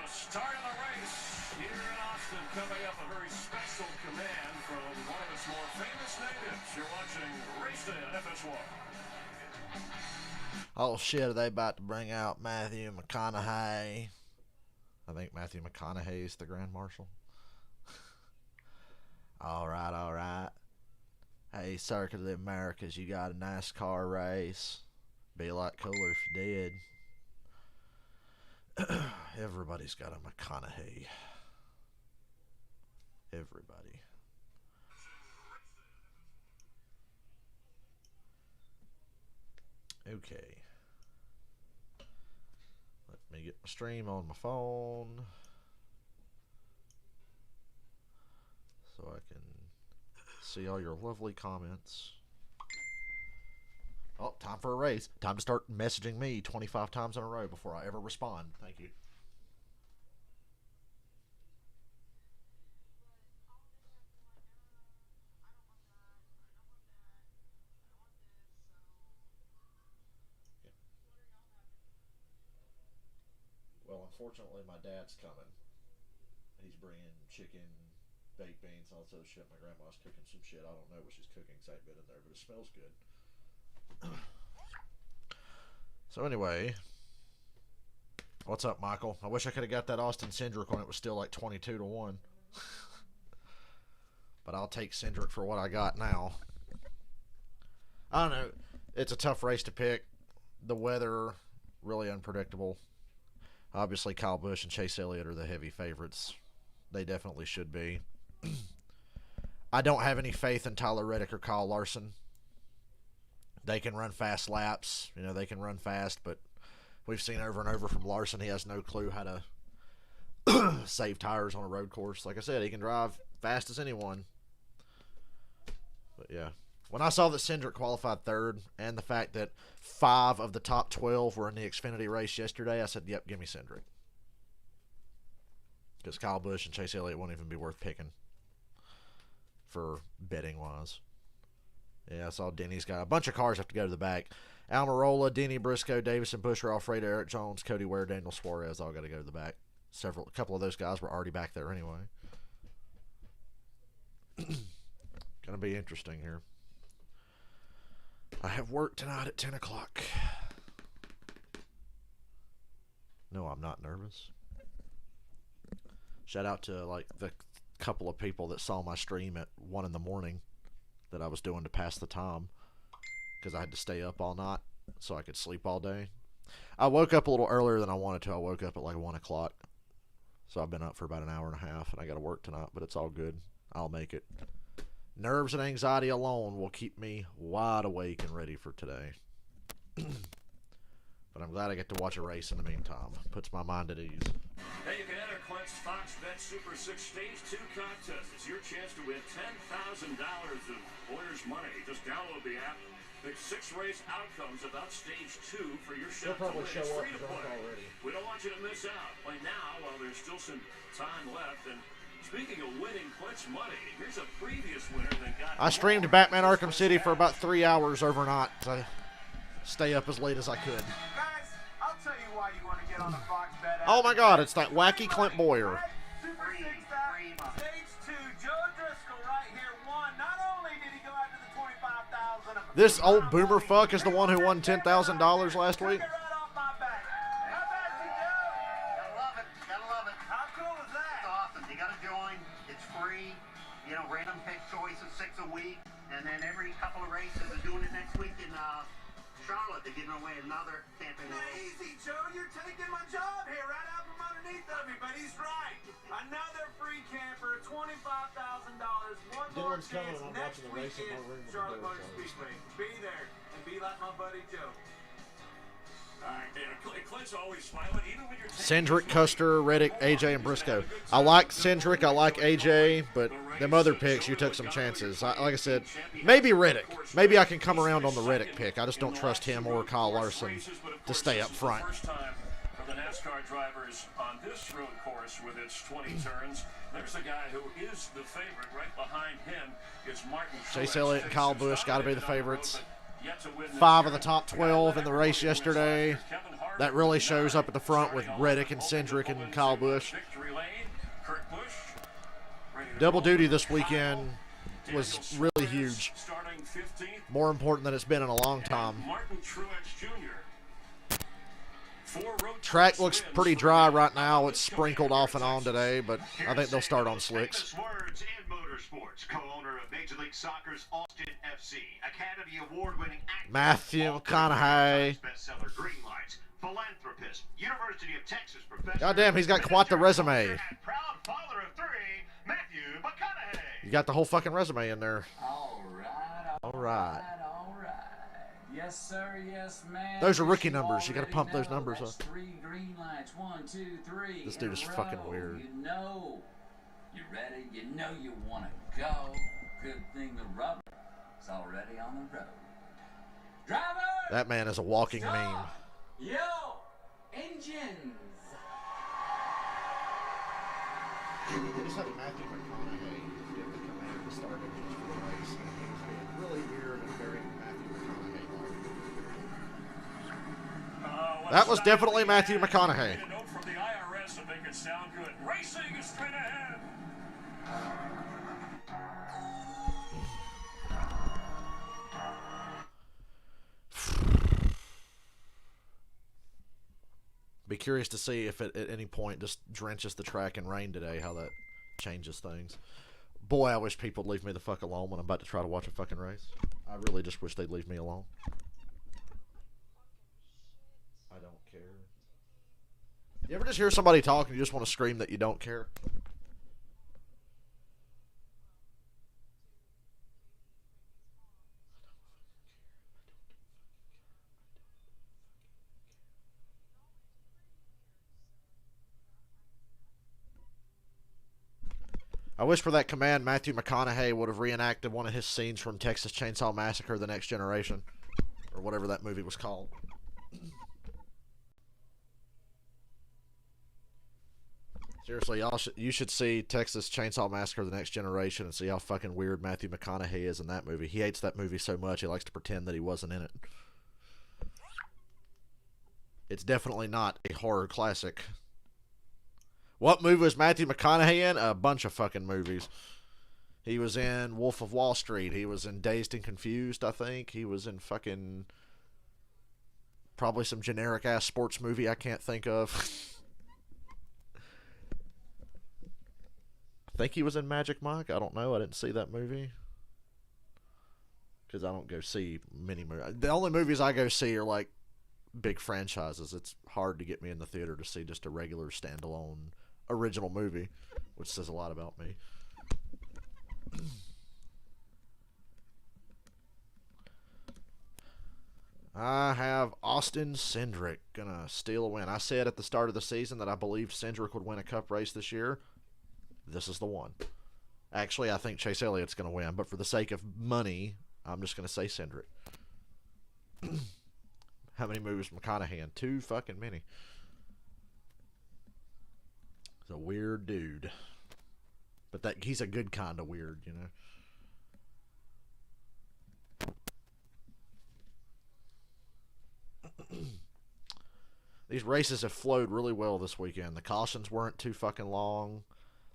Start of the race here in Austin, coming up a very special command from one of its more famous natives. You're watching Race Day on FS1. Oh shit, are they about to bring out Matthew McConaughey? I think Matthew McConaughey is the Grand Marshal. Alright, alright. Hey, Circuit of the Americas, you got a NASCAR race. Be a lot cooler if you did. Everybody's got a McConaughey. Everybody. Okay. Let me get my stream on my phone so I can see all your lovely comments. Oh, time for a race. Time to start messaging me 25 times in a row before I ever respond. Thank you. Well, unfortunately, my dad's coming. He's bringing chicken, baked beans, all this other shit. My grandma's cooking some shit. I don't know what she's cooking because I ain't been in there, but it smells good. So anyway, what's up, Michael? I wish I could have got that Austin Cindric when it was still like 22-1. But I'll take Cindric for what I got now. I don't know. It's a tough race to pick. The weather, really unpredictable. Obviously, Kyle Busch and Chase Elliott are the heavy favorites. They definitely should be. I don't have any faith in Tyler Reddick or Kyle Larson. They can run fast laps. You know, they can run fast, but we've seen over and over from Larson, he has no clue how to save tires on a road course. Like I said, he can drive fast as anyone. But, yeah. When I saw that Cindric qualified third and the fact that 5 of the top 12 were in the Xfinity race yesterday, I said, yep, give me Cindric. Because Kyle Busch and Chase Elliott won't even be worth picking for betting-wise. Yeah, I saw Denny's got a bunch of cars have to go to the back. Almirola, Denny, Briscoe, Davison, Buescher, Alfredo, Eric Jones, Cody Ware, Daniel Suarez all got to go to the back. A couple of those guys were already back there anyway. Gonna be interesting here. I have work tonight at 10 o'clock. No, I'm not nervous. Shout out to like the couple of people that saw my stream at 1 in the morning that I was doing to pass the time because I had to stay up all night so I could sleep all day. I woke up a little earlier than I wanted to. I woke up at like 1 o'clock. So I've been up for about an hour and a half, and I got to work tonight, but it's all good. I'll make it. Nerves and anxiety alone will keep me wide awake and ready for today. But I'm glad I get to watch a race in the meantime. Puts my mind at ease. Hey, you can enter Clint's Fox Bet Super 6 Stage 2 contest. It's your chance to win $10,000 of Warriors money. Just download the app. Pick 6 race outcomes about Stage 2 for your shot to win. It's free to play. Already. We don't want you to miss out. Play now while there's still some time left. And speaking of winning Clint's money, here's a previous winner that got... I streamed Batman Arkham City for about 3 hours overnight to stay up as late as I could. Guys, I'll tell you why you want to get on the Fox Bet app. Oh my God, it's that wacky Clint Boyer. Super 6 app, Stage 2, Joe Driscoll right here won. Not only did he go after the $25,000. This old boomer fuck is the one who won $10,000 last week. Right off my back. How about you, Joe? Gotta love it. Gotta love it. How cool is that? It's awesome. You gotta join. It's free. You know, random pick choices, 6 a week. And then every couple of races, they're doing it next week in Charlotte. They're giving away another camping. Easy, Joe. You're taking my job here right out from underneath of me, but he's right. Another free camper, $25,000. One more Dylan's coming, chance I'm next watching the race in my room weekend. with Charlotte the Motor Bears, Speedway. Be there and be like my buddy Joe. All right, Clint's always smiling, even when you're Cindric, Custer, Reddick, AJ, and Briscoe. I like Cindric, I like AJ, but them other picks, you took some chances. Like I said, maybe Reddick. Maybe I can come around on the Reddick pick. I just don't trust him or Kyle Larson to stay up front. First time for the NASCAR drivers on this road course with its 20 turns. There's a guy who is the favorite. Right behind him is Martin Chase Truex. Elliott and Kyle Busch got to be the favorites. Yet to win this 5 of year. the top 12 in the race yesterday. Kevin Harvick That really shows up at the front with Reddick and Cindric and Kyle Busch. Double duty this weekend was really huge. More important than it's been in a long time. Track looks pretty dry right now. It's sprinkled off and on today, but I think they'll start on slicks. Co-owner of Major League Soccer's Austin FC, Academy Award-winning actor, Matthew McConaughey. bestseller Greenlights, philanthropist, University of Texas professor. Goddamn, he's got quite the resume. And proud father of three, Matthew McConaughey. You got the whole fucking resume in there. All right. All right. Yes, sir. Yes, man. Those are rookie numbers. You got to pump those numbers up. 3 green lights. 1, 2, 3. This dude is fucking weird. You know. You ready? You know you want to go. Good thing the rubber is already on the road. Driver! That man is a walking Stop. meme. Yo! Engines! They just had Matthew McConaughey give the command to start engines for the race. And he was being really weird and very Matthew McConaughey-like. That was definitely Matthew McConaughey. A note from the IRS to make it sound good. Racing is straight ahead. Be curious to see if it at any point just drenches the track in rain today, how that changes things. Boy, I wish people would leave me the fuck alone when I'm about to try to watch a fucking race. I really just wish they'd leave me alone. I don't care. You ever just hear somebody talk and you just want to scream that you don't care? I wish for that command Matthew McConaughey would have reenacted one of his scenes from Texas Chainsaw Massacre: The Next Generation, or whatever that movie was called. Seriously, you should see Texas Chainsaw Massacre: The Next Generation and see how fucking weird Matthew McConaughey is in that movie. He hates that movie so much he likes to pretend that he wasn't in it. It's definitely not a horror classic. What movie was Matthew McConaughey in? A bunch of fucking movies. He was in Wolf of Wall Street. He was in Dazed and Confused, I think. He was in fucking... probably some generic-ass sports movie I can't think of. I think he was in Magic Mike. I don't know. I didn't see that movie. Because I don't go see many movies. The only movies I go see are like big franchises. It's hard to get me in the theater to see just a regular standalone original movie, which says a lot about me. I have Austin Cindric gonna steal a win. I said at the start of the season that I believed Cindric would win a cup race this year. This is the one. Actually, I think Chase Elliott's gonna win, but for the sake of money, I'm just gonna say Cindric. How many movies McConaughey in? Too fucking many. He's a weird dude. But that he's a good kind of weird, you know. These races have flowed really well this weekend. The cautions weren't too fucking long.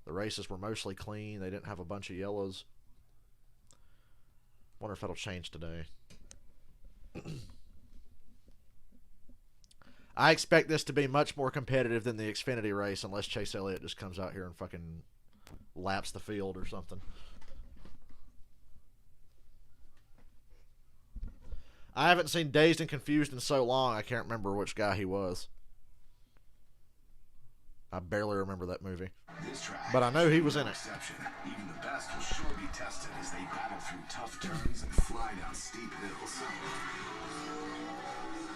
The races were mostly clean. They didn't have a bunch of yellows. Wonder if that'll change today. I expect this to be much more competitive than the Xfinity race unless Chase Elliott just comes out here and fucking laps the field or something. I haven't seen Dazed and Confused in so long I can't remember which guy he was. I barely remember that movie. But I know he was in it. Even the best will sure be tested as they battle through tough turns and fly down steep hills.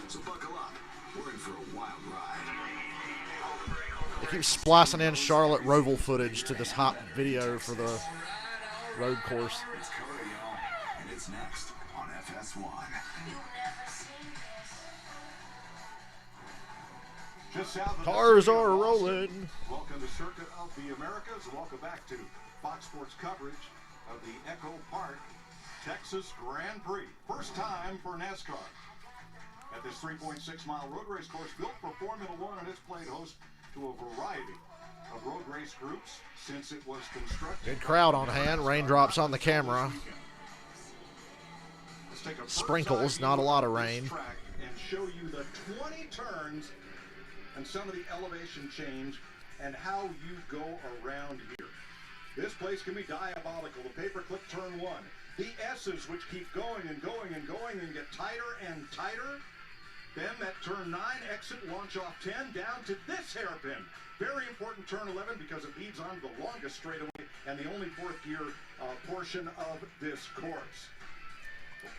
So buckle up. We're in for a wild ride. They keep splicing in Charlotte Roval footage to this hot video for the road course. It's COTA, y'all, and it's next on FS1. Just south of Cars the city are of Austin. rolling. Welcome to Circuit of the Americas. Welcome back to Fox Sports coverage of the Echo Park Texas Grand Prix. First time for NASCAR. at this 3.6-mile road race course built for Formula One, and it's played host to a variety of road race groups since it was constructed. Good crowd on hand. Raindrops on the camera. Let's take a Sprinkles, not a lot of rain. Track and show you the 20 turns and some of the elevation change and how you go around here. This place can be diabolical. The paperclip turn 1. The S's, which keep going and going and going and get tighter and tighter. Then that turn 9, exit, launch off 10, down to this hairpin. Very important turn 11 because it leads on to the longest straightaway and the only fourth gear portion of this course.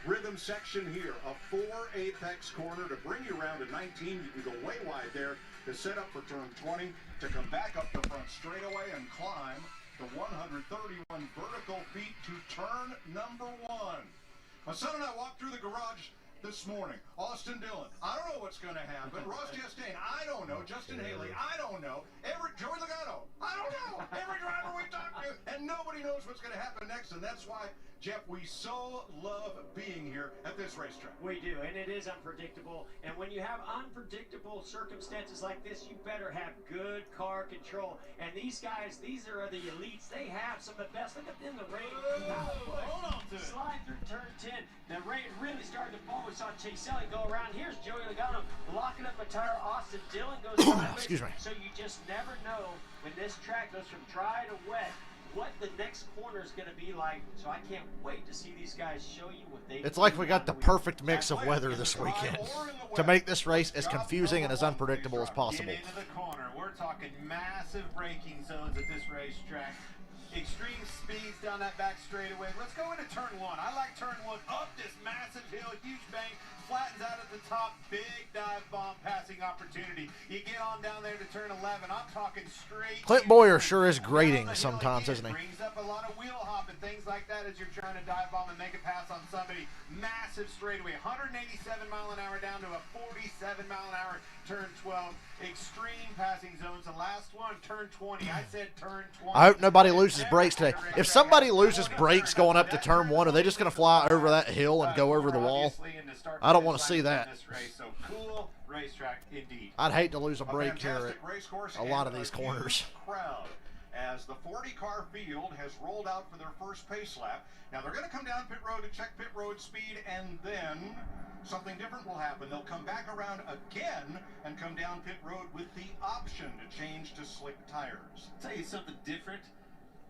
Rhythm section here, a 4 apex corner to bring you around to 19. You can go way wide there to set up for turn 20, to come back up the front straightaway and climb the 131 vertical feet to turn number 1. My son and I walked through the garage this morning. Austin Dillon, I don't know what's going to happen. Ross Chastain, I don't know. Justin Haley, I don't know. Joey Logano, I don't know. Every driver we talk to, and nobody knows what's going to happen next, and that's why, Jeff, we so love being here at this racetrack. We do, and it is unpredictable. And when you have unpredictable circumstances like this, you better have good car control. And these guys, these are the elites. They have some of the best. Look at them in the rain. Hold on to it. Slide through turn 10. The rain really started to fall. We saw Chase Elliott go around. Here's Joey Logano locking up a tire. Austin Dillon goes sideways. Excuse me. So you just never know when this track goes from dry to wet what the next corner is going to be like. So I can't wait to see these guys show you what they It's like we got the perfect mix of weather this weekend to make this race as confusing and as unpredictable as possible. Get into the corner. We're talking massive braking zones at this racetrack. Extreme speeds down that back straightaway. Let's go into turn 1. I like turn 1 up this massive hill, huge bank, flattens out at the top, big dive bomb passing opportunity. You get on down there to turn 11. I'm talking straight. Clint Boyer sure is grating sometimes, isn't he? Brings up a lot of wheel hop and things like that as you're trying to dive bomb and make a pass on somebody. Massive straightaway, 187 mile an hour down to a 47 mile an hour turn 12. Extreme passing zones. The last one, turn 20. I said turn 20. I hope nobody loses brakes today. If somebody loses brakes going up to turn 1, are they just going to fly over that hill and go over the wall? I don't want to see that. So cool racetrack indeed. I'd hate to lose a brake here at a lot of these corners. Crowd as the 40-car field has rolled out for their first pace lap. Now they're going to come down pit road to check pit road speed, and then something different will happen. They'll come back around again and come down pit road with the option to change to slick tires. I'll tell you something different.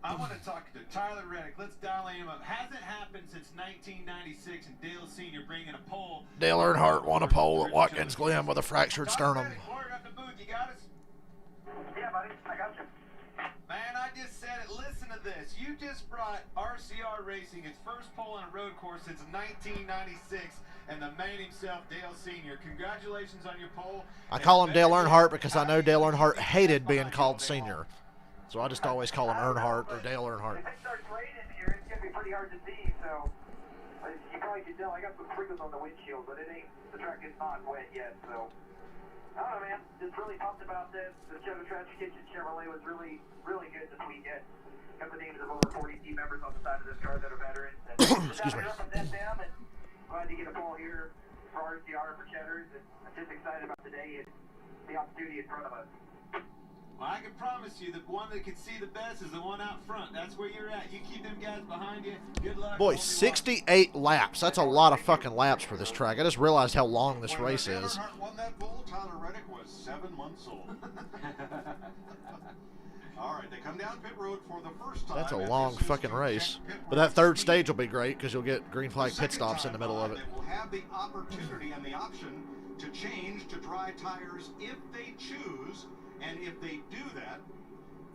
I want to talk to Tyler Reddick. Let's dial him up. Hasn't happened since 1996, and Dale Sr. bringing a pole. Dale Earnhardt won a pole at Watkins Glen with a fractured sternum. Lord, up the booth. You got us? Yeah, buddy, I got you. Man, I just said it. Listen to this. You just brought RCR Racing its first pole on a road course since 1996, and the man himself, Dale Sr. Congratulations on your pole. I call him Dale Earnhardt because I know Dale Earnhardt hated being called senior. So I just always call him Earnhardt or Dale Earnhardt. If it starts raining here, it's going to be pretty hard to see, so you probably can tell I got some sprinkles on the windshield, but the track is not wet yet, so I don't know, man. Just really pumped about this. The Chevy Trash Kitchen Chevrolet was really, really good this weekend. Got the names of over 40 team members on the side of this car that are veterans. And Excuse me. Them, and glad to get a poll here for RCR and for Cheddars, and I'm just excited about today and the opportunity in front of us. Well, I can promise you the one that can see the best is the one out front. That's where you're at. You keep them guys behind you. Good luck. Boy, 68 laps. That's a lot of fucking laps for this track. I just realized how long this race is. When won that bull, Tyler Reddick was 7 months old. All right, they come down pit road for the first time. That's a long fucking race. But that third stage will be great because you'll get green flag pit stops in the middle of it. They will have the opportunity and the option to change to dry tires if they choose. And if they do that,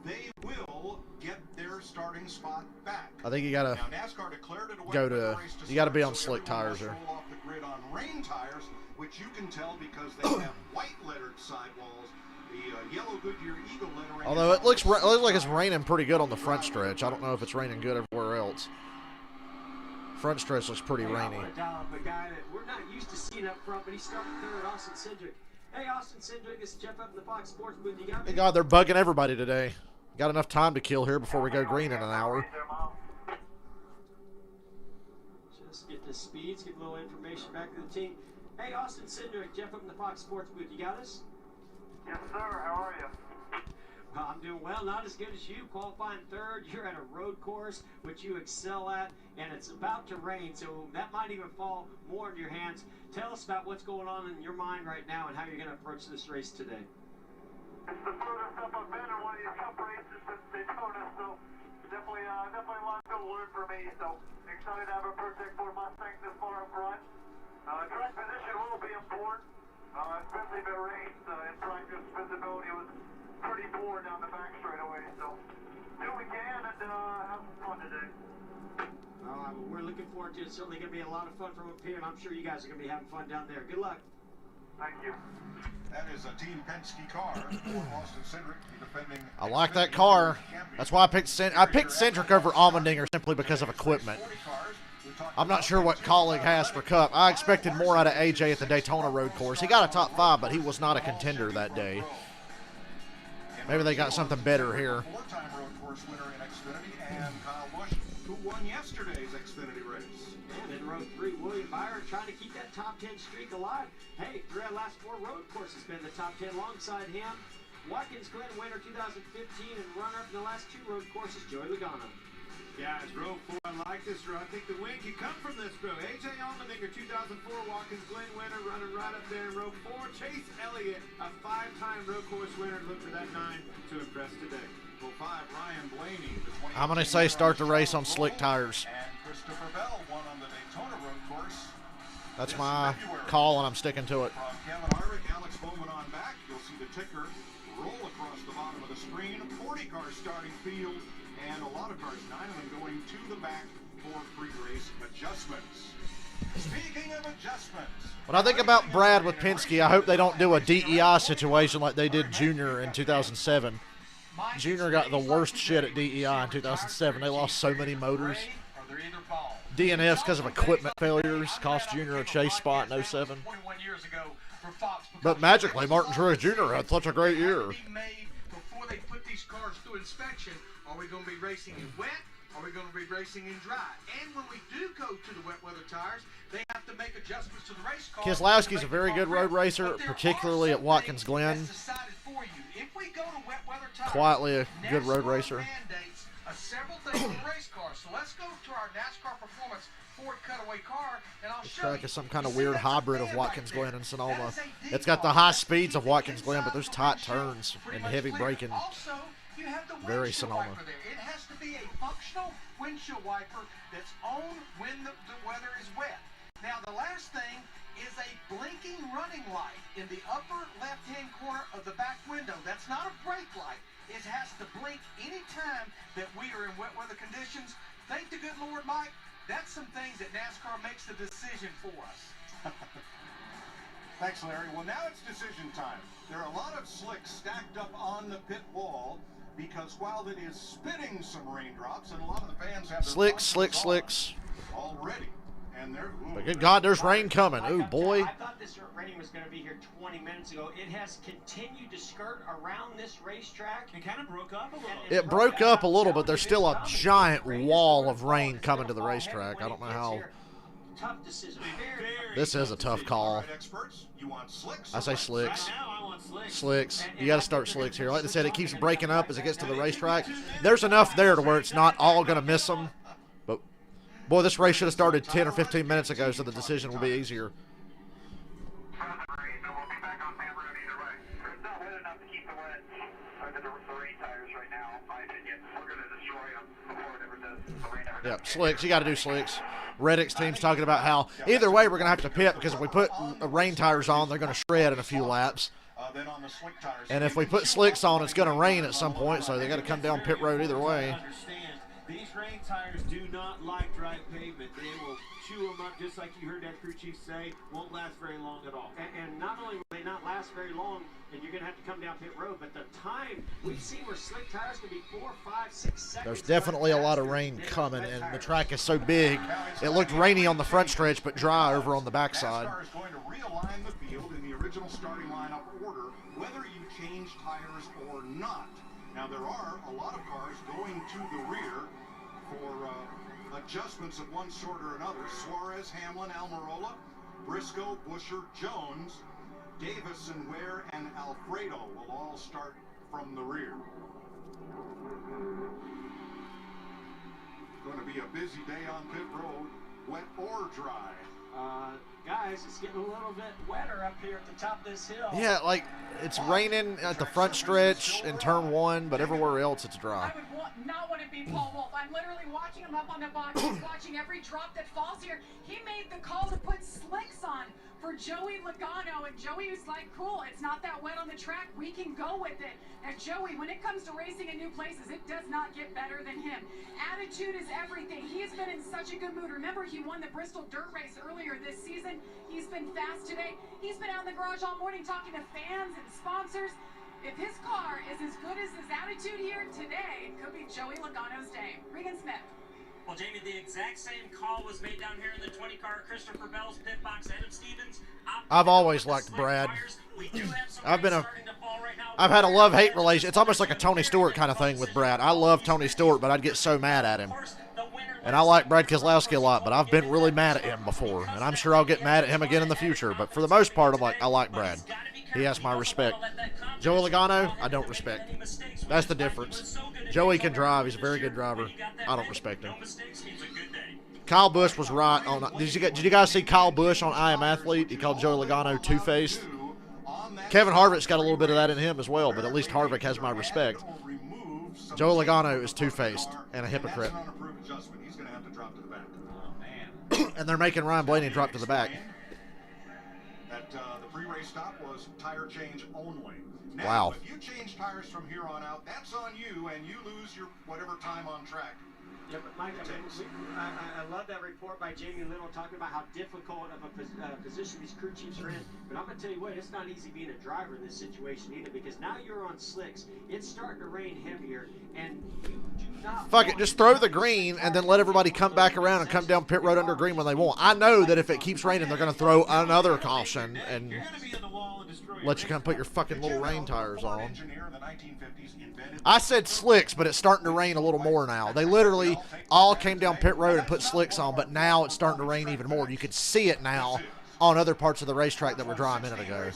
they will get their starting spot back. I think you gotta now, NASCAR declared it a go to. You gotta be on so slick tires there. there. Off the grid on rain tires, which you can tell because they have white lettered sidewalls. The yellow Goodyear Eagle lettering. Although it looks like it's raining pretty good on the front stretch. I don't know if it's raining good everywhere else. Front stretch looks pretty rainy. A guy that we're not used to seeing up front, but he's starting third, Austin Cindric. Hey, Austin Cindric, this is Jeff up in the Fox Sports booth. You got me? Hey God, they're bugging everybody today. Got enough time to kill here before we go green in an hour. Just get the speeds, get a little information back to the team. Hey, Austin Cindric, Jeff up in the Fox Sports booth. You got us? Yes, sir. How are you? Well, I'm doing well, not as good as you. Qualifying third, you're at a road course, which you excel at, and it's about to rain, so that might even fall more into your hands. Tell us about what's going on in your mind right now and how you're going to approach this race today. It's the furthest up I've been in one of these cup races since Daytona, so definitely a lot to learn for me. So excited to have a Protect 4 Mustang this far up front. Track position will be important, especially if it rains. In practice, visibility was pretty poor down the back straightaway, so do what we can and have some fun today. Well, we're looking forward to it. It's certainly going to be a lot of fun from up here, and I'm sure you guys are going to be having fun down there. Good luck. Thank you. That is a Team Penske car for Austin Cindric, defending. I like that car. That's why I picked Cindric over Allmendinger simply because of equipment. I'm not sure what Colleague has for Cup. I expected more out of AJ at the Daytona road course. He got a top 5, but he was not a contender that day. Maybe they got something better here. Four-time road course winner in Xfinity, and Kyle Busch, who won yesterday's Xfinity race. And in row 3, William Byron trying to keep that top 10 streak alive. Hey, 3 out of the last 4 road courses been in the top 10 alongside him. Watkins Glen winner 2015 and runner-up in the last 2 road courses, Joey Logano. Guys, row 4, I like this row. I think the win can come from this row. AJ Allmendinger, 2004 Watkins Glen winner, running right up there in row 4. Chase Elliott, a 5-time road course winner. Look for that 9 to impress today. Row 5, Ryan Blaney. I'm going to say start the race on slick tires. And Christopher Bell won on the Daytona road course. That's my call, and I'm sticking to it. From Kevin Harvick, Alex Bowman on back. You'll see the ticker roll across the bottom of the screen. 40 cars starting field. And a lot of cars, 9 of them going to the back for pre-race adjustments. Speaking of adjustments. When I think about Brad with Penske, I hope they don't do a DEI situation like they did Junior in 2007. Junior got the worst shit at DEI in 2007. They lost so many motors. DNFs because of equipment failures cost Junior a chase spot in 07. But magically, Martin Truex Jr. had such a great year. Before they put these cars through inspection, are we going to be racing in wet? Are we going to be racing in dry? And when we do go to the wet weather tires, they have to make adjustments to the race car. Keselowski's a very good road racer, particularly at Watkins Glen. Quietly a good road racer. Several things in the race car. So let's go to our NASCAR Performance Ford Cutaway car, and I'll This show track you. is some kind of weird hybrid of Watkins Glen and Sonoma. It's got the high speeds of Watkins Glen, but there's tight turns and heavy braking. Also, you have the Very windshield Sonoma. wiper there. It has to be a functional windshield wiper that's on when the weather is wet. Now, the last thing is a blinking running light in the upper left-hand corner of the back window. That's not a brake light. It has to blink any time that we are in wet weather conditions. Thank the good Lord, Mike. That's some things that NASCAR makes the decision for us. Thanks, Larry. Well, now it's decision time. There are a lot of slicks stacked up on the pit wall because while it is spitting some raindrops, and a lot of the fans have their Slicks. already. And they're, But good God, there's rain coming. Ooh, boy. I thought this rain was going to be here 20 minutes ago. It has continued to skirt around this racetrack. It kind of broke up a little. It broke up a little, but there's still a giant wall of rain coming to the racetrack. I don't know how. Tough decision. This is a tough call. experts. You want slicks? I say slicks. Right now, I want slicks. Slicks. You got to start slicks here. Like I said, it keeps breaking up as it gets to the racetrack. There's enough there to where it's not all going to miss them. But, boy, this race should have started 10 or 15 minutes ago, so the decision will be easier. Yeah, slicks. You got to do slicks. Reddick's team's talking about how either way we're going to have to pit because if we put rain tires on, they're going to shred in a few laps. Then on the slick tires. And if we put slicks on, it's going to rain at some point, so they got to come down pit road either way. Understand, these rain tires do not like dry pavement. They will chew them up, just like you heard that crew chief say. Won't last very long at all. And not only will they not last very long, and you're going to have to come down pit road, but the time we've seen where slick tires can be 4, 5, 6 seconds. There's definitely a lot of rain coming, and the track is so big. It looked rainy on the front stretch, but dry over on the backside. NASCAR is going to realign the field in the original starting lineup order, whether you change tires or not. Now, there are a lot of cars going to the rear for adjustments of one sort or another. Suarez, Hamlin, Almirola, Briscoe, Busher, Jones, Davison, Ware, and Alfredo will all start from the rear. Going to be a busy day on pit road, wet or dry. Guys, it's getting a little bit wetter up here at the top of this hill. Yeah, like it's raining at the front stretch in turn 1, but everywhere else it's dry. I would not want to be Paul Wolf. I'm literally watching him up on the box. He's watching every drop that falls here. He made the call to put slicks on for Joey Logano, and Joey was like, cool, it's not that wet on the track. We can go with it. And Joey, when it comes to racing in new places, it does not get better than him. Attitude is everything. He has been in such a good mood. Remember, he won the Bristol Dirt Race earlier this season. He's been fast today. He's been out in the garage all morning talking to fans and sponsors. If his car is as good as his attitude here today, it could be Joey Logano's day. Regan Smith. Well, Jamie, the exact same call was made down here in the 20 car. Christopher Bell's pit box. Adam Stevens. I've always liked Brad. I've had a love-hate relation. It's almost like a Tony Stewart kind of thing with Brad. I love Tony Stewart, but I'd get so mad at him. And I like Brad Keselowski a lot, but I've been really mad at him before, and I'm sure I'll get mad at him again in the future. But for the most part, I like Brad. He has my respect. Joey Logano, I don't respect. That's the difference. Joey can drive. He's a very good driver. I don't respect him. Kyle Busch was right on. Did you guys see Kyle Busch on I Am Athlete? He called Joey Logano two-faced. Kevin Harvick's got a little bit of that in him as well, but at least Harvick has my respect. Joey Logano is two-faced and a hypocrite. And they're making Ryan Blaney drop to the back. The pre-race stop was tire change only. Now, wow. If you change tires from here on out, that's on you, and you lose your whatever time on track. Yeah, but Mike, I love that report by Jamie Little talking about how difficult of a position these crew chiefs are in. But I'm going to tell you what, it's not easy being a driver in this situation either, because now you're on slicks. It's starting to rain heavier, and you do not. Fuck it, just throw the green and then let everybody come back around and come down pit road under green when they want. I know that if it keeps raining, they're going to throw another caution and let you come put your fucking little rain tires on. I said slicks, but it's starting to rain a little more now. They literally all came down pit road and put slicks on, but now it's starting to rain even more. You can see it now on other parts of the racetrack that were dry a minute ago.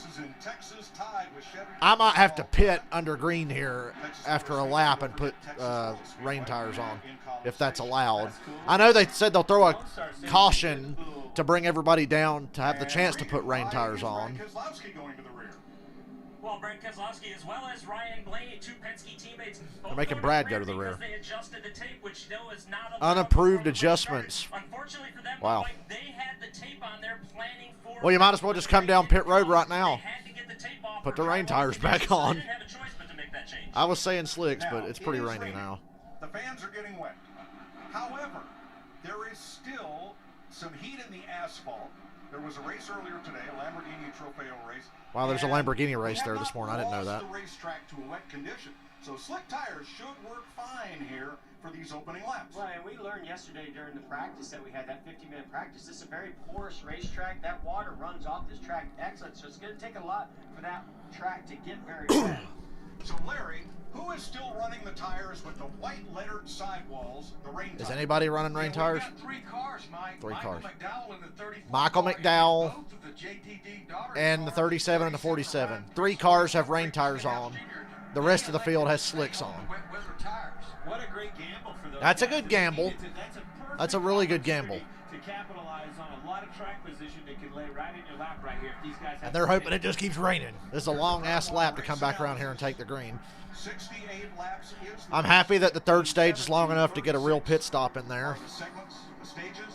I might have to pit under green here after a lap and put rain tires on, if that's allowed. I know they said they'll throw a caution to bring everybody down to have the chance to put rain tires on. Well, Brad Keselowski, as well as Ryan Blaney, two Penske teammates. They're making Brad go to the rear. They adjusted the tape, which still is not unapproved adjustments. Unfortunately for them, wow. They had the tape on there planning for. Well, you might as well just come down pit road right now. Put the rain tires back on. I was saying slicks, but it's pretty rainy now. The fans are getting wet. However, there is still some heat in the asphalt. There was a race earlier today, a Lamborghini Trofeo race. Wow, there's a Lamborghini race there this morning. I didn't know that. The racetrack to a wet condition, so slick tires should work fine here for these opening laps. Well, and we learned yesterday during the practice that we had, that 50-minute practice, this is a very porous racetrack. That water runs off this track excellent, so it's going to take a lot for that track to get very wet. So, Larry, who is still running the tires with the white lettered sidewalls, the rain tires? Is anybody running rain tires? Three cars, Mike. Three cars. Michael McDowell and the 37 and the 47. 3 cars have rain tires on. The rest of the field has slicks on. What a great gamble for those. That's a good gamble. That's a really good gamble. To capitalize on a lot of track position they could lay right in your lap right here. If these guys and they're hoping it just keeps raining. This is a long-ass lap to come back around here and take the green. 68 laps is I'm happy that the third stage is long enough to get a real pit stop in there. The segments, the stages,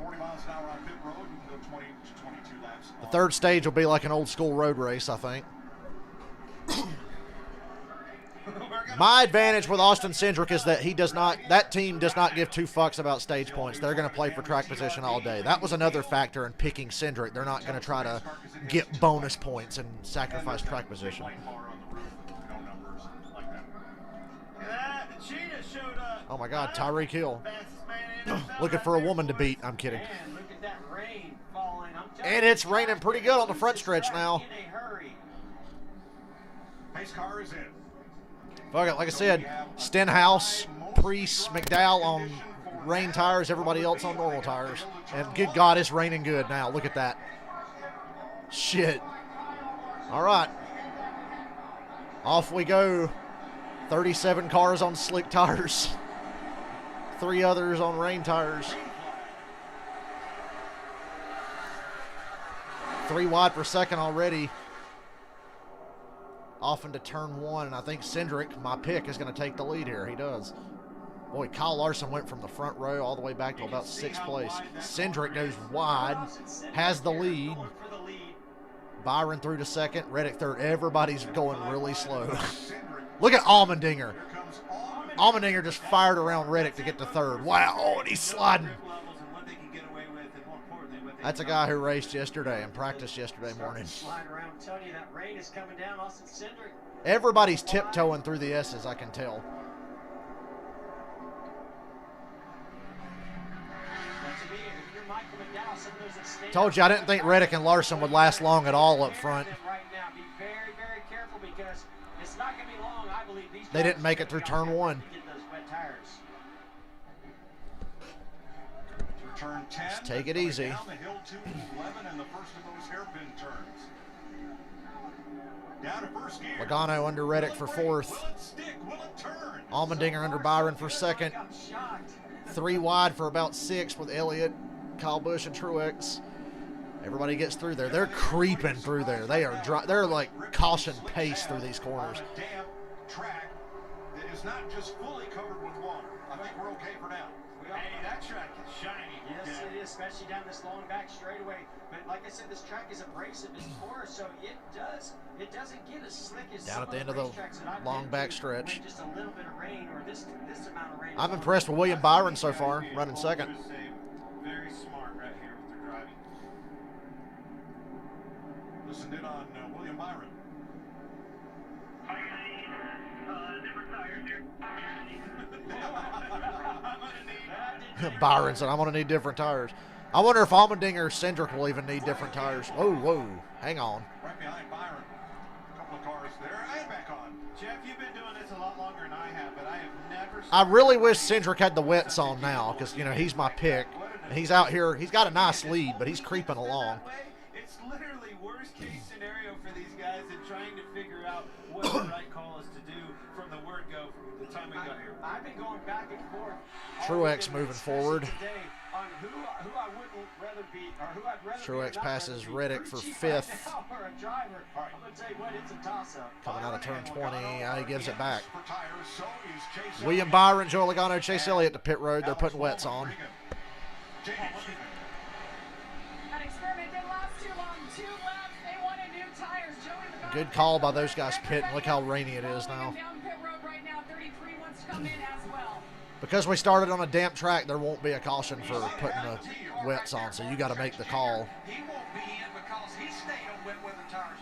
40 miles an hour on pit road, you can go 20 to 22 laps. The third stage will be like an old school road race, I think. My advantage with Austin Cindric is that that team does not give 2 fucks about stage points. They're going to play for track position all day. That was another factor in picking Cindric. They're not going to try to get bonus points and sacrifice track position. Oh my God, Tyreek Hill. Looking for a woman to beat. I'm kidding. And it's raining pretty good on the front stretch now. Pace car is in. Fuck it, like I said, Stenhouse, Priest, McDowell on rain tires, everybody else on normal tires. And good God, it's raining good now. Look at that. Shit. All right. Off we go. 37 cars on slick tires. 3 others on rain tires. 3 wide per second already. Off into turn 1, and I think Cindric, my pick, is going to take the lead here. He does. Boy, Kyle Larson went from the front row all the way back to about 6th place. Cindric goes wide, has the lead. Byron through to 2nd, Reddick 3rd. Everybody's going really slow. Look at Allmendinger. Allmendinger just fired around Reddick to get to 3rd. Wow, oh, and he's sliding. That's a guy who raced yesterday and practiced yesterday morning. Everybody's tiptoeing through the S's, I can tell. Told you I didn't think Reddick and Larson would last long at all up front. They didn't make it through turn 1. Turn 10, just take it easy. Down the hill to 11 in the first of those hairpin turns. Down to first gear. Logano under Reddick for 4th. Allmendinger under Byron for 2nd. 3 wide for about 6th with Elliott, Kyle Busch, and Truex. Everybody gets through there. They're creeping through there. They're like caution pace through these corners. Damp track that is not just fully covered with water. I think we're okay for now. Hey, that track is shiny. Yes, it is, especially down this long back straightaway. But like I said, this track is abrasive, it's porous, so it doesn't get as slick as down at the end of the long back stretch. Just a little bit of rain or this amount of rain. I'm impressed with William Byron so far, running 2nd. Very smart right here with their driving. Listened in on William Byron. Different tires here. Byron said, I'm going to need different tires. I wonder if Allmendinger or Cindric will even need different tires. Whoa, whoa. Hang on. Right behind Byron. A couple of cars there. And back on. Jeff, you've been doing this a lot longer than I have, but I have never seen... I really wish Cindric had the wets on now because, you know, he's my pick. He's out here. He's got a nice lead, but he's creeping along. It's literally worst case scenario for these guys in trying to figure out what the right call is to do from the word go from the time we got here. I've been going back and forth. Truex moving forward. Truex passes Reddick for 5th. Coming out of turn 20, he gives it back. William Byron, Joey Logano, Chase Elliott to pit road. They're putting wets on. That experiment didn't last too long. 2 laps, they wanted new tires. Joey Logano. Good call by those guys pitting. Look how rainy it is now. Down pit road right now. 33 wants to come in as well. Because we started on a damp track, there won't be a caution for putting the wets on, so you got to make the call.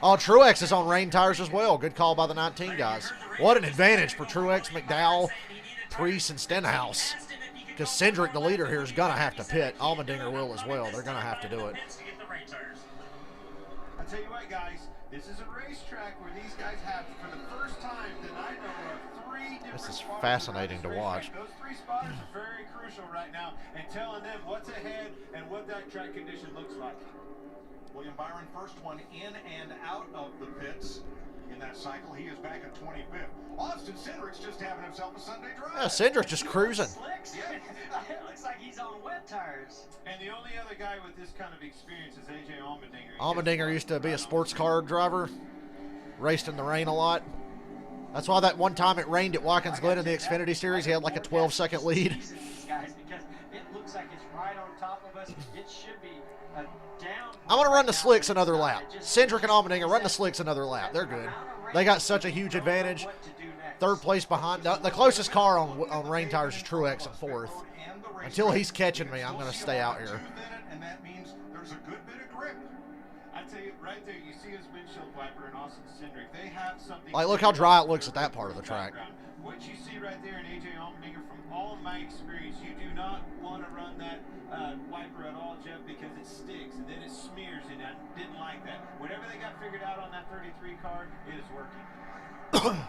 Oh, Truex is on rain tires as well. Good call by the 19 guys. What an advantage for Truex, McDowell, Priest, and Stenhouse. Because Cindric, the leader here, is going to have to pit. Allmendinger will as well. They're going to have to do it. I'll tell you what, guys. This is a racetrack where these guys have, for the first time that I know of, 3 different This is spotters fascinating to on this watch. racetrack. Those 3 spotters are very crucial right now and telling them what's ahead and what that track condition looks like. William Byron, first one in and out of the pits in that cycle. He is back at 25th. Austin Cindric's just having himself a Sunday drive. Yeah, Cindric just cruising. It looks like he's on wet tires. And the only other guy with this kind of experience is A.J. Allmendinger. Allmendinger used to be a sports car driver, raced in the rain a lot. That's why that one time it rained at Watkins Glen in the Xfinity Series, he had like a 12-second lead. Guys, because it looks like it's right on top of us. It should be a down. I'm going to run the slicks another lap. Cindric and Allmendinger run the slicks another lap. They're good. They got such a huge advantage. 3rd place behind. The closest car on rain tires is Truex in 4th. Until he's catching me, I'm going to stay out here. And that means there's a good bit of grip. I tell you, right there, you see his windshield wiper and Austin Cindric. They have something. Like, look how dry it looks at that part of the track. What you see right there in A.J. Allmendinger, from all of my experience, you do not want to run that wiper at all, Jeff, because it sticks and then it smears, and I didn't like that. Whatever they got figured out on that 33 car, it is working.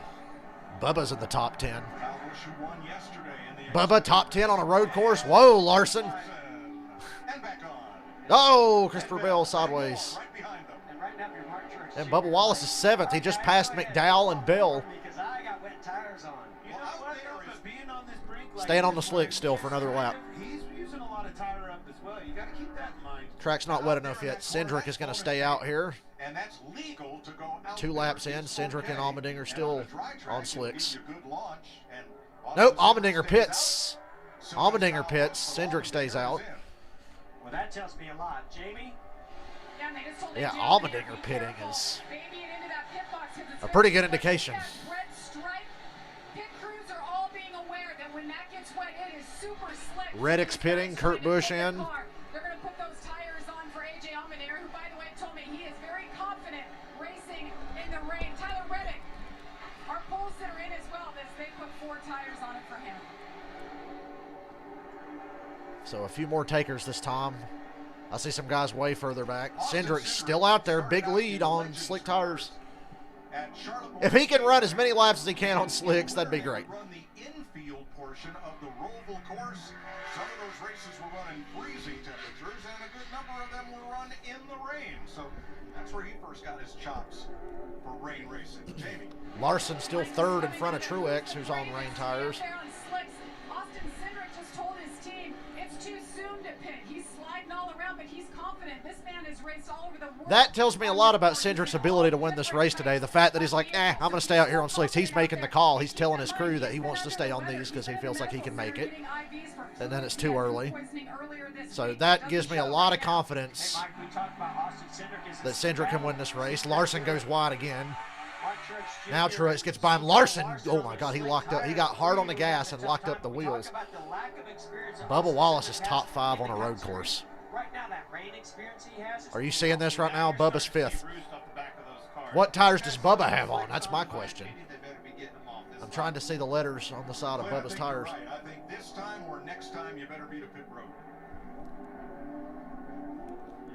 Bubba's in the top 10. Kyle Busch Busch, who won yesterday in the Bubba top 10 on a road course. Whoa, Larson. and back on. Oh, Christopher Bell sideways. Right behind them. And right now, your Mark Truex And Jr. Bubba Wallace is 7th. He just passed McDowell and Bell. Because I got wet tires on. You know what, though, but being on this brink, like Staying on the this slick one, still for another lap. He's using a lot of tire up as well. You got to keep that in mind. Track's not wet enough yet. Cindric is going to stay out here. And that's legal to go out 2 laps in. Cindric and Allmendinger still on slicks. Good launch, and Nope, Allmendinger pits. Allmendinger pits. Cindric stays out. Well, that tells me a lot. Jamie? Yeah, and they just told Yeah, Jamie Allmendinger to be pitting careful. is Baby it into that pit box 'cause it's a gonna pretty be good slick. indication. That red stripe, pit crews are all being aware that when that gets wet, it is super slick. Reddick's pitting, Kurt Busch in. They're going to put those tires on for AJ Allmendinger, who, by the way, told me he is very confident racing in the rain. Tyler Reddick, our pole sitter in as well. They put 4 tires on it for him. So a few more takers this time. I see some guys way further back. Cindric's still out there. Big lead on slick tires. If he can run as many laps as he can on slicks, that'd be great. Run the infield portion of the Roval course. Some of those races were run in freezing temperatures, and a good number of them were run in the rain. So that's where he first got his chops for rain racing. Jamie. Larson still 3rd in front of Truex, who's on rain tires. There on slicks. Austin Cindric just told his team it's too soon to pit. He's sliding all around, but he's confident. This man has raced all over the world. That tells me a lot about Cindric's ability to win this race today. The fact that he's like, I'm going to stay out here on slicks. He's making the call. He's telling his crew that he wants to stay on these because he feels like he can make it. And then it's too early. So that gives me a lot of confidence that Cindric can win this race. Larson goes wide again. Now Truex gets by him. Larson, oh my God, he locked up. He got hard on the gas and locked up the wheels. Bubba Wallace is top 5 on a road course. Are you seeing this right now? Bubba's 5th. What tires does Bubba have on? That's my question. I'm trying to see the letters on the side of Bubba's tires. I think this time or next time you better be to pit road.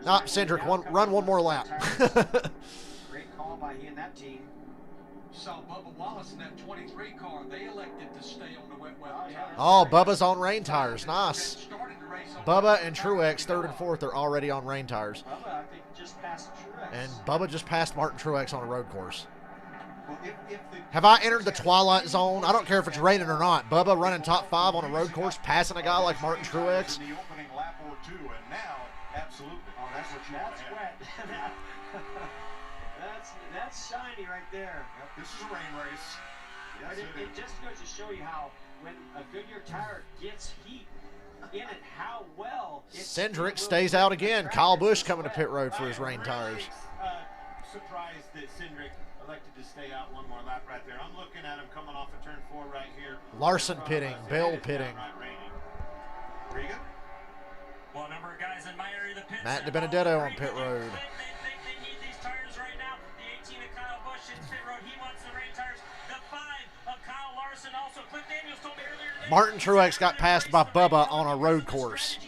Not Cindric, run one more lap. Great call by he and that team. Saw Bubba Wallace in that 23 car. They elected to stay on the wet weather tires. Oh, Bubba's on rain tires. Nice. Bubba and Truex, 3rd and 4th, are already on rain tires. Bubba, I think, just passed Truex. And Bubba just passed Martin Truex on a road course. Well, Have I entered the twilight zone? I don't care if it's raining or not. Bubba running top 5 on a road course, passing a guy like Martin Truex. In the opening lap or 2, and now, absolutely. Oh, that's what you want to have. Wet. That's shiny right there. Yep, this is a rain race. Yes, But it just goes to show you how when a Goodyear tire gets heat in it, how well Cindric stays out again. Kyle Busch coming to pit road for his rain tires. Surprised that Cindric elected to stay out one more lap right there. I'm looking at him coming off of turn 4 right here. Larson pitting, Bell pitting. Regan? Well, a number of guys in my area, the pits. Matt DiBenedetto on pit road. They need these tires right now. The 18 of Kyle Busch in pit road. He wants the rain tires. The 5 of Kyle Larson also. Cliff Daniels told me earlier today. Martin Truex got passed by Bubba on a road course.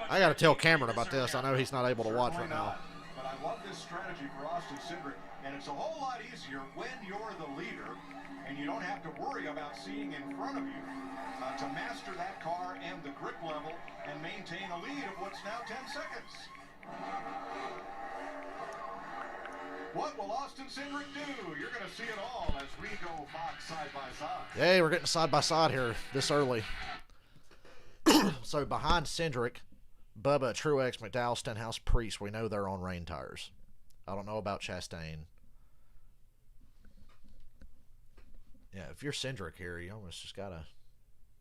I got to tell Cameron about this. I know he's not able to watch right now. But I love this strategy for Austin Cindric, and it's a whole lot easier when you're the leader and you don't have to worry about seeing in front of you to master that car and the grip level and maintain a lead of what's now 10 seconds. What will Austin Cindric do? You're going to see it all as we go Fox side by side. Hey, we're getting side by side here this early. So behind Cindric, Bubba, Truex, McDowell, Stenhouse, Priest, we know they're on rain tires. I don't know about Chastain. Yeah, if you're Cindric here, you almost just got to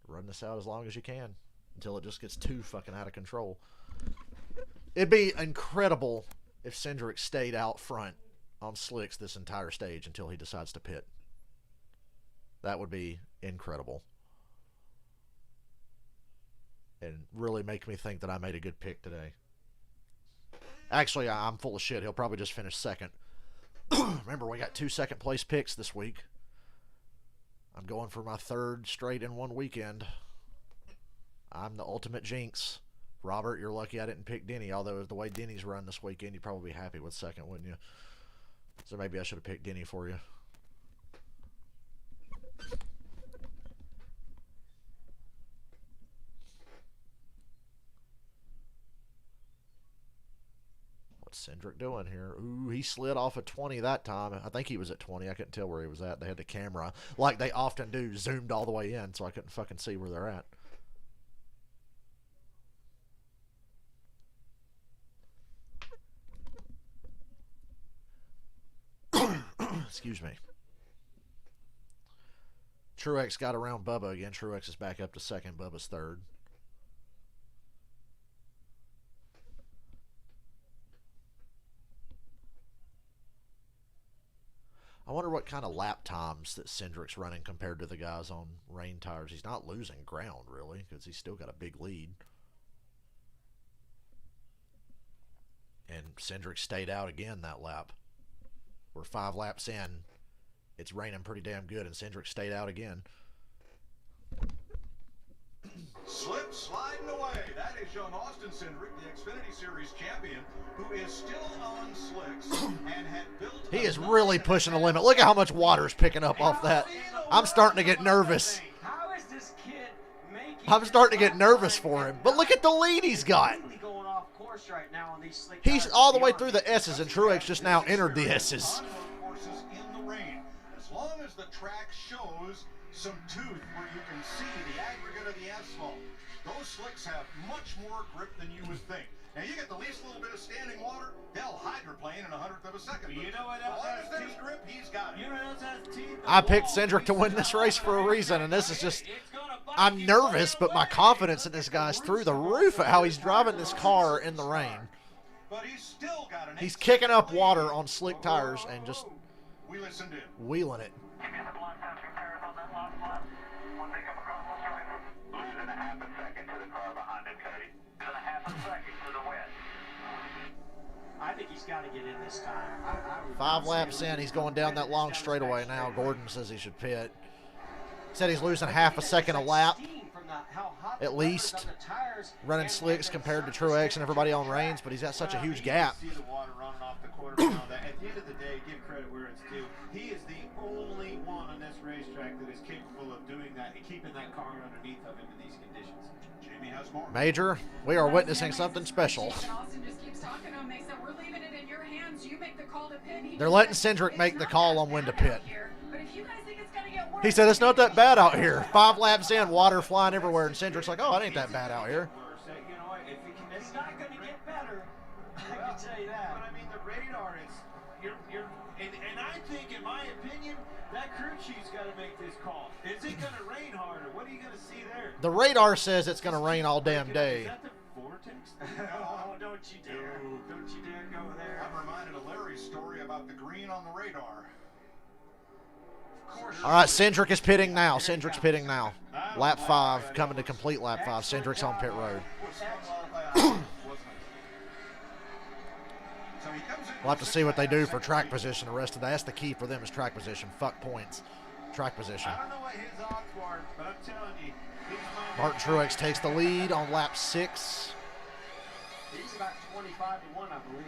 run this out as long as you can until it just gets too fucking out of control. It'd be incredible if Cindric stayed out front on slicks this entire stage until he decides to pit. That would be incredible. And really make me think that I made a good pick today. Actually, I'm full of shit. He'll probably just finish 2nd. Remember, we got 2 second-place picks this week. I'm going for my 3rd straight in one weekend. I'm the ultimate jinx. Robert, you're lucky I didn't pick Denny, although the way Denny's run this weekend, you'd probably be happy with 2nd, wouldn't you? So maybe I should have picked Denny for you. Cindric doing here? Ooh, he slid off at 20 that time. I think he was at 20. I couldn't tell where he was at. They had the camera, like they often do, zoomed all the way in, so I couldn't fucking see where they're at. Excuse me. Truex got around Bubba again. Truex is back up to second. Bubba's third. I wonder what kind of lap times that Cindric's running compared to the guys on rain tires. He's not losing ground, really, because he's still got a big lead. And Cindric stayed out again that lap. We're 5 laps in. It's raining pretty damn good, and Cindric stayed out again. Slip sliding away. That is young Austin Cindric, the Xfinity Series champion, who is still on slicks and had built. He is really pushing the limit. Look at how much water is picking up off that. I'm starting to get nervous. How is this kid making? I'm starting to get nervous for him. But look at the lead he's got. Going off course right now on these slick He's tires. all the way through the S's, and Truex just now entered the S's. In the rain, as long as the track shows some tooth where you can see the aggregate of the asphalt, those slicks have much more grip than you would think. Now you get the least little bit of standing water, they'll hydroplane in 1/100 of a second. You know what else has there's teeth? grip, he's got it. You know what else has teeth? I picked Cindric to win this race for a reason, and this is just... I'm nervous, but my confidence in this guy's through the roof at how he's driving this car in the rain. But he's still got an He's kicking up water on slick tires and just we listened in. wheeling it. Losing a half a second to the car behind him, Cody. And a half a second to the win. I think he's got to get in this time. 5 laps in, he's going down that long straightaway now. Gordon says he should pit. Said he's losing half a second a lap, at least, running slicks compared to Truex and everybody on Reigns, but he's got such a huge gap. See the water running off the quarter and all that. At the end of the day, give credit where it's due. He is the only one on this racetrack that is capable of doing that and keeping that car underneath of him in these conditions. Jamie has more. Major, we are witnessing something special. Austin just keeps talking to him. They said, we're leaving it in your hands. You make the call to pit. They're letting Cindric make the call on when to pit. But if you guys think it's going to get worse, He said it's not that bad out here. 5 laps in, water flying everywhere, and Cindric's like, oh, it ain't that bad out here. You know what? If it can, It's not going to get better. I can tell you that. But I mean, the radar is, and I think, in my opinion, that crew chief's got to make this call. Is it going to rain harder? What are you going to see there? The radar says it's going to rain all damn Is day. that the vortex? Oh, don't you dare. Don't you dare go there. I'm reminded of Larry's story about the green on the radar. All right, Cindric is pitting now. Cindric's pitting now. Lap 5, coming to complete lap 5. Cindric's on pit road. We'll have to see what they do for track position the rest of that. That's the key for them is track position. Fuck points. Track position. I don't know what his odds were, but I'm telling you, Martin Truex takes the lead on lap 6. He's about 25 to 1, I believe.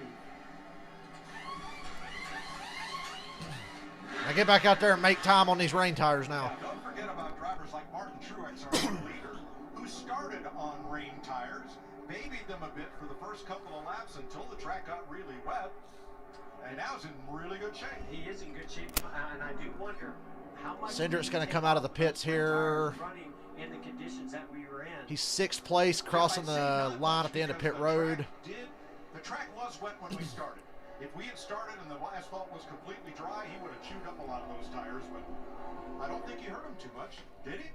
Now get back out there and make time on these rain tires now. Yeah, don't forget about drivers like Martin Truex, our leader, who started on rain tires, babied them a bit for the first couple of laps until the track got really wet, and now he's in really good shape. He is in good shape, and I do wonder how much. Cindric's going to come out of the pits here. Running in the conditions that we were in. He's 6th place, crossing the line at the end of pit road. The track was wet when we started. If we had started and the asphalt was completely dry, he would have chewed up a lot of those tires, but I don't think he hurt him too much, did he?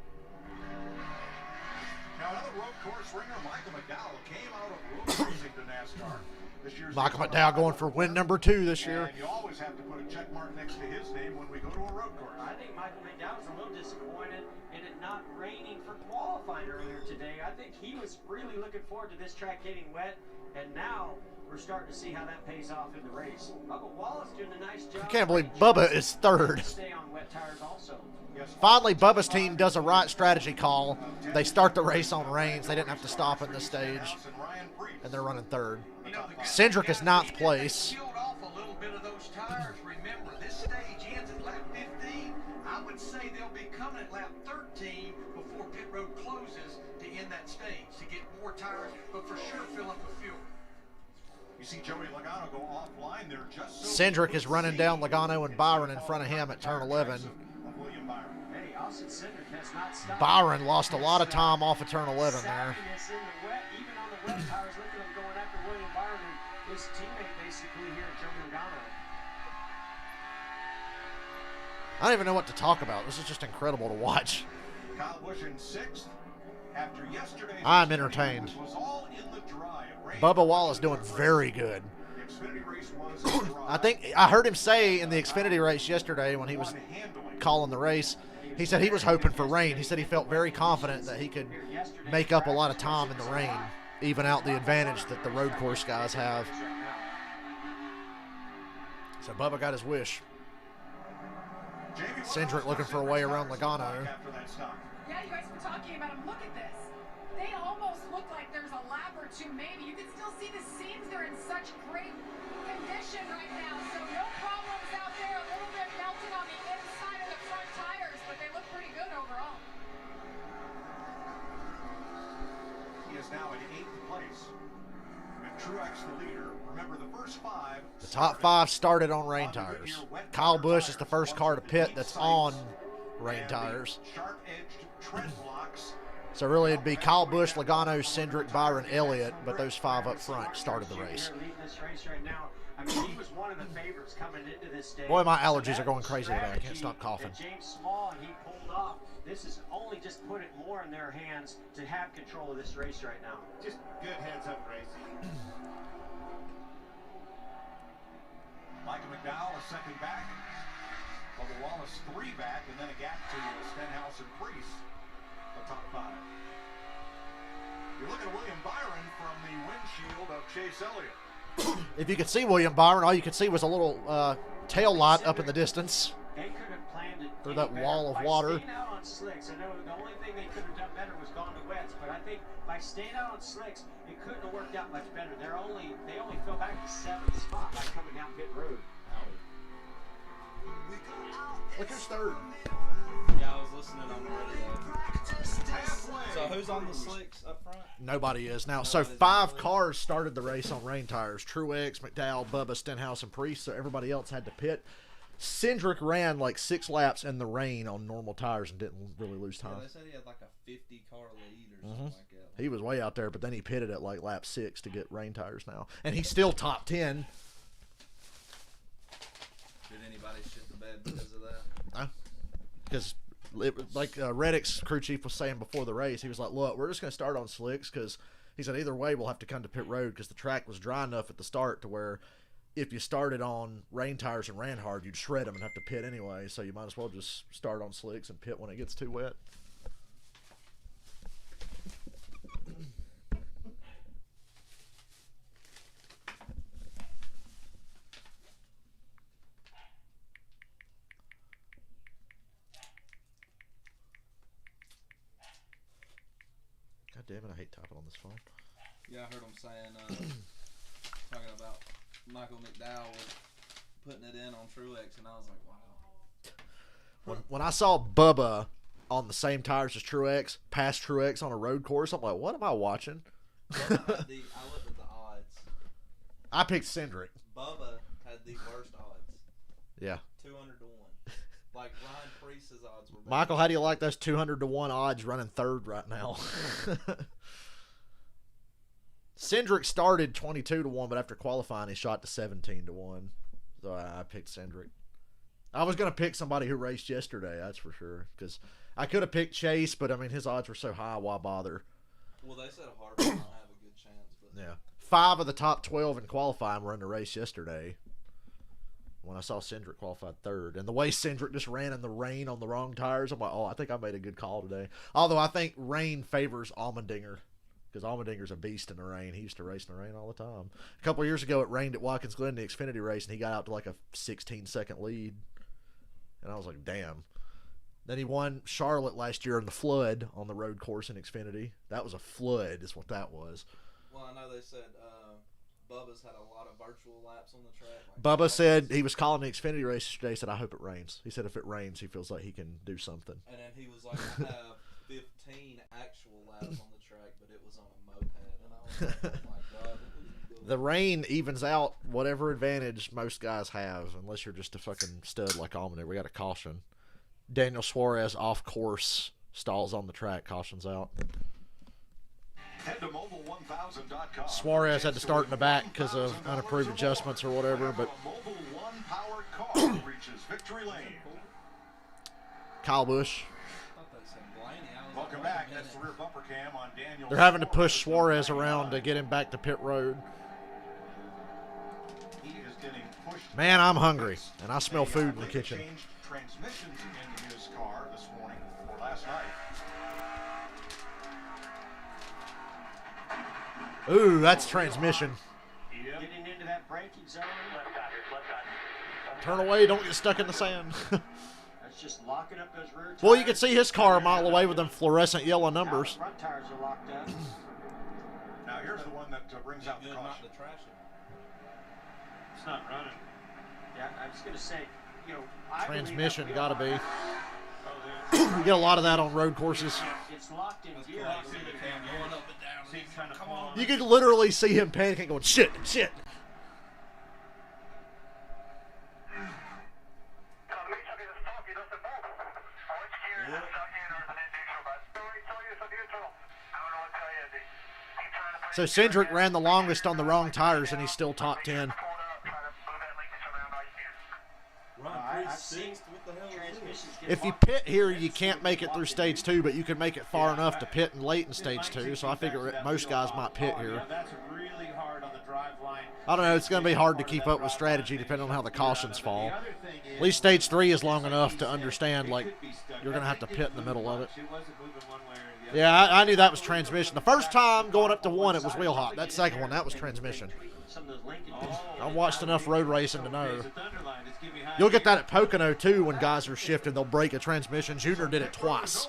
Now another road course ringer, Michael McDowell, came out of road racing to NASCAR. This year's Michael McDowell going for win number 2 this year. And you always have to put a check mark next to his name when we go to a road course. I think Michael McDowell's a little disappointed in it not raining for qualifying earlier today. I think he was really looking forward to this track getting wet, and now we're starting to see how that pays off in the race. Bubba Wallace doing a nice job. I can't believe Bubba is 3rd. Stay on wet tires also. Finally, Bubba's team does a right strategy call. They start the race on rains. They didn't have to stop at this stage, and they're running 3rd. Cindric is 9th place. Peeled off a little bit of those tires. Remember, this stage ends at lap 15. I would say they'll be coming at lap 13 before pit road closes to end that stage to get more tires, but for sure fill up the fuel. You see Joey Logano go offline there just so Cindric is running down Logano and Byron in front of him at turn 11. Hey, Austin Cindric has not stopped. Byron lost a lot of time off of turn 11 there. Savviness in the wet, even on the wet tires. Look at him going after William Byron and his teammate basically here, Joey Logano. I don't even know what to talk about. This is just incredible to watch. Kyle Busch in 6th. After yesterday's I'm entertained. Bubba Wallace doing very good. I think I heard him say in the Xfinity race yesterday when he was calling the race, he said he was hoping for rain. He said he felt very confident that he could make up a lot of time in the rain, even out the advantage that the road course guys have. So Bubba got his wish. Cindric looking for a way around Logano. Yeah, you guys were talking about them. Look at this. They almost look like there's a lap or two, maybe. You can still see the seams. They're in such great condition right now. So no problems out there. A little bit melted on the inside of the front tires, but they look pretty good overall. He is now in 8th place. And Truex the leader. Remember the first 5. The top 5 started on rain tires. Kyle Busch is the first car to pit that's on rain tires. So really it'd be Kyle Busch, Logano, Cindric, Byron, Elliott, but those 5 up front started the race. I mean, he was one of the favorites coming into this day. Boy, my allergies are going crazy today. I can't stop coughing. James Small, and he pulled off. This is only just put it more in their hands to have control of this race right now. Just good heads-up racing. Michael McDowell is second back. Bubba Wallace 3 back, and then a gap to Stenhouse and Priest, the top 5. You're looking at William Byron from the windshield of Chase Elliott. If you could see William Byron, all you could see was a little tail light up in the distance. They could have planned it through that wall of by water. Staying out on slicks. I know the only thing they could have done better was gone to wets, but I think by staying out on slicks, it couldn't have worked out much better. They only fell back to 7th spot by coming down pit road. Look who's third. Yeah, I was listening on the radio. So who's on the slicks up front? Nobody is now. So 5 cars started the race on rain tires. Truex, McDowell, Bubba, Stenhouse, and Priest. So everybody else had to pit. Cindric ran like 6 laps in the rain on normal tires and didn't really lose time. Yeah, they said he had like a 50-car lead or something like that. He was way out there, but then he pitted at like lap 6 to get rain tires now. And he's still top 10. Did anybody shit the bed because of that? No. Because like Reddick's crew chief was saying before the race, he was like, look, we're just going to start on slicks because he said either way we'll have to come to pit road because the track was dry enough at the start to where if you started on rain tires and ran hard, you'd shred them and have to pit anyway. So you might as well just start on slicks and pit when it gets too wet. God damn it, I hate typing on this phone. Yeah, I heard him saying, talking about Michael McDowell was putting it in on Truex, and I was like, wow. When I saw Bubba on the same tires as Truex, past Truex on a road course, I'm like, what am I watching? I looked at the odds. I picked Cindric. Bubba had the worst odds. Yeah. 200 to 1. Like Ryan Priest's odds were better. Michael, how do you like those 200 to 1 odds running third right now? Cindric started 22 to 1, but after qualifying, he shot to 17 to 1. So I picked Cindric. I was going to pick somebody who raced yesterday, that's for sure. Because I could have picked Chase, but I mean, his odds were so high, why bother? Well, they said Harper might have a good chance. But Yeah. 5 of the top 12 in qualifying were in the race yesterday. When I saw Cindric qualified third. And the way Cindric just ran in the rain on the wrong tires, I'm like, oh, I think I made a good call today. Although I think rain favors Allmendinger. Because Allmendinger's a beast in the rain. He used to race in the rain all the time. A couple of years ago, it rained at Watkins Glen in the Xfinity race, and he got out to like a 16-second lead. And I was like, damn. Then he won Charlotte last year in the flood on the road course in Xfinity. That was a flood is what that was. Well, I know they said Bubba's had a lot of virtual laps on the track. Like Bubba said he was calling the Xfinity race yesterday. He said, I hope it rains. He said if it rains, he feels like he can do something. And then he was like, I have 15 actual laps on the track, but it was on a moped. And I was like, oh my God. The rain evens out whatever advantage most guys have, unless you're just a fucking stud like Allmendinger. We got a caution. Daniel Suarez off course, stalls on the track, cautions out. Head to mobile1000.com. Suarez had to start in the back because of unapproved adjustments or whatever, but Mobile One powered car reaches victory lane. Kyle Busch. Welcome back. That's the rear bumper cam on Daniel. They're having to push Suarez around to get him back to pit road. He is getting pushed. Man, I'm hungry, and I smell food in the kitchen. Changed transmissions in his car this morning or last night. Ooh, that's transmission. Getting into that braking zone. Turn away, don't get stuck in the sand. That's just locking up those rear tires. Well, you can see his car a mile away with them fluorescent yellow numbers. Front tires are locked up. Now here's the one that brings out the caution. It's not running. Yeah, I was going to say, you know, Transmission gotta be. You get a lot of that on road courses. It's locked in gear. Going up and down. Come on. You could literally see him panicking, going, shit, shit. So Cindric ran the longest on the wrong tires, and he's still top 10. If you pit here, you can't make it through stage 2, but you can make it far enough to pit in late in stage 2. So I figure most guys might pit here. I don't know. It's going to be hard to keep up with strategy depending on how the cautions fall. At least stage 3 is long enough to understand, like, you're going to have to pit in the middle of it. Yeah, I knew that was transmission. The first time going up to 1, it was wheel hot. That second one, that was transmission. I've watched enough road racing to know. You'll get that at Pocono, too, when guys are shifting. They'll break a transmission. Junior did it twice.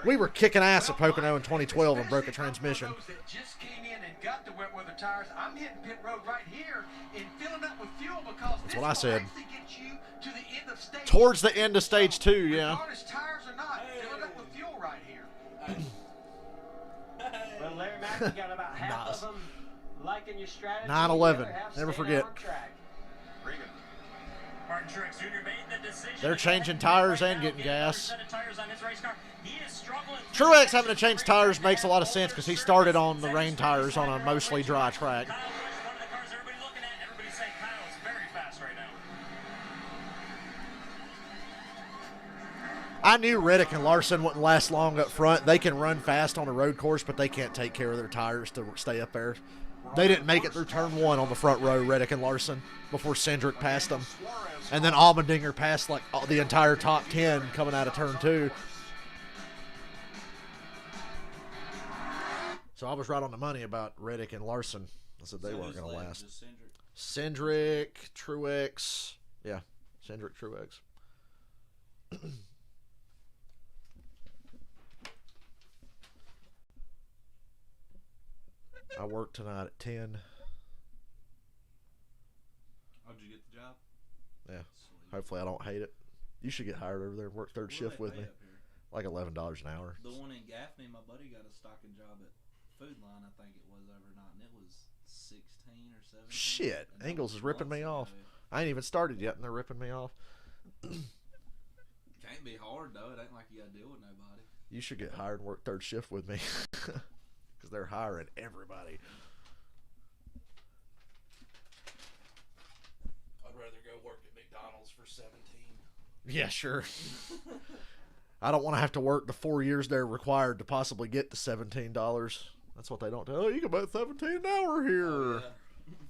We were kicking ass at Pocono in 2012 and broke a transmission. Just came in and got the wet weather tires. I'm hitting pit road right here and filling up with fuel because that's what I said. Get you to the end of stage towards the end of stage 2, yeah. Regardless tires or not, filling up with fuel right here. Well, Larry Mack, you got about half of them liking your strategy. 9/11. Never forget. Martin Truex Jr. made the decision. They're changing tires and getting gas. Truex having to change tires makes a lot of sense because he started on the rain tires on a mostly dry track. I knew Reddick and Larson wouldn't last long up front. They can run fast on a road course, but they can't take care of their tires to stay up there. They didn't make it through turn 1 on the front row, Reddick and Larson, before Cindric passed them. And then Allmendinger passed like the entire top 10 coming out of turn 2. So I was right on the money about Reddick and Larson. I said they weren't going to last. Cindric, Truex. Yeah, Cindric, Truex. I work tonight at 10. How'd you get the job? Yeah. Hopefully I don't hate it. You should get hired over there and work third shift with me. Like $11 an hour. The one in Gaffney, my buddy got a stocking job at Food Line, I think it was overnight, and it was 16 or 17. Shit. Ingles is ripping me off. I ain't even started yet and they're ripping me off. Can't be hard though. It ain't like you gotta deal with nobody. You should get hired and work third shift with me. Because they're hiring everybody. I'd rather go work at McDonald's for 17. Yeah, sure. I don't want to have to work the 4 years they're required to possibly get to $17. That's what they don't do. Oh, you can make $17 an hour here. Oh, yeah.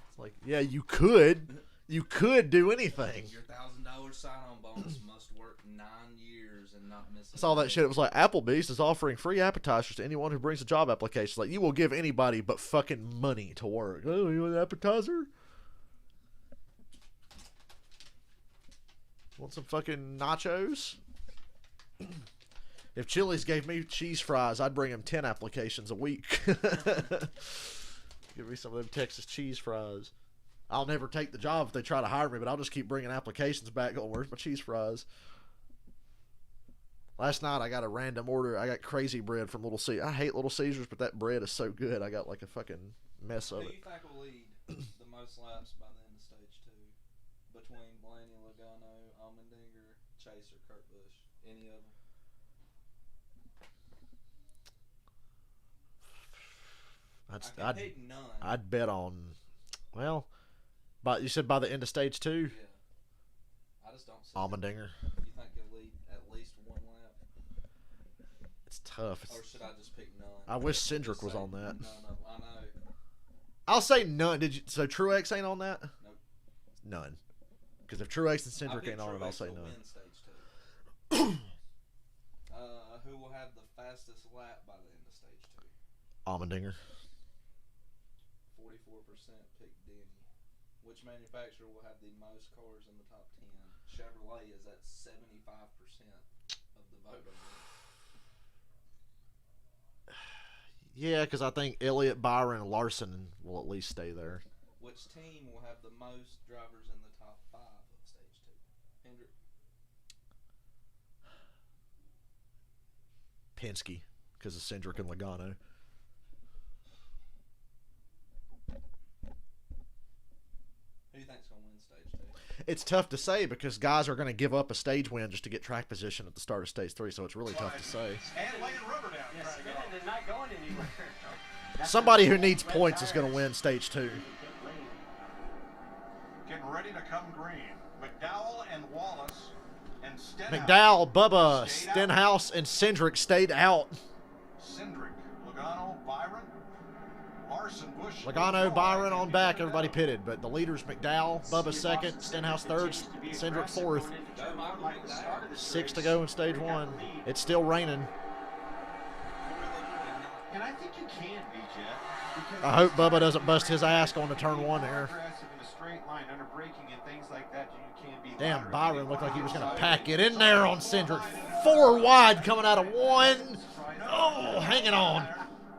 It's like, yeah, you could. You could do anything. Your $1,000 sign-on bonus must work 9 years and not miss. I saw that shit. It was like Applebee's is offering free appetizers to anyone who brings a job application. Like, you will give anybody but fucking money to work. Oh, you want an appetizer? Want some fucking nachos? If Chili's gave me cheese fries, I'd bring them 10 applications a week. Give me some of them Texas cheese fries. I'll never take the job if they try to hire me, but I'll just keep bringing applications back going, where's my cheese fries? Last night I got a random order. I got crazy bread from Little Caesars. I hate Little Caesars, but that bread is so good. I got like a fucking mess of it. Who you think will lead? the most laps by the end of stage 2 between Blaney, Logano, Allmendinger, Chase, or Kurt Busch? Any of them? Pick none. I'd bet on, well, but you said by the end of stage 2? Yeah. I just don't see Allmendinger. You think he'll lead at least one lap? It's tough. Or should I just pick none? I wish Cindric was on that. None of, I know. I'll say none. So Truex ain't on that? Nope. None. Because if Truex and Cindric ain't on it, I'll say none. Win stage 2. Who will have the fastest lap by the end of stage 2? Allmendinger. 44% pick Denny. Which manufacturer will have the most cars in the top 10? Chevrolet is at 75% of the vote on it. Yeah, because I think Elliott, Byron, and Larson will at least stay there. Which team will have the most drivers in the top 5 of stage 2? Hendrick? Penske, because of Cindric and Logano. Who do you think's going to win stage 2? It's tough to say because guys are going to give up a stage win just to get track position at the start of stage 3, so it's really tough to say. And laying rubber down. Yes, and not going anywhere. Somebody who needs points is going to win stage 2. Getting ready to come green. McDowell and Wallace and Stenhouse. McDowell, Bubba, Stenhouse, and Cindric stayed out. Cindric, Logano, Byron, Larson, Busch. Logano, Byron on back, everybody pitted, but the leaders McDowell, Bubba second, Stenhouse third, Cindric fourth. 6 to go in stage 1. It's still raining. And I think you can be, Jeff. I hope Bubba doesn't bust his ass going to turn 1 there. In a straight line, under braking and things like that, you can be. Damn, Byron looked like he was going to pack it in there on Cindric. 4 wide coming out of 1. Oh, hanging on.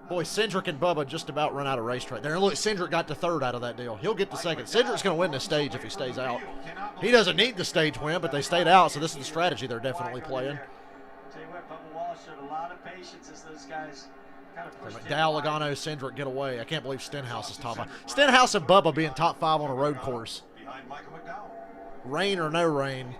Boy, Cindric and Bubba just about run out of racetrack there. And look, Cindric got to 3rd out of that deal. He'll get to 2nd. Cindric's going to win this stage if he stays out. He doesn't need the stage win, but they stayed out, so this is the strategy they're definitely playing. Tell you what, Bubba Wallace showed a lot of patience as those guys kind of pushed McDowell, Logano, Cindric get away. I can't believe Stenhouse is top 5. Stenhouse and Bubba being top 5 on a road course. Rain or no rain.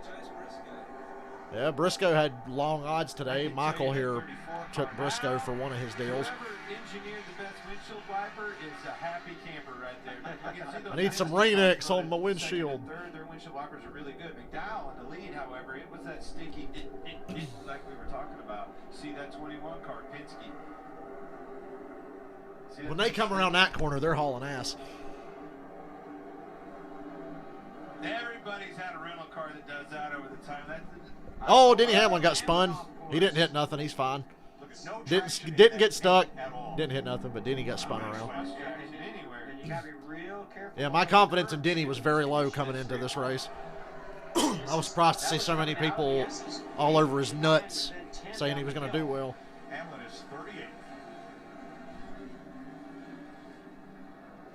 Yeah, Briscoe had long odds today. Michael here took Briscoe for one of his deals. Engineered the best windshield wiper is a happy camper right there. I need some Rain-X on my windshield. Their windshield wipers are really good. McDowell in the lead, however, it was that sticky like we were talking about. See that 21 car, Penske. When they come around that corner, they're hauling ass. Everybody's had a rental car that does that over the time. Oh, Denny Hamlin got spun. He didn't hit nothing. He's fine. Didn't get stuck. Didn't hit nothing, but Denny got spun around. Yeah, my confidence in Denny was very low coming into this race. I was surprised to see so many people all over his nuts saying he was going to do well. Hamlin is 38.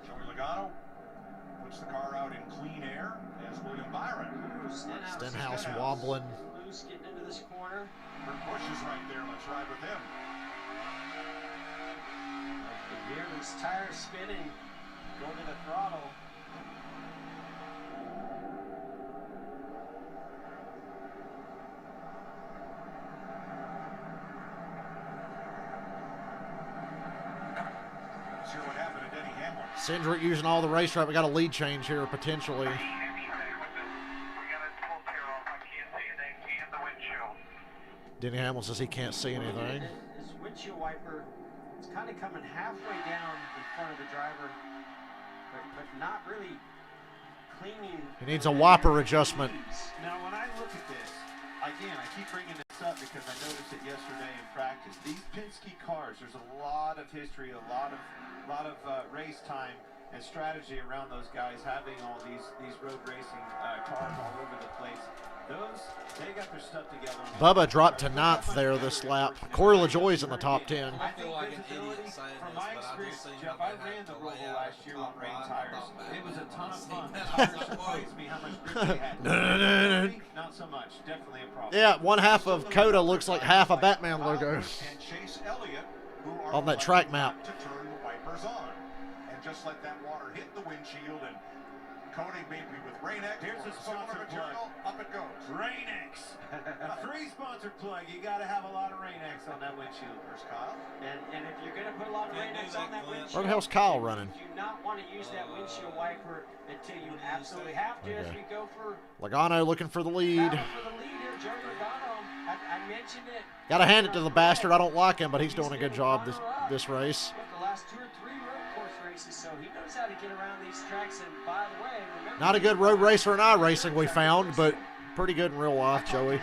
Joey Logano puts the car out in clean air as William Byron. Stenhouse wobbling. Loose getting into this corner. Busch is right there. Let's ride with him. You hear these tires spinning, go to the throttle. Let's hear what happened to Denny Hamlin. Cindric using all the racetrack. We got a lead change here potentially. Denny Hamlin says he can't see anything. His windshield wiper is kind of coming halfway down in front of the driver, but not really cleaning. He needs a wiper adjustment. Now, when I look at this, again, I keep bringing this up because I noticed it yesterday in practice. These Penske cars, there's a lot of history, a lot of race time and strategy around those guys having all these road racing cars all over the place. They got their stuff together. Bubba dropped to 9th there this lap. Corey LaJoie's in the top 10. I feel like an idiot saying From this, my but I experience, just seen Jeff, him I have ran the to Roval lay out last year on top rain right, tires. top back. It was a ton of fun. That's Tires surprised me how much grip they had. No. Not so much. Definitely a problem. Yeah, one half of COTA looks like half a Batman logo And Chase Elliott, who are on that track map. to turn the wipers on. And just let that water hit the windshield and coating maybe with Rain-X. Here's or a similar sponsor material. Up it goes. Rain-X. A free sponsor plug. You got to have a lot of Rain-X on that windshield. There's Kyle. And if you're going to put a lot of Rain-X on that windshield, Where the hell's Kyle running? you do not want to use that windshield wiper until you absolutely have to. As we go for Logano looking for the lead. battle for the lead here, Joey Logano. I mentioned it. Got to hand it to the bastard. I don't like him, but he's doing a good job this race. The last 2 or 3 road course races, so he knows how to get around these tracks. And by the way, remember, Not a good road racer in iRacing we found, but pretty good in real life, Joey. And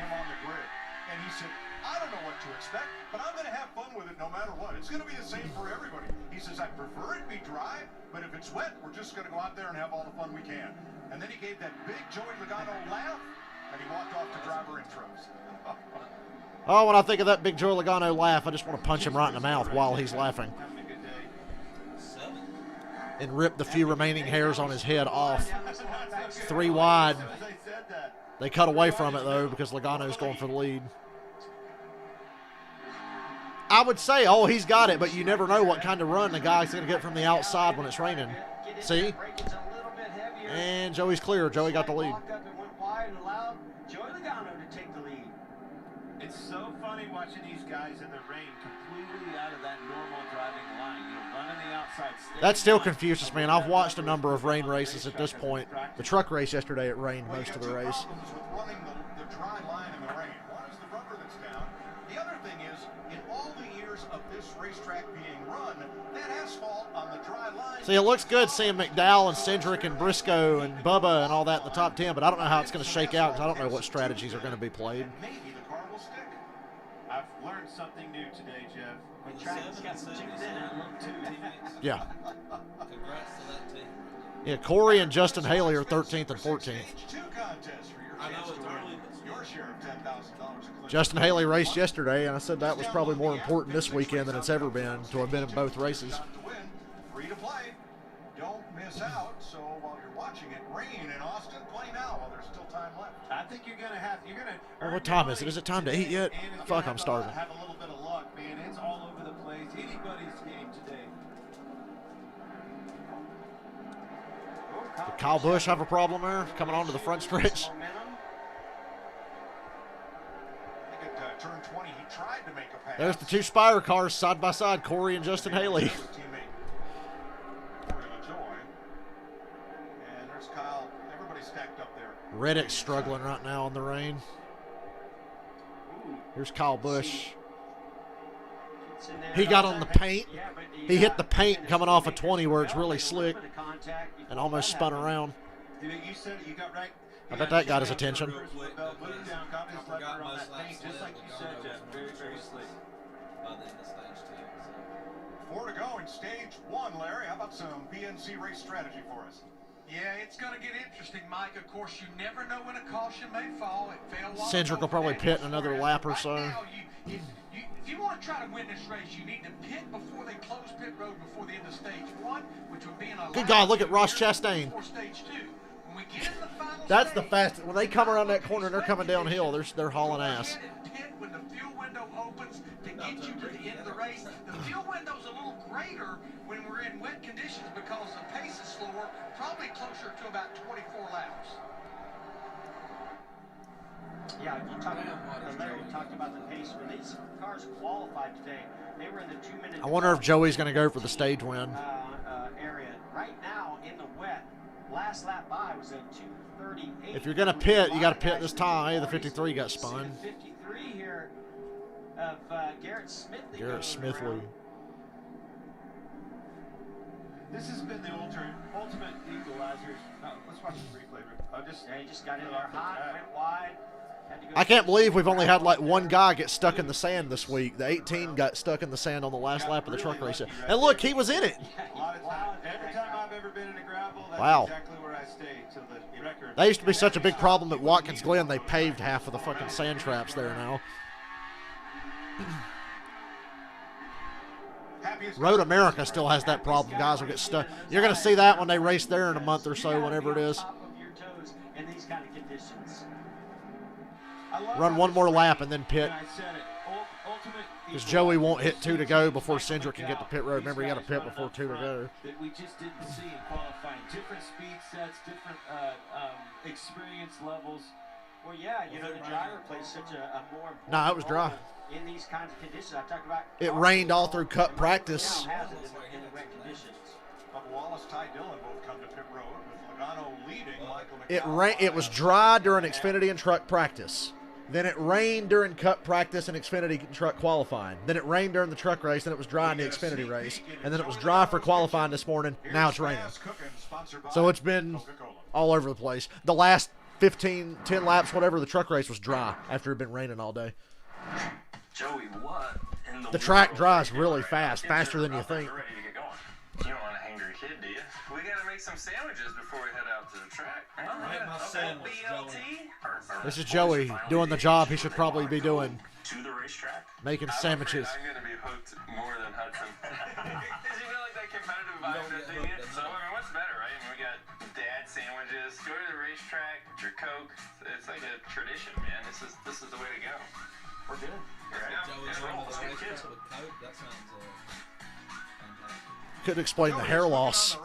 he said, I don't know what to expect, but I'm going to have fun with it no matter what. It's going to be the same for everybody. He says, I prefer it be dry, but if it's wet, we're just going to go out there and have all the fun we can. And then he gave that big Joey Logano laugh, and he walked off to driver intros. Oh, when I think of that big Joey Logano laugh, I just want to punch him right in the mouth while he's laughing. And rip the few remaining hairs on his head off. 3 wide. They cut away from it, though, because Logano's going for the lead. I would say, oh, he's got it, but you never know what kind of run the guy's going to get from the outside when it's raining. See? And Joey's clear. Joey got the lead. It's so funny watching these guys in the rain completely out of that normal driving line. You know, running the outside. That still confuses me, and I've watched a number of rain races at this point. The truck race yesterday, it rained most of the race. With running the dry line in the rain. One is the rubber that's down. The other thing is, in all the years of this racetrack being run, that asphalt on the dry line. See, it looks good seeing McDowell and Cindric and Briscoe and Bubba and all that in the top 10, but I don't know how it's going to shake out because I don't know what strategies are going to be played. I've learned something new today, Jeff. The track's got some chips in it. Yeah. Congrats to that team. Yeah, Corey and Justin Haley are 13th and 14th. I know it's early, but Your share of $10,000. Justin Haley raced yesterday, and I said that was probably more important this weekend than it's ever been to have been in both races. Free to play. Don't miss out. So while you're watching it rain in Austin, play now while there's still time left. I think you're gonna have. You're gonna. Oh, what time is it? Is it time to eat yet? Fuck, I'm starving. Have a little bit of luck, man. It's all over the place. Anybody's game today. Did Kyle Busch have a problem there coming onto the front stretch? I think at turn 20, he tried to make a pass. There's the 2 Spire cars side by side, Corey and Justin Haley. And there's Kyle. Everybody's stacked up there. Reddick's struggling right now in the rain. Here's Kyle Busch. He got on the paint. He hit the paint coming off of 20 where it's really slick and almost spun around. You said it. You got right. I bet that got his attention. Just like you said, Jeff. Very, very slick. by the end of stage 2. So. 4 to go in stage 1, Larry. How about some BNC race strategy for us? Yeah, it's going to get interesting, Mike. Of course, you never know when a caution may fall. It fell while Cindric will probably pit in another lap or so. Now, if you want to try to win this race, you need to pit before they close pit road before the end of stage 1, which would be in a Good God, look at Ross Chastain. Stage 2. When we get in the final That's stage, the fastest. When they come around that corner and they're coming downhill, they're hauling ass. Pit when the fuel window opens to get you to the end of the race. The fuel window's a little greater when we're in wet conditions because the pace is slower, probably closer to about 24 laps. Yeah, you talked about the pace. When these cars qualified today, they were in the 2-minute. I wonder if Joey's going to go for the stage win. Area right now in the wet. Last lap by was at 2:38. If you're going to pit, you got to pit this time. Hey, the 53 got spun. 53 here of Garrett Smithley. Garrett Smithley. This has been the ultimate equalizer. Let's watch the replay. He just got in there hot, went wide. I can't believe we've only had like one guy get stuck in the sand this week. The 18 got stuck in the sand on the last lap of the truck race. And look, he was in it. Every time I've ever been in a gravel, that's wow. exactly where I stay till the record. That used to be such a big problem at Watkins Glen. They paved half of the fucking sand traps there now. Road America still has that problem. Guys will get stuck. You're going to see that when they race there in a month or so, whenever it is. Run one more lap and then pit. I said it. Because Joey won't hit 2 to go before Cindric can get to pit road. Remember, he got to pit before 2 to go. That we just didn't see in qualifying. Different speed sets, different experience levels. Well, yeah, you know, the driver plays such a more important No, it was dry. role in these kinds of conditions. I talked about It rained all through Cup practice. Has it in the wet conditions. Wallace, Ty Dillon both come to pit road with Logano leading. Michael It was dry during Xfinity and truck practice. Then it rained during Cup practice and Xfinity truck qualifying. Then it rained during the truck race. Then it was dry in the Xfinity race. And then it was dry for qualifying this morning. Now it's raining. So it's been all over the place. The last 10 laps, whatever, the truck race was dry after it had been raining all day. Joey, what in The track dries really fast, faster than you think. Ready to get going. You don't want a hangry kid, do you? We gotta make some sandwiches before we head out to the track. Make my sandwich, Joey. This is Joey doing the job he should probably be doing. To the racetrack. Making sandwiches. I'm gonna be hooked more than Hudson. Does he feel like that competitive vibe that they get? So I mean, what's better, right? I mean, we got dad sandwiches. Go to the racetrack, your Coke. It's like a tradition, man. This is the way to go. We're good. Joey's running the racetrack with Coke. That sounds fantastic. Could explain the hair loss.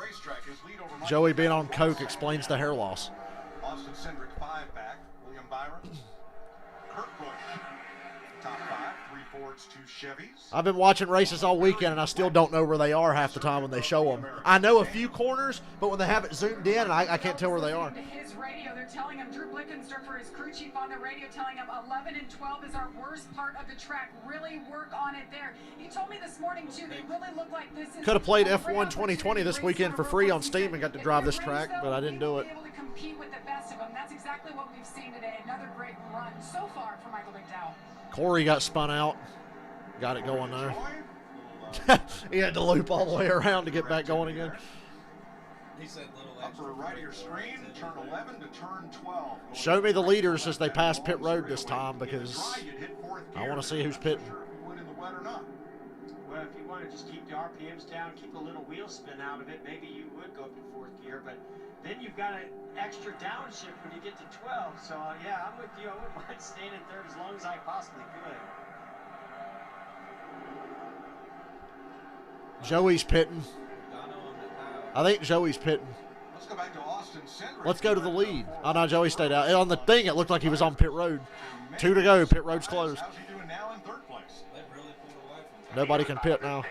Joey being on Coke explains the hair loss. Austin Cindric 5 back. William Byron. Kurt Busch. Top 5. 3 Fords, 2 Chevys. I've been watching races all weekend, and I still don't know where they are half the time when they show them. I know a few corners, but when they have it zoomed in, I can't tell where they are. His radio, they're telling him, Drew Blickensderfer, his crew chief on the radio, telling him 11 and 12 is our worst part of the track. Really work on it there. He told me this morning, too, they really look like this is... Could have played F1 2020 this weekend for free on Steam and got to drive this track, but I didn't do it. Able to compete with the best of them. That's exactly what we've seen today. Another great run so far for Michael McDowell. Corey got spun out. Got it going there. He had to loop all the way around to get back going again. He said little Upper right of your screen, turn 11 to turn 12. Show me the leaders as they pass pit road this time, because I want to see who's pitting. Well, if you want to just keep the RPMs down, keep a little wheel spin out of it, maybe you would go up to 4th gear, but then you've got an extra downshift when you get to 12. So, yeah, I'm with you. I wouldn't mind staying in 3rd as long as I possibly could. Joey's pitting. I think Joey's pitting. Let's go back to Austin Cindric. Let's go to the lead. Oh, no, Joey stayed out. On the thing, it looked like he was on pit road. 2 to go. Pit road's closed. How's he doing now in 3rd place? Nobody can pit now.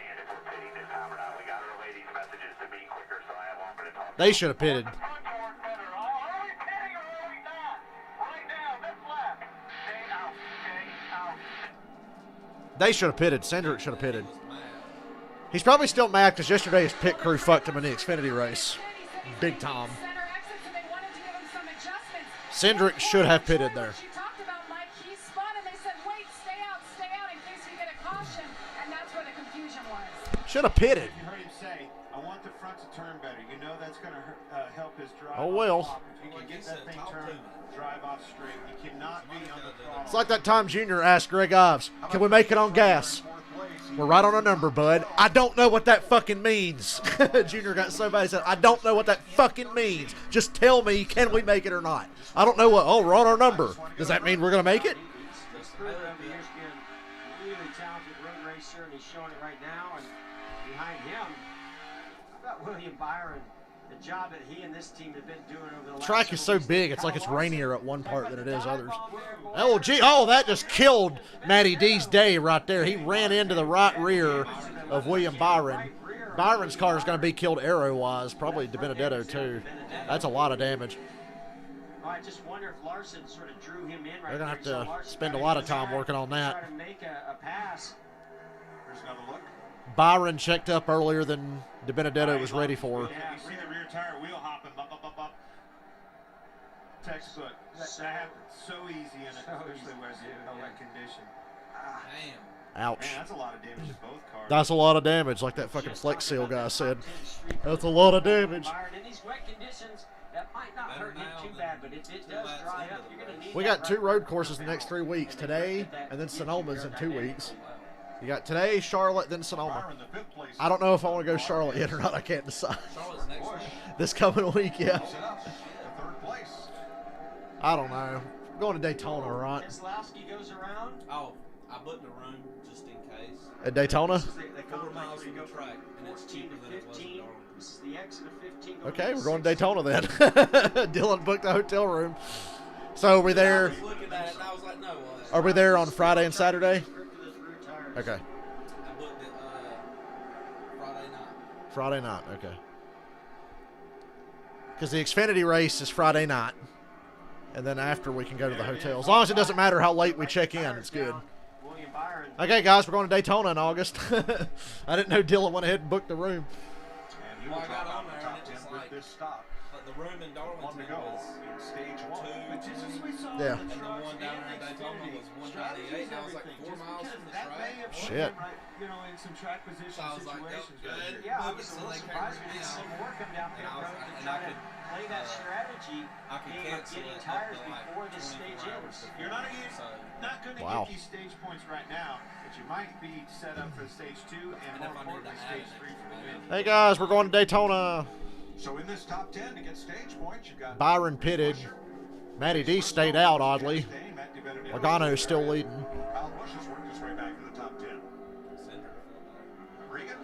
They should have pitted. They should have pitted. Cindric should have pitted. He's probably still mad because yesterday his pit crew fucked him in the Xfinity race. Big time. Cindric should have pitted there. Should have pitted. You heard him say, I want the front to turn better. You know that's going to help his drive. Oh, well. If you can get that thing turned, drive off straight. You cannot be on the throttle. It's like that time Junior asked Greg Ives, can we make it on gas? We're right on a number, bud. I don't know what that fucking means. Junior got so bad, he said, I don't know what that fucking means. Just tell me, can we make it or not? I don't know what, oh, we're on our number. Does that mean we're going to make it? Really talented road racer, and he's showing it right now. And behind him, how about William Byron? The job that he and this team have been doing over the last Track is so big, it's like it's rainier at one part than it is others. Oh, gee, oh, that just killed Matty D's day right there. He ran into the right rear of William Byron. Byron's car is going to be killed arrow-wise, probably DiBenedetto too. That's a lot of damage. I just wonder if Larson sort of drew him in right They're going to there. have to spend a lot of time working on that. Try to make a pass. Here's another look. Byron checked up earlier than DiBenedetto was ready for. Yeah, you see the rear tire wheel hopping, up. Textbook. That happens so easy in it, especially when it's in wet condition. Damn. Ouch. Man, that's a lot of damage to both cars. That's a lot of damage, like that fucking Flex Seal guy said. That's a lot of damage. In these wet conditions, that might not hurt him too bad, but if it does dry up, you're going to need We got 2 road courses the next 3 weeks. Today, and then Sonoma's in 2 weeks. You got today, Charlotte, then Sonoma. I don't know if I want to go Charlotte yet or not. I can't decide. This coming week, yeah. I don't know. I'm going to Daytona, right? Keselowski goes around. Oh, I booked a room just in case. At Daytona? 4 miles from the track, and it's cheaper than it was in Darlington. This is the exit of 15. Okay, we're going to Daytona then. Dylan booked a hotel room. So are we there? I was looking at it and I was like, no. Are we there on Friday and Saturday? Okay. I booked it Friday night. Friday night, okay. Because the Xfinity race is Friday night. And then after we can go to the hotel. As long as it doesn't matter how late we check in, it's good. Okay, guys, we're going to Daytona in August. I didn't know Dylan went ahead and booked the room. Well, I got on there and it was like, but the room in Darlington was stage 1. Yeah. And the one down there in Daytona was 198, and I was like 4 miles from the track. Shit. You know, in some track position So I was like, situations. good. Yeah, I Move it was so a little they can't surprised rip we me didn't out. see more come down pit And I was road to like, try and I to play that strategy I could game of cancel getting it tires up to like before the 24 stage hours ends. before. You're not going to Wow. get these stage points right now, but you might be set up for stage 2 and And more if I need to importantly, add stage it, 3 for the win. Hey, guys, we're going to Daytona. So in this top 10 to get stage points, you've got Byron pitted. Matty D stayed out, oddly. Logano's still leading. Kyle Busch has worked his way back to the top 10. Regan?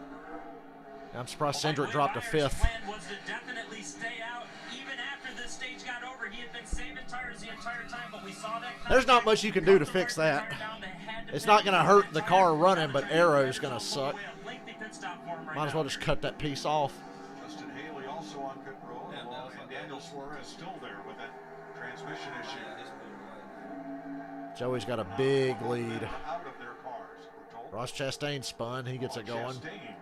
I'm surprised Cindric dropped to 5th. Plan was to definitely stay out even after the stage got over. He had been saving tires the entire time, but we saw that. There's not much you can do to fix that. It's not going to hurt the car running, but Arrow's going to suck. Might as well just cut that piece off. Justin Haley also on pit road, and Daniel Suarez still there with that transmission issue. Joey's got a big lead. Out of their cars, we're told. Ross Chastain spun. He gets it going. Chastain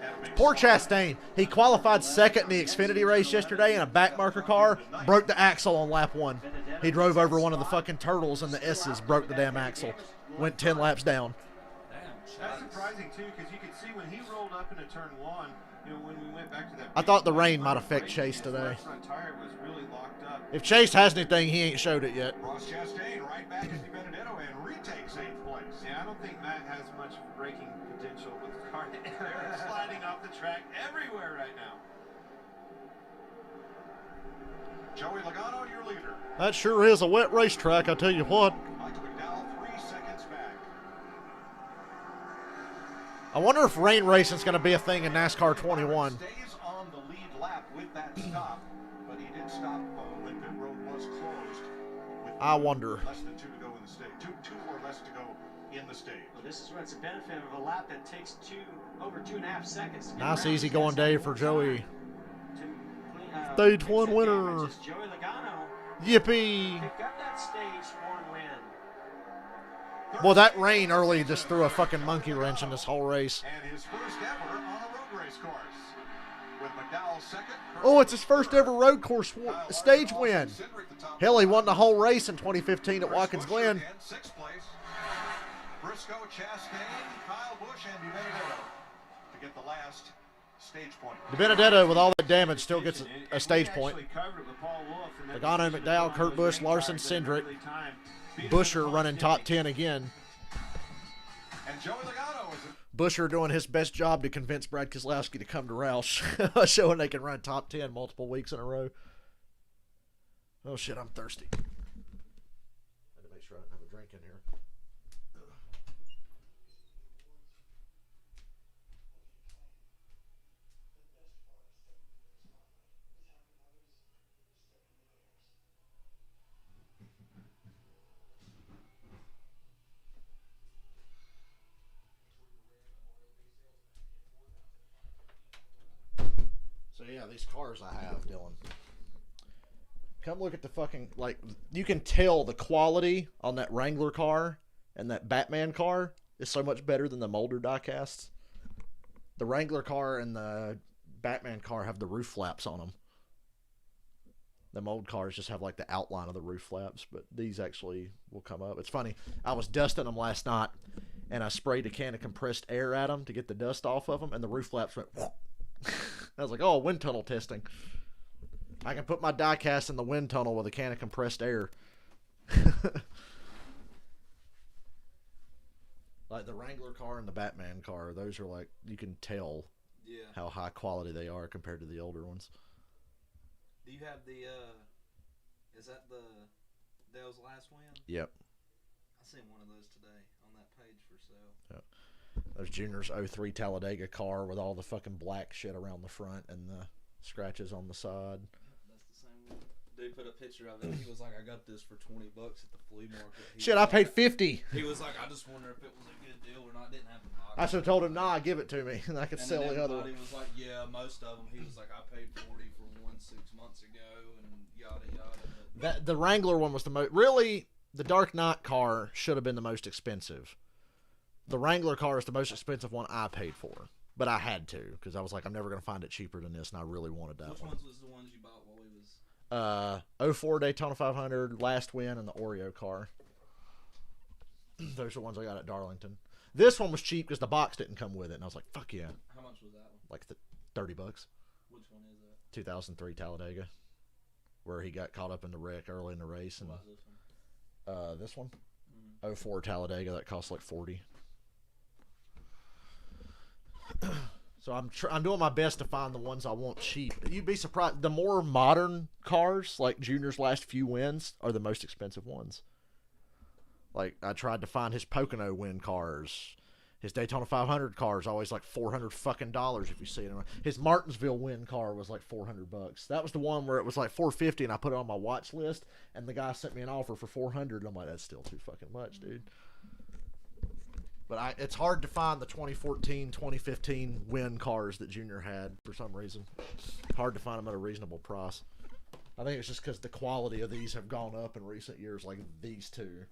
had a big Poor start. Chastain. He qualified second in the Xfinity race yesterday in a backmarker car. Broke the axle on lap 1. He drove over one of the fucking turtles and the S's. Broke the damn axle. Went 10 laps down. That's surprising, too, because you could see when he rolled up into turn 1, you know, when we went back to that. I thought the rain might affect Chase today. His front tire was really locked up. If Chase has anything, he ain't showed it yet. Ross Chastain right back at Benedetto and retakes 8th place. Yeah, I don't think Matt has much braking potential with the car. They're sliding off the track everywhere right now. Joey Logano, your leader. That sure is a wet racetrack, I tell you what. Michael McDowell 3 seconds back. I wonder if rain racing's going to be a thing in NASCAR 21. Stays on the lead lap with that stop, but he did stop when pit road was closed. With I wonder. less than 2 to go in the stage. Two or less to go in the stage. Well, this is what's a benefit of a lap that takes over 2.5 seconds. To get Nice around. easy going day for Joey. Stage Stage 1 winner. Joey Logano Yippee. picked up that stage 1 win. Well, that rain early just threw a fucking monkey wrench in this whole race. And his first ever on a road race course. With McDowell second. Oh, it's his first ever road course stage win. Hell, he won the whole race in 2015 at Watkins Glen. And 6th place. Briscoe, Chastain, Kyle Busch, and DiBenedetto to get the last stage point. DiBenedetto, with all that damage, still gets a stage point. Logano, Logano, McDowell, Kurt Busch, Larson, Cindric. Buscher running top 10 again. And Joey Logano is Buscher doing his best job to convince Brad Keselowski to come to Roush, showing they can run top 10 multiple weeks in a row. Oh shit, I'm thirsty. I had to make sure I didn't have a drink in here. So yeah, these cars I have, Dylan. Come look at the fucking, like, you can tell the quality on that Wrangler car and that Batman car is so much better than the Mulder diecasts. The Wrangler car and the Batman car have the roof flaps on them. The mold cars just have like the outline of the roof flaps, but these actually will come up. It's funny. I was dusting them last night, and I sprayed a can of compressed air at them to get the dust off of them, and the roof flaps went. I was like, oh, wind tunnel testing. I can put my diecast in the wind tunnel with a can of compressed air. Like the Wrangler car and the Batman car, those are like, you can tell how high quality they are compared to the older ones. Do you have the, is that the Dale's last win? Yep. I seen one of those today on that Those Junior's 03 Talladega car with all the fucking black shit around the front and the scratches on the side. That's the same one. Dude put a picture of it. He was like, I got this for $20 at the flea market. Shit, I paid $50. He was like, I just wonder if it was a good deal or not. Didn't have the box. I should have told him, nah, give it to me, and I could sell the other one. He was like, yeah, most of them. He was like, I paid $40 for one 6 months ago, and yada yada. The Wrangler one was the most. Really, the Dark Knight car should have been the most expensive. The Wrangler car is the most expensive one I paid for, but I had to because I was like, I'm never gonna find it cheaper than this, and I really wanted that one. Which ones was the ones you bought while he was? 04 Daytona 500, Last Win, and the Oreo car. Those are the ones I got at Darlington. This one was cheap because the box didn't come with it, and I was like, fuck yeah. How much was that one? Like $30. Which one is that? 2003 Talladega, where he got caught up in the wreck early in the race. And what was this one? 04 Talladega, that cost like $40. So I'm doing my best to find the ones I want cheap. You'd be surprised. The more modern cars, like Junior's last few wins, are the most expensive ones. Like, I tried to find his Pocono win cars. His Daytona 500 car is always like $400 fucking dollars if you see it. His Martinsville win car was like $400. That was the one where it was like $450, and I put it on my watch list, and the guy sent me an offer for $400. And I'm like, that's still too fucking much, dude. But it's hard to find the 2014, 2015 win cars that Junior had for some reason. Hard to find them at a reasonable price. I think it's just because the quality of these have gone up in recent years, like these two.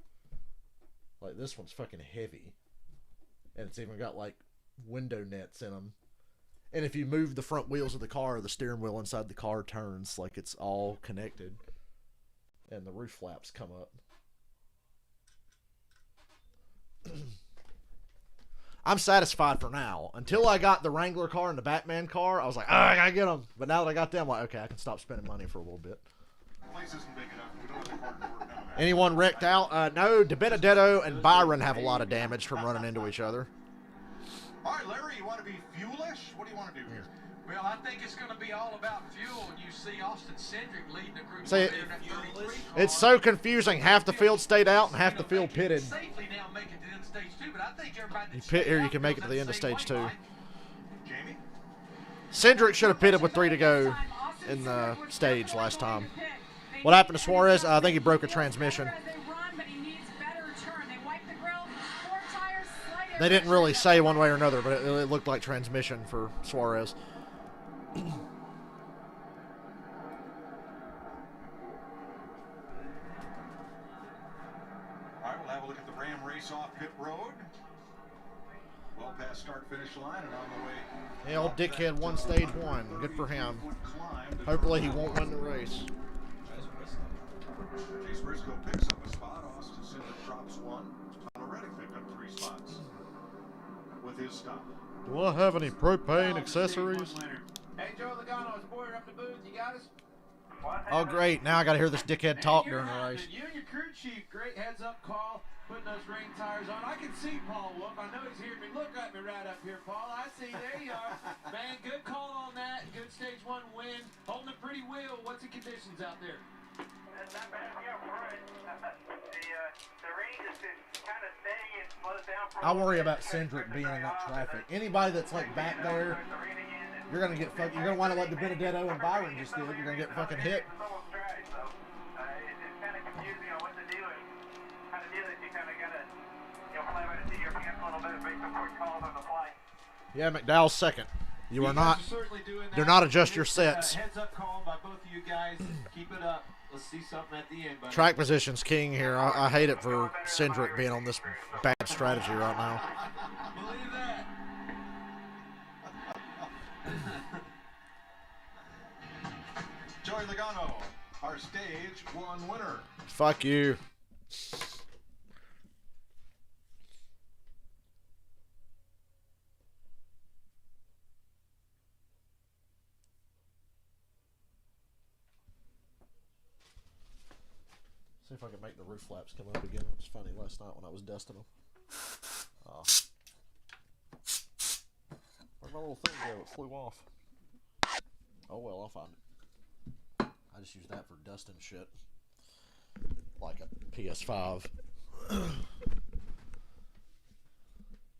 Like, this one's fucking heavy. And it's even got, like, window nets in them. And if you move the front wheels of the car, the steering wheel inside the car turns like it's all connected. And the roof flaps come up. I'm satisfied for now. Until I got the Wrangler car and the Batman car, I was like, I gotta get them. But now that I got them, I'm like, okay, I can stop spending money for a little bit. Anyone wrecked out? No, DiBenedetto and Byron have a lot of damage from running into each other. All right, Larry, you want to be fuelish? What do you want to do here? Well, I think it's going to be all about fuel, and you see Austin Cindric leading the group. See, it's so confusing. Half the field stayed out and half the field pitted. Safely now make it to the end of stage 2, but I think everybody you pit here, you can make it to the end of stage 2. Jamie? Cindric should have pitted with 3 to go in the stage last time. What happened to Suarez? I think he broke a transmission. They didn't really say one way or another, but it looked like transmission for Suarez. All right, we'll have a look at the Ram race off pit road. Well past start-finish line and on the way. The old dickhead won stage 1. Good for him. Hopefully he won't win the race. Chase Briscoe picks up a spot. Austin Cindric drops 1. Tyler Reddick picked up 3 spots with his stop. Do I have any propane accessories? Hey, Joe Logano, it's Boyer up the booth. You got us? Oh, great. Now I got to hear this dickhead talk during the race. You and your crew chief, great heads-up call, putting those rain tires on. I can see Paul Wolf. I know he's hearing me. Look at me right up here, Paul. I see. There you are. Man, good call on that. Good stage 1 win. Holding a pretty wheel. What's the conditions out there? Not bad. Yeah, we're right. The rain has been kind of steady and slows down. I worry about Cindric being in that traffic. Anybody that's like back there, you're gonna get fucking. You're gonna wind up like DiBenedetto and Byron just did. You're gonna get fucking hit. It's almost dry, so it's kind of confusing on what to do and how to do it. You kind of gotta, play by the seat of your pants a little bit, make some quick calls on the fly. Yeah, McDowell's second. You are not. Do not adjust your sets. Heads up call by both of you guys. Keep it up. Let's see something at the end, buddy. Track position's king here. I hate it for Cindric being on this bad strategy right now. Believe that. Joey Logano, our stage 1 winner. Fuck you. See if I can make the roof flaps come up again. It was funny last night when I was dusting them. Where'd my little thing go? It flew off. Oh well, I'll find it. I just use that for dusting shit. Like a PS5.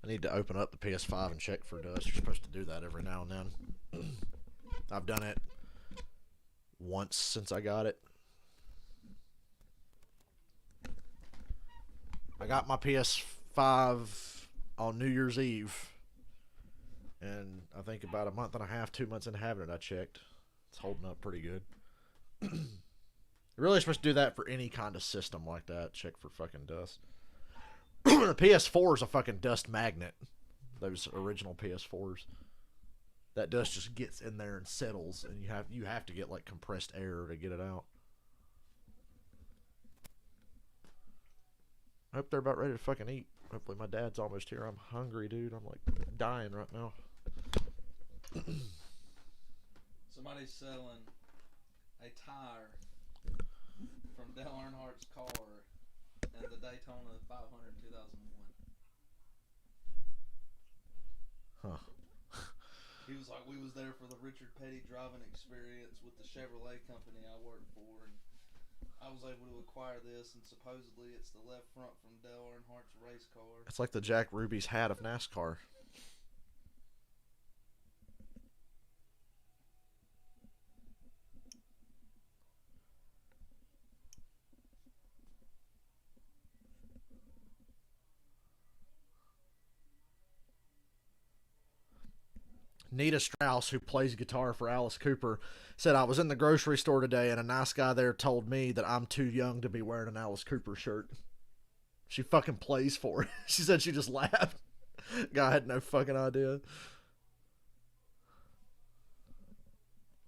I need to open up the PS5 and check for dust. You're supposed to do that every now and then. I've done it once since I got it. I got my PS5 on New Year's Eve. And I think about a month and a half, 2 months into having it, I checked. It's holding up pretty good. You're really supposed to do that for any kind of system like that. Check for fucking dust. The PS4 is a fucking dust magnet. Those original PS4s. That dust just gets in there and settles, and you have to get like compressed air to get it out. I hope they're about ready to fucking eat. Hopefully my dad's almost here. I'm hungry, dude. I'm like dying right now. Somebody's selling a tire from Dale Earnhardt's car and the Daytona 500 in 2001. Huh. He was like, we was there for the Richard Petty driving experience with the Chevrolet company I worked for, and I was able to acquire this, and supposedly it's the left front from Dale Earnhardt's race car. It's like the Jack Ruby's hat of NASCAR. Nita Strauss, who plays guitar for Alice Cooper, said, I was in the grocery store today and a nice guy there told me that I'm too young to be wearing an Alice Cooper shirt. She fucking plays for it. She said she just laughed. Guy had no fucking idea.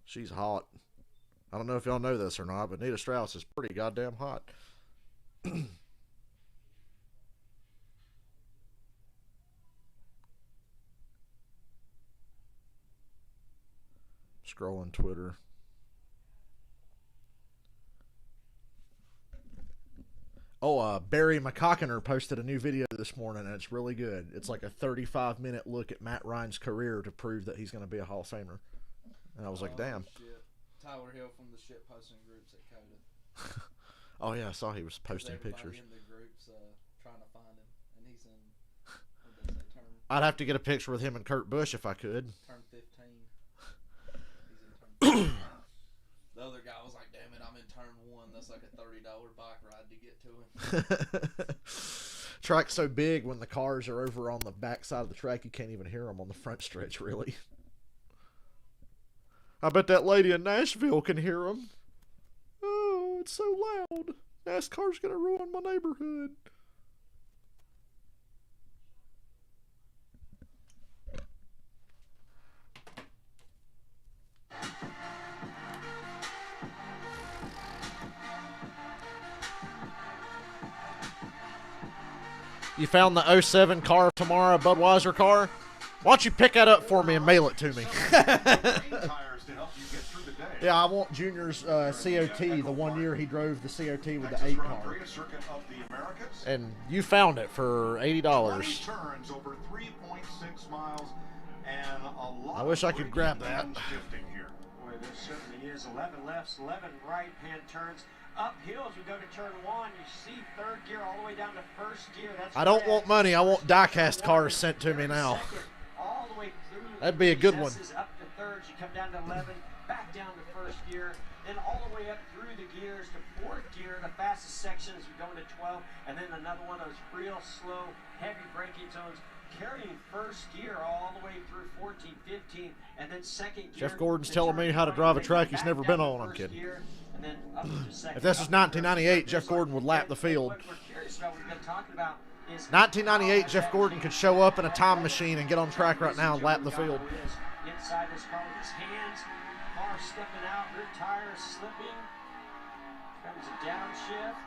She's hot. I don't know if y'all know this or not, but Nita Strauss is pretty goddamn hot. Scrolling Twitter. Oh, Barry McCockiner posted a new video this morning, and it's really good. It's like a 35-minute look at Matt Ryan's career to prove that he's going to be a Hall of Famer. And I was like, damn. Shit. Tyler Hill from the shit posting groups at COTA. Oh, yeah, I saw he was posting Everybody pictures. in the groups trying to find him, and he's in, what did they say, I'd have to get a picture with him and Kurt Busch if I could. turn 15. He's in turn 15. The other guy was like, damn it, I'm in turn 1. That's like a $30 bike ride to get to him. Track's so big, when the cars are over on the back side of the track, you can't even hear them on the front stretch, really. I bet that lady in Nashville can hear them. Oh, it's so loud. NASCAR's gonna ruin my neighborhood. You found the 07 car tomorrow, Budweiser car? Why don't you pick that up for me and mail it to me? Yeah, I want Junior's COT, the 1 year he drove the COT with the 8 car. And you found it for $80. Turns over 3.6 miles and a lot I wish I could grab that. Boy, there certainly is. 11 lefts, 11 right-hand turns. Uphill as we go to turn 1, you see third gear all the way down to first gear. That's I don't want money. I want diecast cars sent to me now. all the way through. That'd be a good one. Up to thirds, you come down to 11, back down to first gear, then all the way up through the gears to fourth gear, the fastest section as we go into 12, and then another one of those real slow, heavy braking zones, carrying first gear all the way through 14, 15, and then second gear. Jeff Gordon's telling me how to drive a track he's never been on. I'm kidding. If this was 1998, Jeff Gordon would lap the field. 1998, Jeff Gordon could show up in a time machine and get on track right now and lap the field. Inside this car with his hands, car stepping out, rear tire slipping, comes a downshift.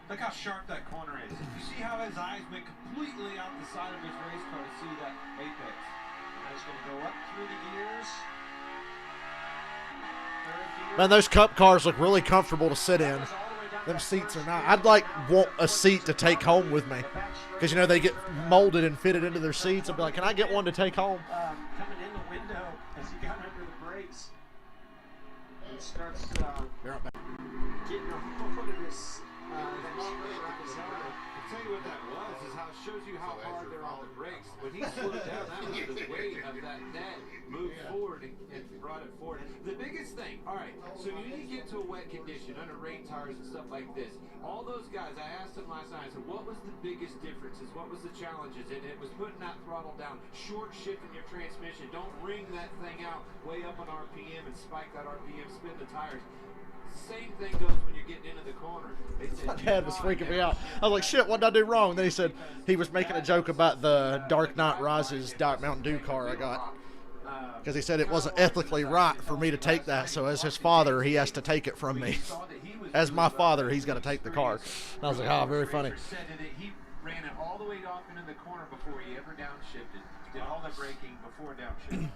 Look how sharp that corner is. You see how his eyes went completely out the side of his race car to see that apex. Now he's going to go up through the gears. Man, those Cup cars look really comfortable to sit in. Them seats are not. I'd want a seat to take home with me. Because, you know, they get molded and fitted into their seats. I'd be like, can I get one to take home? Coming in the window as he got under the brakes. And starts getting a hold of his I'll tell you what that was, is how shows you how hard they're on the brakes. When he slowed down, that was the weight of that net moved forward and brought it forward. The biggest thing, all right, so you need to get to a wet condition under rain tires and stuff like this. All those guys, I asked them last night, I said, what was the biggest differences? What was the challenges? And it was putting that throttle down, short shifting your transmission. Don't ring that thing out way up on RPM and spike that RPM, spin the tires. Same thing goes when you're getting into the corner. My dad was freaking me out. I was like, shit, what did I do wrong? And then he said he was making a joke about the Dark Knight Rises Diet Mountain Dew car I got. Because he said it wasn't ethically right for me to take that. So as his father, he has to take it from me. As my father, he's got to take the car. And I was like, oh, very funny. He ran it all the way off into the corner before he ever downshifted. Did all the braking before downshifting.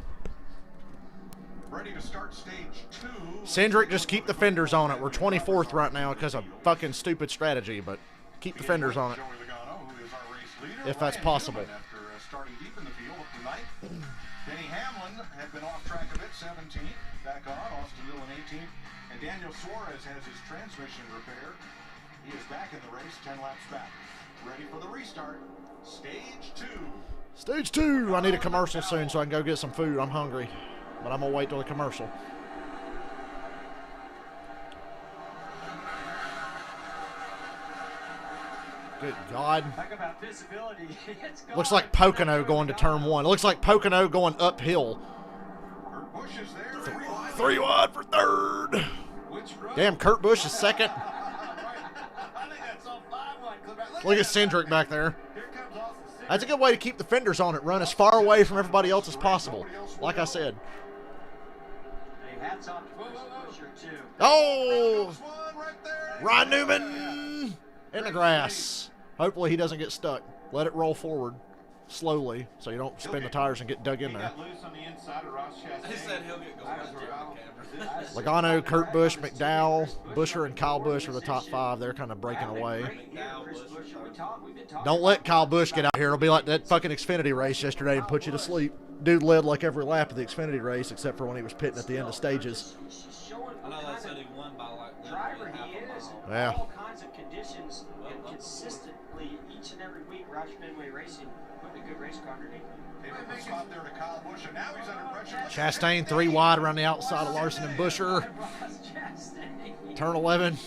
Ready to start stage 2. Cindric, just keep the fenders on it. We're 24th right now because of fucking stupid strategy, but keep the fenders on it. If that's possible. After starting deep in the field up to 9th. Denny Hamlin had been off track a bit, 17th. Back on, Austin Dillon 18th. And Daniel Suarez has his transmission repaired. He is back in the race, 10 laps back. Ready for the restart. Stage 2. Stage 2. I need a commercial soon so I can go get some food. I'm hungry. But I'm going to wait till the commercial. Good God. Talk about visibility. Looks like Pocono going to turn 1. It looks like Pocono going uphill. Busch is there. 3 wide for 3rd. Damn, Kurt Busch is 2nd. Look at Cindric back there. That's a good way to keep the fenders on it. Run as far away from everybody else as possible. Like I said. Hats off to Busch too. Oh! Ryan Newman in the grass. Hopefully he doesn't get stuck. Let it roll forward slowly so you don't spin the tires and get dug in there. He said he'll get going. Logano, Kurt Busch, McDowell, Buescher, and Kyle Busch are the top 5. They're kind of breaking away. Don't let Kyle Busch get out here. It'll be like that fucking Xfinity race yesterday and put you to sleep. Dude led like every lap of the Xfinity race except for when he was pitting at the end of stages. I know they said he won by like driver he is. Yeah. All kinds of conditions and consistently each and every week. Roush Fenway Racing putting a good race car underneath. Spot there to Kyle Busch, and now he's under pressure. Chastain 3 wide around the outside of Larson and Buescher. Turn 11.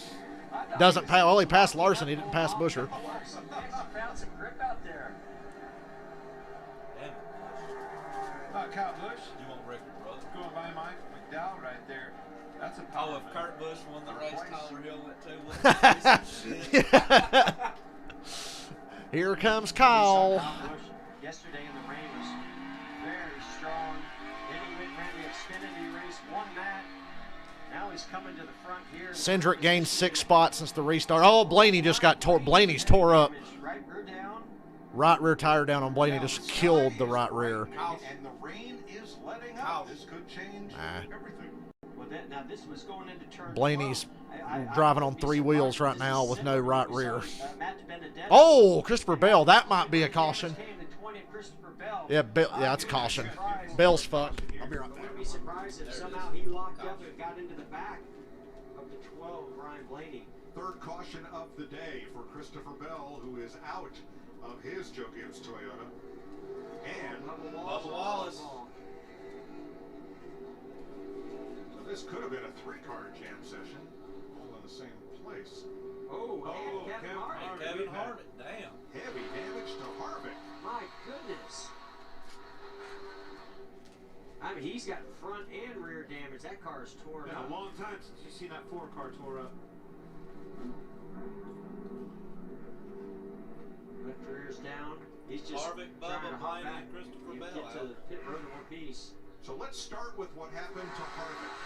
Doesn't pass. Well, he passed Larson. He didn't pass Buescher. Found some grip out there. Kyle Busch. You want record, brother? Going by Mike McDowell right there. That's a oh, if Kurt Busch won the race, Tyler Hill went too. Here comes Kyle. Yesterday in the rain was very strong. Then he ran the Xfinity race, won that. Now he's coming to the front here. Cindric gained 6 spots since the restart. Oh, Blaney just got tore. Blaney's tore up. Right rear down. Right rear tire down on Blaney. Just killed the right rear. And the rain is letting out. This could change everything. Well, now this was going into turn Blaney's driving on 3 wheels right now with no right rear. Oh, Christopher Bell. That might be a caution. Yeah, that's a caution. Bell's fucked. I'll be right back. I wouldn't be surprised if somehow he locked up and got into the back of the 12, Ryan Blaney. 3rd caution of the day for Christopher Bell, who is out of his Joe Gibbs Toyota. And Bubba Wallace. So this could have been a 3-car jam session, all in the same place. Oh, Kevin Harvick. Kevin Harvick, damn. Heavy damage to Harvick. My goodness. I mean, he's got front and rear damage. That car is torn up. Been a long time since you've seen that 4-car tore up. Left rear's down. He's just Harvick, trying to Bubba, hop Blaney, back. and Christopher You Bell get to the pit road in one piece. So let's start with what happened to Harvick.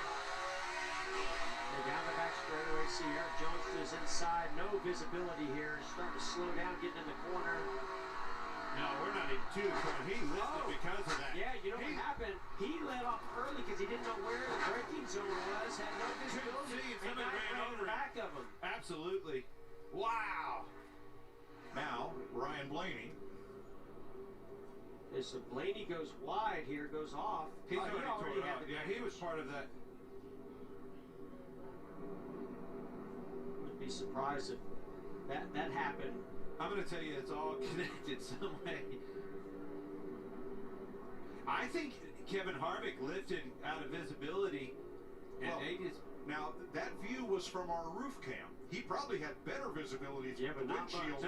They're down the back straightaway. See Eric Jones is inside. No visibility here. Starting to slow down, getting in the corner. No, we're not even to the corner. He lifted because of that. Yeah, you know what happened? He let off early because he didn't know where the braking zone was, had no visibility, and got right in the back of him. Absolutely. Wow. Now, Ryan Blaney. So Blaney goes wide here, goes off. He already had the he was part of that. Wouldn't be surprised if that happened I'm going to tell you, it's all connected some way. I think Kevin Harvick lifted out of visibility, and they just... Now, that view was from our roof cam. He probably had better visibility through the windshield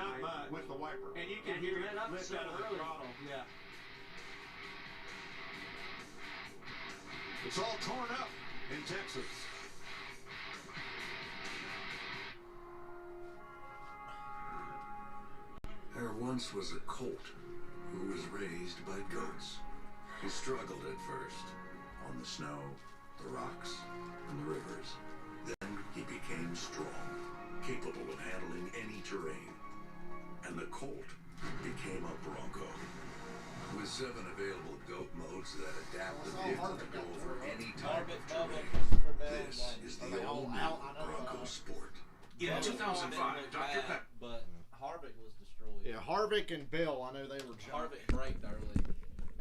with the wiper. And you can hear it lift out of the throttle. Yeah. It's all torn up in Texas. There once was a colt who was raised by goats. He struggled at first on the snow, the rocks, and the rivers. Then he became strong, capable of handling any terrain. And the colt became a bronco. With 7 available goat modes that adapt the vehicle to go over any type of terrain, this is the all-new Bronco Sport. In 2005, Dr. Pepper. But Harvick was destroyed. Yeah, Harvick and Bill, I know they were jumping. Harvick braked early,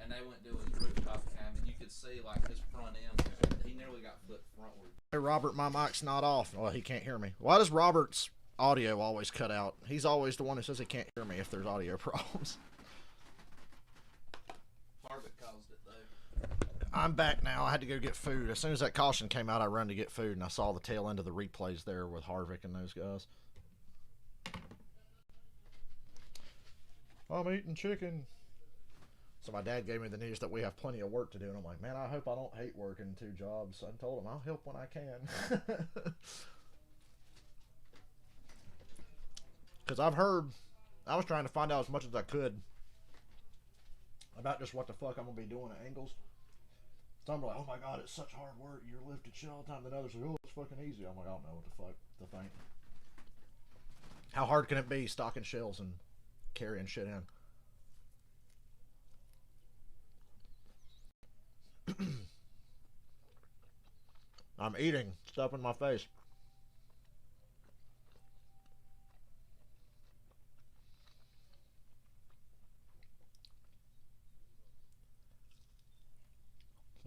and they went to his rooftop cam, and you could see like his front end. He nearly got flipped frontward. Hey, Robert, my mic's not off. Well, he can't hear me. Why does Robert's audio always cut out? He's always the one that says he can't hear me if there's audio problems. Harvick caused it, though. I'm back now. I had to go get food. As soon as that caution came out, I ran to get food, and I saw the tail end of the replays there with Harvick and those guys. I'm eating chicken. So my dad gave me the news that we have plenty of work to do, and I'm like, man, I hope I don't hate working 2 jobs. So I told him I'll help when I can. Because I've heard, I was trying to find out as much as I could about just what the fuck I'm going to be doing at Angles. Some are like, oh my god, it's such hard work, you're lifting shit all the time. Then others are like, oh, it's fucking easy. I'm like, I don't know what the fuck to think. How hard can it be stocking shells and carrying shit in? I'm eating stuff in my face.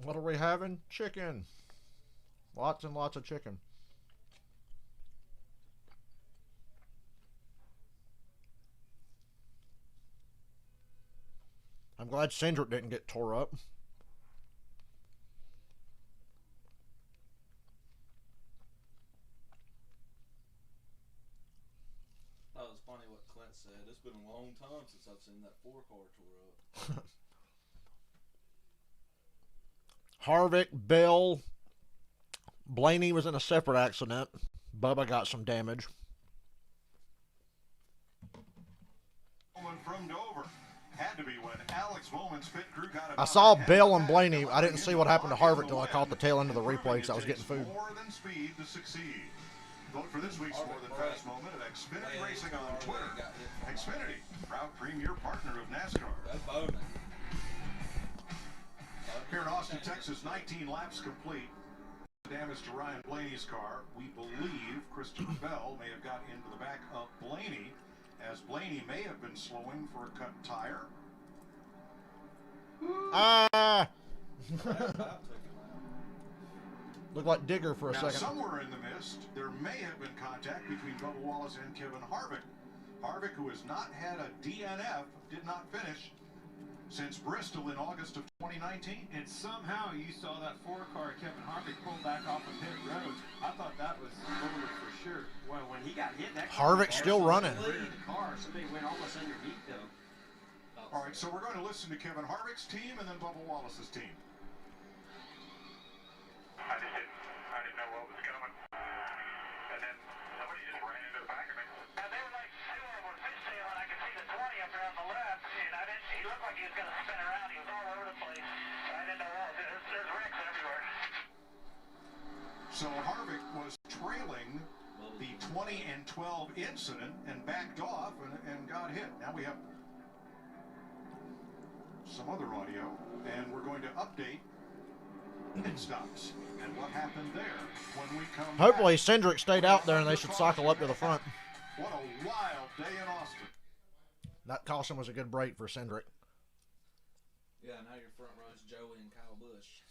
What are we having? Chicken. Lots and lots of chicken. I'm glad Cindric didn't get tore up. That was funny what Clint said. It's been a long time since I've seen that 4-car tore up. Harvick, Bill, Blaney was in a separate accident. Bubba got some damage. From Dover. Had to be when Alex Bowman's pit crew got I saw Bill and Blaney. I didn't see what happened to Harvick till I caught the tail end of the replay because I was getting food. More than speed to succeed. Vote for this week's More Than Fast moment at Xfinity Racing on Twitter. Xfinity, proud premier partner of NASCAR. Here in Austin, Texas, 19 laps complete. Damage to Ryan Blaney's car. We believe Christopher Bell may have got into the back of Blaney, as Blaney may have been slowing for a cut tire. Looked like Digger for a Now, second. somewhere in the mist, there may have been contact between Bubba Wallace and Kevin Harvick. Harvick, who has not had a DNF, did not finish since Bristol in August of 2019. And somehow you saw that 4-car Kevin Harvick pull back off of pit road. I thought that was over for sure. Well, when he got hit, that Harvick's still running. The car, somebody went almost underneath though. All right, so we're going to listen to Kevin Harvick's team and then Bubba Wallace's team. I didn't know what was coming. And then somebody just ran into the back of me. And they were like, two of them were fishtailing. I could see the 20 up there on the left, and he looked like he was going to spin around. He was all over the place. I didn't know what. There's wrecks everywhere. So Harvick was trailing the 20 and 12 incident and backed off and got hit. Now we have some other audio, and we're going to update pit stops and what happened there when we come Hopefully back. Cindric stayed out there and they should cycle up to the front. What a wild day in Austin. That caution was a good break for Cindric. Yeah, now your front row's Joey and Kyle Busch.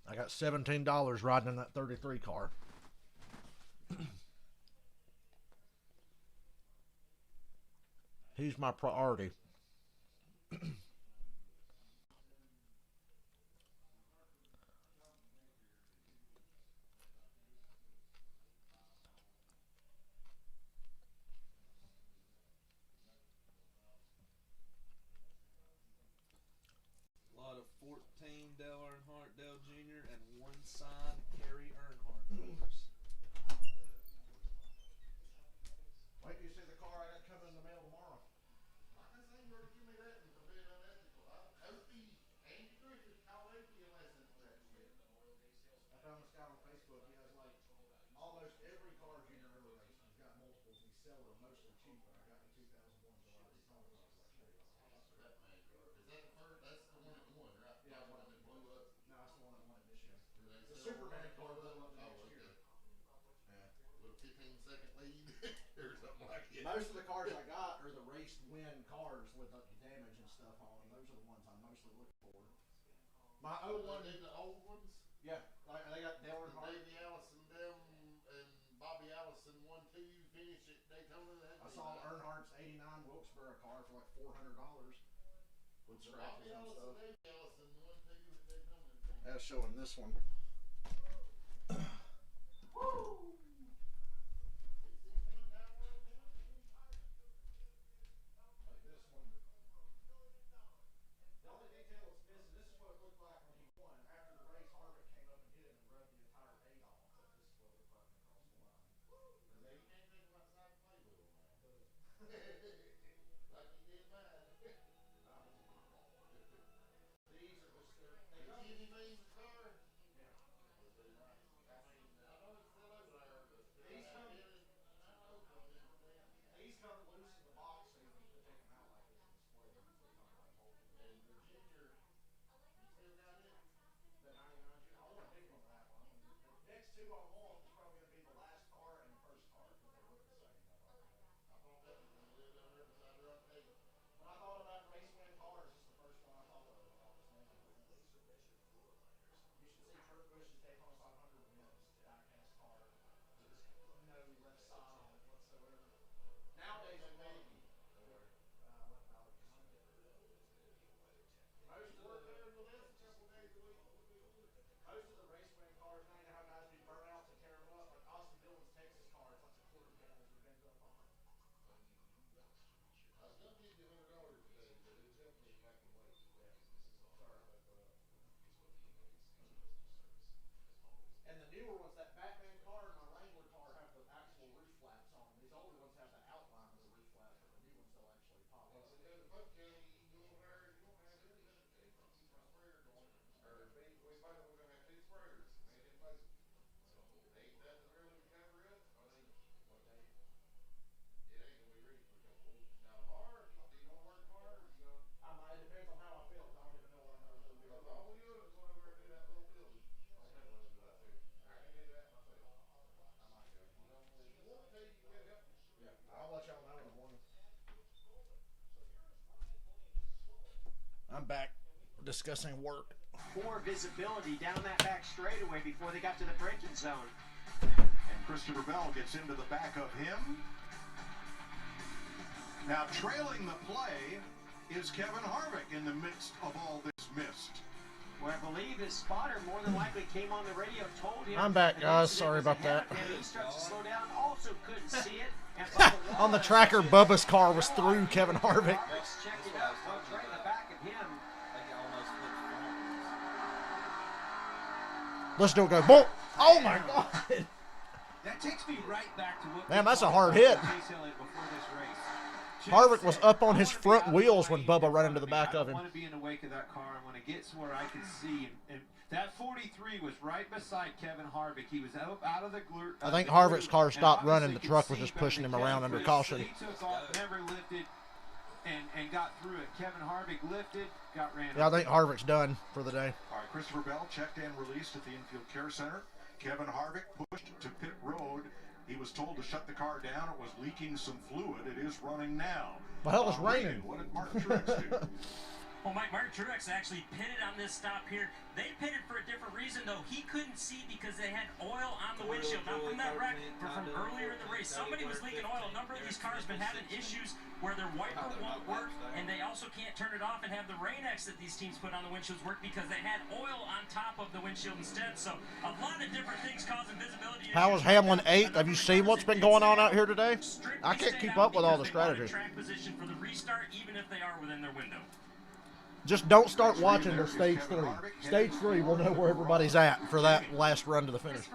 I got $17 riding in that 33 car. He's my priority. A lot of 14 Dale Earnhardt Dale Jr. and one signed Kerry Earnhardt cars. Wait till you see the car I got coming in the mail tomorrow. I can say where to give me that for being unethical. Opie, Andy Griffith called Opie a lesson for that shit. I found this guy on Facebook. He has like almost every car Junior ever raced. He's got multiples and he's selling them mostly cheap. But I got the 2001 July Daytona car for like $40. For that man car. Is that the first? That's the one that won, right? Yeah, the one that blew up. No, that's the one that won it this year. The The Superman car blew up the next year. Yeah. With a 15-second lead or something like that. Most of the cars I got are the race win cars with the damage and stuff on them. Those are the ones I'm mostly looking for. My 01. The old ones? Yeah, like they got Dale Earnhardt. Davey Allison, them, and Bobby Allison 1-2 finished at Daytona. I saw Earnhardt's '89 Wilkesboro car for like $400 with scratches and stuff. Davey Allison 1-2 at Daytona. That's showing this one. Woo! Like this one. The only detail that's missing, this is what it looked like when he won. After the race, Harvick came up and hit him and rubbed the entire paint off. But this is what it looked like across the line. Now you can't think about side play with him now. Like you did mine. These are just Did Jimmy mean the car? Yeah. I mean, I know it's still over there, but These come loose in the box, so you can take them out like this and display them before you come out and hold them. and the Junior, you still got it? The 99 Junior, I want a big one of that one. The next two I want is probably going to be the last car and the first car because they look the same. I thought that was going to live down there beside the rock table. When I thought about race win cars, it's the first one I thought of when I was naming them. You should see Kurt Busch's Daytona 500 wins, die-cast car. Just no left side on it whatsoever. Nowadays, they make most of the race win cars now, you know how guys do burnouts and tear them up? Like Austin Dillon's Texas car, it's like a quarter panels with bends up on it. I was going to give you $100 today, but it definitely black and white. Yeah. Sorry, and the newer ones, that Batman car and my Wrangler car have the actual roof flaps on them. These older ones have the outline of the roof flaps, but the new ones don't actually pop up. So the boat county, you can go over there and you won't have any sprayer going. Or we both we're going to have 2 sprayers. Man, in place. Ain't nothing really to cover it. I mean, what day? It ain't going to be ready for a couple weeks. Now tomorrow, do you want to work tomorrow? Or you gonna... It depends on how I feel, because I don't even know what I'm going to really do. All we do is go over and do that little building. I'll have to do that too. I can do that myself. I might go. If you want to, you can help me. Yeah, I'll let y'all know in the morning. I'm back discussing work. Poor visibility down that back straightaway before they got to the braking zone. And Christopher Bell gets into the back of him. Now trailing the play is Kevin Harvick in the midst of all this mist. Well, I believe his spotter more than likely came on the radio, told him. I'm back, guys. Sorry about that. And he starts to slow down, also couldn't see it. And On the tracker, Bubba's car was through Kevin Harvick. Check it out, folks, right in the back of him. Let's do it, go. Boom! Oh my God! That takes me right back to what. Man, that's a hard hit. Harvick was up on his front wheels when Bubba ran into the back of him. I want to be in the wake of that car. I want to get to where I can see. And that 43 was right beside Kevin Harvick. He was out of the glue. I think Harvick's car stopped running. The truck was just pushing him around under caution. He took off, never lifted, and got through it. Kevin Harvick lifted, got ran. Yeah, I think Harvick's done for the day. All right, Christopher Bell checked and released at the infield care center. Kevin Harvick pushed to pit road. He was told to shut the car down. It was leaking some fluid. It is running now. The hell is raining? What did Martin Truex do? Well, Mark Truex actually pitted on this stop here. They pitted for a different reason, though. He couldn't see because they had oil on the windshield. Not from that wreck, but from earlier in the race. Somebody was leaking oil. A number of these cars have been having issues where their wiper won't work, and they also can't turn it off and have the Rain-X that these teams put on the windshields work because they had oil on top of the windshield instead. So a lot of different things causing visibility issues. How is Hamlin 8th? Have you seen what's been going on out here today? I can't keep up with all the strategy. Track position for the restart, even if they are within their window. Just don't start watching their stage 3. Stage 3, we'll know where everybody's at for that last run to the finish.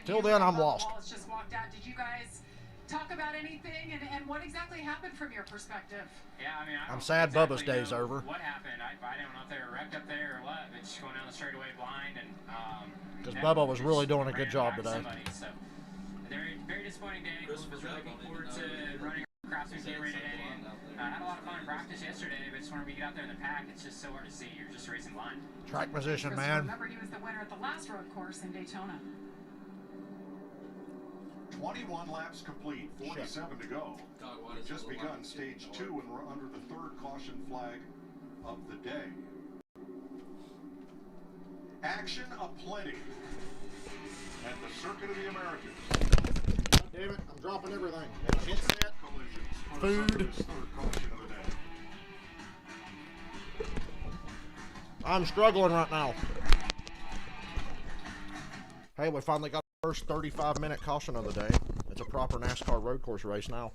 Till then, I'm lost. Just walked out. Did you guys talk about anything, and what exactly happened from your perspective? Yeah, I mean, I'm sad Bubba's day's over. What happened? I don't know if they were wrecked up there or what, but just going down the straightaway blind and. Because Bubba was really doing a good job today. So, very, very disappointing day. Was really looking forward to running across the today, and had a lot of fun in practice yesterday. But just whenever you get out there in the pack, it's just so hard to see. You're just racing blind. Track position, man. Remember, he was the winner at the last road course in Daytona. 21 laps complete, 47 to go. We've just begun stage 2, and we're under the 3rd caution flag of the day. Action aplenty at the Circuit of the Americas. Damn it, I'm dropping everything. Internet, food. I'm struggling right now. Hey, we finally got the first 35-minute caution of the day. It's a proper NASCAR road course race now.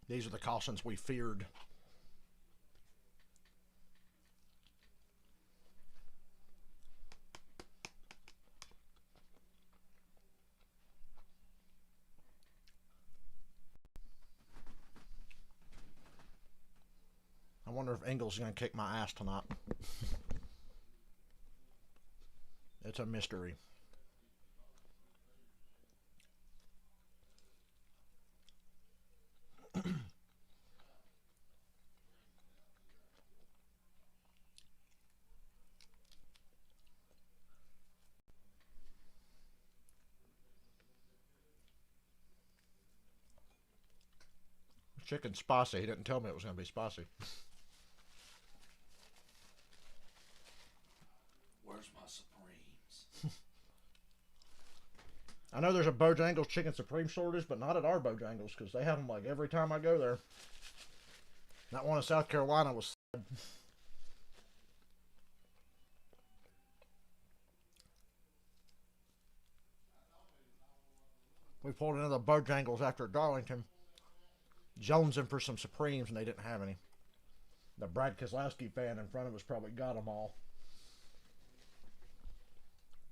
These are the cautions we feared. I wonder if Engel's going to kick my ass tonight. It's a mystery. Chicken spicy. He didn't tell me it was going to be spicy. Where's my Supremes? I know there's a Bojangles Chicken Supreme shortage, but not at our Bojangles, because they have them like every time I go there. That one in South Carolina was sad. We pulled into the Bojangles after Darlington, jonesing for some Supremes, and they didn't have any. The Brad Keselowski fan in front of us probably got them all.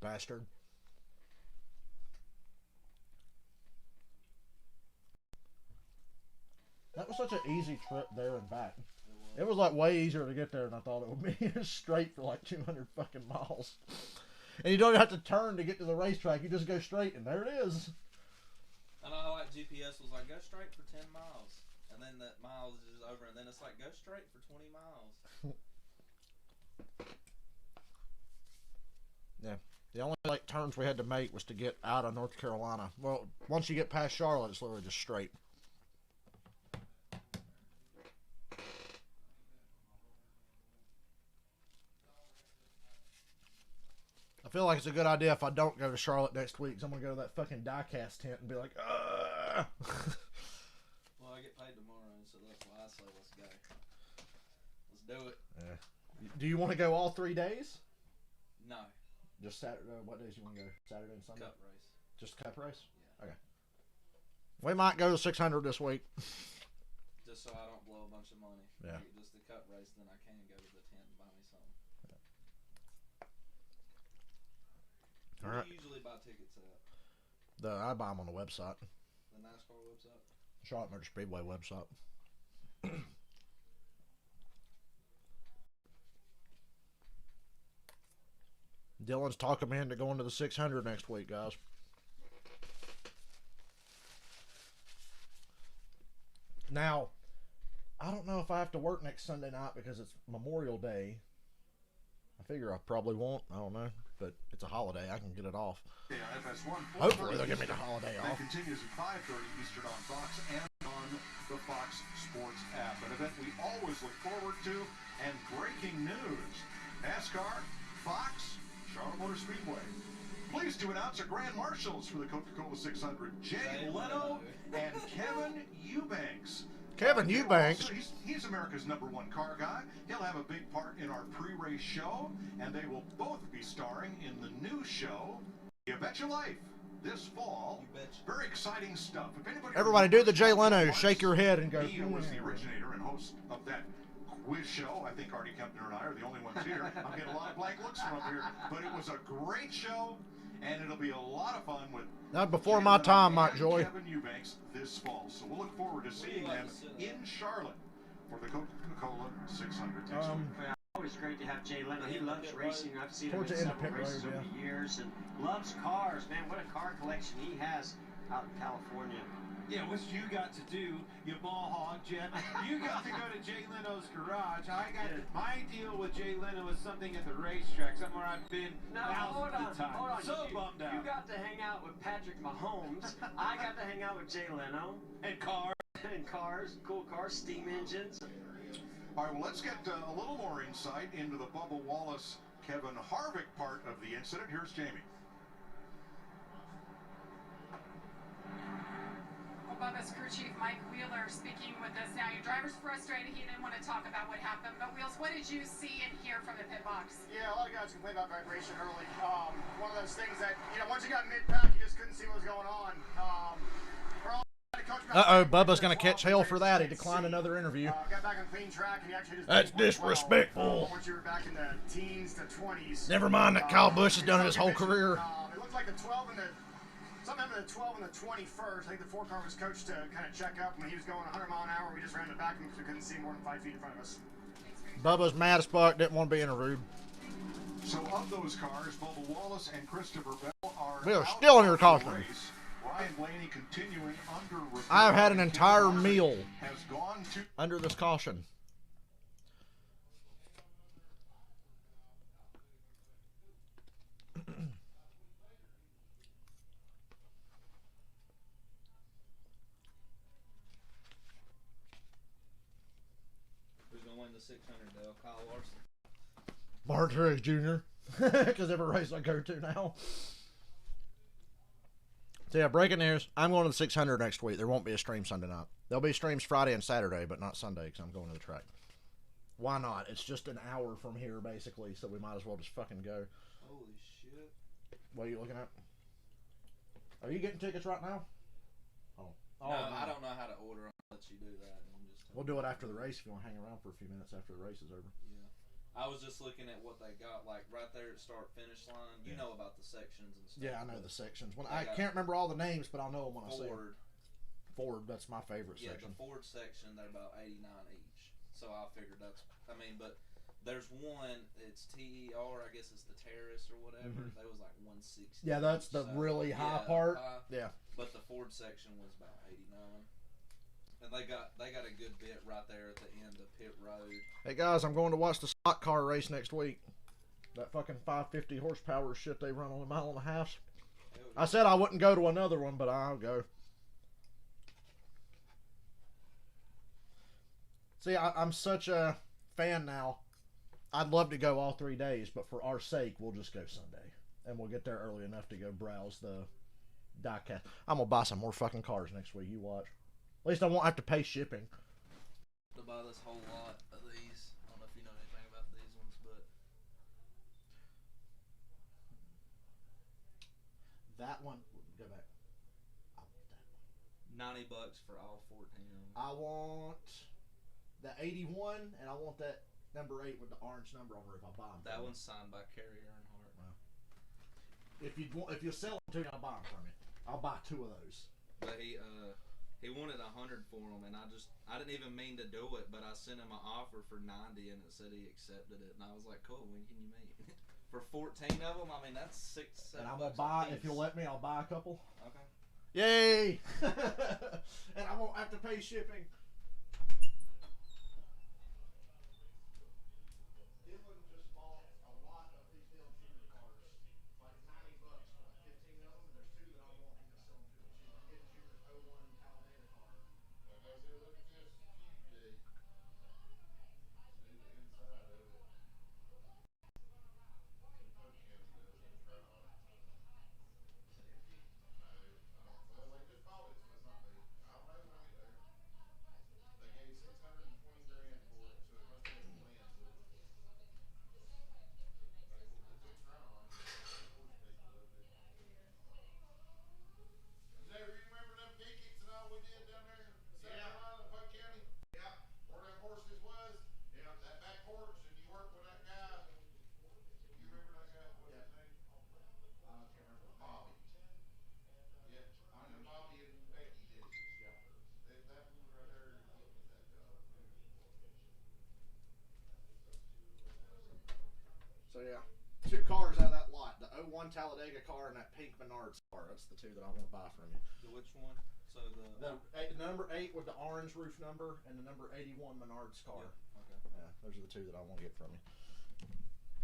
Bastard. That was such an easy trip there and back. It was like way easier to get there than I thought it would be. It was straight for like 200 fucking miles. And you don't even have to turn to get to the racetrack. You just go straight, and there it is. I know how like GPS was like, go straight for 10 miles. And then that miles is over, and then it's like, go straight for 20 miles. Yeah. The only like turns we had to make was to get out of North Carolina. Well, once you get past Charlotte, it's literally just straight. I feel like it's a good idea if I don't go to Charlotte next week, because I'm going to go to that fucking diecast tent and be like, ugh. Well, I get paid tomorrow, so that's why I say let's go. Let's do it. Yeah. Do you want to go all 3 days? No. Just Saturday. What days you want to go? Saturday and Sunday? Cup race. Just cup race? Yeah. Okay. We might go to 600 this week. Just so I don't blow a bunch of money. Yeah. Just the cup race, then I can go to the tent and buy me something. All Where right. do you usually buy tickets at? I buy them on the website. The NASCAR website? Charlotte Motor Speedway website. Dylan's talking me into going to the 600 next week, guys. Now, I don't know if I have to work next Sunday night because it's Memorial Day. I figure I probably won't. I don't know. but it's a holiday. I can get it off. Yeah, FS1. Hopefully they'll give me the holiday That off. continues at 5:30 Eastern on Fox and on the Fox Sports app. An event we always look forward to. And breaking news: NASCAR, Fox, Charlotte Motor Speedway. Pleased to announce our grand marshals for the Coca-Cola 600, Jay Leno and Kevin Eubanks. Kevin Eubanks. He's America's #1 car guy. He'll have a big part in our pre-race show, and they will both be starring in the new show, You Bet Your Life, this fall. Very exciting stuff. If anybody Everybody do the Jay Leno. Shake your head and go. He was the originator and host of that quiz show. I think Artie Kempner and I are the only ones here. I'm getting a lot of blank looks from up here, but it was a great show, and it'll be a lot lot of fun with Not before my time, Mike Joy. Kevin Eubanks this fall. So we'll look forward to seeing them in Charlotte for the Coca-Cola 600 next week. Always great to have Jay Leno. He loves racing. I've seen him Towards in the end of several pit races road, over the years and loves cars. Man, what a car collection he has out in California. Yeah, what you got to do, you ball hog, Jeff. You got to go to Jay Leno's garage. My deal with Jay Leno is something at the racetrack, somewhere I've been thousands of times. Hold on. So bummed out. You got to hang out with Patrick Mahomes. I got to hang out with Jay Leno. And cars. And cars, cool cars, steam engines. All right, well, let's get a little more insight into the Bubba Wallace, Kevin Harvick part of the incident. Here's Jamie. Bubba's crew chief Mike Wheeler speaking with us now. Your driver's frustrated. He didn't want to talk about what happened. But Wheels, what did you see and hear from the pit box? Yeah, a lot of guys complained about vibration early. One of those things that, once you got mid-pack, you just couldn't see what was going on. Uh-oh, Bubba's going to catch hell for that. He declined another interview. Got back on clean track, and he actually just That's disrespectful. Once you were back in the teens to 20s. Never mind that Kyle Busch has done it his whole career. It looked like the 12 and the... Sometime in the 12 and the 21st, I think the 4 car was coached to kind of check up. When he was going 100 mile an hour, we just ran it back because we couldn't see more than 5 feet in front of us. Bubba's mad as fuck, didn't want to be interviewed. So of those cars, Bubba Wallace and Christopher Bell are We are still in your caution. Ryan Blaney continuing under review. I've had an entire meal has gone to under this caution. Who's going to win the 600 though? Kyle Larson. Martinez Jr. Because every race I go to now. So yeah, breaking news. I'm going to the 600 next week. There won't be a stream Sunday night. There'll be streams Friday and Saturday, but not Sunday because I'm going to the track. Why not? It's just an hour from here, basically, so we might as well just fucking go. Holy shit. What are you looking at? Are you getting tickets right now? No, I don't know how to order them. I'll let you do that. And just we'll do it after the race if you want to hang around for a few minutes after the race is over. Yeah. I was just looking at what they got, like right there at start-finish line. You know about the sections and stuff. Yeah, I know the sections. I can't remember all the names, but I'll know them when I see them. Ford, that's my favorite section. Yeah, the Ford section, they're about $89 each. So I figured that's, but there's one, it's TER, I guess it's the Terrace or whatever. That was like 160. Yeah, that's the really high part. Yeah. But the Ford section was about 89. And they got a good bit right there at the end of pit road. Hey guys, I'm going to watch the stock car race next week. That fucking 550 horsepower shit they run on a mile and a half. I said I wouldn't go to another one, but I'll go. See, I'm such a fan now. I'd love to go all 3 days, but for our sake, we'll just go Sunday. And we'll get there early enough to go browse the diecast. I'm going to buy some more fucking cars next week. You watch. At least I won't have to pay shipping. To buy this whole lot of these. I don't know if you know anything about these ones, but that one, go back. I want that one. $90 for all 14 of them. I want the 81, and I want that number 8 with the orange number over if I buy them. That one's signed by Kerry Earnhardt. Wow. If you sell them to me, I'll buy them from you. I'll buy 2 of those. But he wanted 100 for them, and I didn't even mean to do it, but I sent him an offer for 90, and it said he accepted it, and I was like, cool, when can you meet? For 14 of them, I mean, that's $6, $7 And I'm going to buy, if you'll let me, I'll buy a couple. Okay. Yay! And I won't have to pay shipping. Dylan just bought a lot of these Dale Jr. cars So yeah, 2 cars out of that lot. The 01 Talladega car and that pink Menards car. That's the 2 that I want to buy from you. The which one? So the number 8 with the orange roof number and the number 81 Menards car. Yeah, okay. Yeah, those are the 2 that I want to get from you.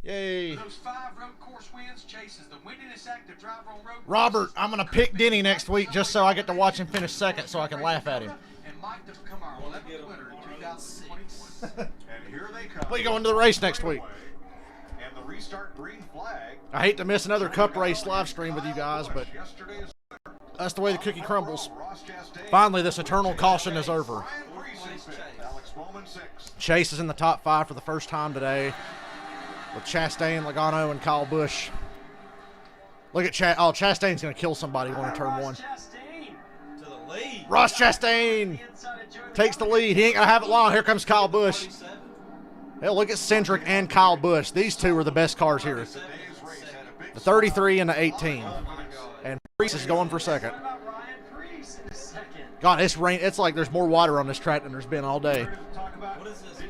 Yay! For those 5 road course wins, Chase is the winningest active driver on road. Robert, I'm going to pick Denny next week just so I get to watch him finish second so I can laugh at him. And Mike to become our 11th winner in 2021. And here they come. We go into the race next week. And the restart green flag. I hate to miss another Cup race live stream with you guys, but that's the way the cookie crumbles. Finally, this eternal caution is over. Chase is in the top 5 for the first time today with Chastain, Logano, and Kyle Busch. Look at Chastain's going to kill somebody going to turn 1. To the lead. Ross Chastain takes the lead. He ain't going to have it long. Here comes Kyle Busch. Hell, look at Cindric and Kyle Busch. These 2 are the best cars here. The 33 and the 18. And Priest is going for second. God, it's rain. It's like there's more water on this track than there's been all day. What is this?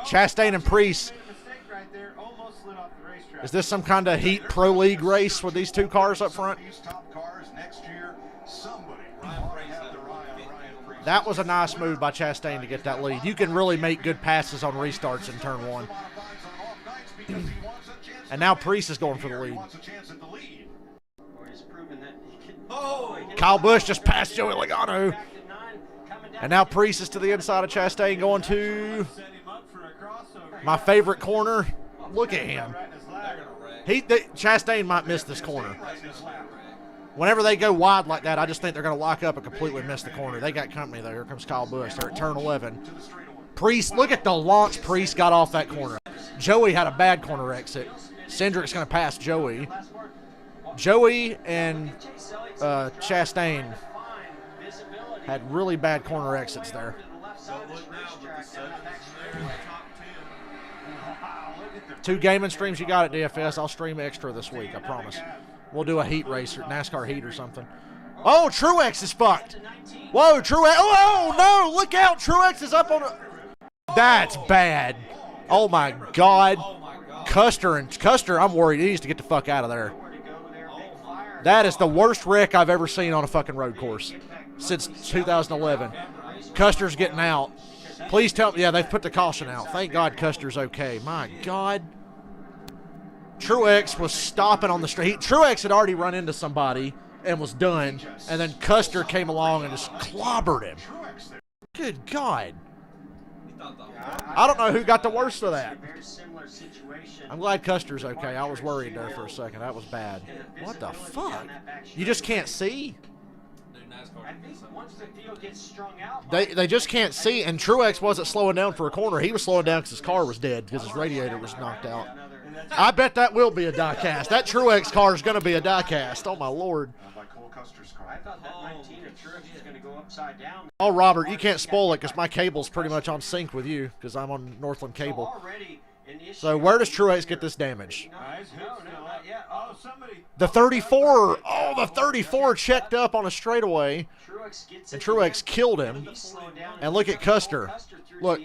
Chastain and Priest. Is this some kind of Heat Pro League race with these 2 cars up front? That was a nice move by Chastain to get that lead. You can really make good passes on restarts in turn 1. And now Priest is going for the lead. Kyle Busch just passed Joey Logano. And now Priest is to the inside of Chastain going to my favorite corner. Look at him. Chastain might miss this corner. Whenever they go wide like that, I just think they're going to lock up and completely miss the corner. They got company there. Here comes Kyle Busch. They're at turn 11. Priest, look at the launch Priest got off that corner. Joey had a bad corner exit. Cindric's going to pass Joey. Joey and Chastain had really bad corner exits there. 2 gaming streams you got at DFS. I'll stream extra this week, I promise. We'll do a heat race or NASCAR heat or something. Oh, Truex is fucked. Whoa, Truex. Oh, no, look out. Truex is up on a... That's bad. Oh, my God. Custer, I'm worried. He needs to get the fuck out of there. That is the worst wreck I've ever seen on a fucking road course since 2011. Custer's getting out. Please tell me. Yeah, they've put the caution out. Thank God Custer's okay. My God. Truex was stopping on the street. Truex had already run into somebody and was done, and then Custer came along and just clobbered him. Good God. I don't know who got the worst of that. I'm glad Custer's okay. I was worried there for a second. That was bad. What the fuck? You just can't see? They just can't see, and Truex wasn't slowing down for a corner. He was slowing down because his car was dead, because his radiator was knocked out. I bet that will be a die-cast. That Truex car is going to be a die-cast. Oh, my Lord. Oh, Robert, you can't spoil it because my cable's pretty much on sync with you because I'm on Northland Cable. So where does Truex get this damage? The 34. Oh, the 34 checked up on a straightaway. And Truex killed him. And look at Custer. Look.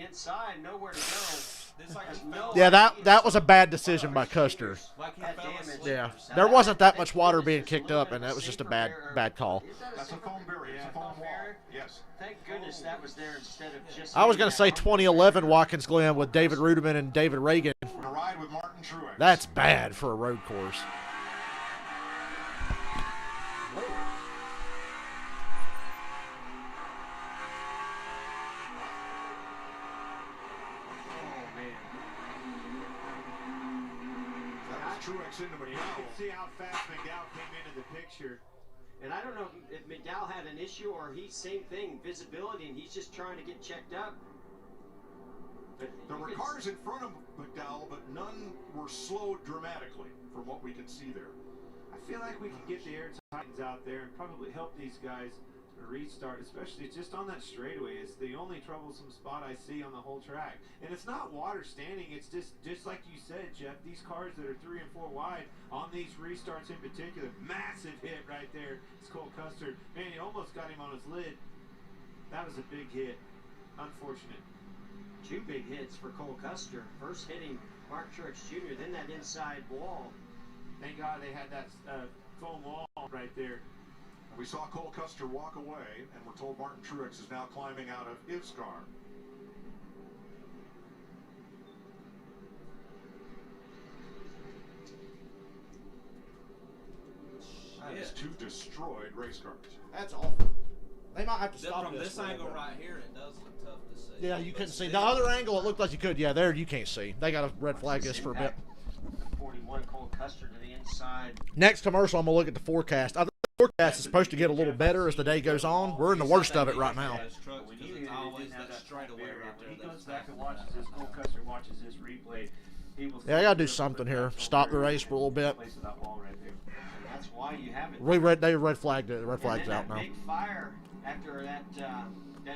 Yeah, that was a bad decision by Custer. Yeah, there wasn't that much water being kicked up, and that was just a bad call. That's a foam barrier. It's a foam wall. Yes. Thank goodness that was there instead of just. I was going to say 2011 Watkins Glen with David Rudiman and David Reagan. Ride with Martin Truex. That's bad for a road course. Truex into McDowell. You can see how fast McDowell came into the picture. And I don't know if McDowell had an issue or he's same thing, visibility, and he's just trying to get checked up. But there were cars in front of McDowell, but none were slowed dramatically from what we could see there. I feel like we could get the Air Titans out there and probably help these guys restart, especially just on that straightaway. It's the only troublesome spot I see on the whole track. And it's not water standing, it's just like you said, Jeff, these cars that are 3 and 4 wide on these restarts in particular, massive hit right there. It's Cole Custer. Man, he almost got him on his lid. That was a big hit. Unfortunate. 2 big hits for Cole Custer. First hitting Mark Truex Jr., then that inside wall. Thank God they had that foam wall right there. We saw Cole Custer walk away, and we're told Martin Truex is now climbing out of his car. That is 2 destroyed race cars. That's awful. They might have to stop from this angle right here. It does look tough to see. Yeah, you couldn't see. The other angle, it looked like you could. Yeah, there you can't see. They got to red flag this for a bit. 41 Cole Custer to the inside. Next commercial, I'm going to look at the forecast. I think the forecast is supposed to get a little better as the day goes on. We're in the worst of it right now. He goes back and watches this. Cole Custer watches this replay. Yeah, I got to do something here. Stop the race for a little bit. That's why you have it. They red flagged it. The red flag's out now. Big fire after that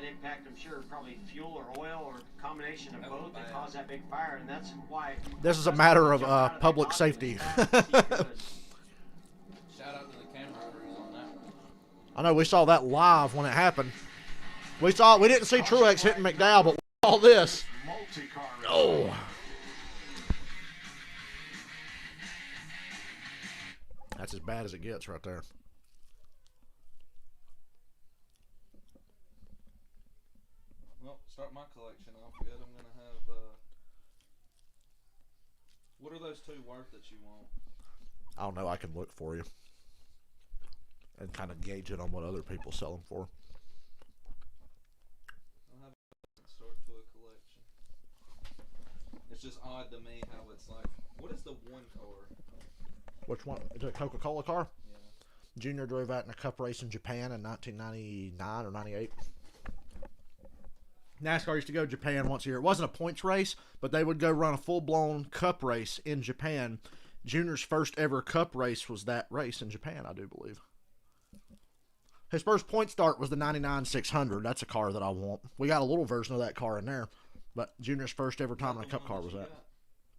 impact, I'm sure probably fuel or oil or combination of both that caused that big fire, and that's why. This is a matter of public safety. Shout out to the camera crews on that one. I know we saw that live when it happened. We didn't see Truex hitting McDowell, but we saw this. Oh. That's as bad as it gets right there. Well, start my collection off good. I'm going to have, what are those 2 worth that you want? I don't know. I can look for you and kind of gauge it on what other people sell them for. I'll have a start to a collection. It's just odd to me how it's like, what is the 1 car? Which one? Is it a Coca-Cola car? Yeah. Junior drove that in a cup race in Japan in 1999 or 98. NASCAR used to go to Japan once a year. It wasn't a points race, but they would go run a full-blown cup race in Japan. Junior's first ever cup race was that race in Japan, I do believe. His first point start was the 99 600. That's a car that I want. We got a little version of that car in there, but Junior's first ever time in a cup car was that.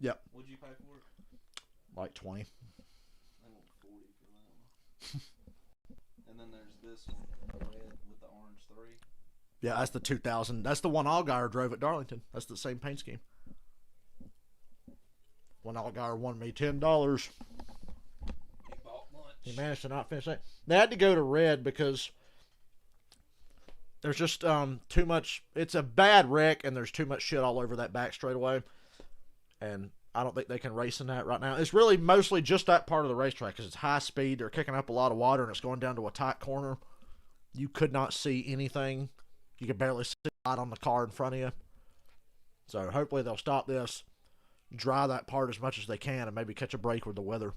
Yep. What'd you pay for it? Like 20. I want 40 for that one. And then there's this one, red with the orange 3. Yeah, that's the 2000. That's the one Allgaier drove at Darlington. That's the same paint scheme. One Allgaier won me $10. He bought lunch. He managed to not finish that. They had to go to red because there's just too much. It's a bad wreck, and there's too much shit all over that back straightaway. And I don't think they can race in that right now. It's really mostly just that part of the racetrack because it's high speed. They're kicking up a lot of water, and it's going down to a tight corner. You could not see anything. You could barely see light on the car in front of you. So hopefully they'll stop this, dry that part as much as they can, and maybe catch a break with the weather.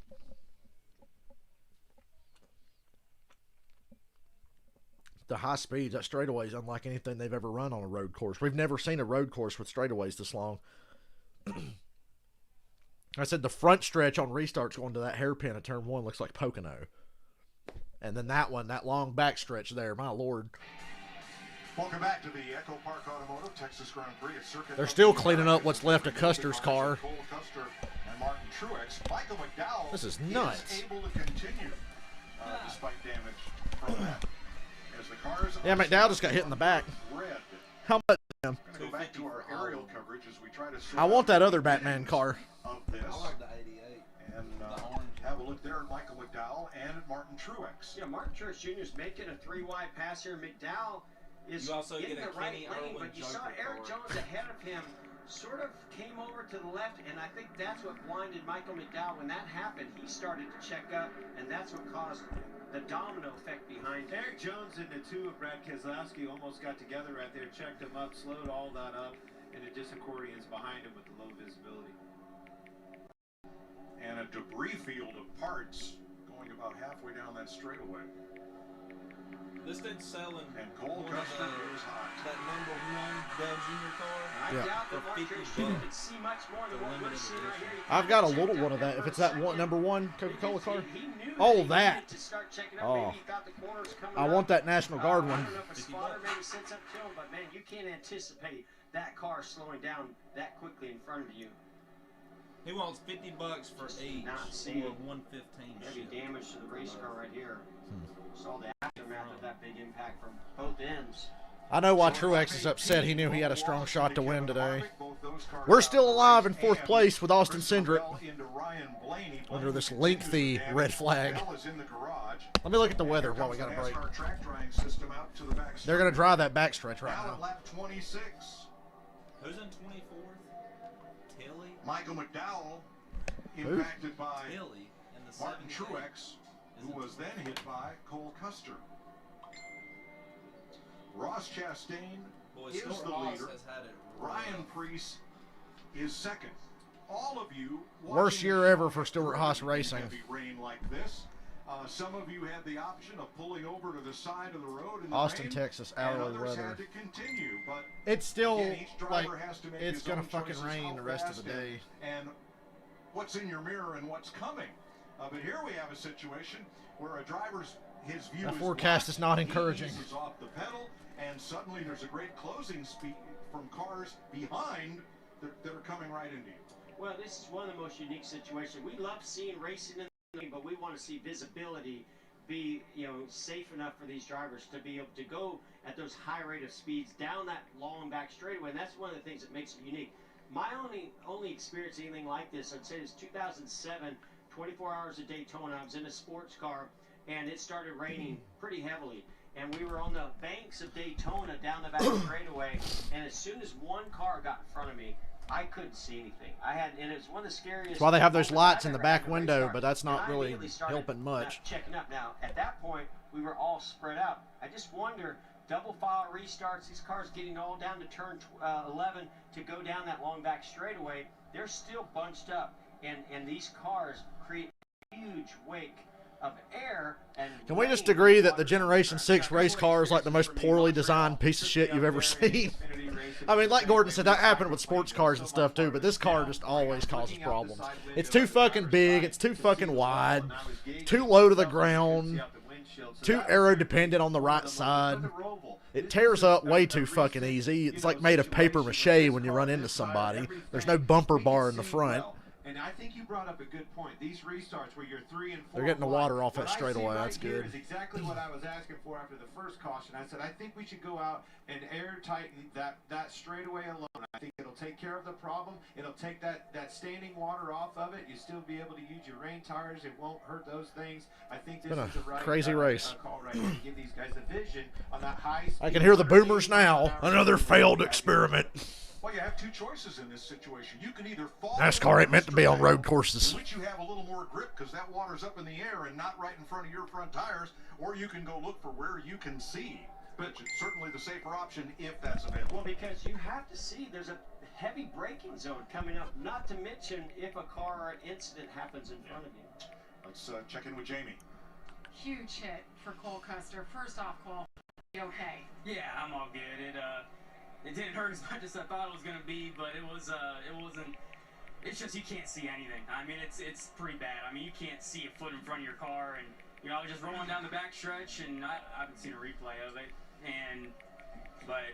The high speeds, that straightaway is unlike anything they've ever run on a road course. We've never seen a road course with straightaways this long. I said the front stretch on restarts going to that hairpin at turn 1 looks like Pocono. And then that one, that long back stretch there, my Lord. Welcome back to the Echo Park Automotive Texas Grand Prix at Circuit. They're still cleaning up what's left of Custer's car. Cole Custer and Martin Truex. Michael McDowell This is nuts. is able to continue despite damage from that. As the cars Yeah, McDowell just got hit in the back. Red. How much? We're going to go back to our aerial coverage as we try to I want that other Batman car. Of this. I like the 88. And have a look there at Michael McDowell and at Martin Truex. Yeah, Martin Truex Jr. is making a 3-wide pass here. McDowell is You also in get a the right Kenny lane, Irwin but you saw Joker Eric car. Jones ahead of him sort of came over to the left, and I think that's what blinded Michael McDowell. When that happened, he started to check up, and that's what caused the domino effect behind him. Eric Jones and the 2 of Brad Keselowski almost got together right there, checked him up, slowed all that up, and it just accordions behind him with the low visibility. And a debris field of parts going about halfway down that straightaway. This dude's selling And Cole Custer is hot. that number 1 Dell Jr. car. I Yeah. doubt that For Mark 50 Trace Jr. bucks. could see much more than what we're seeing right here. I've got a little one of that. If it's that one, number 1 Coca-Cola car. He knew Oh, he that. needed to start checking up. Oh. Maybe he thought the corners coming I up. want that National Guard I one. don't know if a spotter maybe sets up to him, but man, you can't anticipate that car slowing down that quickly in front of you. He wants 50 bucks for each Not or seeing 115. heavy shit. damage to the race car right here. Saw the aftermath of that big impact from both ends. I know why Truex is upset. He knew he had a strong shot to win today. We're still alive in 4th place with Austin Cindric under this lengthy red flag. Let me look at the weather while we got a break. They're going to drive that backstretch right now. Lap 26. Who's in 24th? Tilly? Michael McDowell Who? impacted by Tilly in the Martin 78. Truex, who was then hit by Cole Custer. Ross Chastain Boy, is Stuart the Haas leader. has had it Ryan rough. Preece is second. All of you Worst watching year the ever show for after Stuart Haas a Racing. heavy rain like this. Some of you had the option of pulling over to the side of the road in the Austin, rain, Texas, and hourly others weather. had to continue. But It's still, again, each like, driver has to make it's his going to own fucking choices, rain how the rest of the fast day. and what's in your mirror and what's coming. But here we have a situation where a driver's his view The is forecast blocked. is not He encouraging. eases off the pedal, and suddenly there's a great closing speed from cars behind that are coming right into you. Well, this is one of the most unique situations. We love seeing racing in the lane, but we want to see visibility be, safe enough for these drivers to be able to go at those high rate of speeds down that long back straightaway. And that's one of the things that makes it unique. My only experience anything like this, I'd say, is 2007, 24 hours of Daytona. I was in a sports car, and it started raining pretty heavily. And we were on the banks of Daytona down the back straightaway, and as soon as one car got in front of me, I couldn't see anything. And it was one of the scariest. That's why they have those moments lights I've in the ever had back in a race window, car. but that's not And I really immediately started helping much. Checking up. Now, at that point, we were all spread out. I just wonder, double file restarts, these cars getting all down to turn 11 to go down that long back straightaway, they're still bunched up. And these cars create a huge wake of air. And Can we just agree that the Generation 6 race car is like the most poorly designed piece of shit you've ever seen? I mean, like Gordon said, that happened with sports cars and stuff too, but this car just always causes problems. It's too fucking big, it's too fucking wide, too low to the ground, too aero dependent on the right side. It tears up way too fucking easy. It's like made of paper mache when you run into somebody. There's no bumper bar in the front. And I think you brought up a good point. These restarts where you're 3 and 4. They're getting the water off that what I see straightaway. right That's here good. is exactly what I was asking for after the first caution. I said I think we should go out and air tighten that straightaway alone. I think it'll take care of the problem. It'll take that standing water off of it. You'll still be able to use your rain tires. It won't hurt those things. I think this Been a is the right crazy race. call right here to give these guys a vision on that high speed. I can hear the boomers now. Another failed experiment. Well, you have two choices in this situation. You can either fall NASCAR ain't meant to be on road courses. in which you have a little more grip because that water's up in the air and not right in front of your front tires, or you can go look for where you can see. But it's certainly the safer option if that's available. Well, because you have to see there's a heavy braking zone coming up, not to mention if a car or an incident happens in front of you. Let's check in with Jamie. Huge hit for Cole Custer. First off, Cole, you okay? Yeah, I'm all good. It didn't hurt as much as I thought it was gonna be, but it wasn't. It's just you can't see anything. I mean, it's pretty bad. I mean, you can't see a foot in front of your car, and I was just rolling down the back stretch, and I haven't seen a replay of it, but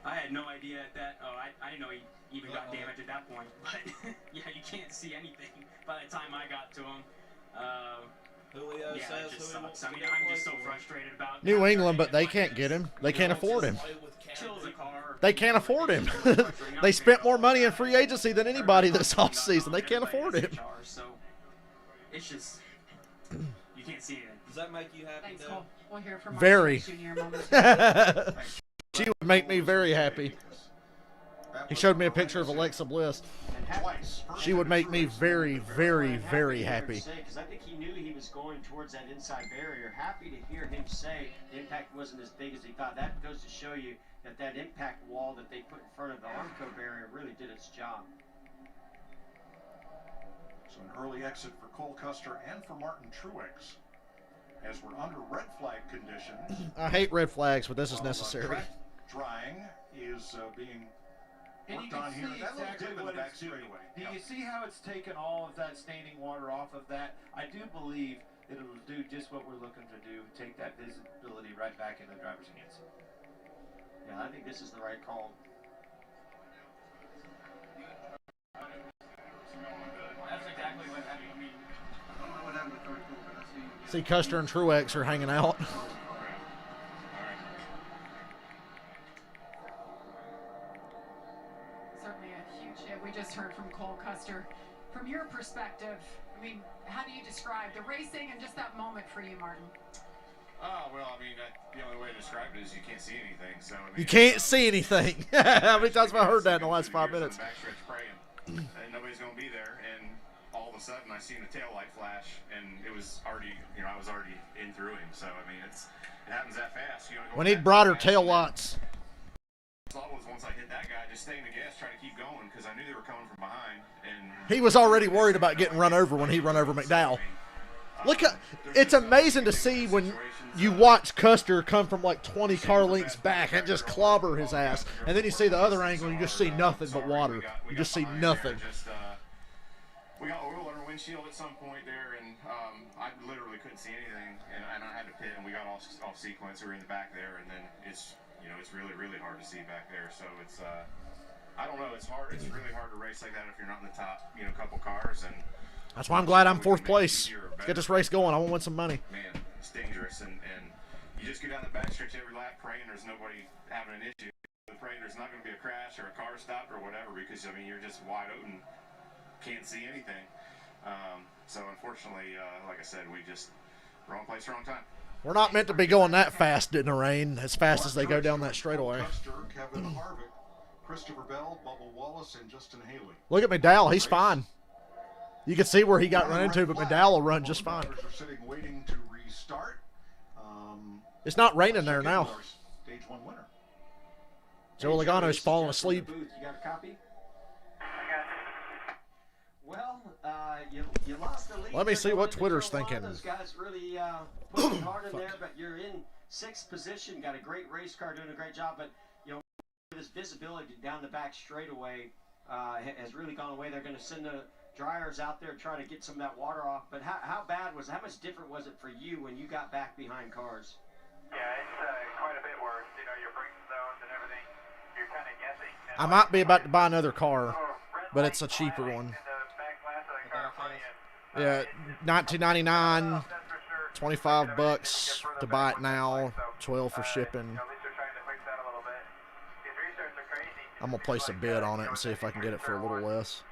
I had no idea at that. Oh, I didn't know he even got damaged at that point. But yeah, you can't see anything by the time I got to him. Julio Yeah, says it just who he sucks. wants I to mean, go I'm play just so for. frustrated about New England, but they can't get him. They can't afford him. kills a car. They can't afford him. They spent more money in free agency than anybody this offseason. They can't afford him. So it's just you can't see anything. Does that make you happy, Thanks, Dale? Cole. We'll hear from Very. Mark Jr. momentarily. She would make me very happy. He showed me a picture of Alexa Bliss. She would make me very, very, very happy. Because I think he knew he was going towards that inside barrier. Happy to hear him say the impact wasn't as big as he thought. That goes to show you that impact wall that they put in front of the Armco barrier really did its job. So an early exit for Cole Custer and for Martin Truex. As we're under red flag conditions. I hate red flags, but this is necessary. Track drying is being And you worked on can here. see That little exactly dip in what the back it's doing. straightaway. Do Yep. you see how it's taken all of that standing water off of that? I do believe that it will do just what we're looking to do, take that visibility right back in the driver's hands. Yeah, I think this is the right call. That's exactly what happened. I mean, I don't know what happened to third quarter, but I See, Custer and Truex are hanging out. Certainly a huge hit. We just heard from Cole Custer. From your perspective, I mean, how do you describe the racing and just that moment for you, Martin? Well, I mean, the only way to describe it is you can't see anything. So I mean, You can't see anything. How many times have I heard that in the last 5 minutes? Backstretch praying, and nobody's going to be there, and all of a sudden I seen a tail light flash, and it was already, I was already in through him. So I mean, it happens that fast. We need broader tail lights. Thought was once I hit that guy, just stay in the gas, try to keep going, because I knew they were coming from behind. And He was already worried about getting run over when he run over McDowell. Look, it's amazing to see when you watch Custer come from like 20 car lengths back and just clobber his ass, and then you see the other angle and you just see nothing but water. You just see nothing. We got oil on our windshield at some point there, and I literally couldn't see anything, and I had to pit, and we got off sequence. We were in the back there, and then it's really, really hard to see back there. So it's I don't know, it's hard. It's really hard to race like that if you're not in the top, couple cars. And that's why I'm glad I'm 4th place. Let's get this race going. I want to win some money. Man, it's dangerous, and you just go down the backstretch every lap praying there's nobody having an issue. Praying there's not going to be a crash or a car stop or whatever, because I mean you're just wide open, can't see anything. So unfortunately, like I said, we just wrong place, wrong time. We're not meant to be going that fast in the rain, as fast as they go down that straightaway. Kevin Harvick, Christopher Bell, Bubba Wallace, and Justin Haley. Look at McDowell. He's fine. You can see where he got run into, but McDowell will run just fine. Drivers are sitting waiting to restart. It's not raining there now. Stage 1 winner. Joe Logano's falling asleep. You got a copy? Well, you lost the lead. Let me see what Twitter's Turn one. thinking. Those guys really pushing hard in there, but you're in 6th position. Got a great race car, doing a great job. But this visibility down the back straightaway has really gone away. They're going to send the dryers out there, try to get some of that water off. But how much different was it for you when you got back behind cars? Yeah, it's quite a bit worse. Your braking zones and everything, you're kind of guessing. I might be about to buy another car, but it's a cheaper one. Yeah, 1999, 25 bucks to buy it now, 12 for shipping. I'm gonna place a bid on it and see if I can get it for a little less.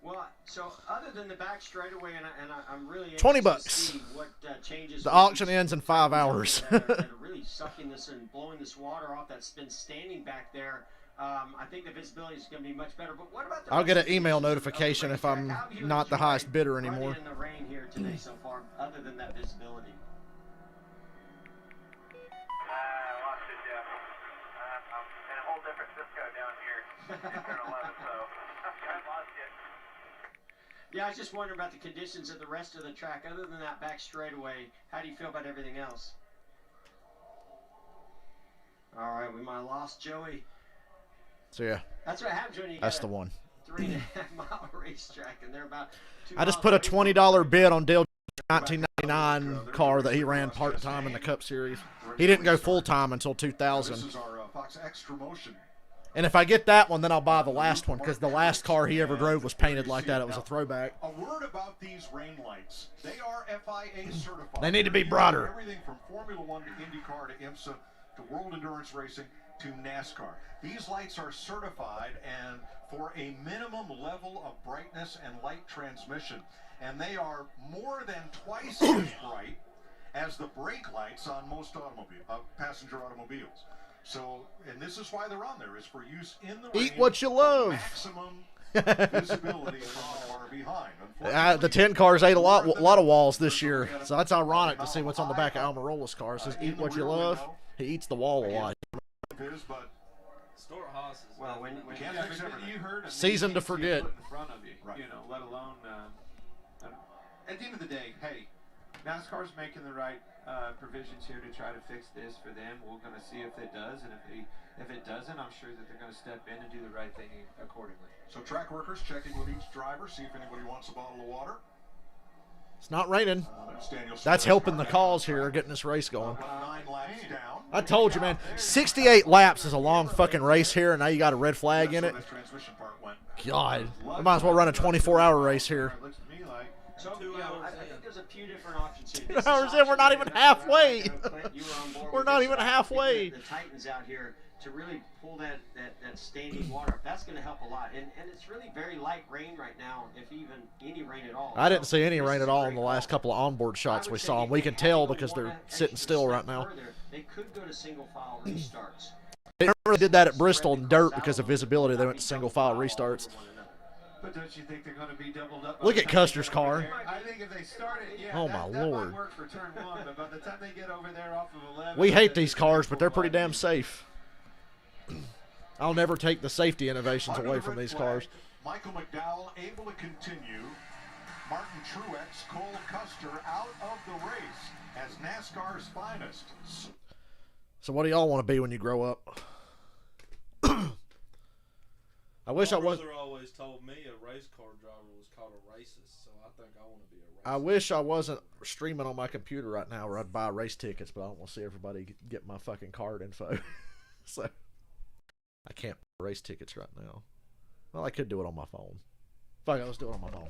Well, so other than the back straightaway, and I'm really 20 interested bucks. to see what changes. The auction ends in 5 hours. that are really sucking this and blowing this water off that's been standing back there. I think the visibility is going to be much better. But what about the I'll get an email notification if I'm not the highest bidder anymore. in the rain here today so far, other than that visibility? Lost it, Jeff. I'm in a whole different zip code down here in turn 11, so I lost you. Yeah, I was just wondering about the conditions of the rest of the track. Other than that back straightaway, how do you feel about everything else? All right, we might have lost Joey. So yeah, That's what happens when you that's got the one. 3.5 mile racetrack, and they're about 2 I just miles put a away. $20 bid on Dale 1999 car that he ran part-time in the Cup Series. He didn't go full-time until 2000. This is our Fox Extra Motion. And if I get that one, then I'll buy the last one, because the last car he ever drove was painted like that. It was a throwback. A word about these rain lights. They are FIA certified. They need to be broader. Everything from Formula One to IndyCar to IMSA to World Endurance Racing to NASCAR. These lights are certified and for a minimum level of brightness and light transmission. And they are more than twice as bright as the brake lights on most passenger automobiles. So, and this is why they're on there, is for use in the rain. Eat what you love. Maximum visibility from the car behind. The 10 cars ate a lot of walls this year, so that's ironic to see what's on the back of Almirola's cars. Says, eat what you love. He eats the wall a lot. Stuart Haas is well, when you heard of season to forget. In front of you, you know, let alone. At the end of the day, hey, NASCAR's making the right provisions here to try to fix this for them. We're going to see if it does, and if it doesn't, I'm sure that they're going to step in and do the right thing accordingly. So track workers checking with each driver, see if anybody wants a bottle of water. It's not raining. That's helping the cause here, getting this race going. 9 laps down. I told you, man. 68 laps is a long fucking race here, and now you got a red flag in it. God, I might as well run a 24-hour race here. So, I think there's a few different options here. 2 hours in, we're not even halfway. We're not even halfway. The Titans out here to really pull that standing water up. That's going to help a lot. And it's really very light rain right now, if even any rain at all. I didn't see any rain at all in the last couple of onboard shots we saw, and we can tell because they're sitting still right now. They could go to single file restarts. They really did that at Bristol in dirt because of visibility. They went to single file restarts. But don't you think they're going to be doubled up? Look at Custer's car. I think if they started, yeah, oh my Lord. Might work for turn 1, but by the time they get over there off of 11, we hate these cars, but they're pretty damn safe. I'll never take the safety innovations away from these cars. Michael McDowell able to continue. Martin Truex, Cole Custer out of the race as NASCAR's finest. So what do y'all want to be when you grow up? I wish I was. My brother always told me a race car driver was called a racist, so I think I want to be a racist. I wish I wasn't streaming on my computer right now where I'd buy race tickets, but I don't want to see everybody get my fucking card info. So I can't buy race tickets right now. Well, I could do it on my phone. Fuck, let's do it on my phone.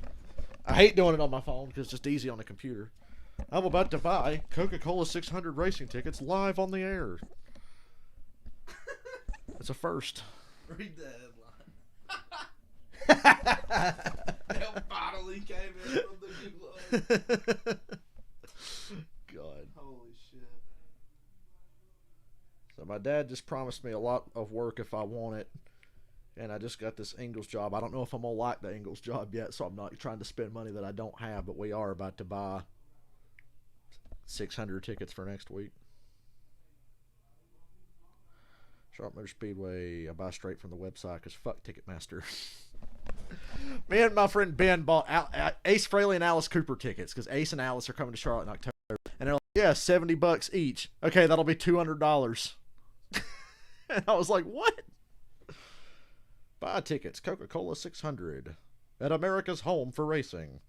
I hate doing it on my phone because it's just easy on the computer. I'm about to buy Coca-Cola 600 racing tickets live on the air. It's a first. Read the headline. It finally came in from the gulag. God. Holy shit. So my dad just promised me a lot of work if I want it. And I just got this Ingles job. I don't know if I'm going to like the Ingles job yet, so I'm not trying to spend money that I don't have, but we are about to buy 600 tickets for next week. Sharp Motor Speedway, I buy straight from the website because fuck Ticketmaster. Me and my friend Ben bought Ace Frehley and Alice Cooper tickets because Ace and Alice are coming to Charlotte in October. And they're like, yeah, $70 each. Okay, that'll be $200. And I was like, what? Buy tickets, Coca-Cola 600 at America's home for racing.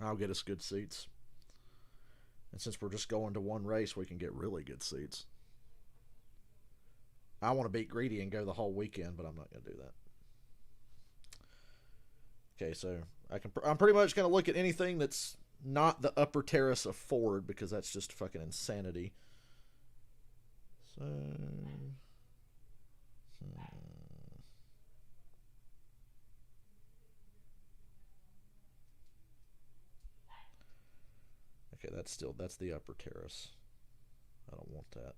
I'll get us good seats. And since we're just going to one race, we can get really good seats. I want to beat greedy and go the whole weekend, but I'm not going to do that. Okay, so I'm pretty much going to look at anything that's not the upper terrace of Ford because that's just fucking insanity. So, okay, that's the upper terrace. I don't want that.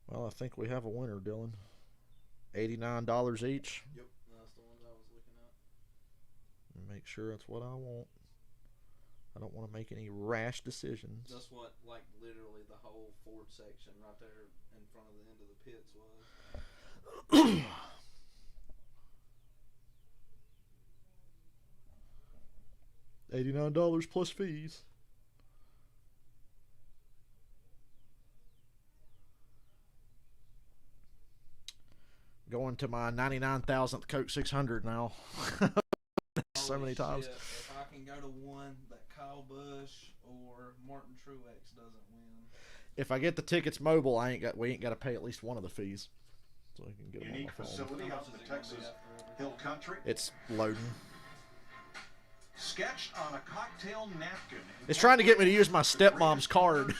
Well, I think we have a winner, Dylan. $89 each. Yep, that's the ones I was looking at. Make sure that's what I want. I don't want to make any rash decisions. That's what, like, literally the whole Ford section right there in front of the end of the pits was. $89 plus fees. Going to my 99,000th Coke 600 now. So many times. Shit. If I can go to one that Kyle Busch or Martin Truex doesn't win. If I get the tickets mobile, we ain't got to pay at least one of the fees. So I can get unique facility out in the Texas Hill Country. It's loading. sketched on a cocktail napkin. It's trying to get me to use my stepmom's card.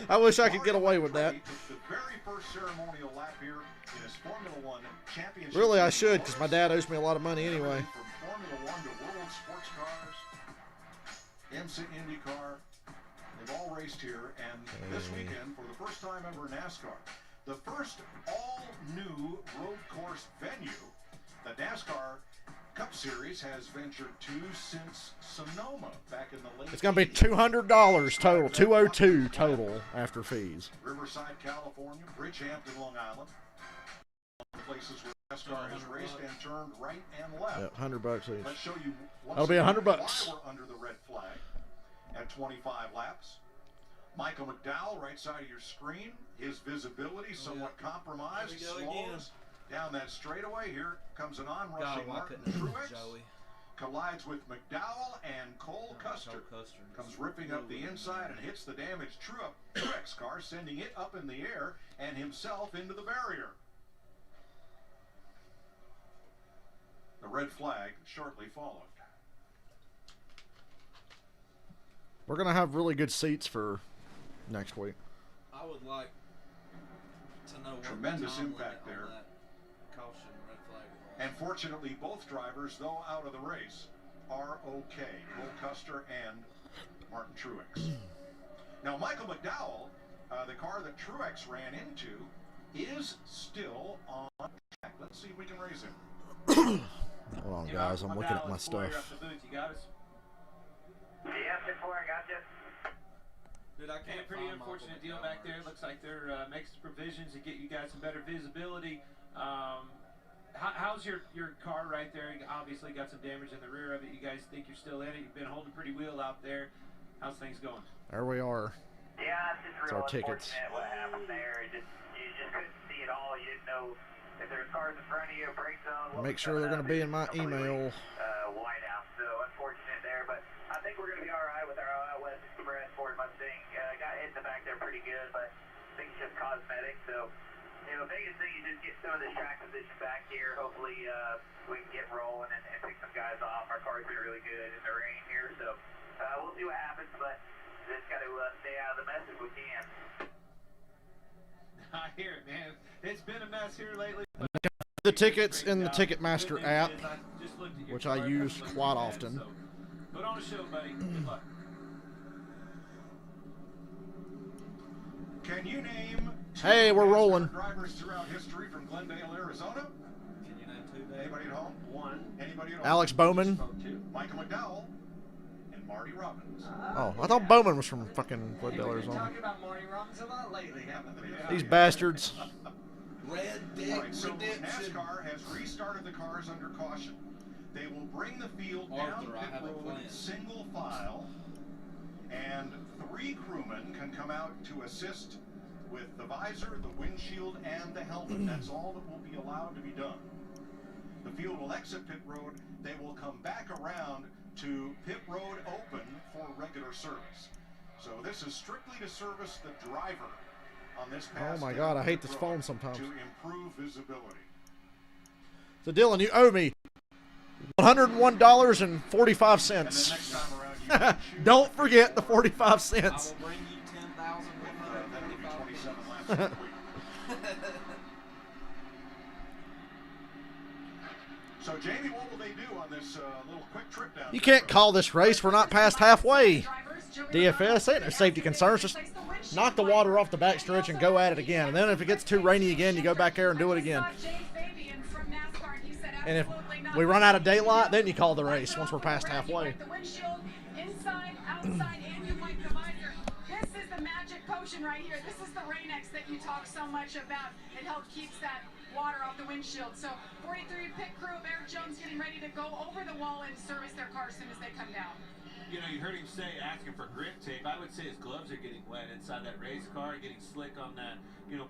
I wish I could get away with that. The very first ceremonial lap here in his Formula One championship. Really, I should, because my dad owes me a lot of money anyway. From Formula One to World Sports Cars, IMSA IndyCar, they've all raced here, and this weekend, for the first time ever in NASCAR, the first all-new road course venue, the NASCAR Cup Series has ventured to since Sonoma back in the late. It's going to be $200 total, $202 total after fees. Riverside, California, Bridgehampton, Long Island. Places where NASCAR has raced and turned right and left. Yeah, $100 each. Let's show you That'll be $100. why we're under the red flag at 25 laps. Michael McDowell, right side of your screen. His visibility somewhat compromised. Slows down that straightaway. Here comes an on-rushing Martin Truex. Collides with McDowell, and Cole Custer comes ripping up the inside and hits the damaged Truex car, sending it up in the air and himself into the barrier. The red flag shortly followed. We're going to have really good seats for next week. I would like to know what Tremendous the time impact limit on there. that caution red flag was. And fortunately, both drivers, though out of the race, are okay. Cole Custer and Martin Truex. Now, Michael McDowell, the car that Truex ran into, is still on track. Let's see if we can raise him. Hold on, guys. I'm looking at my stuff. Yeah, 10-4, I got you. Dude, I can't. Pretty unfortunate deal back there. Looks like they're making some provisions to get you guys some better visibility. How's your car right there? You obviously got some damage in the rear of it. You guys think you're still in it? You've been holding pretty well out there. How's things going? There we are. Yeah, it's just It's real our tickets. unfortunate what happened there. You just couldn't see it all. You didn't know if there were cars in front of you, brake zone. Make sure they're going to be in my email. White out, so unfortunate there, but I think we're going to be all right with our out west Express Ford Mustang. Got hit in the back there pretty good, but I think it's just cosmetic. So, biggest thing is just get some of the track position back here. Hopefully, we can get rolling and pick some guys off. Our car's been really good in the rain here, so we'll see what happens, but just got to stay out of the mess if we can. I hear it, man. It's been a mess here lately. The tickets in the Ticketmaster app, which I use quite often. Put on a show, buddy. Good luck. Can you name Hey, we're rolling. drivers throughout history from Glendale, Arizona? Can you name two? Anybody at home? One. Anybody at home? Alex Bowman. Michael McDowell and Marty Robbins. Oh, I thought Bowman was from fucking Glendale, We've been Arizona. talking about Marty Robbins a lot lately, haven't we? These bastards. Red Dick So Redemption. NASCAR has restarted the cars under caution. They will bring the field down Arthur, I pit have a road plan. single file, and 3 crewmen can come out to assist with the visor, the windshield, and the helmet. That's all that will be allowed to be done. The field will exit pit road. They will come back around to pit road open for regular service. So this is strictly to service the driver on this pass. Oh my God, I hate this phone sometimes. To improve visibility. So Dylan, you owe me $101.45. Don't forget the 45 cents. I will bring you 10,145. So Jamie, what will they do on this little quick trip down? You can't call this race. We're not past halfway. DFS, ain't no safety concerns. Just knock the water off the backstretch and go at it again. And then if it gets too rainy again, you go back there and do it again. And if we run out of daylight, then you call the race once we're past halfway. Inside, outside, and you like the visor. This is the magic potion right here. This is the Rain-X that you talk so much about. It helps keeps that water off the windshield. So 43 pit crew of Eric Jones getting ready to go over the wall and service their car as soon as they come down. You know, you heard him say, asking for grip tape. I would say his gloves are getting wet inside that race car, getting slick on that,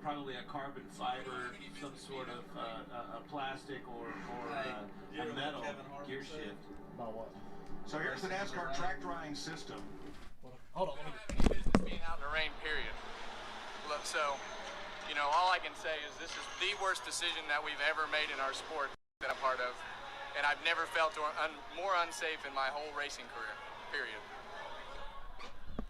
probably a carbon fiber, some sort of a plastic or a metal gear shift. About what? So here's the NASCAR track drying system. Hold on, let me business being out in the rain, period. Look, so, all I can say is this is the worst decision that we've ever made in our sport that I'm part of. and I've never felt more unsafe in my whole racing career, period.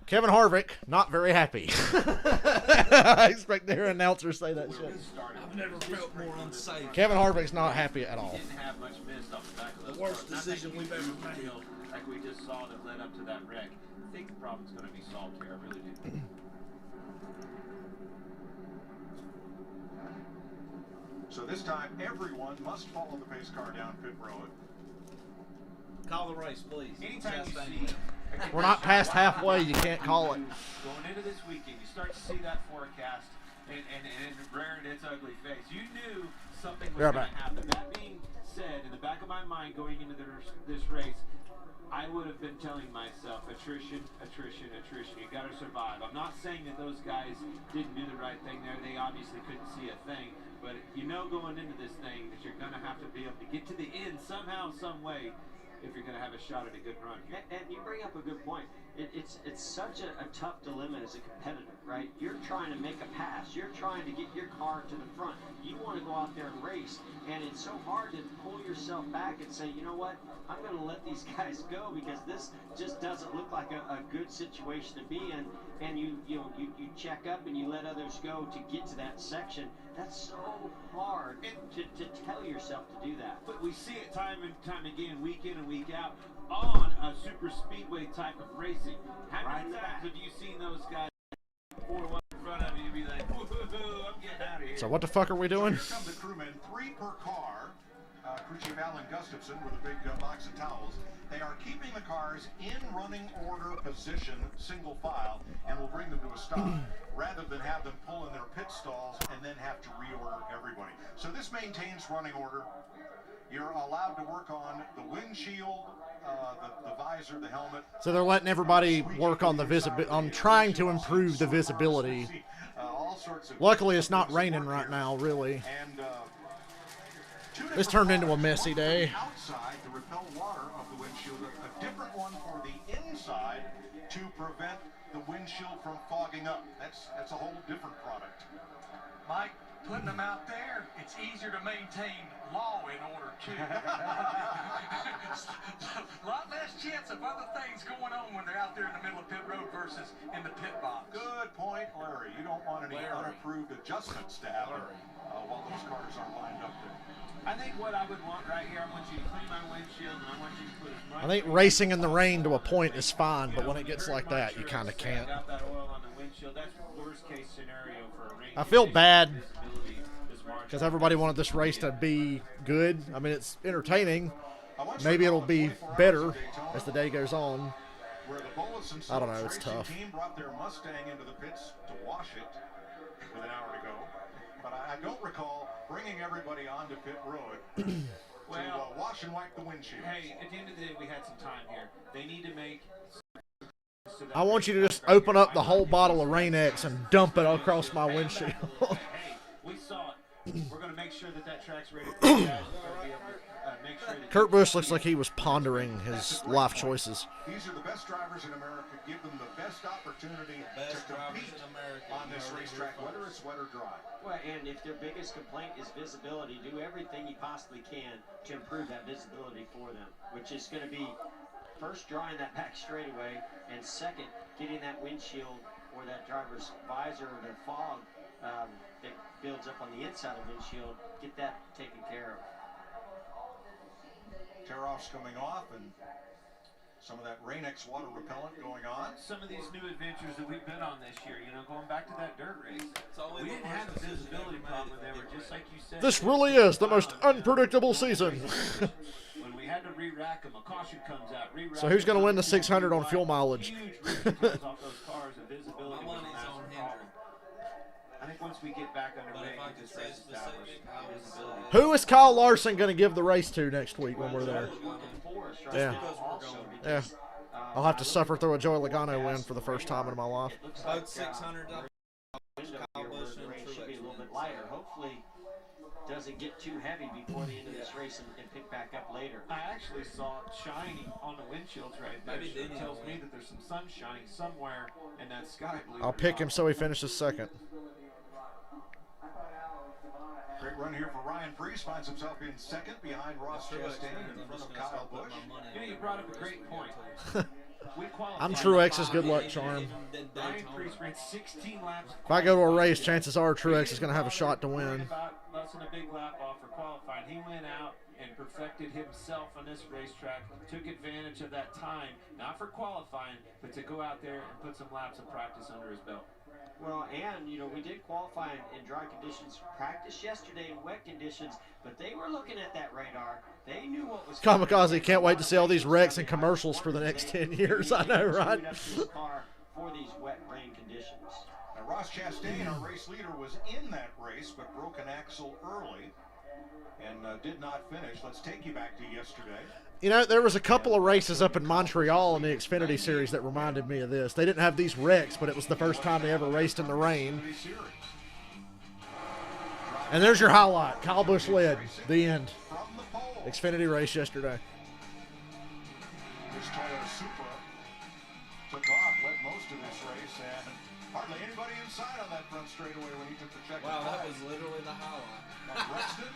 Kevin Harvick, not very happy. I expect their announcer to say that shit. I've never felt more unsafe. Kevin Harvick's not happy at all. Didn't have much mist off the back of those The worst cars. decision we've ever made. Like we just saw that led up to that wreck. I think the problem's going to be solved here. I really do. So this time, everyone must follow the pace car down pit road. Call the race, please. Anytime you Chastain. see, We're not past halfway. You can't call it. Going into this weekend, you start to see that forecast and rearing its ugly face. You knew something was going to happen. That being said, in the back of my mind going into this race, I would have been telling myself, attrition, attrition, attrition. You got to survive. I'm not saying that those guys didn't do the right thing there. They obviously couldn't see a thing. But you know going into this thing that you're going to have to be able to get to the end somehow, some way, if you're going to have a shot at a good run here. And you bring up a good point. It's such a tough dilemma as a competitor, right? You're trying to make a pass. You're trying to get your car to the front. You want to go out there and race, and it's so hard to pull yourself back and say, you know what, I'm going to let these guys go because this just doesn't look like a good situation to be in. And you check up and you let others go to get to that section. That's so hard to tell yourself to do that. But we see it time and time again, week in and week out, on a super speedway type of racing. How many times have you seen those guys 4-1 in front of you and be like, whoa, I'm getting out of here? So what the fuck are we doing? Here come the crewmen, 3 per car. Crew Chief Alan Gustafson with a big box of towels. They are keeping the cars in running order position, single file, and will bring them to a stop, rather than have them pull in their pit stalls and then have to reorder everybody. So this maintains running order. You're allowed to work on the windshield, the visor, the helmet. So they're letting everybody work on the visibility. I'm trying to improve the visibility. All sorts of Luckily, it's not raining right now, really. And This turned into a messy day. outside to repel water off the windshield, a different one for the inside to prevent the windshield from fogging up. That's a whole different product. Mike, putting them out there, it's easier to maintain law and order too. A lot less chance of other things going on when they're out there in the middle of pit road versus in the pit box. Good point, Larry. You don't want any unapproved adjustments to happen while those cars are lined up there. I think what I would want right here, I want you to clean my windshield and I want you to put as much... I think racing in the rain to a point is fine, but when it gets like that, you kind of can't. Got that oil on the windshield. That's worst case scenario for a rain. I feel bad because everybody wanted this race to be good. I mean, it's entertaining. Maybe it'll be better as the day goes on. I don't know. It's tough. The team brought their Mustang into the pits to wash it with an hour to go. But I don't recall bringing everybody onto pit road to wash and wipe the windshield. Hey, at the end of the day, we had some time here. They need to make... I want you to just open up the whole bottle of Rain X and dump it across my windshield. Hey, we saw it. We're going to make sure that track's ready for you guys. We're going to be able to make sure that... Kurt Busch looks like he was pondering his life choices. These are the best drivers in America. Give them the best opportunity to compete on this racetrack, whether it's wet or dry. Well, and if their biggest complaint is visibility, do everything you possibly can to improve that visibility for them, which is going to be first drawing that back straightaway, and second, getting that windshield or that driver's visor or their fog that builds up on the inside of the windshield, get that taken care of. Tear-offs coming off and some of that Rain-X water repellent going on. Some of these new adventures that we've been on this year, going back to that dirt race, we didn't have a visibility problem. They were just like you said. This really is the most unpredictable season. When we had to re-rack them, a caution comes out. So who's going to win the 600 on fuel mileage? Off those cars and visibility was a massive problem. I think once we get back underway, get this race established, visibility. Who is Kyle Larson going to give the race to next week when we're there? Yeah. Yeah. I'll have to suffer through a Joey Logano win for the first time in my life. Both 600. Should be a little bit lighter. Hopefully, doesn't get too heavy before the end of this race and pick back up later. I actually saw it shining on the windshields right there. So it tells me that there's some sun shining somewhere in that sky blue. I'll pick him so he finishes second. Great run win here for Ryan Preece. Finds himself in second behind Ross Chastain in front of Kyle Busch. You brought up a great point. I'm Truex's good luck charm. Ryan Preece ran 16 laps. If I go to a race, chances are Truex is going to have a shot to win. About less than a big lap off for qualifying. He went out and perfected himself on this racetrack. Took advantage of that time, not for qualifying, but to go out there and put some laps of practice under his belt. Well, and, you know, we did qualify in dry conditions, practice yesterday in wet conditions, but they were looking at that radar. They knew what was coming. Kamikaze can't wait to see all these wrecks and commercials for the next 10 years. I know, right? For these wet rain conditions. Now, Ross Chastain, our race leader, was in that race, but broke an axle early and did not finish. Let's take you back to yesterday. You know, there was a couple of races up in Montreal in the Xfinity Series that reminded me of this. They didn't have these wrecks, but it was the first time they ever raced in the rain. And there's your highlight. Kyle Busch led. The end. Xfinity race yesterday. This Toyota Supra took off, led most of this race, and hardly anybody inside on that front straightaway when he took the check. Wow, that was literally the highlight. Rested,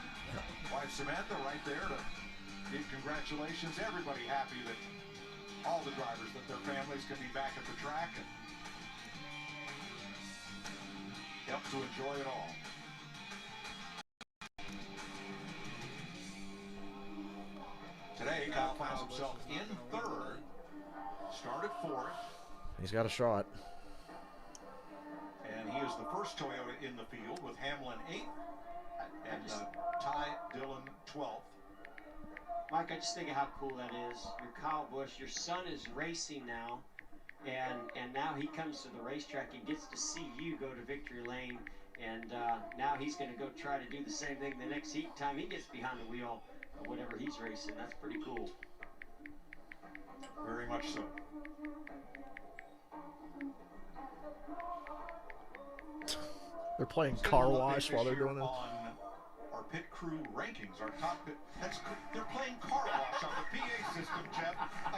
wife Samantha right there to give congratulations. Everybody happy that all the drivers, that their families can be back at the track and help to enjoy it all. Today, Kyle finds himself in third, started fourth. He's got a shot. And he is the first Toyota in the field with Hamlin 8th and Ty Dillon 12th. Mike, I just think of how cool that is. You're Kyle Busch. Your son is racing now, and now he comes to the racetrack and gets to see you go to victory lane. And now he's going to go try to do the same thing the next time he gets behind the wheel of whatever he's racing. That's pretty cool. Very much so. They're playing car wash while they're doing it. On our pit crew rankings, our top pit, they're playing car wash on the PA system, Jeff.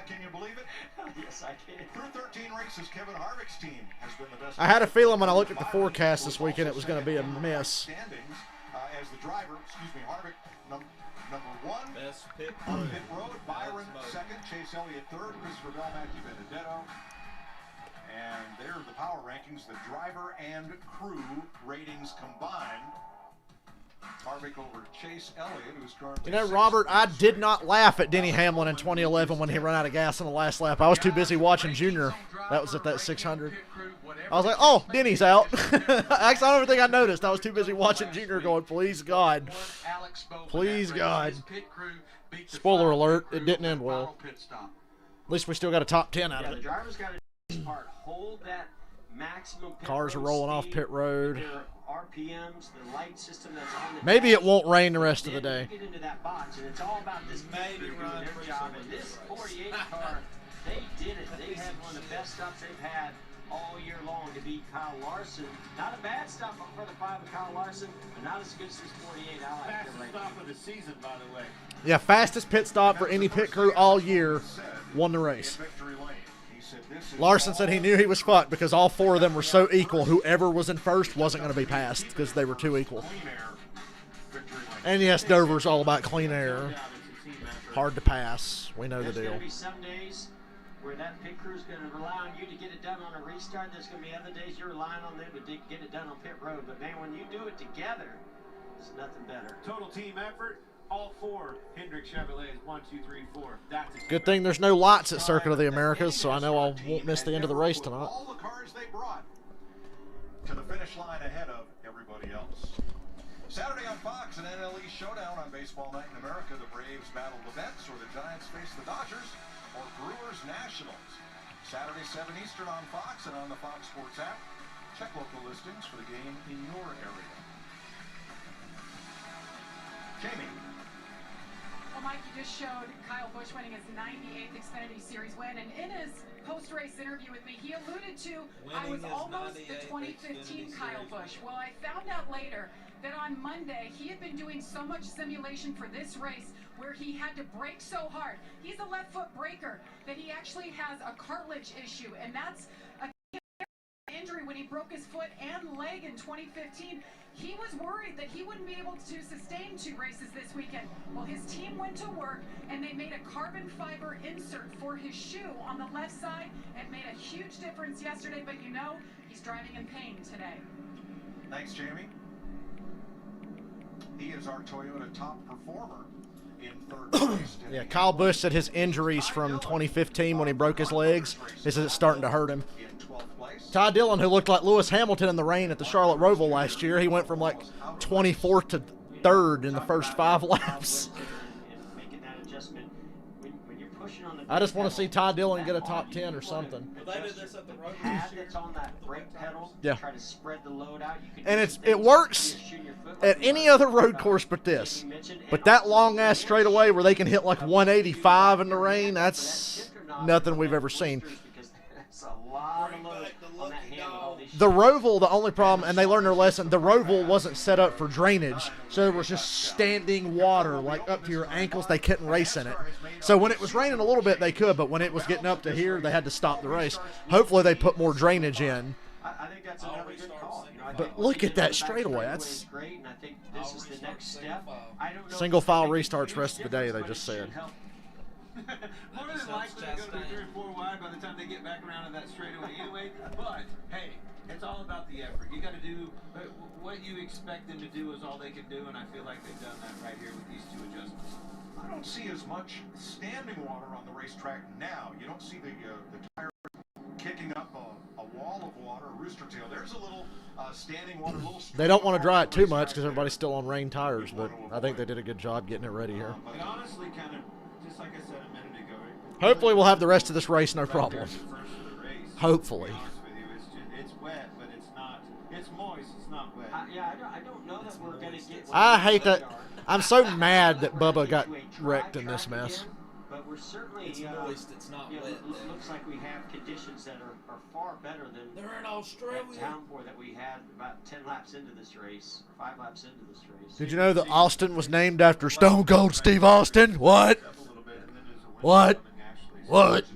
Can you believe it? Yes, I can. Through 13 races, Kevin Harvick's team has been the best. I had a feeling when I looked at the forecast this weekend it was going to be a mess. Standings as the driver, Harvick number one. Best pit on pit road. Byron second, Chase Elliott third, Christopher Bell, Matthew Benedetto. And there are the power rankings, the driver and crew ratings combined. Harvick over Chase Elliott, who's currently... You know, Robert, I did not laugh at Denny Hamlin in 2011 when he ran out of gas in the last lap. I was too busy watching Junior. That was at that 600. I was like, oh, Denny's out. Actually, I don't even think I noticed. I was too busy watching Junior going, please, God. Please, God. Spoiler alert, it didn't end well. At least we still got a top 10 out of The it. driver's got to hold that maximum pit Cars are road rolling off speed pit road. with their RPMs, the light system that's on the Maybe dash. it won't rain the rest of the day. Get into that box, and it's all about this maybe doing their job. And this 48 car, they did it. They had one of the best stops they've had all year long to beat Kyle Larson. Not a bad stop for the 5 of Kyle Larson, but not as good as this 48. I like it. Fastest stop of the season, by the way. Yeah, fastest pit stop for any pit crew all year, won the race. Larson said he knew he was fucked because all 4 of them were so equal. Whoever was in first wasn't going to be passed because they were too equal. And yes, Dover's all about clean air. Hard to pass. We know the deal. There's going to be some days where that pit crew is going to rely on you to get it done on a restart. There's going to be other days you're relying on them to get it done on pit road. But, man, when you do it together, it's nothing better. Total team effort. All 4 Hendrick Chevrolets, 1, 2, 3, 4. That's a Good thing there's no lights at Circuit of the Americas, so I know I won't miss the end of the race tonight. All the cars they brought to the finish line ahead of everybody else. Saturday on Fox, an NL East showdown on Baseball Night in America. The Braves battle the Mets, or the Giants face the Dodgers, or Brewers Nationals. Saturday 7 Eastern on Fox and on the Fox Sports app. Check local listings for the game in your area. Jamie. Well, Mike, you just showed Kyle Busch winning his 98th Xfinity Series win, and in his post-race interview with me, he alluded to, I was almost the 2015 Kyle Busch. Well, I found out later that on Monday, he had been doing so much simulation for this race where he had to brake so hard. He's a left foot braker that he actually has a cartilage issue, and that's a injury when he broke his foot and leg in 2015. He was worried that he wouldn't be able to sustain 2 races this weekend. Well, his team went to work and they made a carbon fiber insert for his shoe on the left side. It made a huge difference yesterday, but you know, he's driving in pain today. Thanks, Jamie. He is our Toyota top performer in third place. Yeah, Kyle Busch said his injuries from 2015 when he broke his legs, he says it's starting to hurt him. Ty Dillon, who looked like Lewis Hamilton in the rain at the Charlotte Roval last year, he went from like 24th to 3rd in the first 5 laps. I just want to see Ty Dillon get a top 10 or something. They did this at the road pad that's on that brake pedal. Yeah. Try to spread the load out. You can And it works at any other road course but this. But that long ass straightaway where they can hit like 185 in the rain, that's nothing we've ever seen. That's a lot of load on that handle. The Roval, the only problem, and they learned their lesson, the Roval wasn't set up for drainage, so there was just standing water, like up to your ankles. They couldn't race in it. So when it was raining a little bit, they could, but when it was getting up to here, they had to stop the race. Hopefully they put more drainage in. I think that's another good call. But look at that straightaway. That's great, and I think this is the next step. I don't know single file restarts rest of the day, they just said. More than likely to go to 3 or 4 wide by the time they get back around to that straightaway anyway. But hey, it's all about the effort. You got to do what you expect them to do is all they can do, and I feel like they've done that right here with these 2 adjustments. I don't see as much standing water on the racetrack now. You don't see the tire kicking up a wall of water, a rooster tail. There's a little standing water, little. They don't want to dry it too much because everybody's still on rain tires, but I think they did a good job getting it ready here. And honestly, kind of, just like I said a minute ago. Hopefully we'll have the rest of this race no problem. Hopefully. It's wet, but it's not. It's moist. It's not wet. Yeah, I don't know that we're going to get. I hate that. I'm so mad that Bubba got wrecked in this mess. But we're certainly. It's moist. It's not wet. It looks like we have conditions that are far better than. They're in Australia. Downpour that we had about 10 laps into this race, 5 laps into this race. Did you know that Austin was named after Stone Cold Steve Austin? What? What? What?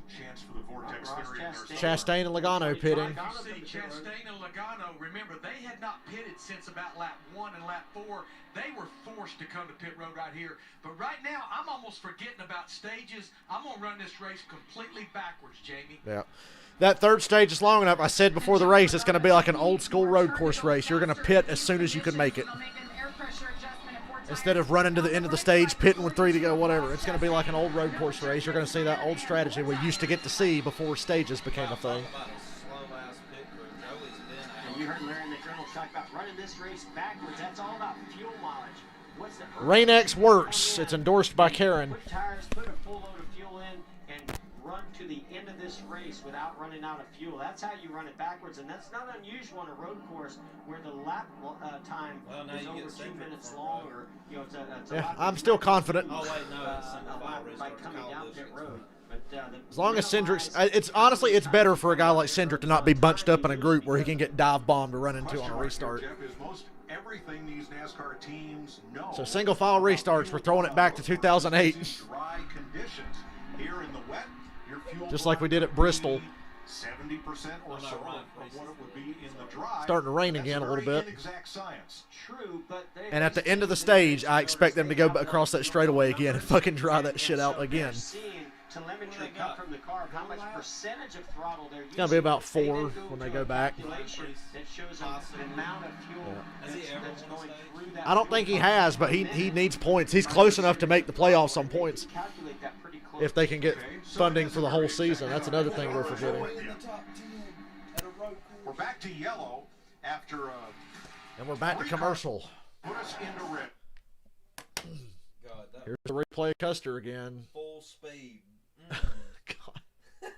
Chastain and Logano pitting. Chastain and Logano, remember, they had not pitted since about lap 1 and lap 4. They were forced to come to pit road right here. But right now, I'm almost forgetting about stages. I'm going to run this race completely backwards, Jamie. Yeah. That 3rd stage is long enough. I said before the race, it's going to be like an old school road course race. You're going to pit as soon as you can make it. Instead of running to the end of the stage, pitting with 3 to go, whatever. It's going to be like an old road course race. You're going to see that old strategy we used to get to see before stages became a thing. And you heard Larry in the journal talk about running this race backwards. That's all about fuel mileage. What's the Rain-X works. It's endorsed by Karen. Put tires, put a full load of fuel in, and run to the end of this race without running out of fuel. That's how you run it backwards, and that's not unusual on a road course where the lap time is over 2 minutes long, or it's a Yeah, lot I'm still confident. Oh wait, no, it's by coming down pit road. As long as Cindric's, it's honestly it's better for a guy like Cindric to not be bunched up in a group where he can get dive bombed to run into on a restart. Everything these NASCAR teams know. So single file restarts, we're throwing it back to 2008. Dry conditions here in the wet. Your fuel Just like we did at Bristol. 70% or so of what it would be in the dry. Starting to rain again a little bit. Inexact science. True, but And at the end of the stage, I expect them to go across that straightaway again and fucking dry that shit out again. Telemetry come from the car, how much percentage of throttle they're using. It's going to be about 4 when they go back. That shows the amount of fuel that's going through that. I don't think he has, but he needs points. He's close enough to make the playoffs on points. If they can get funding for the whole season. That's another thing we're forgetting. We're back to yellow after and we're back to commercial. Put us into red. Here's the replay of Custer again. Full speed. God.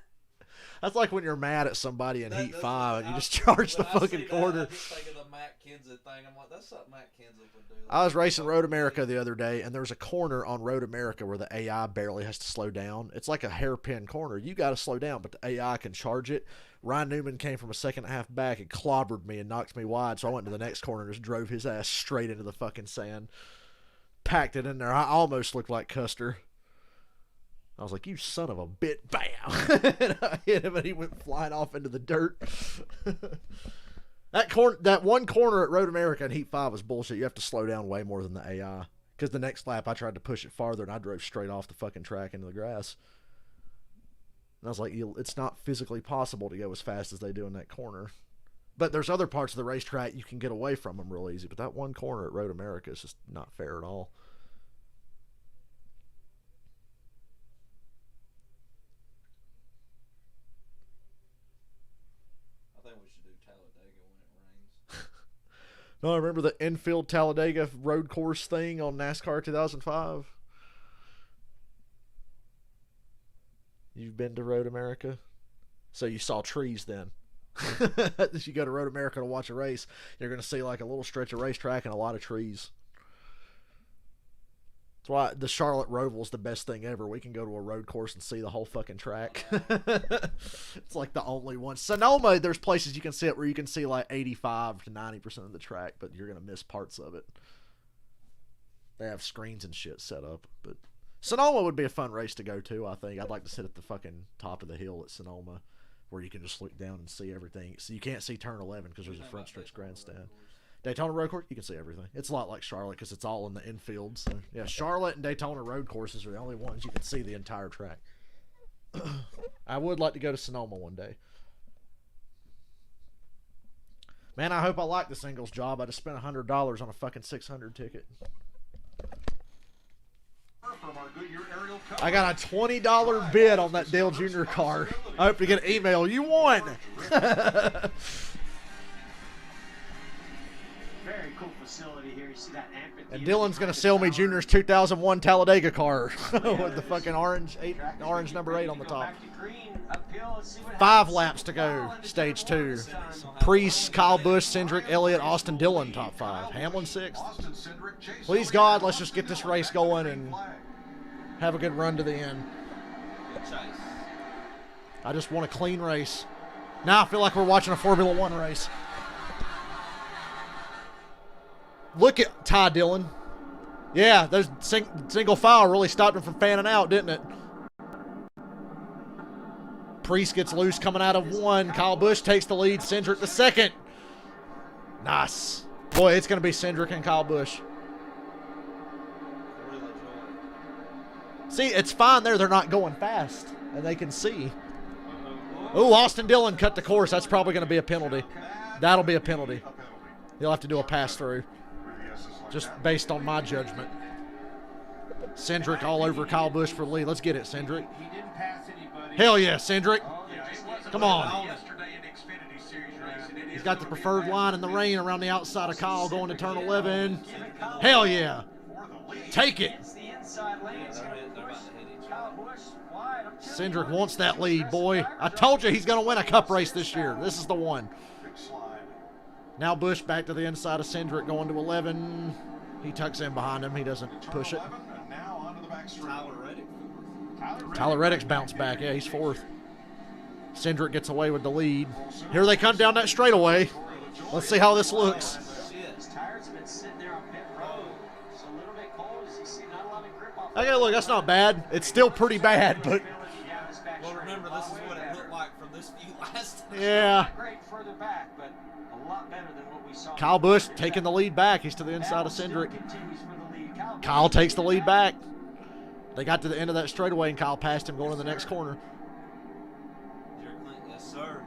That's like when you're mad at somebody in Heat 5 and you just charge the fucking corner. I just think of the Matt Kenseth thing. I'm like, that's something Matt Kenseth would do. I was racing Road America the other day, and there's a corner on Road America where the AI barely has to slow down. It's like a hairpin corner. You got to slow down, but the AI can charge it. Ryan Newman came from a second and a half back and clobbered me and knocked me wide, so I went to the next corner and just drove his ass straight into the fucking sand. Packed it in there. I almost looked like Custer. I was like, you son of a bit. Bam. And I hit hit him and he went flying off into the dirt. That one corner at Road America in Heat 5 was bullshit. You have to slow down way more than the AI. Because the next lap I tried to push it farther and I drove straight off the fucking track into the grass. And I was like, it's not physically possible to go as fast as they do in that corner. But there's other parts of the racetrack you can get away from them real easy. But that one corner at Road America is just not fair at all. I think we should do Talladega when it rains. No, I remember the infield Talladega road course thing on NASCAR 2005. You've been to Road America? So you saw trees then. If you go to Road America to watch a race, you're going to see like a little stretch of racetrack and a lot of trees. That's why the Charlotte Roval is the best thing ever. We can go to a road course and see the whole fucking track. It's like the only one. Sonoma, there's places you can see it where you can see like 85 to 90% of the track, but you're going to miss parts of it. They have screens and shit set up, but Sonoma would be a fun race to go to, I think. I'd like to sit at the fucking top of the hill at Sonoma where you can just look down and see everything. So you can't see turn 11 because there's a front stretch grandstand. Daytona Road Course, you can see everything. It's a lot like Charlotte because it's all in the infield. So, yeah, Charlotte and Daytona Road Courses are the only ones you can see the entire track. I would like to go to Sonoma one day. Man, I hope I like the singles job. I just spent $100 on a fucking 600 ticket. I got a $20 bid on that Dale Jr. car. I hope to get an email. You won! Very cool facility here. You see that amphitheater. And Dylan's going to sell me Junior's 2001 Talladega car with the fucking orange number 8 on the top. 5 laps to go, stage 2. Priest, Kyle Busch, Cindric, Elliott, Austin Dillon, top 5. Hamlin 6th. Please God, let's just get this race going and have a good run to the end. I just want a clean race. Now I feel like we're watching a Formula 1 race. Look at Ty Dillon. Yeah, those single file really stopped him from fanning out, didn't it? Priest gets loose coming out of 1. Kyle Busch takes the lead. Cindric the 2nd. Nice. Boy, it's going to be Cindric and Kyle Busch. See, it's fine there. They're not going fast, and they can see. Oh, Austin Dillon cut the course. That's probably going to be a penalty. That'll be a penalty. He'll have to do a pass-through. Just based on my judgment. Cindric all over Kyle Busch for the lead. Let's get it, Cindric. Hell yeah, Cindric. Come on. He's got the preferred line in the rain around the outside of Kyle going to turn 11. Hell yeah. Take it. Cindric wants that lead, boy. I told you he's going to win a cup race this year. This is the one. Now Busch back to the inside of Cindric going to 11. He tucks in behind him. He doesn't push it. Tyler Reddick's bounced back. Yeah, he's 4th. Cindric gets away with the lead. Here they come down that straightaway. Let's see how this looks. Okay, look, that's not bad. It's still pretty bad, but... Well, remember, this is what it looked like from this view last time. Yeah. A lot better than what we saw. Kyle Busch taking the lead back. He's to the inside of Cindric. Kyle takes the lead back. They got to the end of that straightaway, and Kyle passed him going to the next corner. Yes, sir.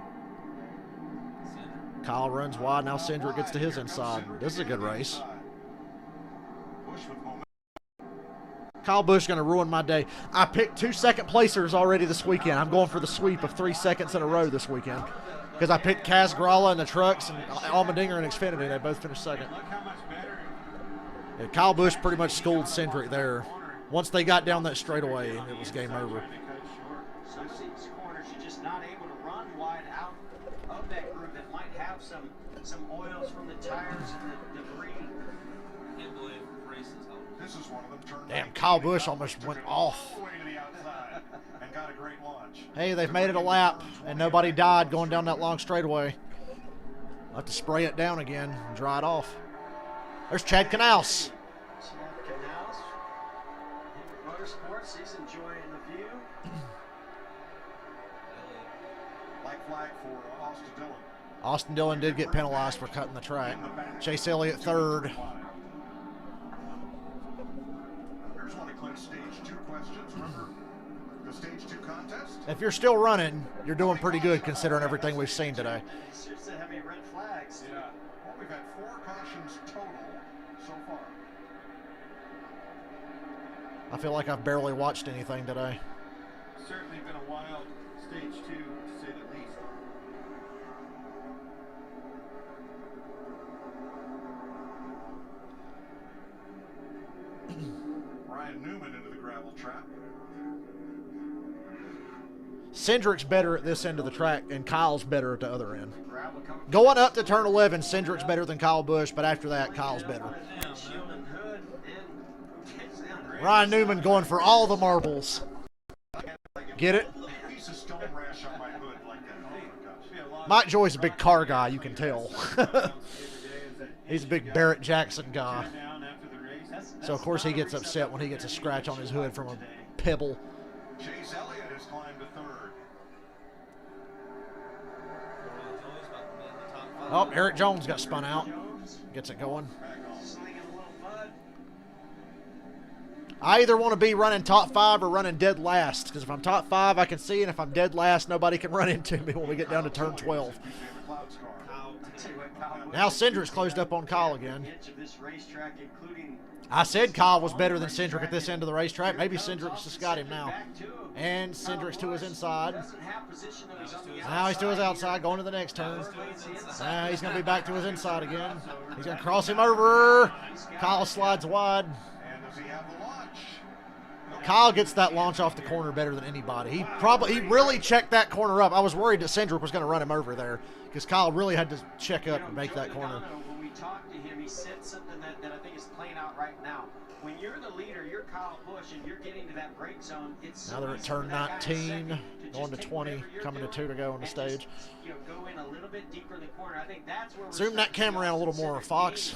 Kyle runs wide. Now Cindric gets to his inside. This is a good race. Kyle Busch going to ruin my day. I picked 2 second placers already this weekend. I'm going for the sweep of 3 seconds in a row this weekend. Because I picked Kaz Grala in the trucks and Allmendinger in Xfinity. They both finished 2nd. Yeah, Kyle Busch pretty much schooled Cindric there. Once they got down that straightaway, it was game over. Some of these corners, you're just not able to run wide out of that group that might have some oils from the tires and the debris. Can't believe races. This is one of them turned. Damn, Kyle Busch almost went off. And got a great launch. Hey, they've made it a lap, and nobody died going down that long straightaway. I'll have to spray it down again and dry it off. There's Chad Knaus. Motorsports, he's enjoying the view. flag for Austin Dillon. Austin Dillon did get penalized for cutting the track. Chase Elliott third. Here's one of Clint's stage 2 questions. Remember the stage 2 contest? If you're still running, you're doing pretty good considering everything we've seen today. Seriously, how many red flags? Yeah. Well, we've had 4 cautions total so far. I feel like I've barely watched anything today. Certainly been a wild stage 2, to say the least. Ryan Newman into the gravel trap. Cindric's better at this end of the track, and Kyle's better at the other end. Going up to turn 11, Cindric's better than Kyle Busch, but after that, Kyle's better. Ryan Newman going for all the marbles. Get it? Piece of stone rash on my hood like that. Oh my gosh. Mike Joy's a big car guy, you can tell. He's a big Barrett Jackson guy. So, of course, he gets upset when he gets a scratch on his hood from a pebble. Chase Elliott has climbed to 3rd. Oh, Eric Jones got spun out. Gets it going. I either want to be running top 5 or running dead last, because if I'm top 5, I can see, and if I'm dead last, nobody can run into me when we get down to turn 12. Now Cindric's closed up on Kyle again. I said Kyle was better than Cindric at this end of the racetrack. Maybe Cindric's just got him now. And Cindric's to his inside. Now he's to his outside, going to the next turn. Now he's going to be back to his inside again. He's going to cross him over. Kyle slides wide. Kyle gets that launch off the corner better than anybody. He really checked that corner up. I was worried that Cindric was going to run him over there because Kyle really had to check up and make that corner. When we talked to him, he said something that I think is playing out right now. When you're the leader, you're Kyle Busch, and you're getting to that brake zone. It's now they're at turn 19, going to 20, coming to 2 to go on the stage. You know, go in a little bit deeper in the corner. I think that's where zoom that camera in a little more, Fox.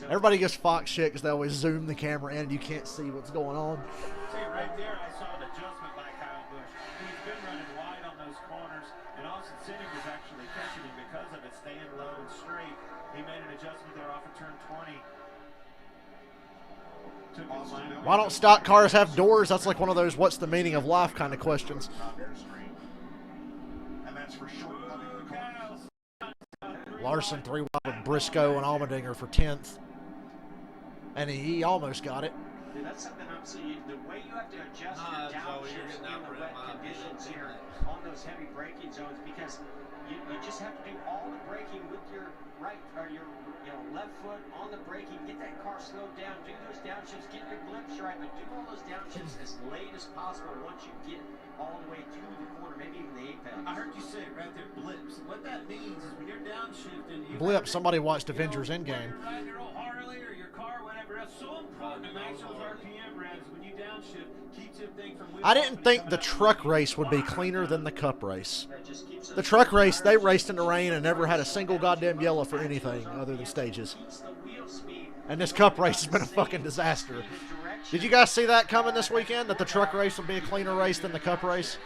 Everybody gets Fox shit because they always zoom the camera in and you can't see what's going on. See, right there, I saw an adjustment by Kyle Busch. He's been running wide on those corners, and Austin Cindric is actually catching him because of it, staying low and straight. He made an adjustment there off of turn 20. Why don't stock cars have doors? That's like one of those what's the meaning of life kind of questions. Larson 3 wide with Briscoe and Allmendinger for 10th. And he almost got it. Dude, that's something I'm seeing. The way you have to adjust your downshifts in the wet conditions here on those heavy braking zones, because you just have to do all the braking with your right or your left foot on the braking. Get that car slowed down. Do those downshifts. Get your blips right, but do all those downshifts as late as possible once you get all the way to the corner, maybe even the apex. I heard you say it right there, blips. What that means is when you're downshifting, Blip. Somebody watched Avengers Endgame. You're riding your old Harley or your car, whatever. It's so important to match those RPM revs when you downshift. Keeps everything from. I didn't think the truck race would be cleaner than the Cup race. The truck race, they raced in the rain and never had a single goddamn yellow for anything other than stages. And this Cup race has been a fucking disaster. Did you guys see that coming this weekend? That the truck race would be a cleaner race than the Cup race?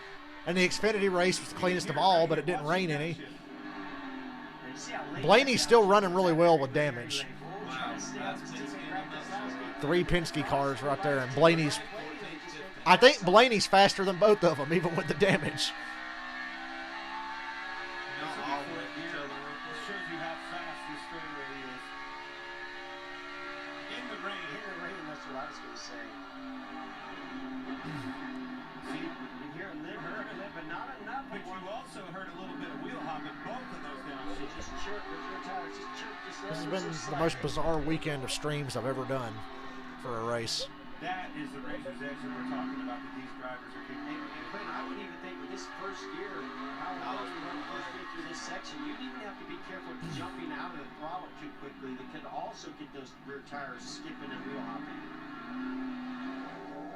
And the Xfinity race was the cleanest of all, but it didn't rain any. Blaney's still running really well with damage. 3 Penske cars right there, and Blaney's... I think Blaney's faster than both of them, even with the damage. This has been the most bizarre weekend of streams I've ever done for a race. That is the razor's edge that we're talking about that these drivers are keeping. And I would even think with this first gear, how long you run the first gear through this section, you didn't have to be careful jumping out of the throttle too quickly. That could also get those rear tires skipping and wheel hopping.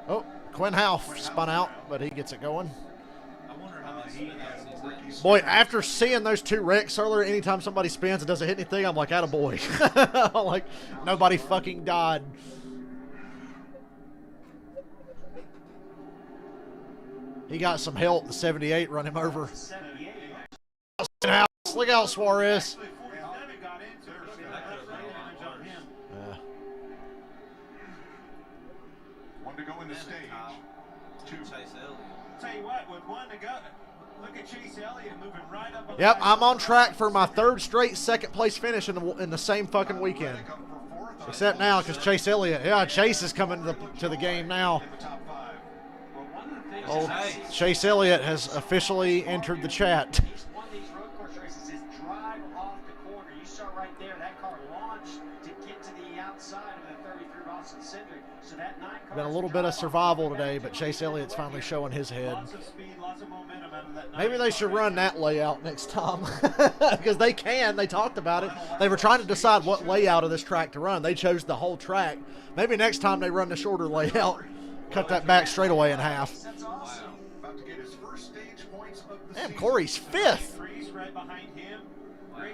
Oh, Quinn Half spun out, but he gets it going. I wonder how many Boy, after seeing those 2 wrecks earlier, anytime somebody spins and doesn't hit anything, I'm like, attaboy. I'm like, nobody fucking died. He got some help. The 78 run him over. Look out, Suarez. One to go in the stage. Two. Chase Elliott. Tell you what, with one to go, look at Chase Elliott moving right up. Yep, I'm on track for my 3rd straight second place finish in the same fucking weekend. Except now, because Chase Elliott, Chase is coming to the game now. Oh, Chase Elliott has officially entered the chat. One of these road course races is drive off the corner. You saw right there, that car launched to get to the outside of the 33 Boston Centric. So that 9 car Been a little bit of survival today, but Chase Elliott's finally showing his head. Maybe they should run that layout next time. Because they can. They talked about it. They were trying to decide what layout of this track to run. They chose the whole track. Maybe next time they run the shorter layout. Cut that back straightaway in half. Damn, Corey's 5th.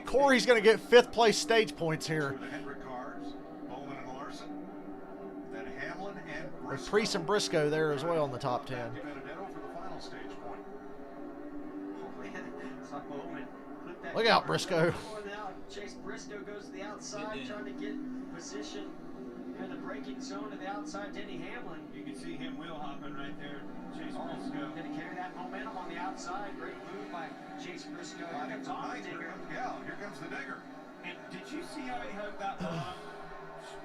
Corey's going to get 5th place stage points here. With Priest and Briscoe there as well in the top 10. Look out, Briscoe. Chase Briscoe goes to the outside, trying to get position in the braking zone to the outside. Denny Hamlin. You can see him wheel hopping right there. Chase Briscoe. Going to carry that momentum on the outside. Great move by Chase Briscoe. Here comes Allmendinger. Yeah, here comes the digger. And did you see how he hugged that line?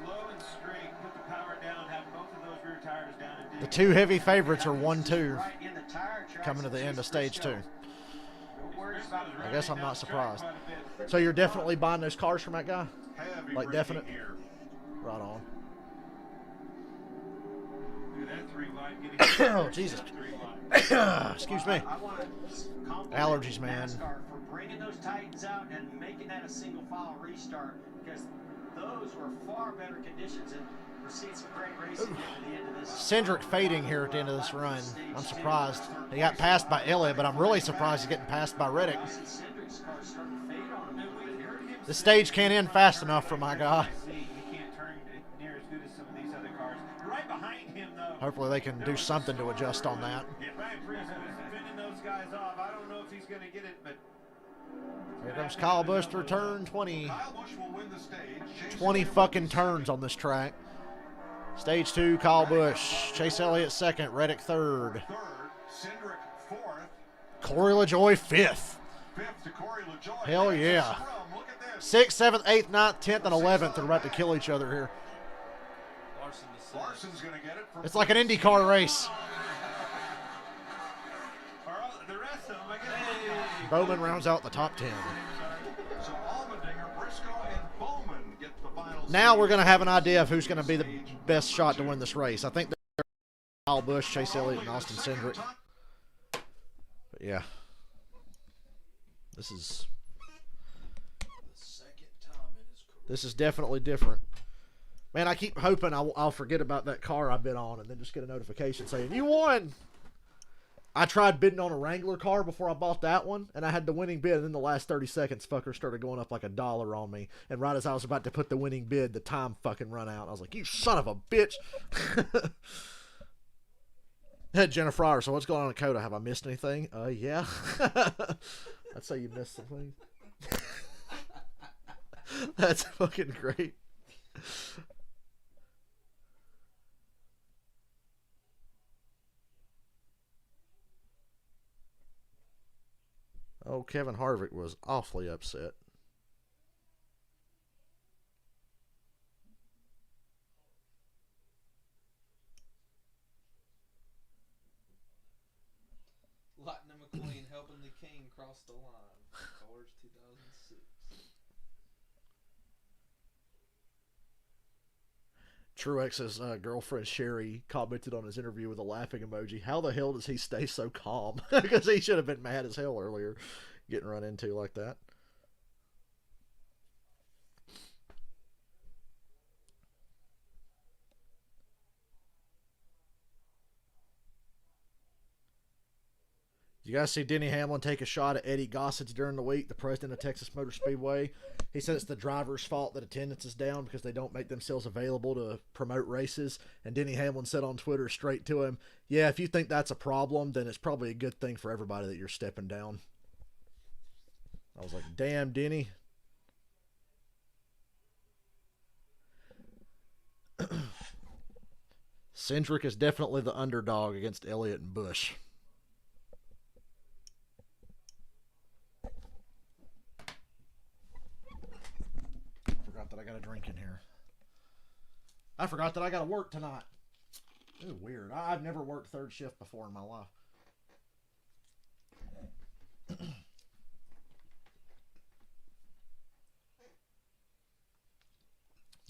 Slow and straight, put the power down, have both of those rear tires down. And the 2 heavy favorites are 1-2 coming to the end of stage 2. I guess I'm not surprised. So you're definitely buying those cars from that guy? Like definite? Right on. Oh, Jesus. Excuse me. Allergies, man. For bringing those Titans out and making that a single file restart, because those were far better conditions, and we're seeing some great racing at the end of this. Cindric fading here at the end of this run. I'm surprised. He got passed by Elliott, but I'm really surprised he's getting passed by Reddick. The stage can't end fast enough for my guy. Hopefully they can do something to adjust on that. Here comes Kyle Busch to return. 20 fucking turns on this track. Stage 2, Kyle Busch. Chase Elliott 2nd. Reddick 3rd. Corey LaJoie 5th. Hell yeah. 6th, 7th, 8th, 9th, 10th, and 11th are about to kill each other here. It's like an IndyCar race. Bowman rounds out the top 10. Now we're going to have an idea of who's going to be the best shot to win this race. I think they're Kyle Busch, Chase Elliott, and Austin Cindric. But yeah. This is definitely different. Man, I keep hoping I'll forget about that car I bid on and then just get a notification saying, you won! I tried bidding on a Wrangler car before I bought that one, and I had the winning bid, and then the last 30 seconds, fucker started going up like $1 on me. And right as I was about to put the winning bid, the time fucking run out. I was like, you son of a bitch! Hey, Jennifer Fryer, so what's going on in COTA? Have I missed anything? Yeah. I'd say you missed something. That's fucking great. Oh, Kevin Harvick was awfully upset. Lightning McQueen helping the king cross the line. Cars 2006. Truex's girlfriend Sherry commented on his interview with a laughing emoji. How the hell does he stay so calm? Because he should have been mad as hell earlier, getting run into like that. You guys see Denny Hamlin take a shot at Eddie Gossage during the week, the president of Texas Motor Speedway. He said it's the driver's fault that attendance is down because they don't make themselves available to promote races. And Denny Hamlin said on Twitter straight to him, yeah, if you think that's a problem, then it's probably a good thing for everybody that you're stepping down. I was like, damn, Denny. Cindric is definitely the underdog against Elliott and Busch. Forgot that I got a drink in here. I forgot that I got to work tonight. Ooh, weird. I've never worked third shift before in my life.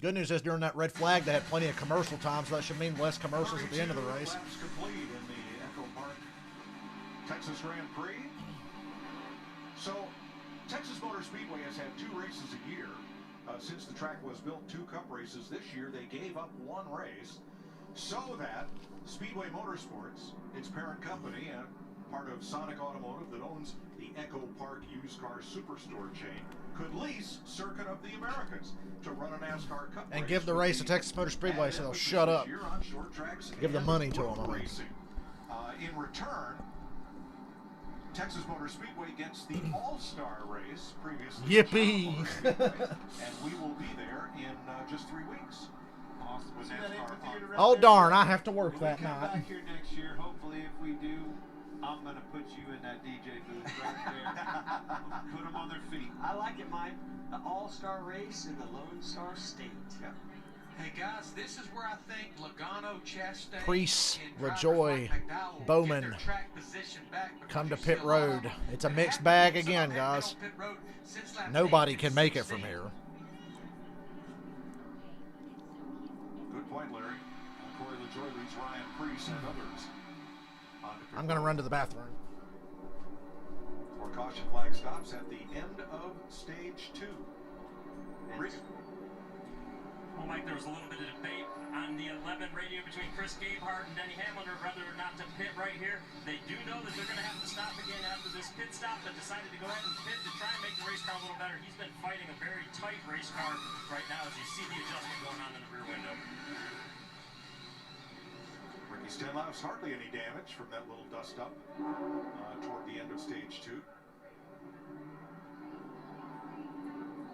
Good news is during that red flag they had plenty of commercial time, so that should mean less commercials at the end of the race. Laps complete in the Echo Park Texas Grand Prix. So, Texas Motor Speedway has had 2 races a year. Since the track was built, 2 Cup races. This year they gave up 1 race so that Speedway Motorsports, its parent company, part of Sonic Automotive that owns the Echo Park used car superstore chain, could lease Circuit of the Americas to run a NASCAR Cup And race give the race to Texas Motor Speedway so they'll shut up. Give the money to them. In return, Texas Motor Speedway gets the All-Star race previously. Yippee! And we will be there in just 3 weeks. Awesome. With NASCAR. Oh, darn, I have to work When that we come night. back here next year, hopefully, if we do, I'm going to put you in that DJ booth right there. Put them on their feet. I like it, Mike. The All-Star race in the Lone Star State. Yeah. Hey guys, this is where I think Logano, Chastain, Priest, and drivers LaJoy, like McDowell will get Bowman, their track position back, because come to you see pit a lot of road. them It's a that mixed haven't bag been- some again, of them haven't guys. been on pit road since laps Nobody 8 can and make it from 16. here. Good point, Larry. Corey LaJoy leads Ryan Preece and others. I'm going to run to the bathroom. More caution flag stops at the end of stage 2. Well, Mike, there was a little bit of debate on the 11 radio between Chris Gabehart and Denny Hamlin or whether or not to pit right here. They do know that they're going to have to stop again after this pit stop, but decided to go ahead and pit to try and make the race car a little better. He's been fighting a very tight race car right now as you see the adjustment going on in the rear window. Ricky Stenhouse, hardly any damage from that little dust up toward the end of stage 2.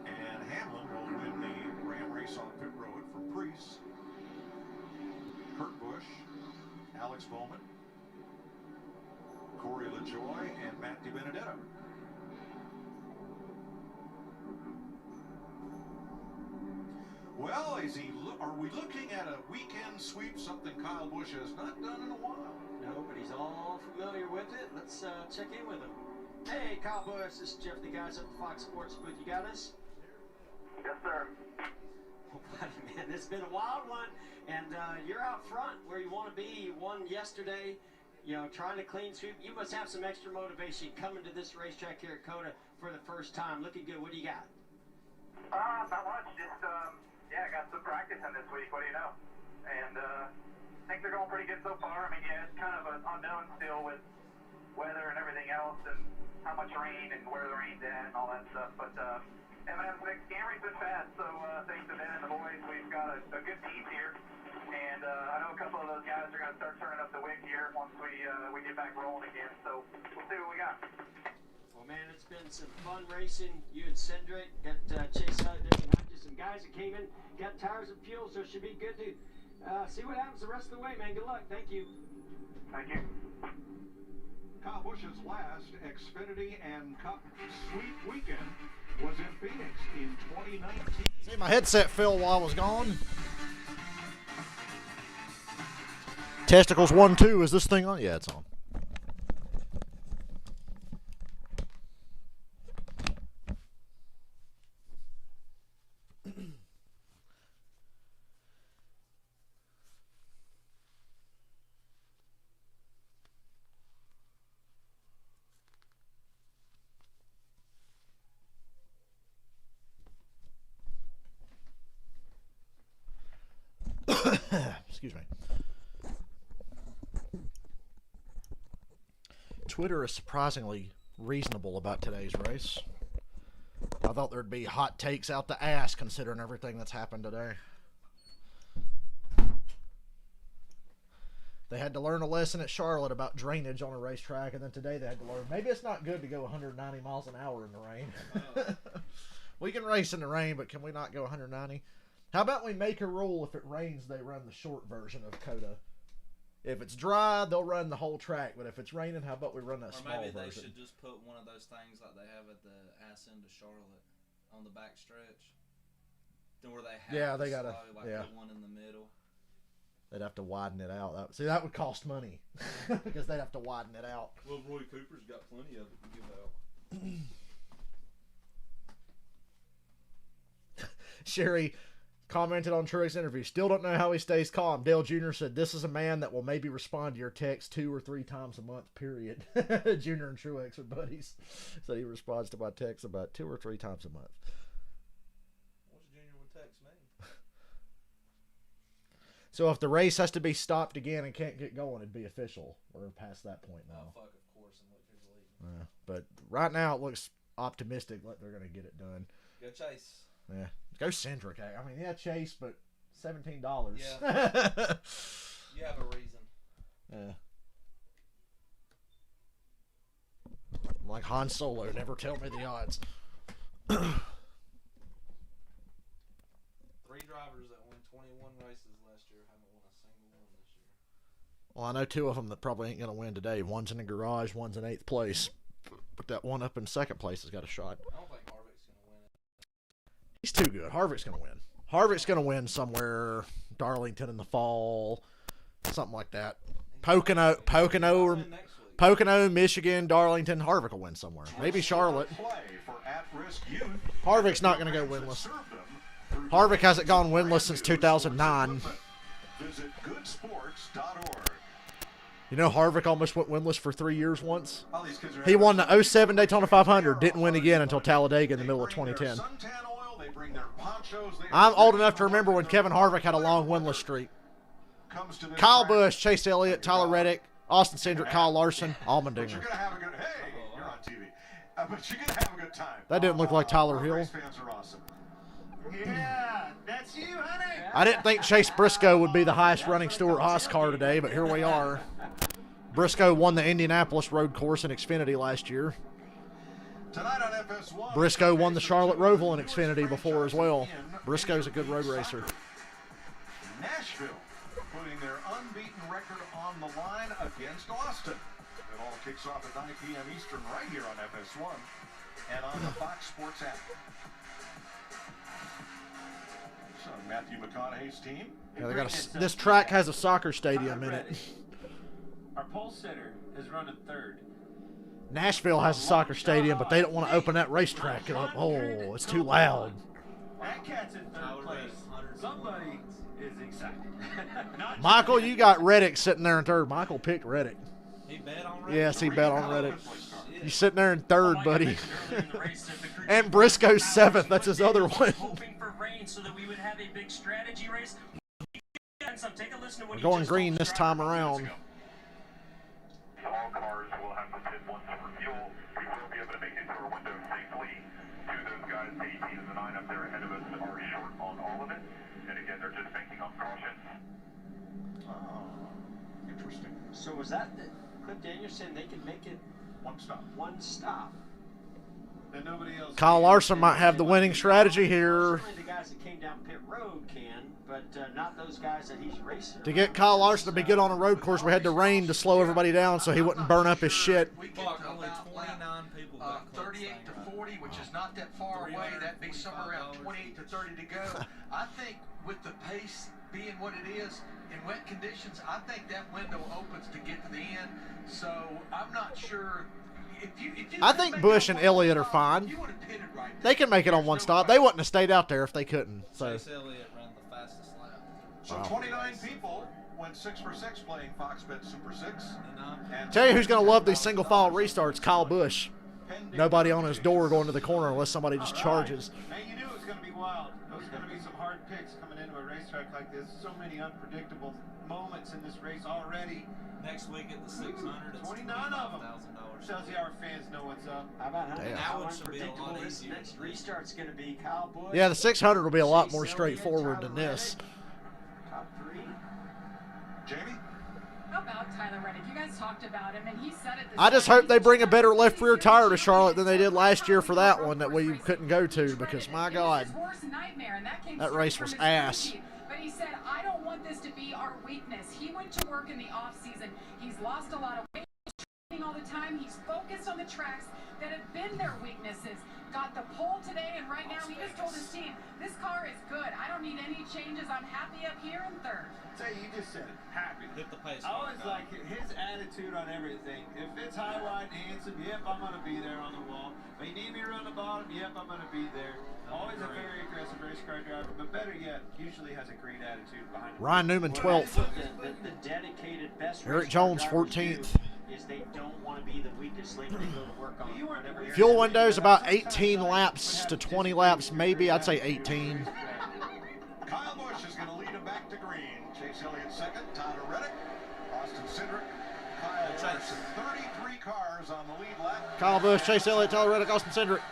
And Hamlin will win the Ram race on pit road from Preece, Kurt Busch, Alex Bowman, Corey LaJoy, and Matt DiBenedetto. Well, are we looking at a weekend sweep, something Kyle Busch has not done in a while? No, but he's all familiar with it. Let's check in with him. Hey, Kyle Busch, this is Jeff, the guys at the Fox Sports booth. You got us? Yes, sir. Man, it's been a wild one, and you're out front where you want to be. You won yesterday, you know, trying to clean sweep. You must have some extra motivation coming to this racetrack here at COTA for the first time. Looking good. What do you got? Not much. Just, I got some practice in this week. What do you know? And I think they're going pretty good so far. I mean, yeah, it's kind of an unknown still with weather and everything else and how much rain and where the rain's at and all that stuff. But M&M's mixed Camry's been fast, so thanks to Ben and the boys, we've got a good team here. And I know a couple of those guys are going to start turning up the wick here once we get back rolling again. So we'll see what we got. Well, man, it's been some fun racing. You and Cindric got chased out of different hatches. Some guys that came in, got tires and fuel, so it should be good to see what happens the rest of the way, man. Good luck. Thank you. Thank you. Kyle Busch's last Xfinity and Cup sweep weekend was in Phoenix in 2019. See, my headset fell while I was gone. Testicles 1, 2. Is this thing on? Yeah, it's on. Excuse me. Twitter is surprisingly reasonable about today's race. I thought there'd be hot takes out the ass considering everything that's happened today. They had to learn a lesson at Charlotte about drainage on a racetrack, and then today they had to learn maybe it's not good to go 190 miles an hour in the rain. We can race in the rain, but can we not go 190? How about we make a rule if it rains, they run the short version of COTA. If it's dry, they'll run the whole track, but if it's raining, how about we run that small version? Or maybe they should just put one of those things like they have at the ass end of Charlotte on the back stretch. Where they have they gotta put one in the middle. They'd have to widen it out. See, that would cost money because they'd have to widen it out. Well, Roy Cooper's got plenty of it to give out. Sherry commented on Truex interview. Still don't know how he stays calm. Dale Jr. said, this is a man that will maybe respond to your text 2 or 3 times a month, period. Jr. and Truex are buddies. So he responds to my text about 2 or 3 times a month. What's Junior would text me? So if the race has to be stopped again and can't get going, it'd be official. We're past that point now. Oh, fuck, of course. And look who's leading. But right now it looks optimistic like they're going to get it done. Go Chase. Yeah. Go Cindric. I mean, yeah, Chase, but $17. Yeah. You have a reason. Yeah. I'm like Han Solo. Never tell me the odds. 3 drivers that won 21 races last year haven't won a single one this year. Well, I know 2 of them that probably ain't going to win today. One's in the garage, one's in 8th place. But that one up in 2nd place has got a shot. I don't think Harvick's going to win it. He's too good. Harvick's going to win. Harvick's going to win somewhere. Darlington in the fall. Something like that. Pocono, Michigan, Darlington. Harvick will win somewhere. Maybe Charlotte. Harvick's not going to go winless. Harvick hasn't gone winless since 2009. Visit goodsports.org. You know, Harvick almost went winless for 3 years once. He won the 07 Daytona 500, didn't win again until Talladega in the middle of 2010. I'm old enough to remember when Kevin Harvick had a long winless streak. Kyle Busch, Chase Elliott, Tyler Reddick, Austin Cindric, Kyle Larson, Allmendinger. That didn't look like Tyler Hill. Yeah, that's you, honey. I didn't think Chase Briscoe would be the highest running Stewart-Haas car today, but here we are. Briscoe won the Indianapolis road course in Xfinity last year. Briscoe won the Charlotte Roval in Xfinity before as well. Briscoe's a good road racer. Nashville putting their unbeaten record on the line against Austin. It all kicks off at 9 p.m. Eastern right here on FS1 and on the Fox Sports app. So Matthew McConaughey's team. Yeah, they got this track has a soccer stadium in it. Our pole sitter is running 3rd. Nashville has a soccer stadium, but they don't want to open that racetrack up. Oh, it's too loud. That cat's in 3rd place. Somebody is excited. Michael, you got Reddick sitting there in 3rd. Michael picked Reddick. He bet on Reddick? Yes, he bet on Reddick. He's sitting there in 3rd, buddy. And Briscoe's 7th. That's his other one. Hoping for rain so that we would have a big strategy race. Take a listen to what We're going green this time around. All cars will have to pit once for fuel. We will be able to make it to our window safely. 2 of those guys, the 18 and the 9 up there ahead of us, are short on all of it. And again, they're just banking on caution. Interesting. So was that the Cliff Daniels saying they can make it one stop? One stop. And nobody else. Kyle Larson might have the winning strategy here. Certainly the guys that came down pit road can, but not those guys that he's racing. To get Kyle Larson to be good on a road course, we had to rain to slow everybody down so he wouldn't burn up his shit. We get to about 38 to 40, which is not that far away. That'd be somewhere around 28 to 30 to go. I think with the pace being what it is in wet conditions, I think that window opens to get to the end. So I'm not sure. I think Busch and Elliott are fine. They can make it on one stop. They wouldn't have stayed out there if they couldn't. So. Chase Elliott ran the fastest lap. So 29 people went 6 for 6 playing Fox Bet Super 6. Tell you who's going to love these single file restarts, Kyle Busch. Nobody on his door going to the corner unless somebody just charges. And you knew it was going to to be wild. Those are going to be some hard picks coming into a racetrack like this. So many unpredictable moments in this race already. Next week at the 600, it's $29 of them. $25,000. Shows you our fans know what's up. How about how That one should be a unpredictable lot this easier. next restart's going to be? Kyle Busch. Yeah, the 600 will be a lot more straightforward than this. Top 3. Jamie? How about Tyler Reddick? You guys talked about him, and he said it. I just hope they bring a better left rear tire to Charlotte than they did last year for that one that we couldn't go to because, my God, that race was ass. But he said, I don't want this to be our weakness. He went to work in the off-season. He's lost a lot of weight all the time. He's focused on the tracks that have been their weaknesses. Got the pole today, and right now he just told his team, this car is good. I don't need any changes. I'm happy up here in third. Say, you just said it. Happy. Hit the pace. I always like his attitude on everything. If it's high, wide, and handsome, yep, I'm going to be there on the wall. If you need me around the bottom, yep, I'm going to be there. Always a very aggressive race car driver, but better yet, usually has a great attitude behind him. Ryan Newman, 12th. The dedicated best Eric Jones, 14th. Is they don't want to be the weakest link they go to work on. Fuel window's about 18 laps to 20 laps, maybe. I'd say 18. Kyle Busch is going to lead him back to green. Chase Elliott second, Tyler Reddick, Austin Cindric, Kyle Larson. 33 cars on the lead lap. Kyle Busch, Chase Elliott, Tyler Reddick, Austin Cindric.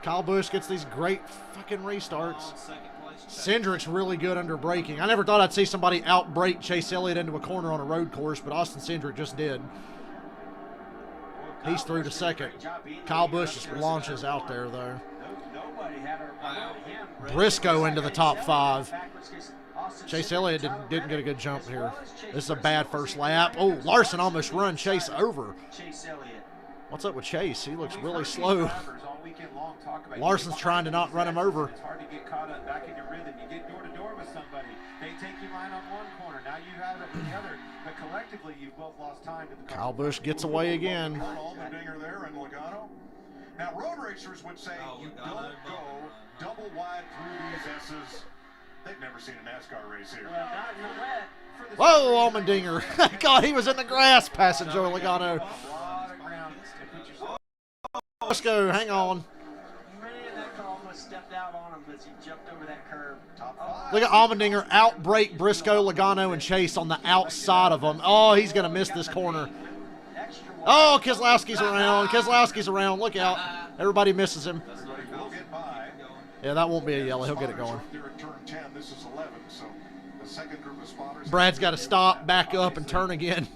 Kyle Busch gets these great fucking restarts. Cindric's really good under braking. I never thought I'd see somebody out-brake Chase Elliott into a corner on a road course, but Austin Cindric just did. He's through to second. Kyle Busch just launches out there, though. Briscoe into the top 5. Chase Elliott didn't get a good jump here. This is a bad first lap. Oh, Larson almost run Chase over. What's up with Chase? He looks really slow. Larson's trying to not run him over. It's hard to get caught up back in your rhythm. You get door to door with somebody. They take you line on one corner. Now you have it with the other. But collectively, you've both lost time to the Kyle Busch gets away again. Allmendinger there and Logano. Now, road racers would say you don't go double wide through these S's. They've never seen a NASCAR race here. Well, not in the wet. Whoa, Allmendinger. God, he was in the grass passing Joey Logano. Let's go, hang on. Man, that car almost stepped out on him as he jumped over that curb. Look at Allmendinger out-brake Briscoe, Logano, and Chase on the outside of him. Oh, he's going to miss this corner. Oh, Keselowski's around. Keselowski's around. Look out. Everybody misses him. Yeah, that won't be a yellow. He'll get it going. Brad's got to stop, back up, and turn again.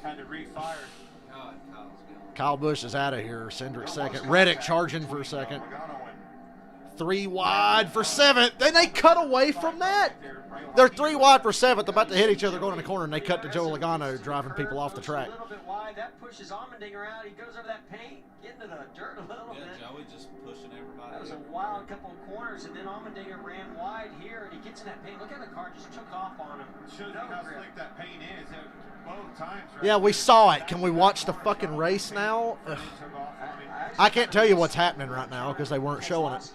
Kyle Busch is out of here. Cindric second. Reddick charging for second. 3 wide for 7th. Then they cut away from that. They're 3 wide for 7th, about to hit each other going in the corner, and they cut to Joe Logano driving people off the track. A little bit wide. That pushes Allmendinger out. He goes over that paint, getting into the dirt a little bit. Yeah, Joey just pushing everybody. That was a wild couple of corners, and then Allmendinger ran wide here, and he gets in that paint. Look how the car just took off on him. Shows you how slick that paint is. Both times. Right? Yeah, we saw it. Can we watch the fucking race now? Ugh. I can't tell you what's happening right now because they weren't showing it.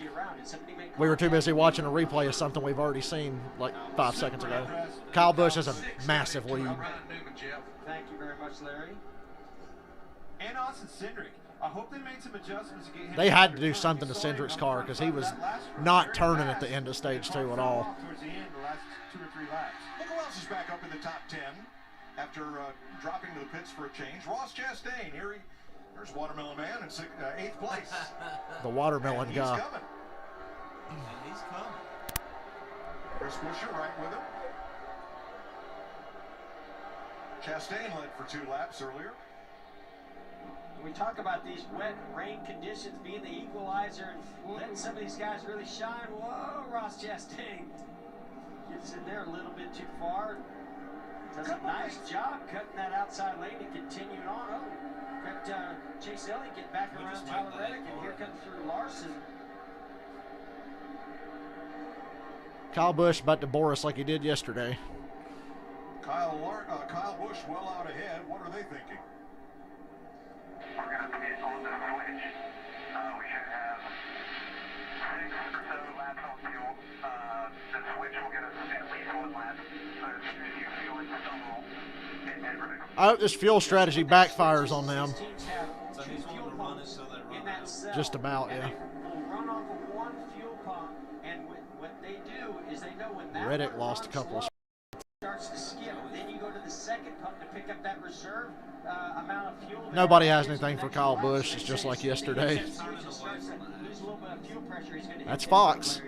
We were too busy watching a replay of something we've already seen like 5 seconds ago. Kyle Busch has a massive lead. Thank you very much, Larry. And Austin Cindric. I hope they made some adjustments to get him. They had to do something to Cindric's car because he was not turning at the end of stage 2 at all. Towards the end, the last 2 or 3 laps. Look who else is back up in the top 10 after dropping to the pits for a change. Ross Chastain. Here's Watermelon Man in 8th place. The watermelon guy. He's coming. And he's coming. Chris Buescher right with him. Chastain led for 2 laps earlier. We talk about these wet rain conditions being the equalizer and letting some of these guys really shine. Whoa, Ross Chastain gets in there a little bit too far. Does a nice job cutting that outside lane and continuing on. Oh, got Chase Elliott get back around Tyler Reddick, and here comes through Larson. Kyle Busch about to bore us like he did yesterday. Kyle Busch well out ahead. What are they thinking? We're going to be on the switch. We should have 6 or 7 laps on fuel. The switch will get us at least 1 lap. So as soon as you feel it stumble, get ready. I hope this fuel strategy backfires on them. So he's willing to run it so they run out. Just about, yeah. run off of one fuel pump, and what they do is they know when that Reddick one lost a runs couple of low, starts to skip. Then you go to the second pump to pick up that reserve amount of fuel. Nobody has anything for Kyle Busch. It's just like yesterday. That's Fox.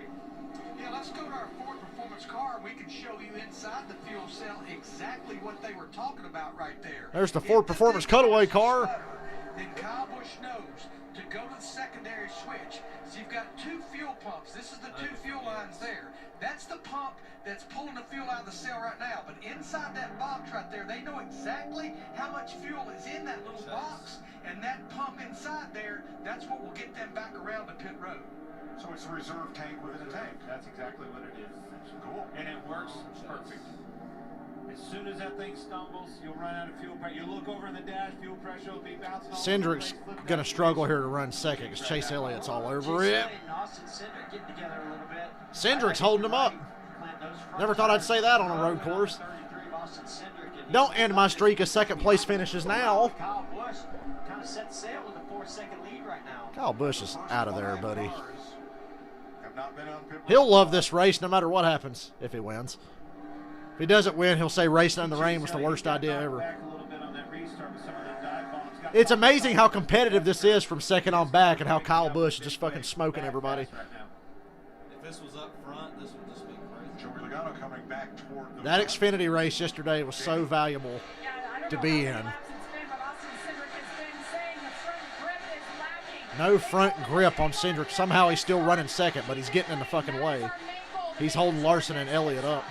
Yeah, let's go to our Ford Performance car. We can show you inside the fuel cell exactly what they were talking about right there. There's the Ford Performance cutaway car. Then Kyle Busch knows to go to the secondary switch. So you've got two fuel pumps. This is the two fuel lines there. That's the pump that's pulling the fuel out of the cell right now. But inside that box right there, they know exactly how much fuel is in that little box. And that pump inside there, that's what will get them back around to pit road. So it's a reserve tank within a tank. That's exactly what it is. Cool. And it works perfect. As soon as that thing stumbles, you'll run out of fuel pressure. You'll look over in the dash, fuel pressure will be bouncing. Cindric's going to struggle here to run second because Chase Elliott's all over it. Cindric's holding him up. Never thought I'd say that on a road course. Don't end my streak of second place finishes now. Kyle Busch kind of set sail with a 4-second lead right now. Kyle Busch is out of there, buddy. Have not been on pit. He'll love this race no matter what happens if he wins. If he doesn't win, he'll say racing in the rain was the worst idea ever. It's amazing how competitive this is from second on back and how Kyle Busch is just fucking smoking everybody. If this was up front, this would just be crazy. Joey Logano coming back toward the That Xfinity race yesterday was so valuable to be in. No front grip on Cindric. Somehow he's still running second, but he's getting in the fucking way. He's holding Larson and Elliott up.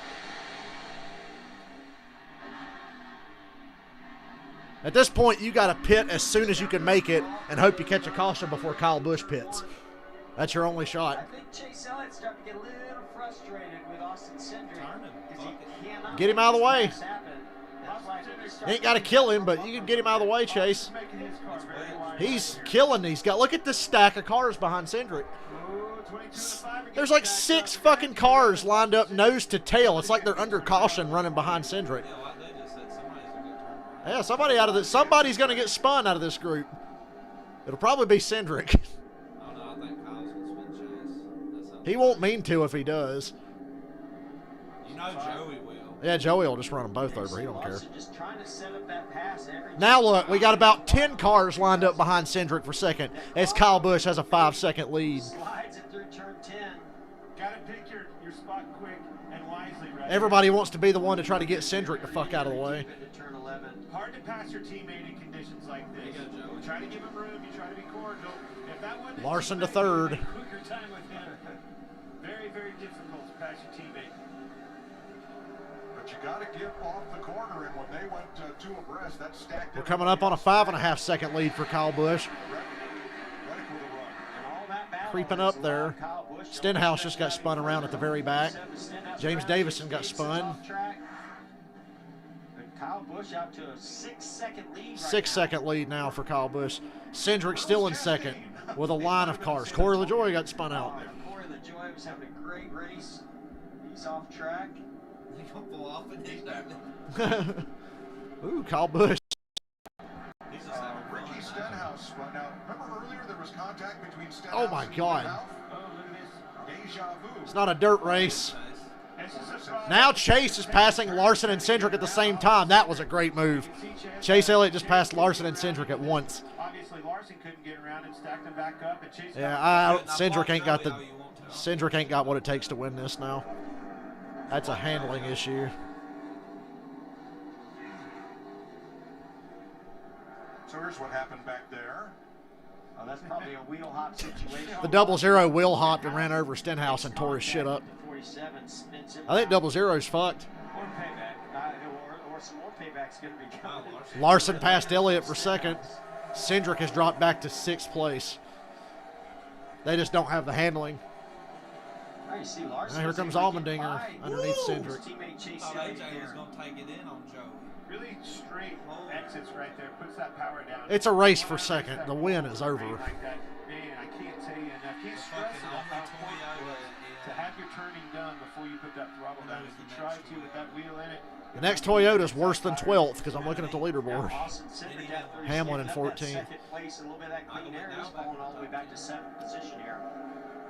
At this point, you got to pit as soon as you can make it and hope you catch a caution before Kyle Busch pits. That's your only shot. I think Chase Elliott's starting to get a little frustrated with Austin Cindric. Get him out of the way. You ain't got to kill him, but you can get him out of the way, Chase. He's killing these guys. Look at this stack of cars behind Cindric. There's like 6 fucking cars lined up nose to tail. It's like they're under caution running behind Cindric. Yeah, somebody's going to get spun out of this group. It'll probably be Cindric. Oh no, I think Kyle's gonna spin Chase. He won't mean to if he does. You know Joey will. Yeah, Joey will just run them both over. He don't care. Just trying to set up that pass every Now look, we got about 10 cars lined up behind Cindric for second as Kyle Busch has a 5-second lead. Slides it through turn 10. Got to pick your spot quick and wisely, right? Everybody wants to be the one to try to get Cindric the fuck out of the way. Hard to pass your teammate in conditions like this. You try to give him room. You try to be cordial. If that wasn't Larson to third. Quicker time with him. Very, very difficult to pass your teammate. But you got to give off the corner, and when they went two abreast, that stacked. We're coming up on a 5.5-second lead for Kyle Busch. Creeping up there. Stenhouse just got spun around at the very back. James Davison got spun. Kyle Busch out to a 6-second lead. 6-second lead now for Kyle Busch. Cindric still in second with a line of cars. Corey LaJoie got spun out. Corey LaJoie was having a great race. He's off track. He gonna pull off and he's down. Ooh, Kyle Busch. He's just having Ricky Stenhouse spun out. Remember earlier there was contact between Stenhouse Oh my God. and Deja vu. It's not a dirt race. Now Chase is passing Larson and Cindric at the same time. That was a great move. Chase Elliott just passed Larson and Cindric at once. Obviously, Larson couldn't get around and stacked them back up. And Chase Cindric ain't got what it takes to win this now. That's a handling issue. So here's what happened back there. Oh, that's probably a wheel hop situation. The 00 wheel hopped and ran over Stenhouse and tore his shit up. I think 00's fucked. Or payback. Or some more paybacks going to be coming. Larson passed Elliott for second. Cindric has dropped back to 6th place. They just don't have the handling. Oh, you see Larson. Now here comes Allmendinger underneath Cindric. Chase AJ was going to take it in on Joey. Really straight exits right there. Puts that power down. It's a race for second. The win is over. Like that. Man, I can't tell you enough. Can't stress enough how important it is to have your turning done before you put that throttle down. If you try to with that wheel in it. The next Toyota is worse than 12th because I'm looking at the leaderboard. Hamlin in 14th. Second place, a little bit of that clean air is falling all the way back to 7th position here.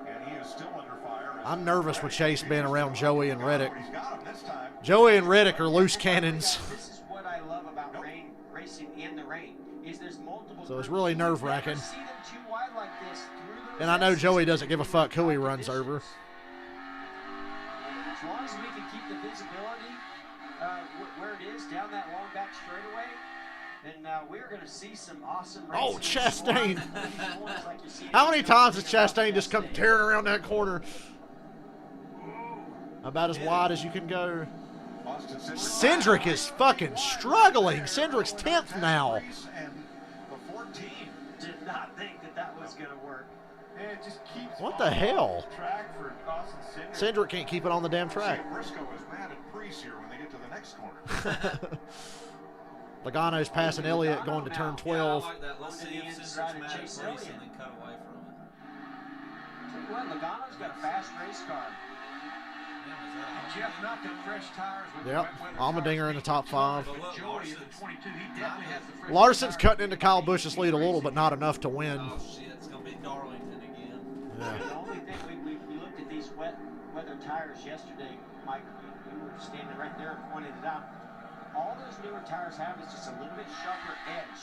and he is still under fire. I'm nervous with Chase being around Joey and Reddick. Joey and Reddick are loose cannons. This is what I love about racing in the rain. Is there's multiple. So it's really nerve-wracking. See them too wide like this through those And I know X's. Joey doesn't give a fuck who he runs over. As long as we can keep the visibility where it is down that long back straightaway, then we're going to see some awesome racing. Oh, Chastain. How many times has Chastain just come tearing around that corner? About as wide as you can go. Cindric is fucking struggling. Cindric's 10th now. Did not think that was going to work. And it just keeps What the hell? track for Austin Cindric can't keep it on the damn track. Briscoe is mad at Priest here when they get to the next corner. Logano's passing Elliott going to turn 12. I like that. Let's see if Cindric's mad at Priest and then cut away from it. Tell you what, Logano's got a fast race car. Jeff knocked up fresh tires with Yep, Allmendinger in the top 5. Joey at the 22, he definitely has the fresh Larson's cutting into Kyle Busch's lead a little, but not enough to win. Oh shit, it's gonna be Darlington again. Yeah. The only thing we looked at these wet weather tires yesterday, Mike. You were standing right there and pointed it out. All those newer tires have is just a little bit sharper edge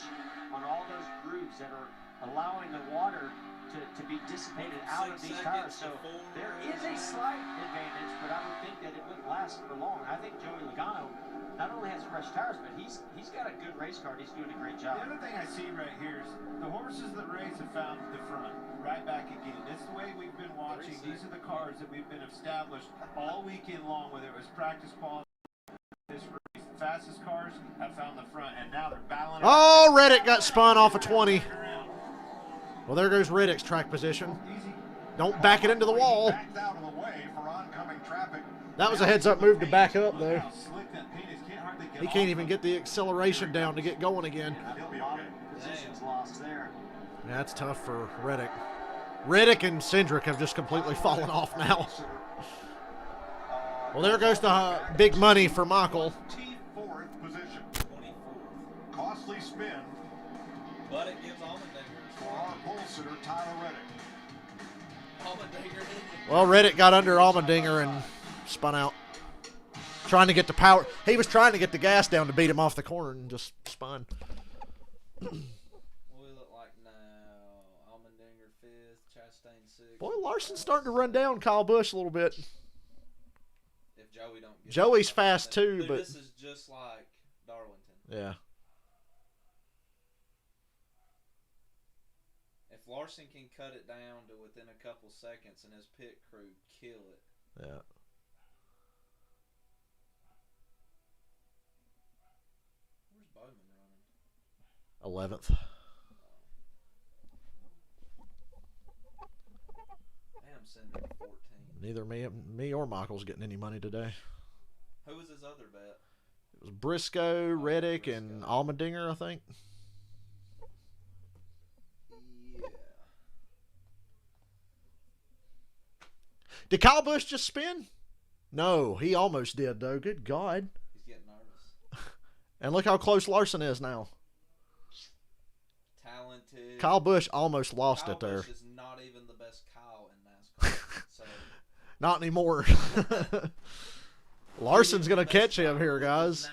on all those grooves that are allowing the water to be dissipated out of these tires. So there is a slight advantage, but I would think that it wouldn't last for long. I think Joey Logano not only has fresh tires, but he's got a good race car. He's doing a great job. The other thing I see right here is the horses that race have found the front, right back again. It's the way we've been watching. These are the cars that we've been established all weekend long, whether it was practice quality, this race. The fastest cars have found the front, and now they're battling. Oh, Reddick got spun off of 20. Well, there goes Reddick's track position. Don't back it into the wall. That was a heads-up move to back up, though. He can't even get the acceleration down to get going again. Positions lost there. Yeah, that's tough for Reddick. Reddick and Cindric have just completely fallen off now. Well, there goes the big money for Michael. 4th position. 24. Costly spin. But it gives Allmendinger. For our pole sitter, Tyler Reddick. Allmendinger. Well, Reddick got under Allmendinger and spun out. Trying to get the power. He was trying to get the gas down to beat him off the corner and just spun. What do we look like now? Allmendinger 5th, Chastain 6th. Boy, Larson's starting to run down Kyle Busch a little bit. If Joey don't get Joey's fast too, dude, but this is just like Darlington. yeah. If Larson can cut it down to within a couple seconds and his pit crew kill it. Yeah. Where's Bowman running? 11th. Damn, Cindric 14. Neither me or Michael's getting any money today. Who was his other bet? It was Briscoe, Reddick, and Allmendinger, I think. Yeah. Did Kyle Busch just spin? No, he almost did, though. Good God. He's getting nervous. And look how close Larson is now. Talented. Kyle Busch almost lost Kyle it there. Busch is not even the best Kyle in NASCAR. So Not anymore. Larson's going to catch him here, guys.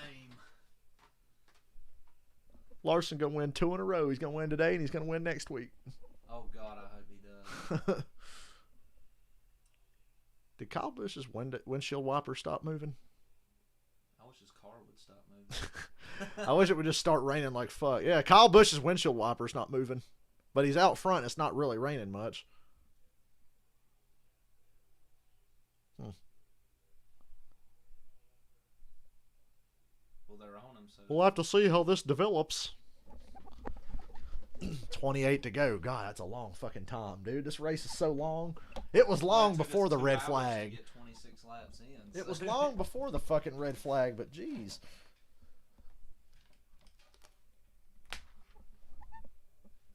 Larson going to win 2 in a row. He's going to win today, and he's going to win next week. oh God, I hope he does. Did Kyle Busch's windshield wiper stop moving? I wish his car would stop moving. I wish it would just start raining like fuck. Yeah, Kyle Busch's windshield wiper's not moving. But he's out front. It's not really raining much. Well, they're on him, so We'll have to see how this develops. 28 to go. God, that's a long fucking time, dude. This race is so long. It was long before the red flag. Get 26 laps in, It was long before the fucking red flag, but geez.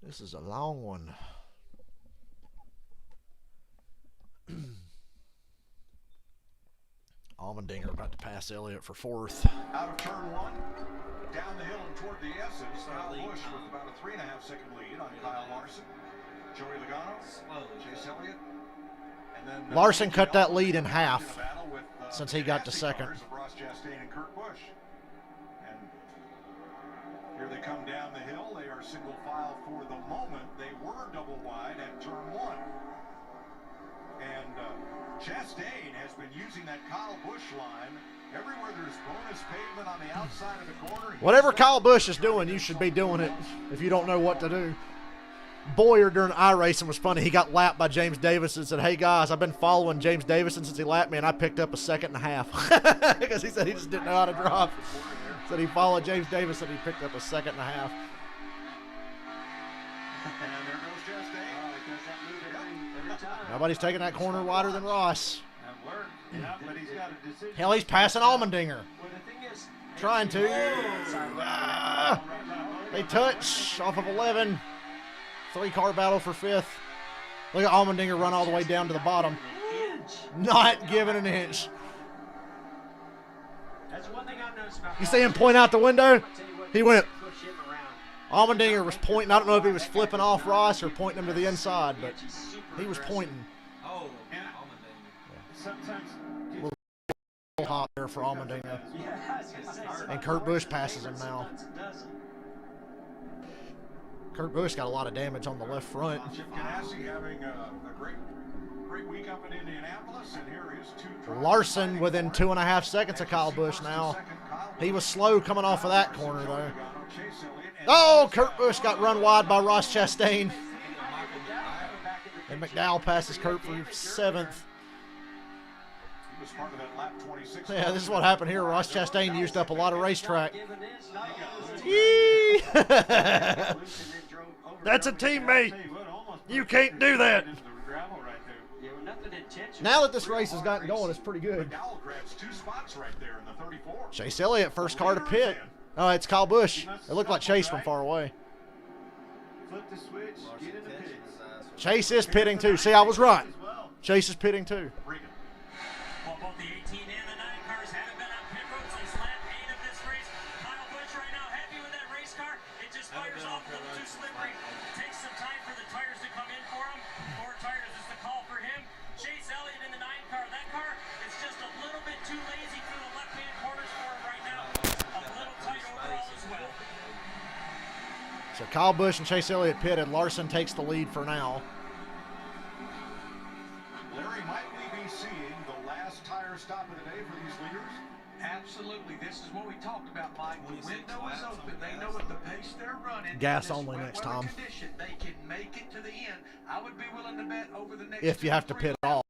This is a long one. Allmendinger about to pass Elliott for 4th. Out of turn 1, down the hill and toward the S's. Kyle Busch with about a 3.5-second lead on Kyle Larson. Joey Logano, Chase Elliott, Larson cut that lead in half since he got to second. Ross Chastain and Kurt Busch. And here they come down the hill. They are single file for the moment. They were double wide at turn 1. And Chastain has been using that Kyle Busch line. Everywhere there's bonus pavement on the outside of the corner. Whatever Kyle Busch is doing, you should be doing it if you don't know what to do. Boyer during iRacing was funny. He got lapped by James Davis and said, "Hey guys, I've been following James Davison since he lapped me, and I picked up a 2.5 seconds." Because he said he just didn't know how to drive. Said he followed James Davis and he picked up a 2.5 seconds. And there goes Chastain. Nobody's taking that corner wider than Ross. That worked. Yeah, but he's got a decision. Hell, he's passing Allmendinger. Well, the thing is, Trying to. They touch off of 11. 3-car battle for 5th. Look at Allmendinger run all the way down to the bottom. Not giving an inch. That's one thing I've noticed about. You see him point out the window? He went. Allmendinger was pointing. I don't know if he was flipping off Ross or pointing him to the inside, but he was pointing. Oh, sometimes Little hot there for Allmendinger. And Kurt Busch passes him now. Kurt Busch got a lot of damage on the left front. Chip Ganassi having a great week up in Indianapolis, and here is 2 Larson within 2.5 seconds of Kyle Busch now. He was slow coming off of that corner, though. Oh, Kurt Busch got run wide by Ross Chastain. And McDowell passes Kurt for 7th. Yeah, this is what happened here. Ross Chastain used up a lot of racetrack. Yee! That's a teammate. You can't do that. Now that this race has gotten going, it's pretty good. Chase Elliott, first car to pit. Oh, it's Kyle Busch. It looked like Chase from far away. Chase is pitting too. See, I was right. Chase is pitting too. Well, both the 18 and the 9 cars haven't been on pit road since lap 8 of this race. Kyle Busch right now happy with that race car. It just fires off a little too slippery. Takes some time for the tires to come in for him. 4 tires is the call for him. Chase Elliott in the 9 car. That car is just a little bit too lazy through the left-hand corners for him right now. A little tight overall as well. So Kyle Busch and Chase Elliott pitted. Larson takes the lead for now. Larry, might we be seeing the last tire stop of the day for these leaders? Absolutely. This is what we talked about, Mike. The window is open. They know at the pace they're running. Gas only next time. Condition, they can make it to the end. I would be willing to bet over the next. If you have to pit at all.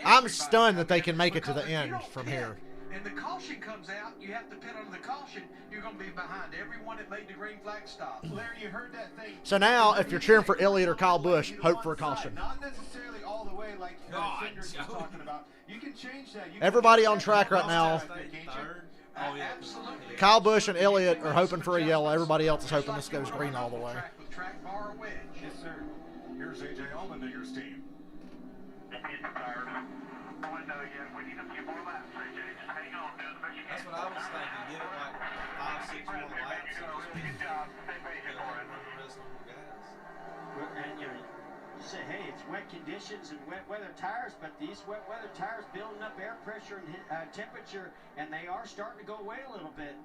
I'm stunned that they can make it to the end from here. And the caution comes out, you have to pit under the caution, you're going to be behind everyone that made the green flag stop. Larry, you heard that thing. So now, if you're cheering for Elliott or Kyle Busch, hope for a caution. Not necessarily all the way like Fenders was talking about. You can change that. Everybody on track right now. Oh, yeah. Absolutely. Kyle Busch and Elliott are hoping for a yellow. Everybody else is hoping this goes green all the way. Track bar wedge. Yes, sir. Here's AJ Allmendinger's team. That's what I was thinking. Give it like 5, 6 more laps. And you say, hey, it's wet conditions and wet weather tires, but these wet weather tires building up air pressure and temperature, and they are starting to go away a little bit.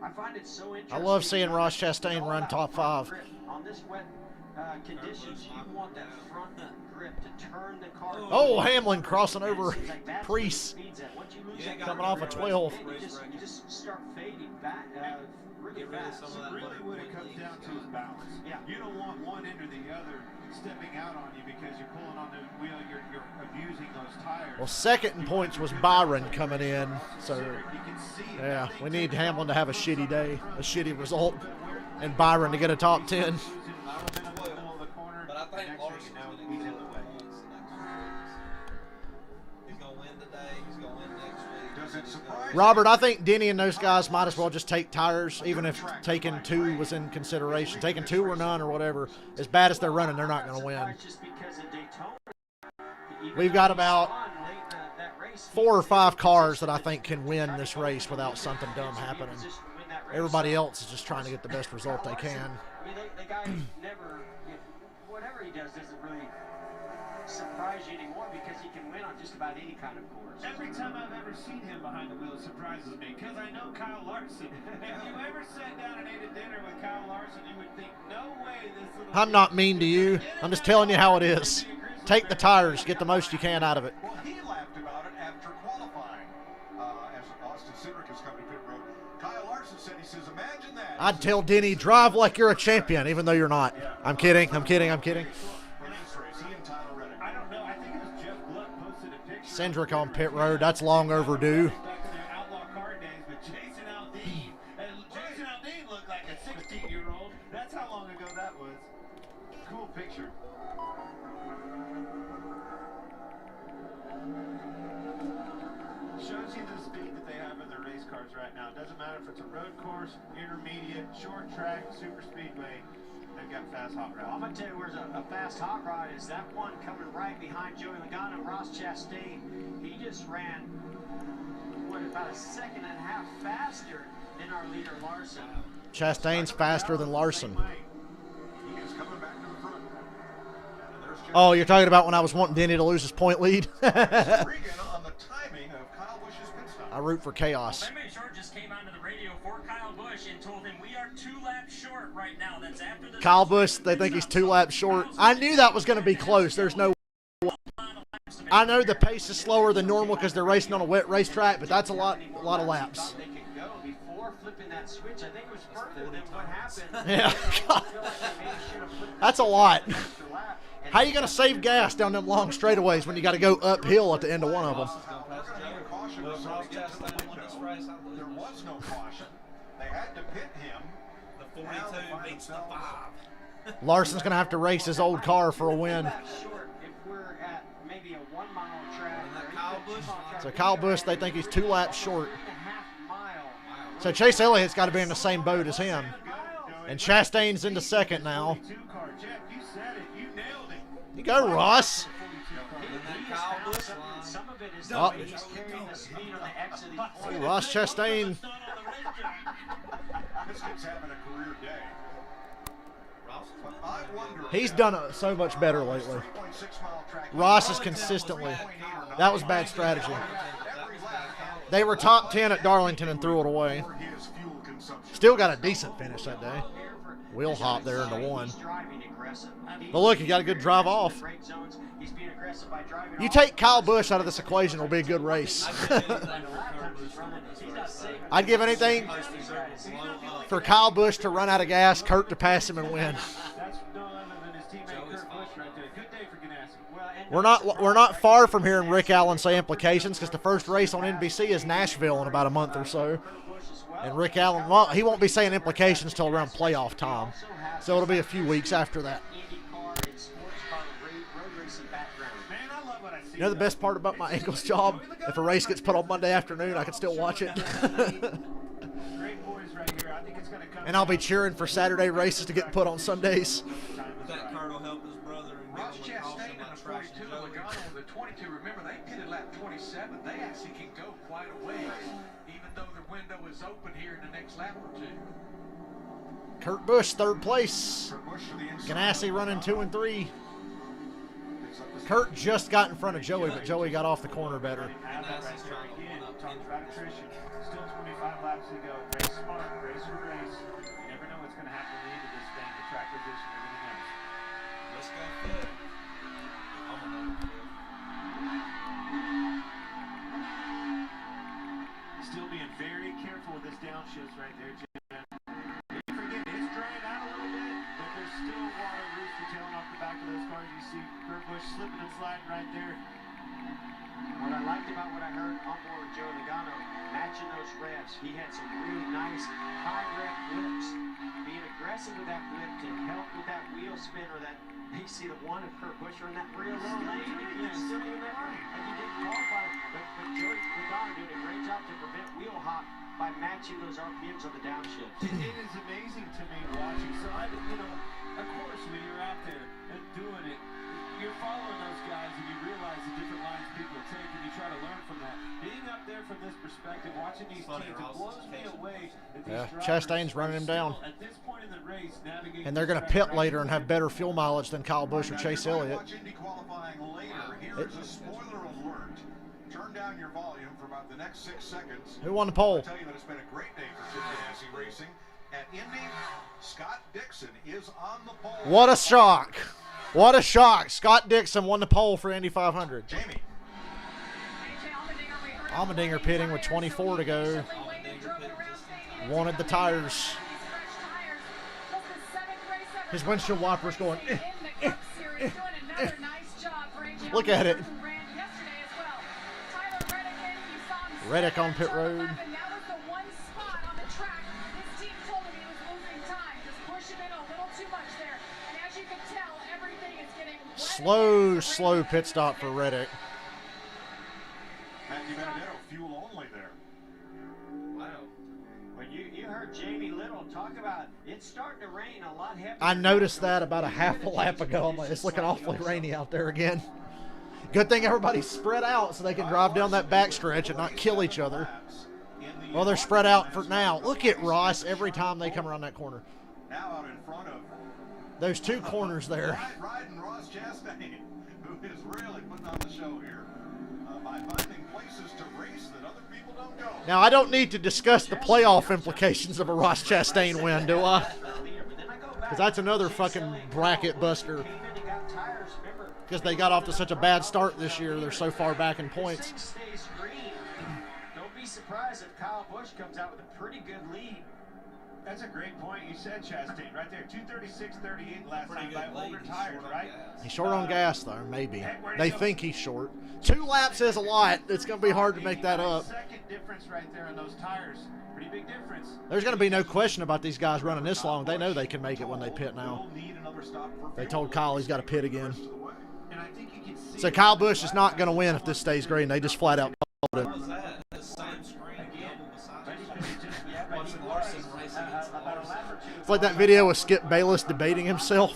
I find it so interesting. I love seeing Ross Chastain run top 5. On this wet conditions, you want that front grip to turn the car. Oh, Hamlin crossing over Priest. Coming off a 12. You just start fading back really fast. Really what it comes down to is balance. Yeah. You don't want one end or the other stepping out on you because you're pulling on the wheel, you're abusing those tires. Well, second in points was Byron coming in. So, yeah, we need Hamlin to have a shitty day, a shitty result, and Byron to get a top 10. But I think Larson's going to get in the way. He's going to win today. He's going to win next week. Does it surprise Robert, I think Denny and those guys might as well just take tires, even if taking 2 was in consideration. Taking 2 or none or whatever. As bad as they're running, they're not going to win. We've got about 4 or 5 cars that I think can win this race without something dumb happening. Everybody else is just trying to get the best result they can. I mean, the guy never, whatever he does doesn't really surprise you anymore because he can win on just about any kind of course. Every time I've ever seen him behind the wheel, it surprises me because I know Kyle Larson. If you ever sat down and ate a dinner with Kyle Larson, you would think, no way this little I'm not mean to you. I'm just telling you how it is. Take the tires. Get the most you can out of it. Well, he laughed about it after qualifying. As Austin Cindric is coming to pit road, Kyle Larson said, he says, imagine that. I'd tell Denny, drive like you're a champion, even though you're not. I'm kidding. I'm kidding. I'm kidding. Cindric on pit road. That's long overdue. outlaw car days, but Jason Aldean. And Jason Aldean looked like a 16-year-old. That's how long ago that was. Cool picture. Shows you the speed that they have in their race cars right now. It doesn't matter if it's a road course, intermediate, short track, super speedway. They've got fast hot rods. I'm going to tell you where's a fast hot rod is. That one coming right behind Joey Logano, Ross Chastain. He just ran, what, about a second and a half faster than our leader, Larson. Chastain's faster than Larson. He is coming back to the front. Oh, you're talking about when I was wanting Denny to lose his point lead? On the timing of Kyle Busch's pit stop. I root for chaos. Well, Benjamin Short just came onto the radio for Kyle Busch and told him we are 2 laps short right now. That's after the Kyle Busch, they think he's 2 laps short. I knew that was going to be close. There's no way. I know the pace is slower than normal because they're racing on a wet racetrack, but that's a lot of laps. They could go before flipping that switch. I think it was further than what happened. Yeah. That's a lot. How are you going to save gas down them long straightaways when you got to go uphill at the end of one of them? There was no caution. They had to pit him. The 42 beats the 5. Larson's going to have to race his old car for a win. Short if we're at maybe a 1 mile track. So Kyle Busch, they think he's 2 laps short. So Chase Elliott's got to be in the same boat as him. And Chastain's into second now. You go, Ross. Oh. Oh, Ross Chastain. This kid's having a career day. He's done so much better lately. Ross is consistently. That was bad strategy. They were top 10 at Darlington and threw it away. Still got a decent finish that day. Wheel hop there into 1. But look, he got a good drive off. You take Kyle Busch out of this equation, it'll be a good race. I'd give anything for Kyle Busch to run out of gas, Kurt to pass him and win. We're not far from hearing Rick Allen say implications because the first race on NBC is Nashville in about a month or so. And Rick Allen, well, he won't be saying implications till around playoff time. So it'll be a few weeks after that. You know the best part about my Angles job? If a race gets put on Monday afternoon, I can still watch it. And I'll be cheering for Saturday races to get put on Sundays. That Kurt will help his brother and Ross Chastain in the 42, Logano in the 22. Remember, they pitted lap 27. They actually can go quite a ways, even though the window is open here in the next lap or 2. Kurt Busch, 3rd place. Ganassi running 2 and 3. Kurt just got in front of Joey, but Joey got off the corner better. Still 25 laps to go. Race smart, race for race. You never know what's going to happen at the end of this thing. The track position, everything else. Let's go fit. I'm gonna go fit. Still being very careful with this downshift right there, Jim. Don't forget, it's drying out a little bit, but there's still water rooster tailing off the back of those cars. You see Kurt Busch slipping and sliding right there. What I liked about what I heard on board with Joey Logano, matching those revs, he had some really nice high rev whips. Being aggressive with that whip to help with that wheel spin or that, you see the one of Kurt Busch in that real low lane. Still doing that right. Like he didn't qualify, but Joey Logano doing a great job to prevent wheel hop by matching those RPMs on the downshift. It is amazing to me watching. So, of course, when you're out there and doing it, you're following those guys and you realize the different lines people take and you try to learn from that. Being up there from this perspective, watching these teams, it blows me away that these drivers Chastain's running him down. At this point in the race, now And they're going to pit later and have better fuel mileage than Kyle Busch or Chase Elliott. Here's a spoiler alert. Turn down your volume for about the next 6 seconds. Who won the pole? I'll tell you that it's been a great day for Chip Ganassi Racing. At Indy, Scott Dixon is on the pole. What a shock. What a shock. Scott Dixon won the pole for Indy 500. Jamie. Allmendinger pitting with 24 to go. Wanted the tires. His windshield wiper's going. Look at it. Reddick on pit road. Slow pit stop for Reddick. Matthew Benedetto, fuel only there. Wow. When you heard Jamie Little talk about it's starting to rain a lot heavier. I noticed that about a half a lap ago. I'm like, it's looking awfully rainy out there again. Good thing everybody's spread out so they can drive down that backstretch and not kill each other. Well, they're spread out for now. Look at Ross every time they come around that corner. Now out in front of those two corners there. Riding Ross Chastain, who is really putting on the show here by finding places to race that other people don't go. Now, I don't need to discuss the playoff implications of a Ross Chastain win, do I? Because that's another fucking bracket buster. Because they got off to such a bad start this year. They're so far back in points. Don't be surprised if Kyle Busch comes out with a pretty good lead. That's a great point. You said Chastain right there. 236.38 last time by older tires, right? He's short on gas, though, maybe. They think he's short. 2 laps is a lot. It's going to be hard to make that up. Second difference right there on those tires. Pretty big difference. There's going to be no question about these guys running this long. They know they can make it when they pit now. They told Kyle he's got to pit again. So Kyle Busch is not going to win if this stays green. They just flat out called it. It's like that video with Skip Bayless debating himself.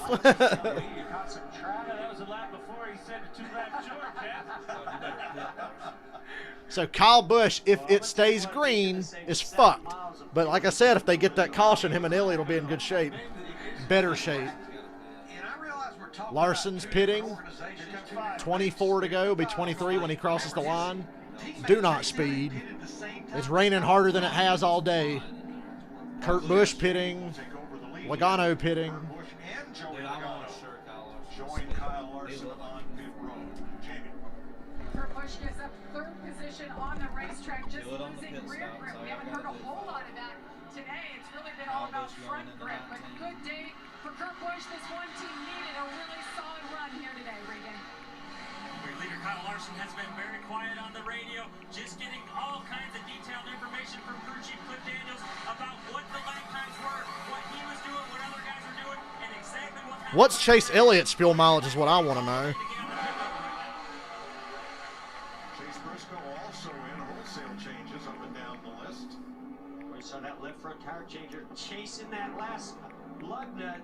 So Kyle Busch, if it stays green, is fucked. But like I said, if they get that caution, him and Elliott will be in good shape. Better shape. Larson's pitting. 24 to go. Will be 23 when he crosses the line. Do not speed. It's raining harder than it has all day. Kurt Busch pitting. Logano pitting. Kurt Busch gives up 3rd position on the racetrack, just losing rear grip. We haven't heard a whole lot of that today. It's really been all about front grip. But good day for Kurt Busch. This one team needed a really solid run here today, Regan. Your leader Kyle Larson has been very quiet on the radio, just getting all kinds of detailed information from crew chief Cliff Daniels about what the lap times were, what he was doing, what other guys were doing, and exactly what happened. What's Chase Elliott's fuel mileage is what I want to know. Chase Briscoe also in wholesale changes up and down the list. We saw that left front tire changer chasing that last lug nut.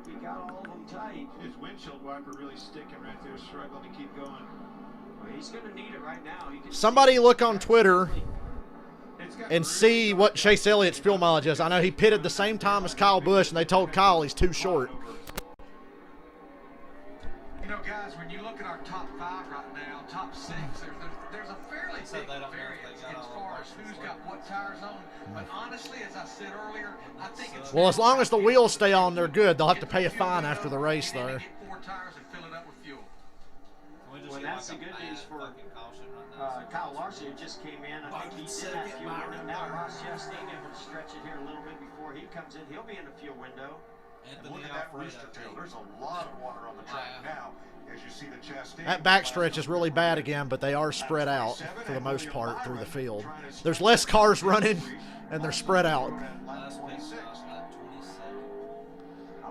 He got all of them tight. His windshield wiper really sticking right there, struggling to keep going. Well, he's going to need it right now. Somebody look on Twitter and see what Chase Elliott's fuel mileage is. I know he pitted the same time as Kyle Busch, and they told Kyle he's too short. You know, guys, when you look at our top 5 right now, top 6, there's a fairly big variance as far as who's got what tires on. But honestly, as I said earlier, I think it's... Well, as long as the wheels stay on, they're good. They'll have to pay a fine after the race, though. Get 4 tires and fill it up with fuel. Well, that's the good news for Kyle Larson, who just came in. I think he's in that fuel window. Now Ross Chastain able to stretch it here a little bit before he comes in. He'll be in the fuel window. And look at that rooster tail. There's a lot of water on the track now. As you see the Chastain. That backstretch is really bad again, but they are spread out for the most part through the field. There's less cars running, and they're spread out. I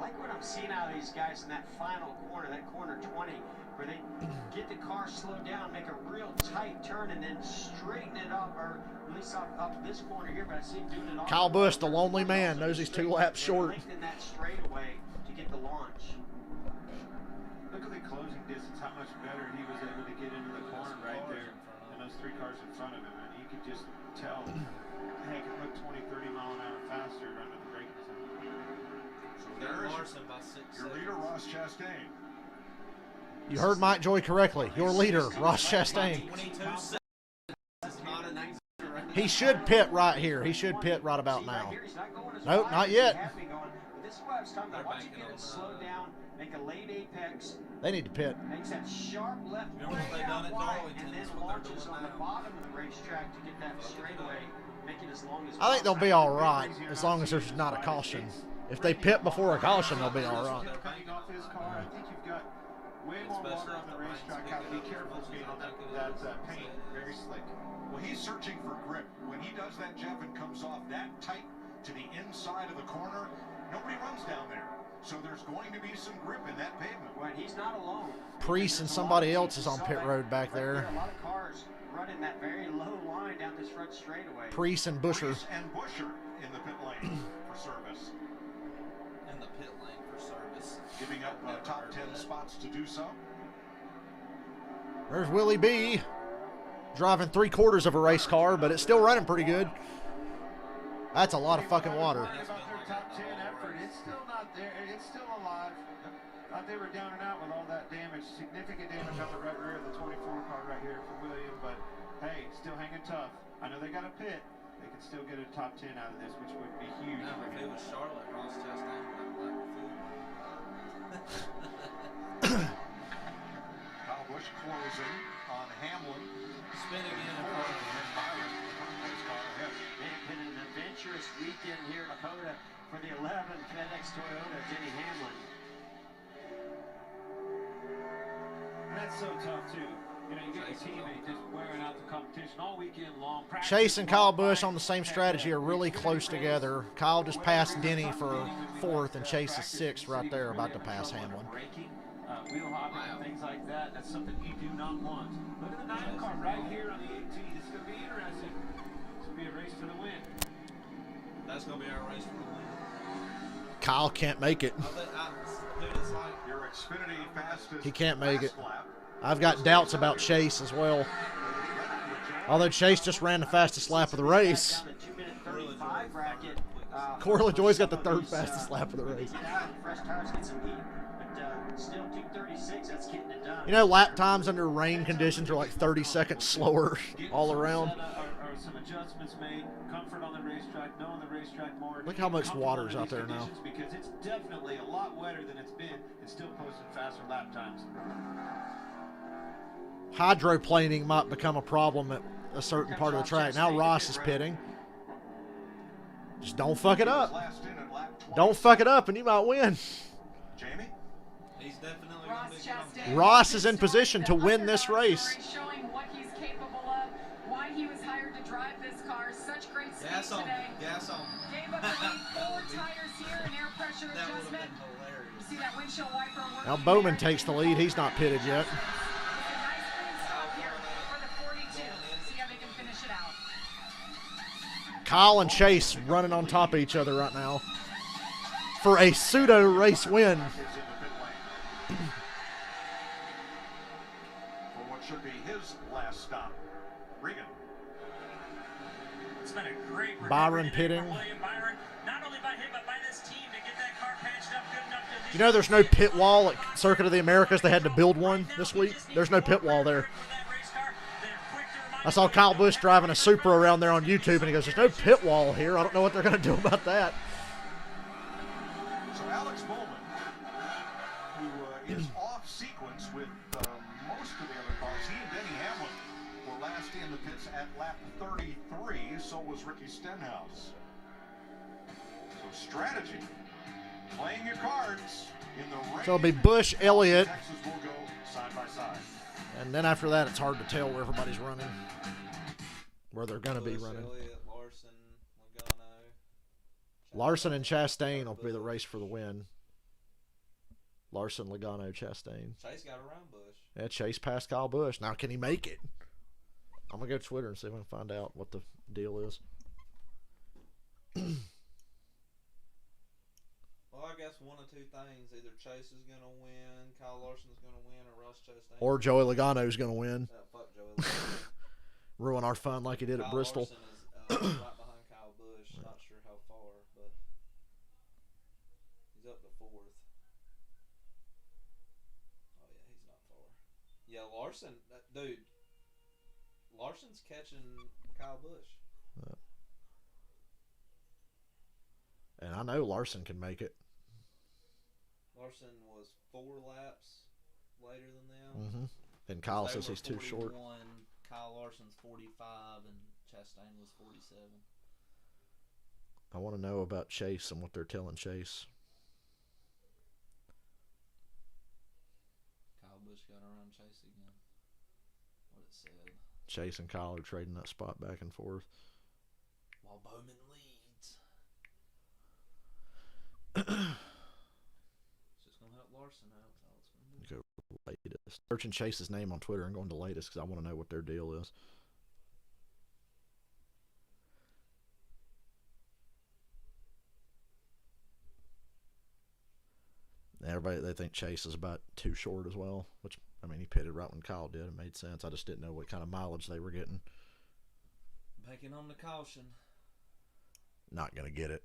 like what I'm seeing out of these guys in that final corner, that corner 20, where they get the car slowed down, make a real tight turn, and then straighten it up, or at least up this corner here, but I see him doing it all. Kyle Busch, the lonely man, knows he's 2 laps short. Lengthen that straightaway to get the launch. Look at the closing distance, how much better he was able to get into the corner right there, and those 3 cars in front of him, and you could just tell, hey, he could put 20, 30 mile an hour faster under the braking zone. There's Larson by 6 your seconds. leader, Ross Chastain. You heard Mike Joy correctly. Your leader, Ross Chastain. 22 seconds. That's not a nice He should pit right here. He should pit right about now. Nope, not yet. This is what I was talking about. Watch him get it slowed down, make a late apex. They need to pit. Makes that sharp left Remember what they way done out at wide, Darlington, and then that's what they're launches doing on the now. bottom of the racetrack to get that straightaway, make it as long as I think they'll be all right as long as there's not a caution. If they pit before a caution, they'll be all right. Coming off his car, I think you've got way more water on the racetrack. Got to be careful being on that paint. Very slick. Well, he's searching for grip. When he does that, Jeff, and comes off that tight to the inside of the corner, nobody runs down there. So there's going to be some grip in that pavement. Well, he's not alone. Priest and somebody else is on pit road back there. A lot of cars running that very low line down this front straightaway. Priest and Busher. Priest and Busher in the pit lane for service. In the pit lane for service. Giving up top 10 spots to do so. There's Willie B. Driving 3/4 of a race car, but it's still running pretty good. That's a lot of fucking water. About their top 10 effort, it's still not there. It's still alive. Thought they were down and out with all that damage, significant damage on the right rear of the 24 car right here for William. But hey, still hanging tough. I know they got a pit. They can still get a top 10 out of this, which would be huge. Now, if it was Charlotte, Ross Chastain would have Kyle Busch closing on Hamlin. Spin again in front of him. It's been an adventurous weekend here at COTA for the 11 FedEx Toyota, Denny Hamlin. And that's so tough too. You know, you get your teammate just wearing out the competition all weekend long. Chase and Kyle Busch on the same strategy are really close together. Kyle just passed Denny for 4th, and Chase is 6th right there, about to pass Hamlin. Wheel hopping and things like that. That's something you do not want. Look at the 9 car right here on the 18. It's going to be interesting. It's going to be a race for the win. That's going to be our race for the win. Kyle can't make it. Your Xfinity fastest. He can't make it. I've got doubts about Chase as well. Although Chase just ran the fastest lap of the race. Corey LaJoy's got the 3rd fastest lap of the race. Still 2:36, that's getting it done. You know, lap times under rain conditions are like 30 seconds slower all around. Are some adjustments made, comfort on the racetrack, knowing the racetrack more. Look how much water's out there now. Because it's definitely a lot wetter than it's been. It's still posting faster lap times. Hydroplaning might become a problem at a certain part of the track. Now Ross is pitting. Just don't fuck it up. Don't fuck it up and you might win. Jamie? He's definitely going to be Ross is in position to win this race. Showing what he's capable of, why he was hired to drive this car. Such great speed Gas on today. Gas on Gave up the lead, 4 tires here, an air pressure adjustment. You see that windshield wiper working. Now Bowman takes the lead. He's not pitted yet. Kyle and Chase running on top of each other right now for a pseudo race win. For what should be his last stop. Regan. It's been a great Byron pitting. William Byron, not only by him, but by this team to get that car patched up good enough to You know there's no pit wall at Circuit of the Americas. They had to build one this week. There's no pit wall there. I saw Kyle Busch driving a Supra around there on YouTube, and he goes, there's no pit wall here. I don't know what they're going to do about that. So Alex Bowman, who is off sequence with most of the other cars, he and Denny Hamlin were last in the pits at lap 33. So was Ricky Stenhouse. So strategy, playing your cards in the rain. So it'll be Busch, Elliott. Texas will go side by side. And then after that, it's hard to tell where everybody's running, where they're going to be running. Elliott, Larson, Logano. Larson and Chastain will be the race for the win. Larson, Logano, Chastain. Chase got around Busch. Yeah, Chase passed Kyle Busch. Now, can he make it? I'm going to go to Twitter and see if I can find out what the deal is. Well, I guess one of two things. Either Chase is going to win, Kyle Larson is going to win, or Ross Chastain. Or Joey Logano is going to win. Fuck Joey Logano. Ruin our fun like he did at Bristol. Larson is right behind Kyle Busch. Not sure how far, but He's up to 4th. Oh yeah, he's not far. Yeah, Larson, dude. Larson's catching Kyle Busch. And I know Larson can make it. Larson was 4 laps later than them. Mm-hmm. And Kyle says he's too short. Kyle Larson's 45 and Chastain was 47. I want to know about Chase and what they're telling Chase. Kyle Busch got to run Chase again. What it said. Chase and Kyle are trading that spot back and forth. While Bowman leads. It's just going to help Larson out. That's all it's going to do. Go latest. Searching Chase's name on Twitter and going to latest because I want to know what their deal is. Everybody, they think Chase is about too short as well, which, I mean, he pitted right when Kyle did. It made sense. I just didn't know what kind of mileage they were getting. Banking on the caution. Not going to get it.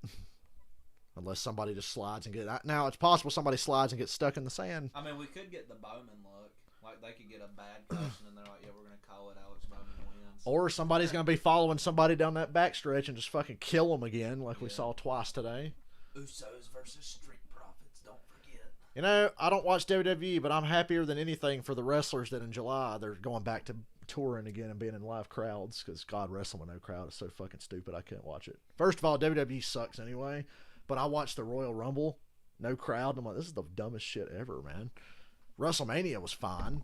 Unless somebody just slides and get it. Now, it's possible somebody slides and gets stuck in the sand. I mean, we could get the Bowman look. Like, they could get a bad caution and they're like, yeah, we're going to call it Alex Bowman wins. Or somebody's going to be following somebody down that backstretch and just fucking kill them again like we saw twice today. Usos versus Street Profits, don't forget. You know, I don't watch WWE, but I'm happier than anything for the wrestlers that in July they're going back to touring again and being in live crowds because, God, wrestling with no crowd is so fucking stupid. I can't watch it. First of all, WWE sucks anyway, but I watched the Royal Rumble, no crowd, and I'm like, this is the dumbest shit ever, man. WrestleMania was fine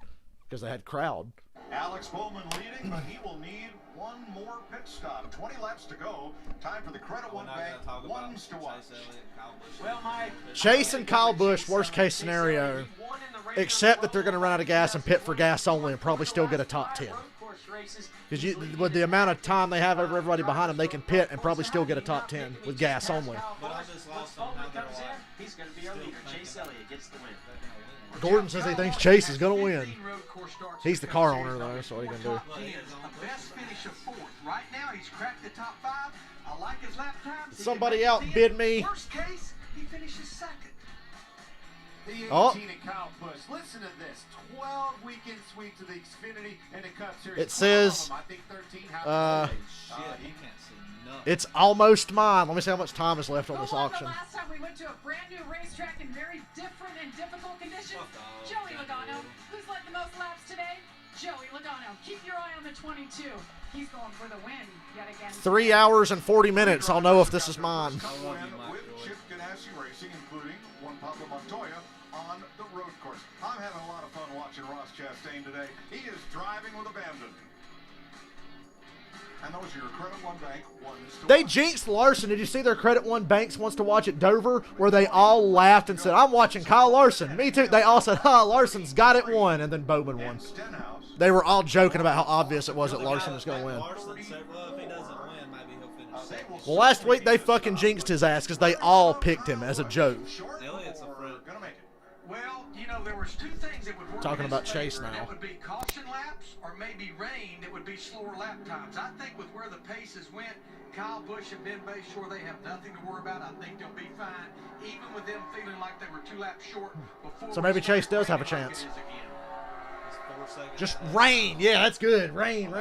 because they had crowd. Alex Bowman leading, but he will need one more pit stop. 20 laps to go. Time for the Credit One Bank ones to watch. Well, Mike, Chase and Kyle Busch, worst case scenario, except that they're going to run out of gas and pit for gas only and probably still get a top 10. Because with the amount of time they have over everybody behind them, they can pit and probably still get a top 10 with gas only. But I just lost on how they're like, he's going to be our leader. Chase Elliott gets the win. Gordon says he thinks Chase is going to win. He's the car owner, though, so what are you going to do? He is the best finish of 4th. Right now, he's cracked the top 5. I like his lap times. Somebody outbid me. Worst case, he finishes 2nd. The Oh. 18 and Kyle Busch. Listen to this. 12 weekend sweeps of the Xfinity and the Cup Series. It says, 12 of them, I think 13 happened today. shit, he can't see nothing. It's almost mine. Let me see how much time is left on this Who won the auction. last time we went to a brand new racetrack in very different and difficult conditions? Joey Logano. Who's led the most laps today? Joey Logano. Keep your eye on the 22. He's going for the win yet again. 3 hours and 40 minutes. I'll know if this is mine. Win with Chip Ganassi Racing, including one Pablo Montoya on the road course. I'm having a lot of fun watching Ross Chastain today. He is driving with abandon. And those are your Credit One Bank ones to They watch. jinxed Larson. Did you see their Credit One Banks wants to watch at Dover where they all laughed and said, I'm watching Kyle Larson. Me too. They all said, Larson's got it won. And then Bowman won. They were all joking about how obvious it was that Larson was going to win. Larson said, well, if he doesn't win, maybe he'll finish second. Well, last week they fucking jinxed his ass because they all picked him as a joke. Elliott's a friend. Well, you know, there was 2 things that would work. Talking in his about Chase favor, and now. that would be caution laps or maybe rain that would be slower lap times. I think with where the paces went, Kyle Busch and Ben Bay Shore, they have nothing to worry about. I think they'll be fine, even with them feeling like they were 2 laps short before. So maybe Chase does have a chance. Just rain. Yeah, that's good. Rain.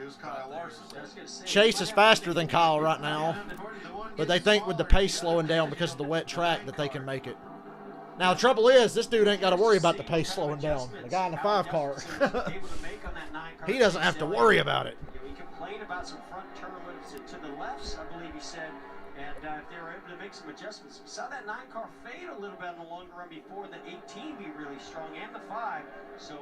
Is Kyle Larson. Chase is faster than Kyle right now. But they think with the pace slowing down because of the wet track that they can make it. Now, the trouble is, this dude ain't got to worry about the pace slowing down. The guy in the 5 car. He doesn't have to worry about it. He complained about some front turn movements to the lefts, I believe he said. And if they were able to make some adjustments, we saw that 9 car fade a little bit on the longer run before, the 18 be really strong, and the 5. So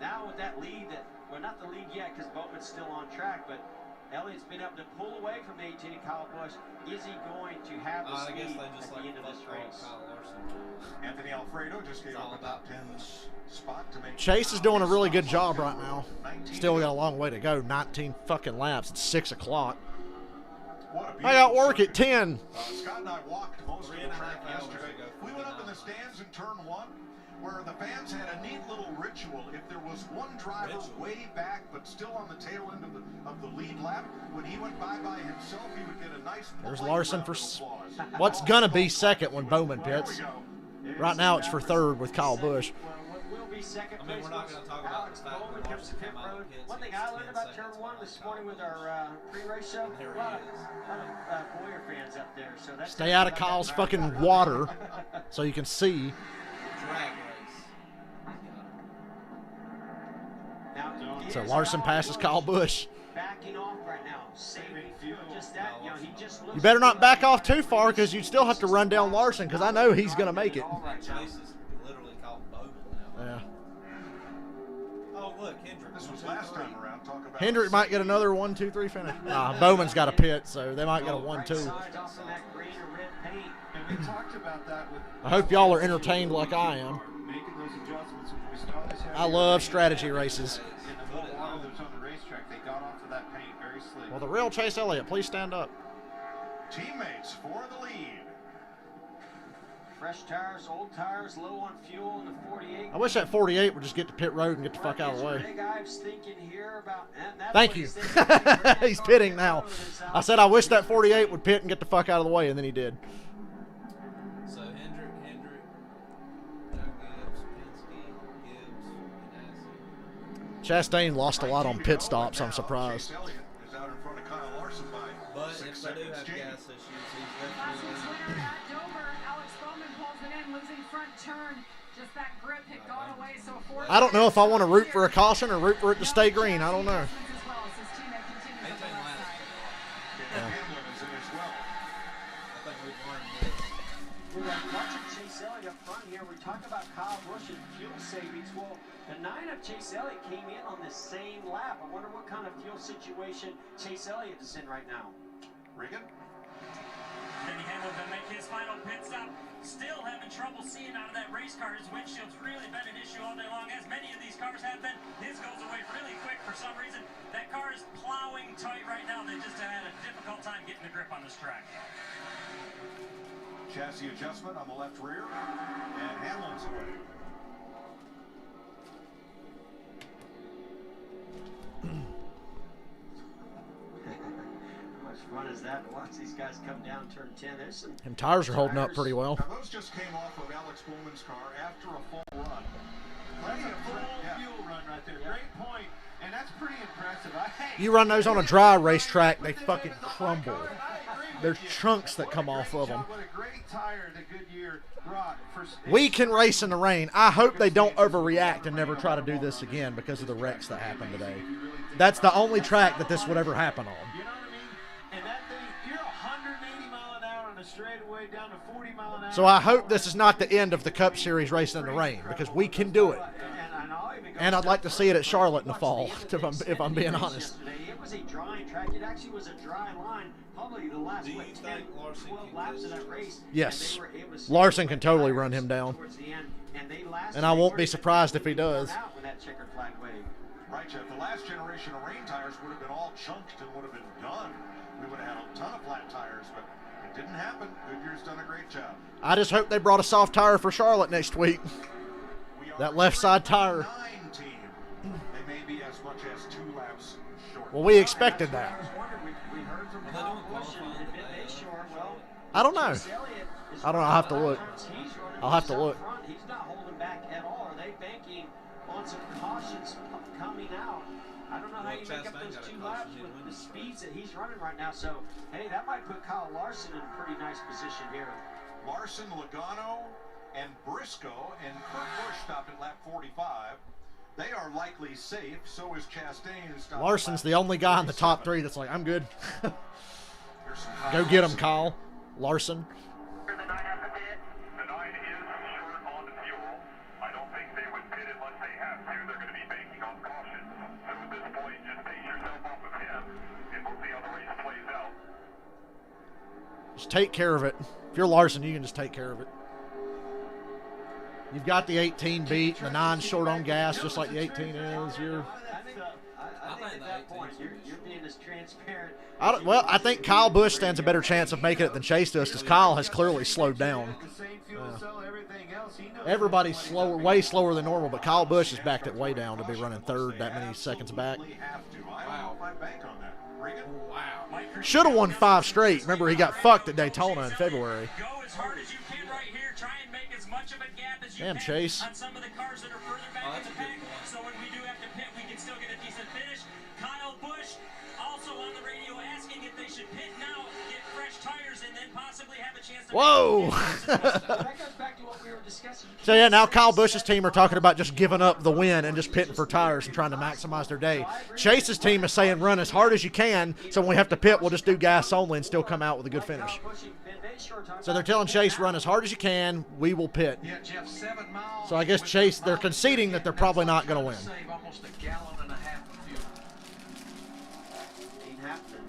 now with that lead, well, not the lead yet because Bowman's still on track, but Elliott's been able to pull away from the 18 and Kyle Busch. Is he going to have the speed at the end of this race? Anthony Alfredo just gave up a top 10 spot to make. Chase is doing a really good job right now. Still got a long way to go. 19 fucking laps. It's 6 o'clock. I got work at 10. Scott and I walked most of the track yesterday. We went up in the stands in turn 1, where the fans had a neat little ritual. If there was one driver way back, but still on the tail end of the lead lap, when he went by himself, he would get a nice. There's Larson for what's gonna be second when Bowman pits. Right now it's for third with Kyle Busch. Second I mean, we're not going to talk about the fact Bowman that comes to pit road. One thing I learned about turn 1 this morning with our pre-race show, a lot of Boyer fans up there. So that's Stay out of Kyle's fucking water so you can see. Drag race. So Larson passes Kyle Busch. Backing off right now, saving fuel. Just that, you know, he just looks. You better not back off too far because you'd still have to run down Larson because I know he's going to make it. Chase is literally called Bowman now. Yeah. Oh, look, Hendrick. This was last time around. Talk about Hendrick might get another 1, 2, 3 finish. Nah, Bowman's got a pit, so they might get a 1, 2. And we talked about that with I hope y'all are entertained like I am. making those adjustments. When we started this I love strategy races. in the whole while that was on the racetrack, they got off of that paint very slick. Well, the real Chase Elliott, please stand up. teammates for the lead. fresh tires, old tires, low on fuel in the 48. I wish that 48 would just get to pit road and get the fuck out of the way. Big Ives thinking here about, and that's Thank what you. he's thinking. He's pitting now. I said I wish that 48 would pit and get the fuck out of the way, and then he did. So Hendrick, Doug Gibbs, Penske, Gibbs, and Chastain lost a lot on pit stops, I'm surprised. Chase Elliott is out in front of Kyle Larson by But 6 if they do seconds. have Jamie. gas issues, he's Last week's definitely winner at Dover, Alex Bowman pulls it in, losing front turn. Just that grip had gone away, so fourth. I don't know if I want to root for a caution or root for it to stay green. I don't know. As well as his teammate continues on the left side. Hamlin is in as well. I think we've learned this. We're watching Chase Elliott up front here. We talk about Kyle Busch and fuel savings. Well, the 9 of Chase Elliott came in on the same lap. I wonder what kind of fuel situation Chase Elliott is in right now. Regan? Denny Hamilton make his final pit stop. Still having trouble seeing out of that race car. His windshield's really been an issue all day long, as many of these cars have been. His goes away really quick for some reason. That car is plowing tight right now. They just had a difficult time getting the grip on this track. Chassis adjustment on the left rear, and Hamlin's away. How much fun is that to watch these guys come down turn 10? There's some Them tires are holding up pretty well. Now those just came off of Alex Bowman's car after a full run. That's a full Yeah. fuel run right there. Great point, and that's pretty impressive. You run those on a dry racetrack, they fucking crumble. There's chunks that come off of them. What a great tire that Goodyear brought for. We can race in the rain. I hope they don't overreact and never try to do this again because of the wrecks that happened today. That's the only track that this would ever happen on. You know what I mean? And that thing, you're 180 mile an hour on a straightaway down to 40 mile an hour. So I hope this is not the end of the Cup Series racing in the rain because we can do it. And I'd like to see it at Charlotte in the fall, if I'm being honest. It was a drying track. It actually was a dry line, probably the last 10, 12 laps of that race. Yes, Larson can totally run him down. And I won't be surprised if he does. When that checkered flag waved. Right, Jeff. The last generation of rain tires would have been all chunked and would have been done. We would have had a ton of flat tires, but it didn't happen. Goodyear's done a great job. I just hope they brought a soft tire for Charlotte next week. That left side tire. Team. They may be as much as 2 laps short. Well, we expected that. We heard from Kyle Busch and admit they sure, well, I don't know. Chase Elliott is I don't know. I'll have to look. He's running I'll have to out look. front. He's not holding back at all. Are they banking on some cautions coming out? I don't know how you make up those 2 laps with the speeds that he's running right now. So, hey, that might put Kyle Larson in a pretty nice position here. Larson, Logano, and Briscoe, and Kurt Busch stopped at lap 45. They are likely safe. So is Chastain. Stopped Larson's the only guy in the top 3 that's like, I'm good. Go get him, Kyle. Larson. The 9 is short on fuel. I don't think they would pit unless they have to. They're going to be banking on caution. So at this point, just take yourself off of him, and we'll see how the race plays out. Just take care of it. If you're Larson, you can just take care of it. You've got the 18 beat, and the 9's short on gas, just like the 18 is. I think at that point, you're being as transparent. Well, I think Kyle Busch stands a better chance of making it than Chase does because Kyle has clearly slowed down. Everybody's slower, way slower than normal, but Kyle Busch is backed it way down to be running third that many seconds back. Should have won 5 straight. Remember, he got fucked at Daytona in February. Go as hard as you can right here. Try and make as much of a gap as you Damn, can Chase. on some of the cars that are further back in the pack. So when we do have to pit, we can still get a decent finish. Kyle Busch also on the radio asking if they should pit now, get fresh tires, and then possibly have a chance to. Whoa! That goes back to what we were discussing. So yeah, now Kyle Busch's team are talking about just giving up the win and just pitting for tires and trying to maximize their day. Chase's team is saying run as hard as you can, so when we have to pit, we'll just do gas only and still come out with a good finish. So they're telling Chase run as hard as you can, we will pit. Yeah, Jeff, 7 miles. So I guess Chase, they're conceding that they're probably not going to win. Save almost a gallon and a half of fuel. Ain't happening.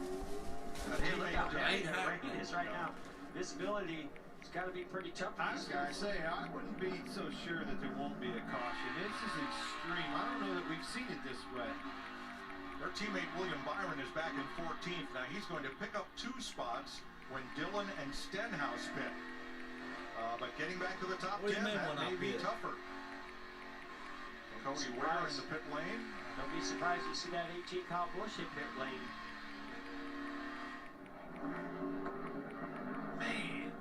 Hey, look out there. It is right now. Visibility has got to be pretty tough for I was these going to guys. say, I wouldn't be so sure that there won't be a caution. This is extreme. I don't know that we've seen it this way. Their teammate William Byron is back in 14th. Now he's going to pick up 2 spots when Dillon and Stenhouse pit. But getting back to the top 10, that may be tougher. Cody Ware in the pit lane. Don't be surprised to see that 18 Kyle Busch hit pit lane. Man,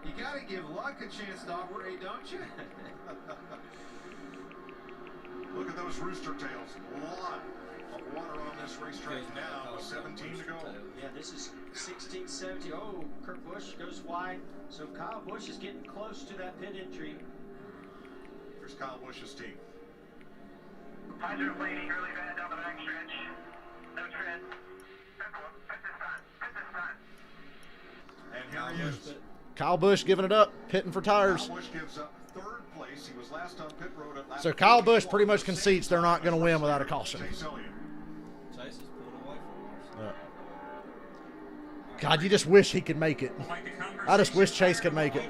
you got to give luck a chance to operate, don't you? Look at those rooster tails. A lot of water on this racetrack now with 17 to go. Yeah, this is 16, 17. Oh, Kurt Busch goes wide. So Kyle Busch is getting close to that pit entry. Here's Kyle Busch's team. Hydroplaning really bad down the back stretch. No tread. Put this on. Put this on. And here he is. Kyle Busch giving it up, pitting for tires. Kyle Busch gives up 3rd place. He was last on pit road at lap So Kyle Busch pretty much concedes they're not going to win without a caution. Chase has pulled away from Larson. God, you just wish he could make it. I just wish Chase could make it.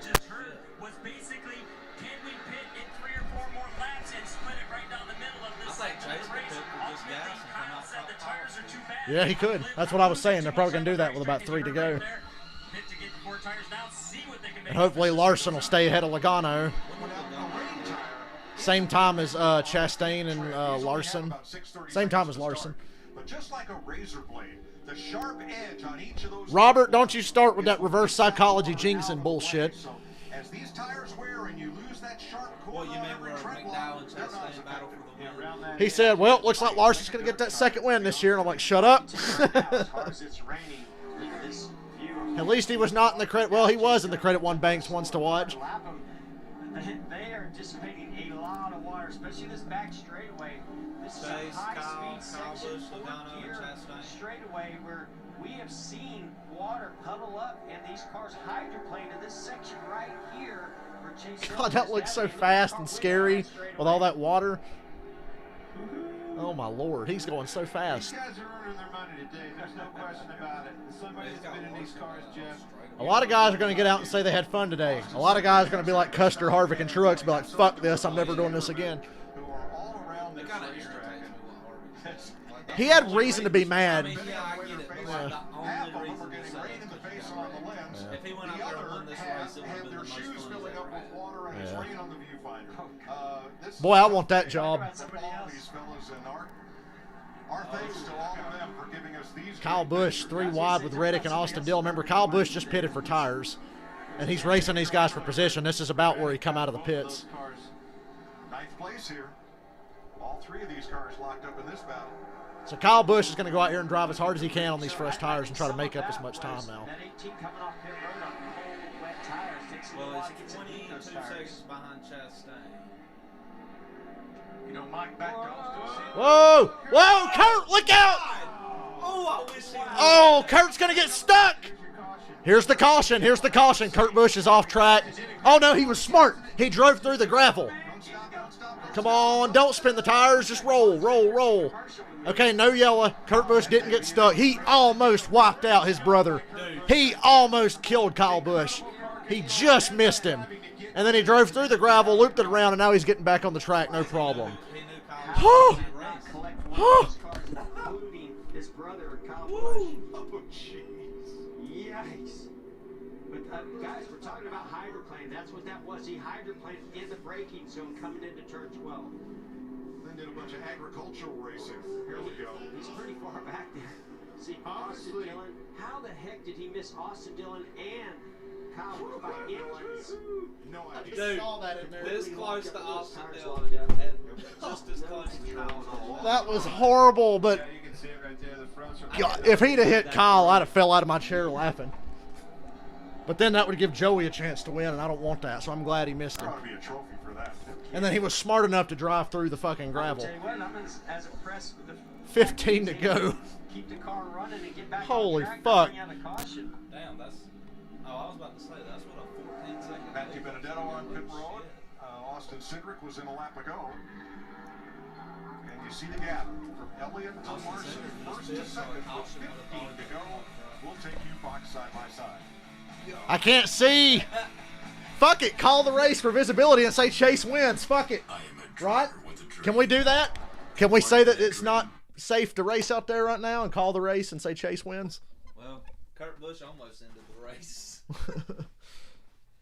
Was basically, can we pit in 3 or 4 more laps and split it right down the middle of this section of the race? Ultimately, Kyle said the tires are too bad. Yeah, he could. That's what I was saying. They're probably going to do that with about 3 to go. Pit to get 4 tires down, see what they can make. And hopefully Larson will stay ahead of Logano. Same time as Chastain and Larson. Same time as Larson. But just like a razor blade, the sharp edge on each of those. Robert, don't you start with that reverse psychology jinxing bullshit. As these tires wear and you lose that sharp corner on every tread line, they're not as battle for the win. He said, well, looks like Larson's going to get that 2nd win this year. And I'm like, shut up. At least he was not in the credit. Well, he was in the Credit One Banks once to watch. They are anticipating a lot of water, especially this back straightaway. This is a high-speed section, 4-gear straightaway where we have seen water puddle up, and these cars hydroplane in this section right here. Where Chase God, that looks so fast and scary with all that water. Oh, my Lord. He's going so fast. These guys are earning their money today. There's no question about it. Somebody that's been in these cars, Jeff. A lot of guys are going to get out and say they had fun today. A lot of guys are going to be like Custer, Harvick, and Truex, be like, fuck this, I'm never doing this again. He had reason to be mad. If he went out there and won this race, it would have been the most fun he's ever had. Boy, I want that job. Kyle Busch 3 wide with Reddick and Austin Dill. Remember, Kyle Busch just pitted for tires, and he's racing these guys for position. This is about where he come out of the pits. 9th place here. All 3 of these cars locked up in this battle. So Kyle Busch is going to go out here and drive as hard as he can on these fresh tires and try to make up as much time now. That 18 coming off pit road on cold, wet tires takes a while to get to 22 seconds behind Chastain. You know, Mike Backdale's Whoa! Whoa, Kurt, look out! Oh, I wish he Oh, Kurt's going to get stuck. Here's the caution. Here's the caution. Kurt Busch is off track. Oh, no, he was smart. He drove through the gravel. Come on, don't spin the tires. Just roll, roll, roll. Okay, no yellow. Kurt Busch didn't get stuck. He almost wiped out his brother. He almost killed Kyle Busch. He just missed him. And then he drove through the gravel, looped it around, and now he's getting back on the track, no problem. This his brother, Kyle Busch. Oh, jeez. Yikes. But guys, we're talking about hydroplane. That's what that was. He hydroplaned in the braking zone coming into turn 12. Then did a bunch of agricultural racing. Here we go. He's pretty far back there. See, Austin Dillon. How the heck did he miss Austin Dillon and Kyle Busch by inches? No I idea. Dude, Saw that in there. this close to Austin Dillon and just as close to Kyle. That was horrible, but Yeah, you can see it right there. The fronts are God, if he'd have hit Kyle, I'd have fell out of my chair laughing. But then that would give Joey a chance to win, and I don't want that, so I'm glad he missed There him. ought to be a trophy for that. And then he was smart enough to drive through the fucking gravel. I'll tell you what, I'm as impressed with the 15 to go. Keep the car running and get back Holy on track fuck. and bring out a caution. Damn, that's. Oh, I was about to say that's what a 14-second. Matthew Benedetto on pit road. Austin Cindric was in a lap ago. And you see the gap from Elliott to Larson, first to second with 15 to go. We'll take you box side by side. I can't see. Fuck it. Call the race for visibility and say Chase wins. Fuck it. Right? Can we do that? Can we say that it's not safe to race out there right now and call the race and say Chase wins? Well, Kurt Busch almost ended the race.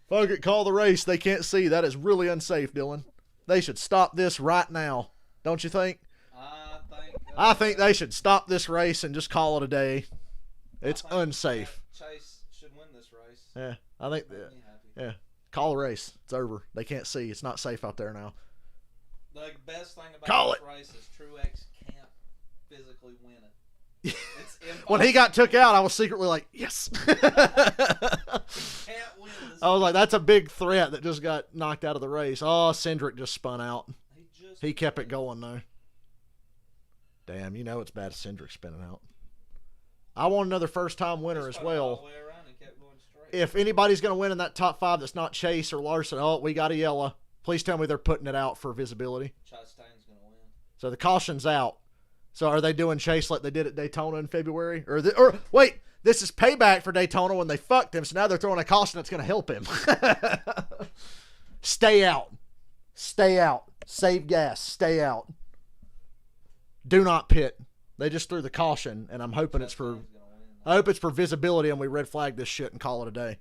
Fuck it. Call the race. They can't see. That is really unsafe, Dylan. They should stop this right now. Don't you think? I think they should stop this race and just call it a day. It's unsafe. Chase should win this race. Yeah, I think that. Yeah, call the race. It's over. They can't see. It's not safe out there now. The best thing about Call this it. race is Truex can't physically win it. It's When he got took out, I was secretly like, yes. can't win this. I was like, that's a big threat that just got knocked out of the race. Oh, Cindric just spun out. He kept it going, though. Damn, you know it's bad if Cindric spinning out. I want another first-time winner as well. If anybody's going to win in that top 5 that's not Chase or Larson, oh, we got a yellow. Please tell me they're putting it out for visibility. Chastain's going to win. So the caution's out. So are they doing Chase like they did at Daytona in February? Or wait, this is payback for Daytona when they fucked him, so now they're throwing a caution that's going to help him. Stay out. Stay out. Save gas. Stay out. Do not pit. They just threw the caution, and I'm hoping it's for visibility, and we red flag this shit and call it a day.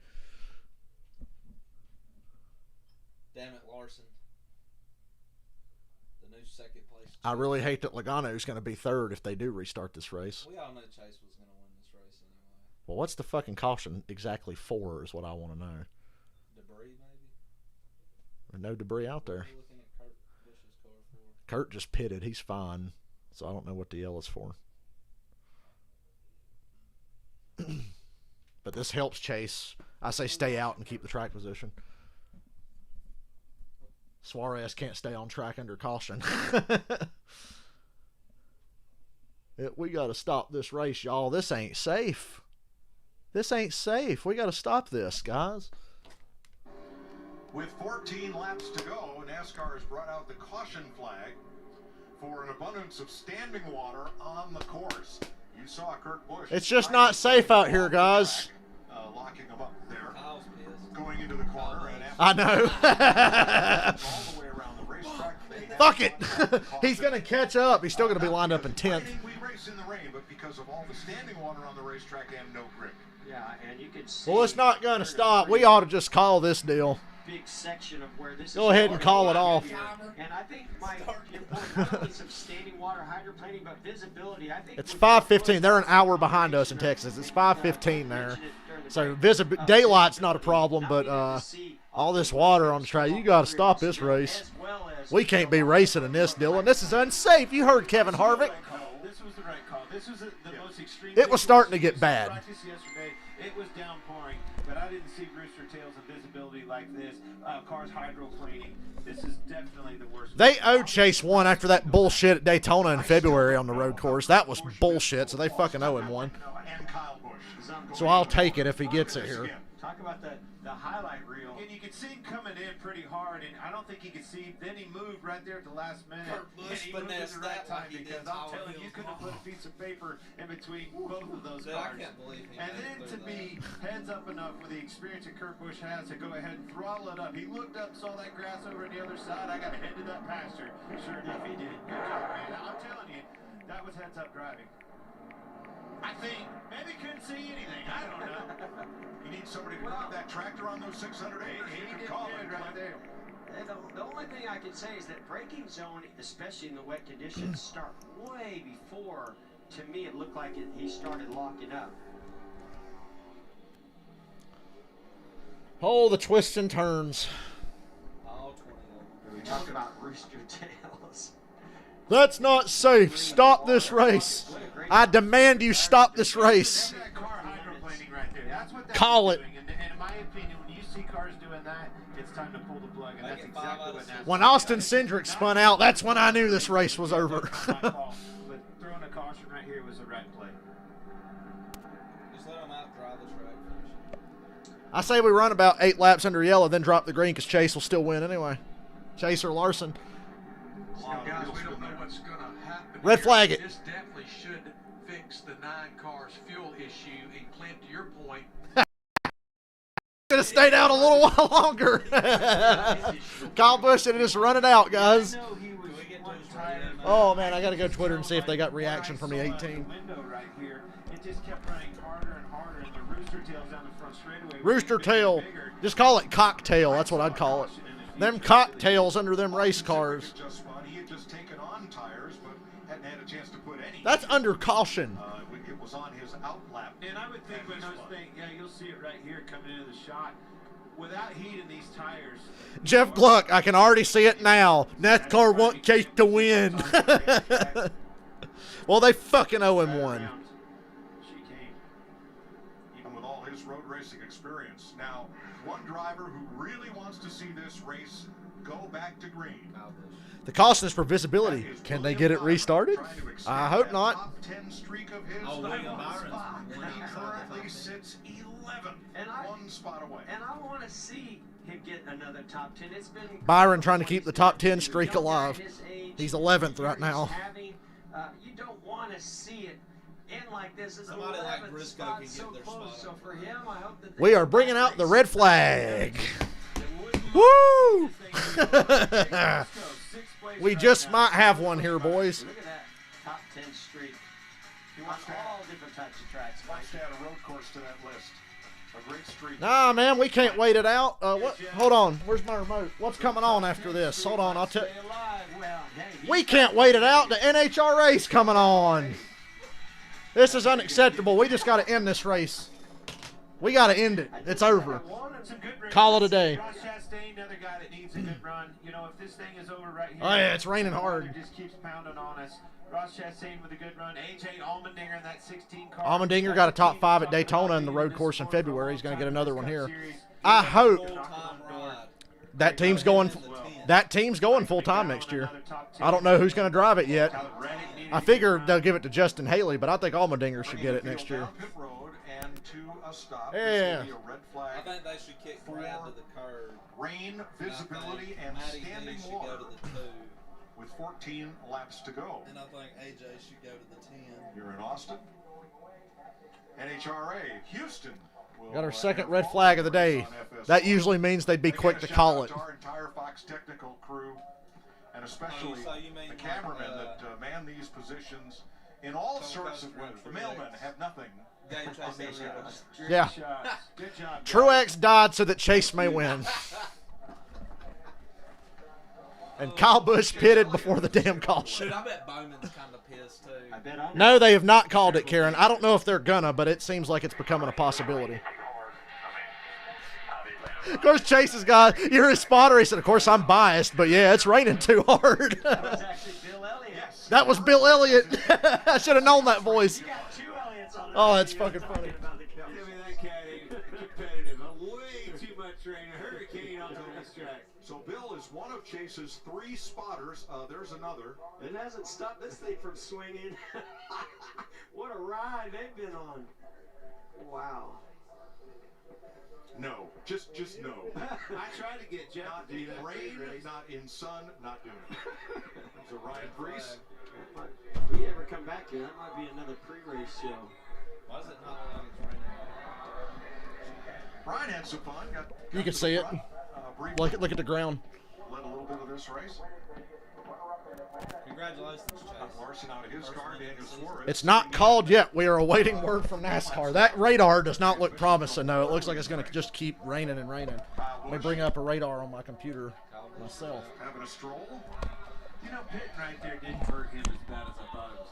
Damn it, Larson. The new second place. I really hate that Logano's going to be third if they do restart this race. We all know Chase was going to win this race anyway. Well, what's the fucking caution exactly for is what I want to know. Debris, maybe? There's no debris out there. What are you looking at Kurt Busch's car for? Kurt just pitted. He's fine. So I don't know what the L is for. But this helps Chase. I say stay out and keep the track position. Suarez can't stay on track under caution. We got to stop this race, y'all. This ain't safe. This ain't safe. We got to stop this, guys. With 14 laps to go, NASCAR has brought out the caution flag for an abundance of standing water on the course. You saw Kurt Busch. It's just not safe out here, guys. Locking him up there. Going into the corner. And I know. all the way around the racetrack. Fuck it. He's going to catch up. He's still going to be lined up in 10th. We race in the rain, but because of all the standing water on the racetrack and no grip. Yeah, and you can see. Well, it's not going to stop. We ought to just call this deal. Big section of where this Go is ahead and call it off. And I think my not only some standing water hydroplaning, but visibility. I think It's 5:15. They're an hour behind us in Texas. It's 5:15 there. So daylight's not a problem, but all this water on the track, you got to stop this race. We can't be racing in this, Dylan. This is unsafe. You heard Kevin Harvick. This was the right call. This was the most extreme. It was starting to get bad. Practice yesterday, it was downpouring, but I didn't see Rooster Tails and visibility like this. Cars hydroplaning. This is definitely the worst. They owed Chase one after that bullshit at Daytona in February on the road course. That was bullshit, so they fucking owe him one. So I'll take it if he gets it here. Talk about the highlight reel. And you could see him coming in pretty hard, and I don't think he could see. Then he moved right there at the last minute. And he moved at the right time because I'm telling you, you couldn't have put a piece of paper in between both of those cars. And then to be heads up enough with the experience that Kurt Busch has to go ahead and throttle it up. He looked up, saw that grass over on the other side. I got to head to that pasture. Sure enough, he did. Good job, man. I'm telling you, that was heads up driving. I think. Maybe couldn't see anything. I don't know. You need somebody to drive that tractor on those 600 acres. He You did can call good it right there. And the only thing I can say is that braking zone, especially in the wet conditions, start way before. To me, it looked like he started locking up. Oh, the twists and turns. All 20 of them. We talked about rooster tails. That's not safe. Stop this race. I demand you stop this race. That car hydroplaning right there. That's what that's Call it. doing. And in my opinion, when you see cars doing that, it's time to pull the plug, and that's exactly what that's. When Austin Cindric spun out, that's when I knew this race was over. But throwing a caution right here was the right play. Just let them out drive the track first. I say we run about 8 laps under yellow, then drop the green because Chase will still win anyway. Chase or Larson. Guys, we don't know what's going to happen. Red here. flag it. This definitely should fix the 9 cars fuel issue. And Clint, to your point, Should have stayed out a little while longer. Kyle Busch should have just run it out, guys. Oh man, I got to go to Twitter and see if they got reaction from the 18. Window right here, it just kept running harder and harder, and the rooster tails down the front straightaway. Rooster tail. Just call it cocktail. That's what I'd call it. Them cocktails under them race cars. He had just taken on tires, but hadn't had a chance to put any. That's under caution. It was on his outlap. And I would think when those things, yeah, you'll see it right here coming into the shot. Without heat in these tires. Jeff Gluck, I can already see it now. NASCAR want Chase to win. Well, they fucking owe him one. Even with all his road racing experience. Now, one driver who really wants to see this race go back to green. The caution is for visibility. Can they get it restarted? I hope not. Top 10 streak of his. William Byron. He currently sits 11th, And one spot away. And I want to see him get another top 10. It's been Byron trying to keep the top 10 streak alive. He's 11th right now. You don't want to see it end like this. It's Somebody like 11th Briscoe spot can so get their close. spot. So for him, I hope that We are bringing out the red flag. Woo! We just might have one here, boys. Look at that top 10 streak. He wants all different types of tracks. Wants to add a road course to that list. A great streak. Nah, man, we can't wait it out. What? Hold on. Where's my remote? What's coming on after this? Hold on. I'll tell. We can't wait it out. The NHR race coming on. This is unacceptable. We just got to end this race. We got to end it. It's over. Call it a day. Ross Chastain, another guy that needs a good run. You know, if this thing is over right here. Oh, yeah, it's raining hard. It just keeps pounding on us. Ross Chastain with a good run. AJ Allmendinger in that 16 car. Allmendinger got a top 5 at Daytona in the road course in February. He's going to get another one here. I hope that team's going. That team's going full time next year. I don't know who's going to drive it yet. I figure they'll give it to Justin Haley, but I think Allmendinger should get it next year. Yeah. I think they should kick Brad to the curb. Rain, visibility, and standing should water. go to the 2. With 14 laps to go. And I think AJ should go to the 10. You're in Austin. NHRA, Houston. Got our second red flag of the day. That usually means they'd be quick to call it. Our entire Fox technical crew, and especially the cameramen that man these positions in all sorts of weather. The mailmen have nothing on these guys. Yeah. Good job. Truex died so that Chase may win. And Kyle Busch pitted before the damn caution. Dude, I bet Bowman's kind of pissed too. I bet I No, they have not called it, Karen. I don't know if they're gonna, but it seems like it's becoming a possibility. Of course, Chase has got, you're his spotter. He said, of course, I'm biased, but yeah, it's raining too hard. That was actually Bill Elliott. That was Bill Elliott. I should have known that voice. You got 2 Elliots on it. Oh, that's fucking funny. Give me that cat ain't competitive. Way too much rain. A hurricane on the racetrack. So Bill is one of Chase's 3 spotters. There's another. It hasn't stopped this thing from swinging. What a ride they've been on. Wow. No, just no. I tried to get Jeff Not to do in that. rain, not in sun, not doing it. So Ryan Preece. If we ever come back here, that might be another pre-race show. Why is it not like it's raining? Ryan had some fun. You can see it. Look at the ground. Led a little bit of this race. Congratulations, Chase. Larson out of his car, Daniel Suarez. It's not called yet. We are awaiting word from NASCAR. That radar does not look promising, though. It looks like it's going to just keep raining and raining. Let me bring up a radar on my computer myself. Having a stroll. You know, pitting right there didn't hurt him as bad as I thought it was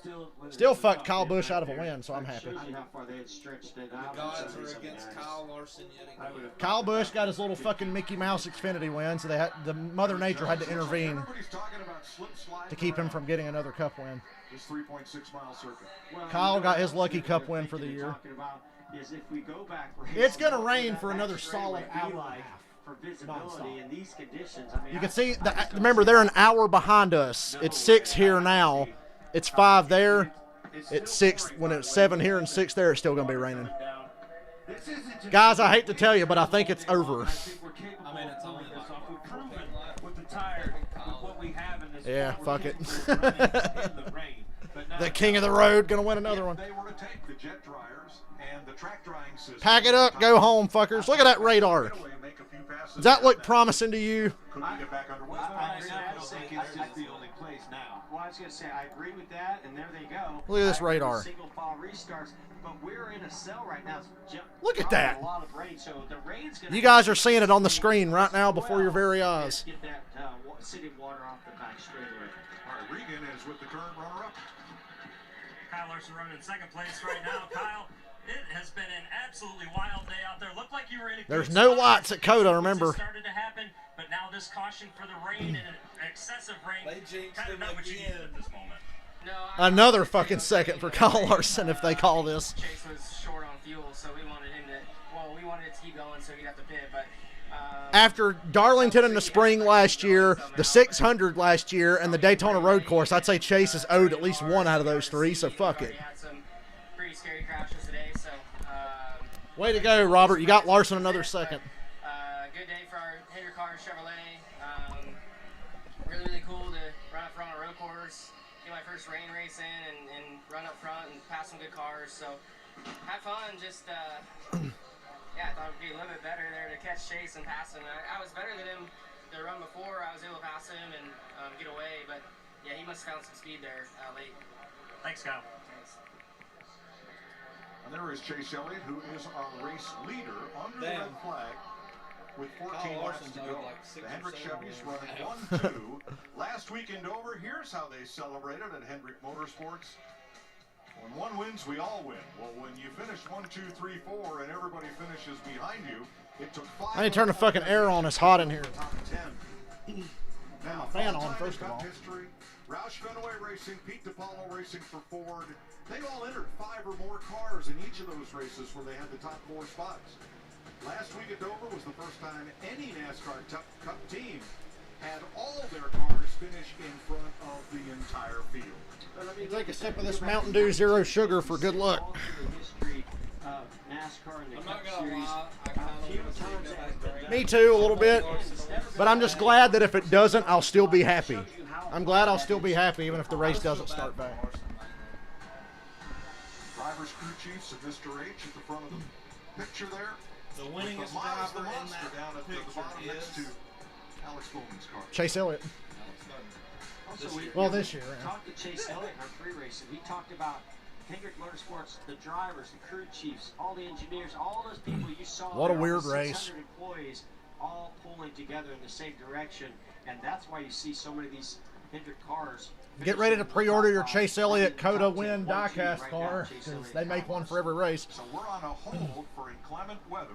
going to. Still fucked Kyle Busch out of a win, so I'm happy. Shows you how far they had stretched it out. The gods are against Kyle Larson yet again. Kyle Busch got his little fucking Mickey Mouse Xfinity win, so the Mother Nature had to intervene to keep him from getting another Cup win. This 3.6 mile circuit. Kyle got his lucky Cup win for the year. It's going to rain for another solid hour and a half. For visibility in these conditions, You can see, remember, they're an hour behind us. It's 6 here now. It's 5 there. It's 6. When it's 7 here and 6 there, it's still going to be raining. Guys, I hate to tell you, but I think it's over. Yeah, fuck it. The king of the road going to win another one. Pack it up, go home, fuckers. Look at that radar. Does that look promising to you? I was going to say, I agree with that, and there they go. Look at this radar. Single file restarts, but we're in a cell right now. Look at that. A lot of rain, so the rain's going You guys are seeing it on the screen right now before your very eyes. Get that city water off the back straightaway. All right, Regan is with the current runner-up. Kyle Larson running in second place right now. Kyle, it has been an absolutely wild day out there. Looked like you were in a There's no lights at COTA, remember. Started to happen, but now this caution for the rain and excessive rain. They jinxed kind of him not what you again. need at this moment. Another fucking second for Kyle Larson if they call this. Chase was short on fuel, so we wanted him to. We wanted it to keep going, so he'd have to pit. But after Darlington in the spring last year, the 600 last year, and the Daytona Road Course, I'd say Chase is owed at least one out of those 3. So fuck it. had some pretty scary crashes today, so. Way to go, Robert. You got Larson another second. Good day for our Hendrick car Chevrolet. Really cool to run up front on a road course. Get my first rain race in and run up front and pass some good cars. So have fun. Just yeah, I thought it'd be a little bit better there to catch Chase and pass him. I was better than him the run before. I was able to pass him and get away. But yeah, he must have found some speed there late. Thanks, Kyle. Thanks. And there is Chase Elliott, who is our race leader under the red flag with 14 laps to go. The Hendrick Chevys running 1-2. Last weekend over, here's how they celebrated at Hendrick Motorsports. When one wins, we all win. Well, when you finish 1, 2, 3, 4, and everybody finishes behind you, it took 5. I need to turn the fucking air on. It's hot in here. Top 10. Now, fan on, first of all. History, Roush Fenway Racing, Pete DiPaolo Racing for Ford. They all entered 5 or more cars in each of those races where they had the top 4 spots. Last week at Dover was the first time any NASCAR Cup team had all their cars finish in front of the entire field. Take a sip of this Mountain Dew Zero Sugar for good luck. I'm not gonna lie, I kind of Me too, a little bit. But I'm just glad that if it doesn't, I'll still be happy. I'm glad I'll still be happy even if the race doesn't start back. Drivers, crew chiefs, and Mr. H at the front of the picture there. The winningest driver in that down at the picture bottom next to is Alex Bowman's car. Chase Elliott. Also, this year. We talked to Chase Elliott in our pre-racing. We talked about Hendrick Motorsports, the drivers, the crew chiefs, all the engineers, all those people you saw. What a there, weird all the race. 600 employees all pulling together in the same direction, and that's why you see so many of these Hendrick cars. Get ready to pre-order your Chase Elliott COTA Win diecast car because they make one for every race. So we're on a hold for inclement weather.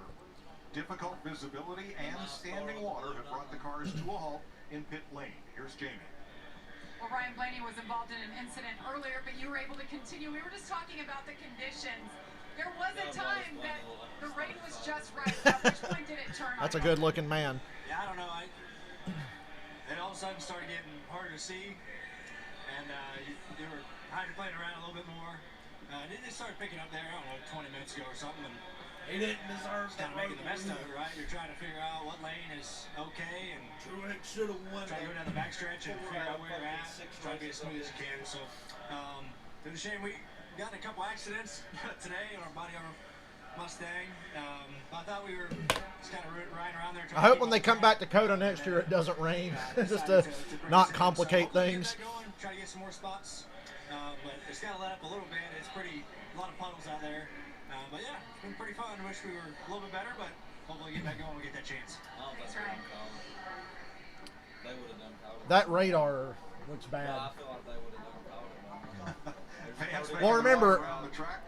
Difficult visibility and standing water have brought the cars to a halt in pit lane. Here's Jamie. Well, Ryan Blaney was involved in an incident earlier, but you were able to continue. We were just talking about the conditions. There was a time that the rain was just right. At which point did it turn on? That's a good-looking man. Yeah, I don't know. It all of a sudden started getting harder to see, and they were hydroplaned around a little bit more. And then they started picking up there, I don't know, 20 minutes ago or something. And he didn't deserve kind of making the best of it, right? You're trying to figure out what lane is okay, and Truex should have won. Try to go down the backstretch and figure out where you're at. Try to be as smooth as you can. So, it's a shame we got in a couple accidents today on our body on our Mustang. I thought we were just kind of riding around around there. I hope when they come back to COTA next year it doesn't rain, just to not complicate things. Try to get some more spots, but it's got to let up a little bit. It's a lot of puddles out there. But yeah, it's been pretty fun. I wish we were a little bit better, but hopefully get back going, we'll get that chance. That's right. They would have done COTA. That radar looks bad. I feel like they would have done COTA. Well, remember,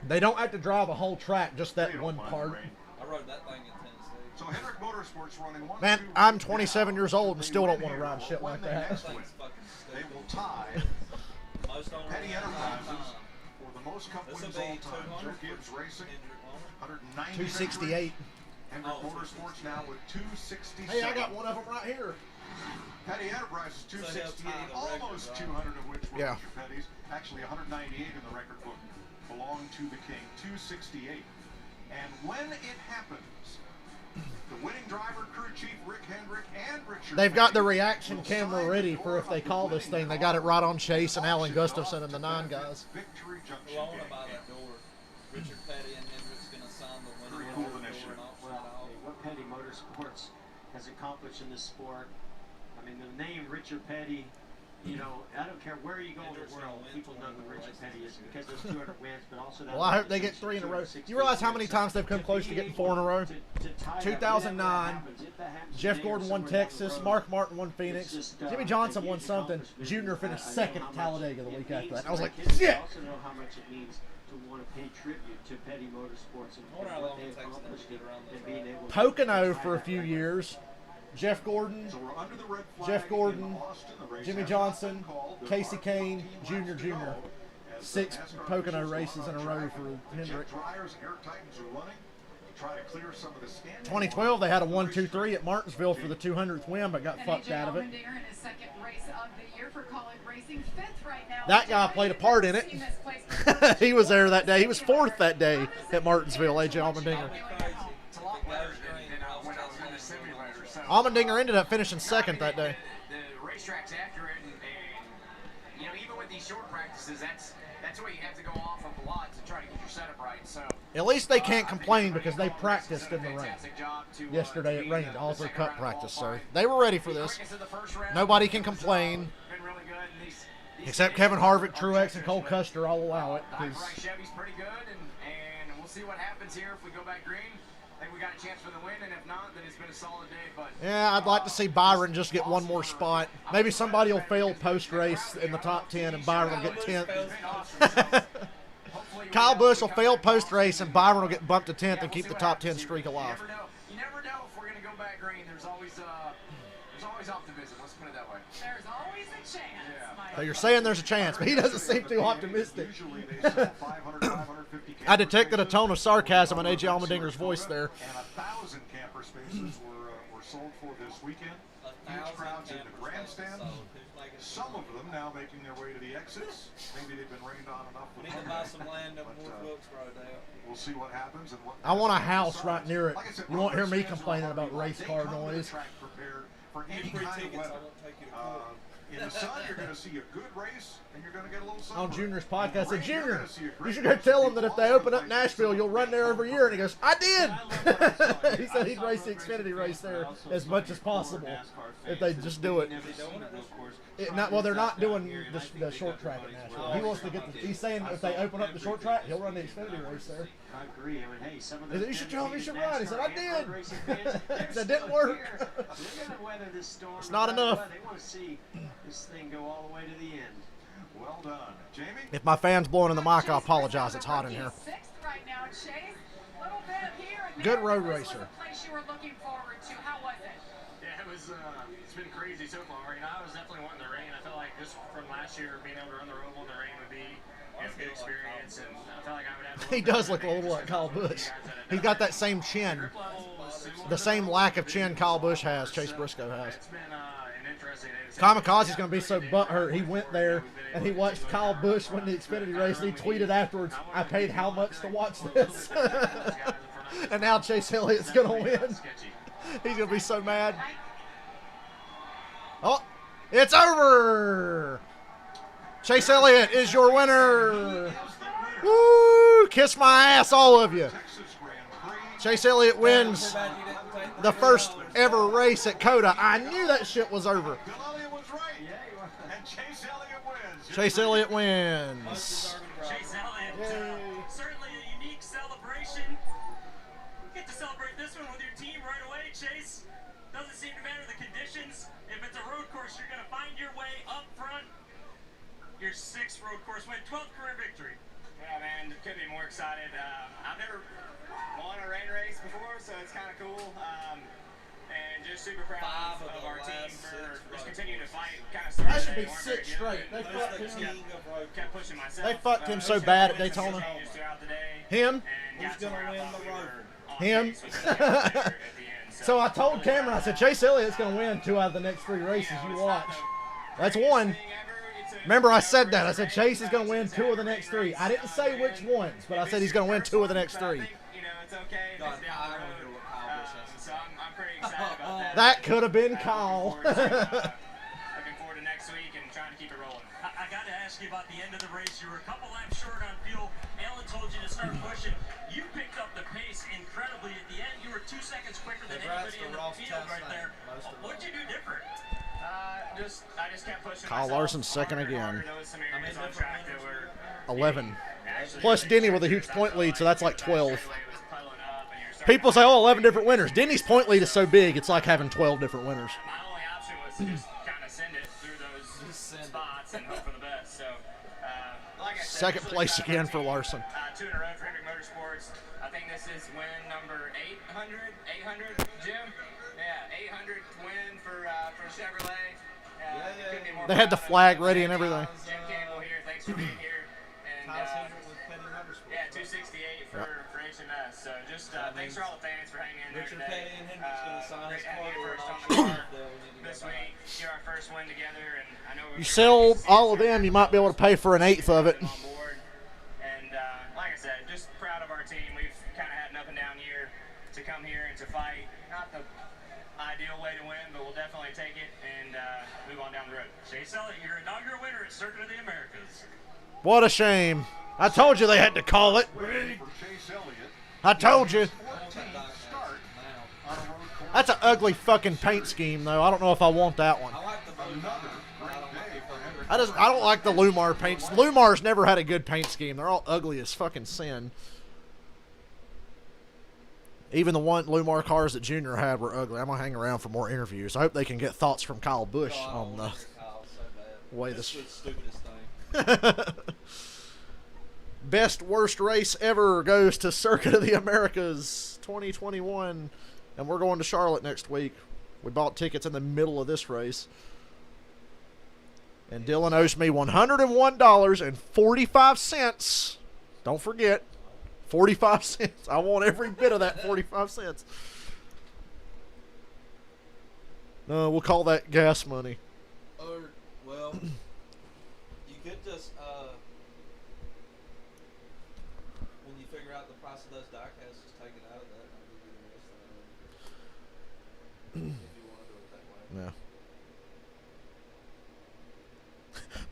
they don't have to drive a whole track, just that one part. I rode that thing in Tennessee. So Hendrick Motorsports running 1, Man, 2, I'm 27 years old and still don't want to ride shit like that. They will tie Petty Enterprises for the most cup wins all time. Joe Gibbs Racing, 190. 268. Hendrick Motorsports now with 267. Hey, I got one of them right here. Petty Enterprises 268, almost 200 of which were Richard Petty's. Actually, 198 in the record book belong to the King. 268. And when it happens, the winning driver, crew chief Rick Hendrick, and Richard They've got the Petty reaction camera ready for if they call this thing. They got it right on Chase and Alan Gustafson and the 9 guys. Victory Junction. Well, I want to buy that door. Richard Petty and Hendrick's going to sign the winning Pretty cool door initiative. Well, what Petty Motorsports has accomplished in this sport. I mean, the name Richard Petty, you know, I don't care where you go in the world, people know who Richard Petty is because those 200 wins, but also that. Well, I hope they get 3 in a row. You realize how many times they've come close to getting 4 in a row? 2009, Jeff Gordon won Texas, Mark Martin won Phoenix, Jimmy Johnson won something, Junior finished second at Talladega the week after that. And I was like, shit! I also know how much it means to want to pay tribute to Petty Motorsports and what they've accomplished and being able to. Pocono for a few years. Jeff Gordon, Jimmy Johnson, Casey Kane, Junior. 6 Pocono races in a row for Hendrick. 2012, they had a 1-2-3 at Martinsville for the 200th win, but got fucked out of it. That guy played a part in it. He was there that day. He was 4th that day at Martinsville, AJ Allmendinger. Allmendinger ended up finishing 2nd that day. The racetrack's accurate, and you know, even with these short practices, that's what you have to go off of a lot to try to get your setup right. So at least they can't complain because they practiced in the rain. Yesterday it rained all through cup practice, so they were ready for this. Nobody can complain. Except Kevin Harvick, Truex, and Cole Custer, I'll allow it. Chevy's pretty good, and we'll see what happens here if we go back green. I think we got a chance for the win, and if not, then it's been a solid day. But yeah, I'd like to see Byron just get one more spot. Maybe somebody will fail post-race in the top 10, and Byron will get 10th. Kyle Busch will fail post-race, and Byron will get bumped to 10th and keep the top 10 streak alive. You never know if we're going to go back green. There's always optimism. Let's put it that way. There's always a chance. So you're saying there's a chance, but he doesn't seem too optimistic. I detected a tone of sarcasm in AJ Allmendinger's voice there. And 1,000 camper spaces were sold for this weekend. Huge crowds in the grandstand. Some of them now making their way to the exits. Maybe they've been rained on enough. We need to buy some land up North Wilkesboro now. We'll see what happens. And what I want a house right near it. You won't hear me complaining about race car noise. For any kind of weather. In the sun, you're going to see a good race, and you're going to get a little sun. On Junior's podcast, I said, Junior, you should go tell him that if they open up Nashville, you'll run there every year. And he goes, I did. He said he'd race the Xfinity race there as much as possible if they just do it. Well, they're not doing the short track at Nashville. He wants to get. He's saying if they open up the short track, he'll run the Xfinity race there. I agree. I mean, hey, some of He said, you should tell him you should run. He said, I did. That didn't work. It's not enough. They want to see this thing go all the way to the end. Well done, Jamie. If my fan's blowing in the mic, I apologize. It's hot in here. Good road racer. How was it? Yeah, it's been crazy so far. You know, I was definitely wanting the rain. I felt like just from last year, being able to run the Roval in the rain would be a good experience, and I felt like I would have. He does look a little like Kyle Busch. He's got that same chin, the same lack of chin Kyle Busch has, Chase Briscoe has. It's been an interesting day. Kamikaze's going to be so butthurt. He went there and he watched Kyle Busch win the Xfinity race, and he tweeted afterwards, I paid how much to watch this? And now Chase Elliott's going to win. He's going to be so mad. Oh, it's over. Chase Elliott is your winner. Woo! Kiss my ass, all of you. Chase Elliott wins the first ever race at COTA. I knew that shit was over. Bill Elliott was right. And Chase Elliott wins. Chase Elliott wins. Chase Elliott, certainly a unique celebration. Get to celebrate this one with your team right away, Chase. Doesn't seem to matter the conditions. If it's a road course, you're going to find your way up front. Your 6th road course win, 12th career victory. Yeah, man, couldn't be more excited. I've never won a rain race before, so it's kind of cool. And just super proud of our team for just continuing to fight. Kind of I should be 6 straight. They fucked him. Kept pushing myself. They fucked him so bad at Daytona. Him? Who's going to win the road? Him? So I told Cameron, I said, Chase Elliott's going to win 2 out of the next 3 races you watch. That's 1. Remember, I said that. I said Chase is going to win 2 of the next 3. I didn't say which ones, but I said he's going to win 2 of the next 3. It's okay. God, so I'm pretty excited about that. That could have been Kyle. Looking forward to next week and trying to keep it rolling. I got to ask you about the end of the race. You were a couple laps short on fuel. Alan told you to start pushing. You picked up the pace incredibly at the end. You were 2 seconds quicker than anybody in the field right there. What did you do different? I just kept pushing. Kyle Larson second again. There was some areas on track that were 11. Plus Denny with a huge point lead, so that's like 12. People say, oh, 11 different winners. Denny's point lead is so big, it's like having 12 different winners. My only option was to just kind of send it through those spots and hope for the best. So, like I said, Second place again for Larson. 2 in a row for Hendrick Motorsports. I think this is win number 800, Jim? Yeah, 800 win for Chevrolet. Couldn't be more They had the proud of flag it. ready and everything. Jim Campbell here, thanks for being here. And, yeah, 268 for HMS. So just thanks for all the fans for hanging in there Richard today. Petty and Hendrick's going to sign his Great to have you car first on the car this week. Get our first win together, and I know You sell all of them, you might be able to pay for an 1/8 of it. And like I said, just proud of our team. We've kind of had an up and down year to come here and to fight. Not the ideal way to win, but we'll definitely take it and move on down the road. Chase Elliott, your inaugural winner at Circuit of the Americas. What a shame. I told you they had to call it. I told you. That's an ugly fucking paint scheme, though. I don't know if I want that one. I don't like the Lumar paints. Lumar's never had a good paint scheme. They're all ugly as fucking sin. Even the Lumar cars that Junior had were ugly. I'm going to hang around for more interviews. I hope they can get thoughts from Kyle Busch on the way this... Stupidest thing. Best worst race ever goes to Circuit of the Americas 2021. And we're going to Charlotte next week. We bought tickets in the middle of this race. And Dylan owes me $101.45. Don't forget, 45 cents. I want every bit of that 45 cents. No, we'll call that gas money. Or, well, you could just, when you figure out the price of those diecasts, just take it out of that and I'll give you the rest of it. If you want to do it that way. Yeah.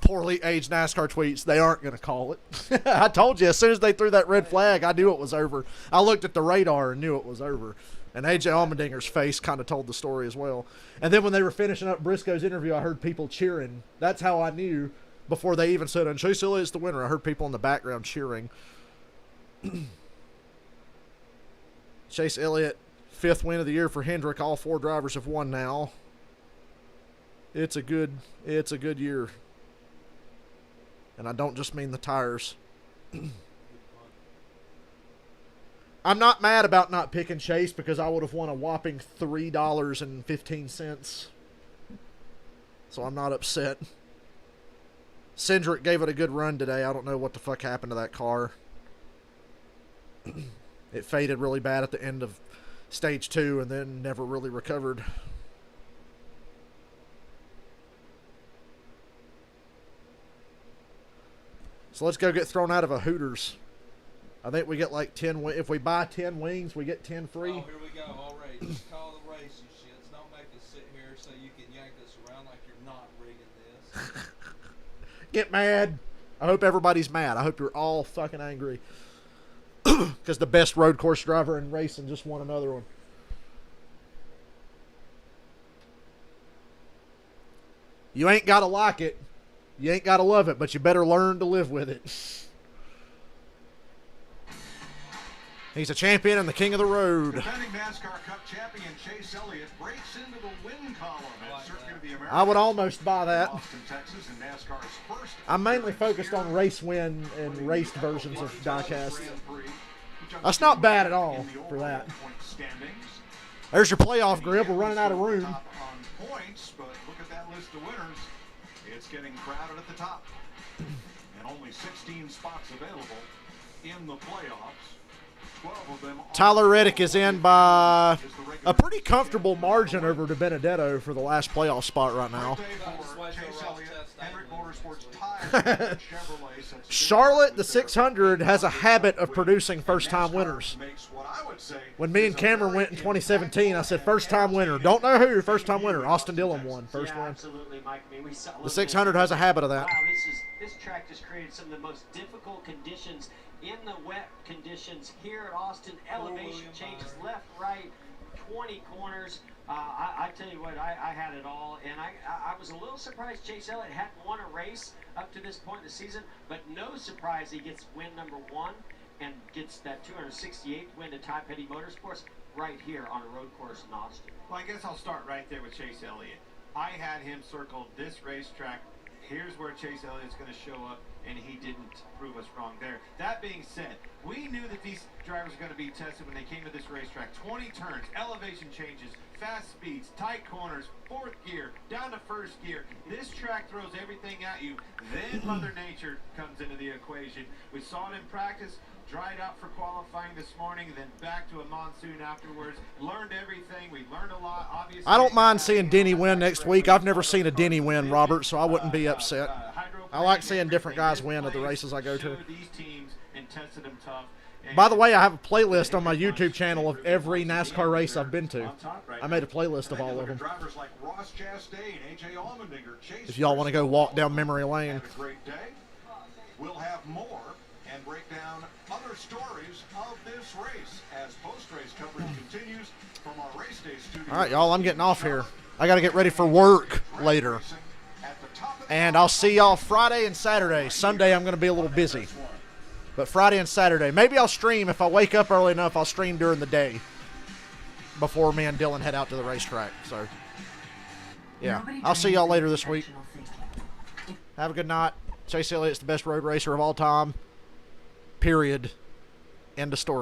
Poorly aged NASCAR tweets, they aren't going to call it. I told you, as soon as they threw that red flag, I knew it was over. I looked at the radar and knew it was over. And AJ Allmendinger's face kind of told the story as well. And then when they were finishing up Briscoe's interview, I heard people cheering. That's how I knew before they even said, and Chase Elliott's the winner. I heard people in the background cheering. Chase Elliott, 5th win of the year for Hendrick. All 4 drivers have won now. It's a good year. And I don't just mean the tires. I'm not mad about not picking Chase because I would have won a whopping $3.15. So I'm not upset. Cindric gave it a good run today. I don't know what the fuck happened to that car. It faded really bad at the end of stage 2 and then never really recovered. So let's go get thrown out of a Hooters. I think we get like 10. If we buy 10 wings, we get 10 free. Oh, here we go. All right. Just call the race, you shits. Don't make us sit here so you can yank us around like you're not rigging this. Get mad. I hope everybody's mad. I hope you're all fucking angry. Because the best road course driver in racing just won another one. You ain't got to like it. You ain't got to love it, but you better learn to live with it. He's a champion and the king of the road. Defending NASCAR Cup champion Chase Elliott breaks into the win column at Circuit of the Americas. I would almost buy that. Austin, Texas, in NASCAR's first. I'm mainly focused on race win and raced versions of diecast. That's not bad at all for that. There's your playoff grip. We're running out of room. On points, but look at that list of winners. It's getting crowded at the top. And only 16 spots available in the playoffs. 12 of them. Tyler Reddick is in by a pretty comfortable margin over to Benedetto for the last playoff spot right now. Charlotte, the 600, has a habit of producing first-time winners. When me and Cameron went in 2017, I said first-time winner. Don't know who, first-time winner. Austin Dillon won, first win. Absolutely, Mike. I mean, we saw The 600 has a habit of that. Wow, this track just created some of the most difficult conditions in the wet conditions here at Austin. Elevation changes left, right, 20 corners. I tell you what, I had it all, and I was a little surprised Chase Elliott hadn't won a race up to this point in the season, but no surprise he gets win number 1 and gets that 268th win to Ty Petty Motorsports right here on a road course in Austin. Well, I guess I'll start right there with Chase Elliott. I had him circled this racetrack. Here's where Chase Elliott's going to show up, and he didn't prove us wrong there. That being said, we knew that these drivers were going to be tested when they came to this racetrack. 20 turns, elevation changes, fast speeds, tight corners, fourth gear, down to first gear. This track throws everything at you. Then Mother Nature comes into the equation. We saw it in practice, dried out for qualifying this morning, then back to a monsoon afterwards. Learned everything. We learned a lot. Obviously, I don't mind seeing Denny win next week. I've never seen a Denny win, Robert, so I wouldn't be upset. I like seeing different guys win at the races I go to. By the way, I have a playlist on my YouTube channel of every NASCAR race I've been to. I made a playlist of all of them. If y'all want to go walk down memory lane. We'll have more and break down other stories of this race as post-race coverage continues from our race day studio. All right, y'all, I'm getting off here. I got to get ready for work later. And I'll see y'all Friday and Saturday. Sunday I'm going to be a little busy. But Friday and Saturday. Maybe I'll stream. If I wake up early enough, I'll stream during the day before me and Dylan head out to the racetrack. So, yeah. I'll see y'all later this week. Have a good night. Chase Elliott's the best road racer of all time. Period. End of story.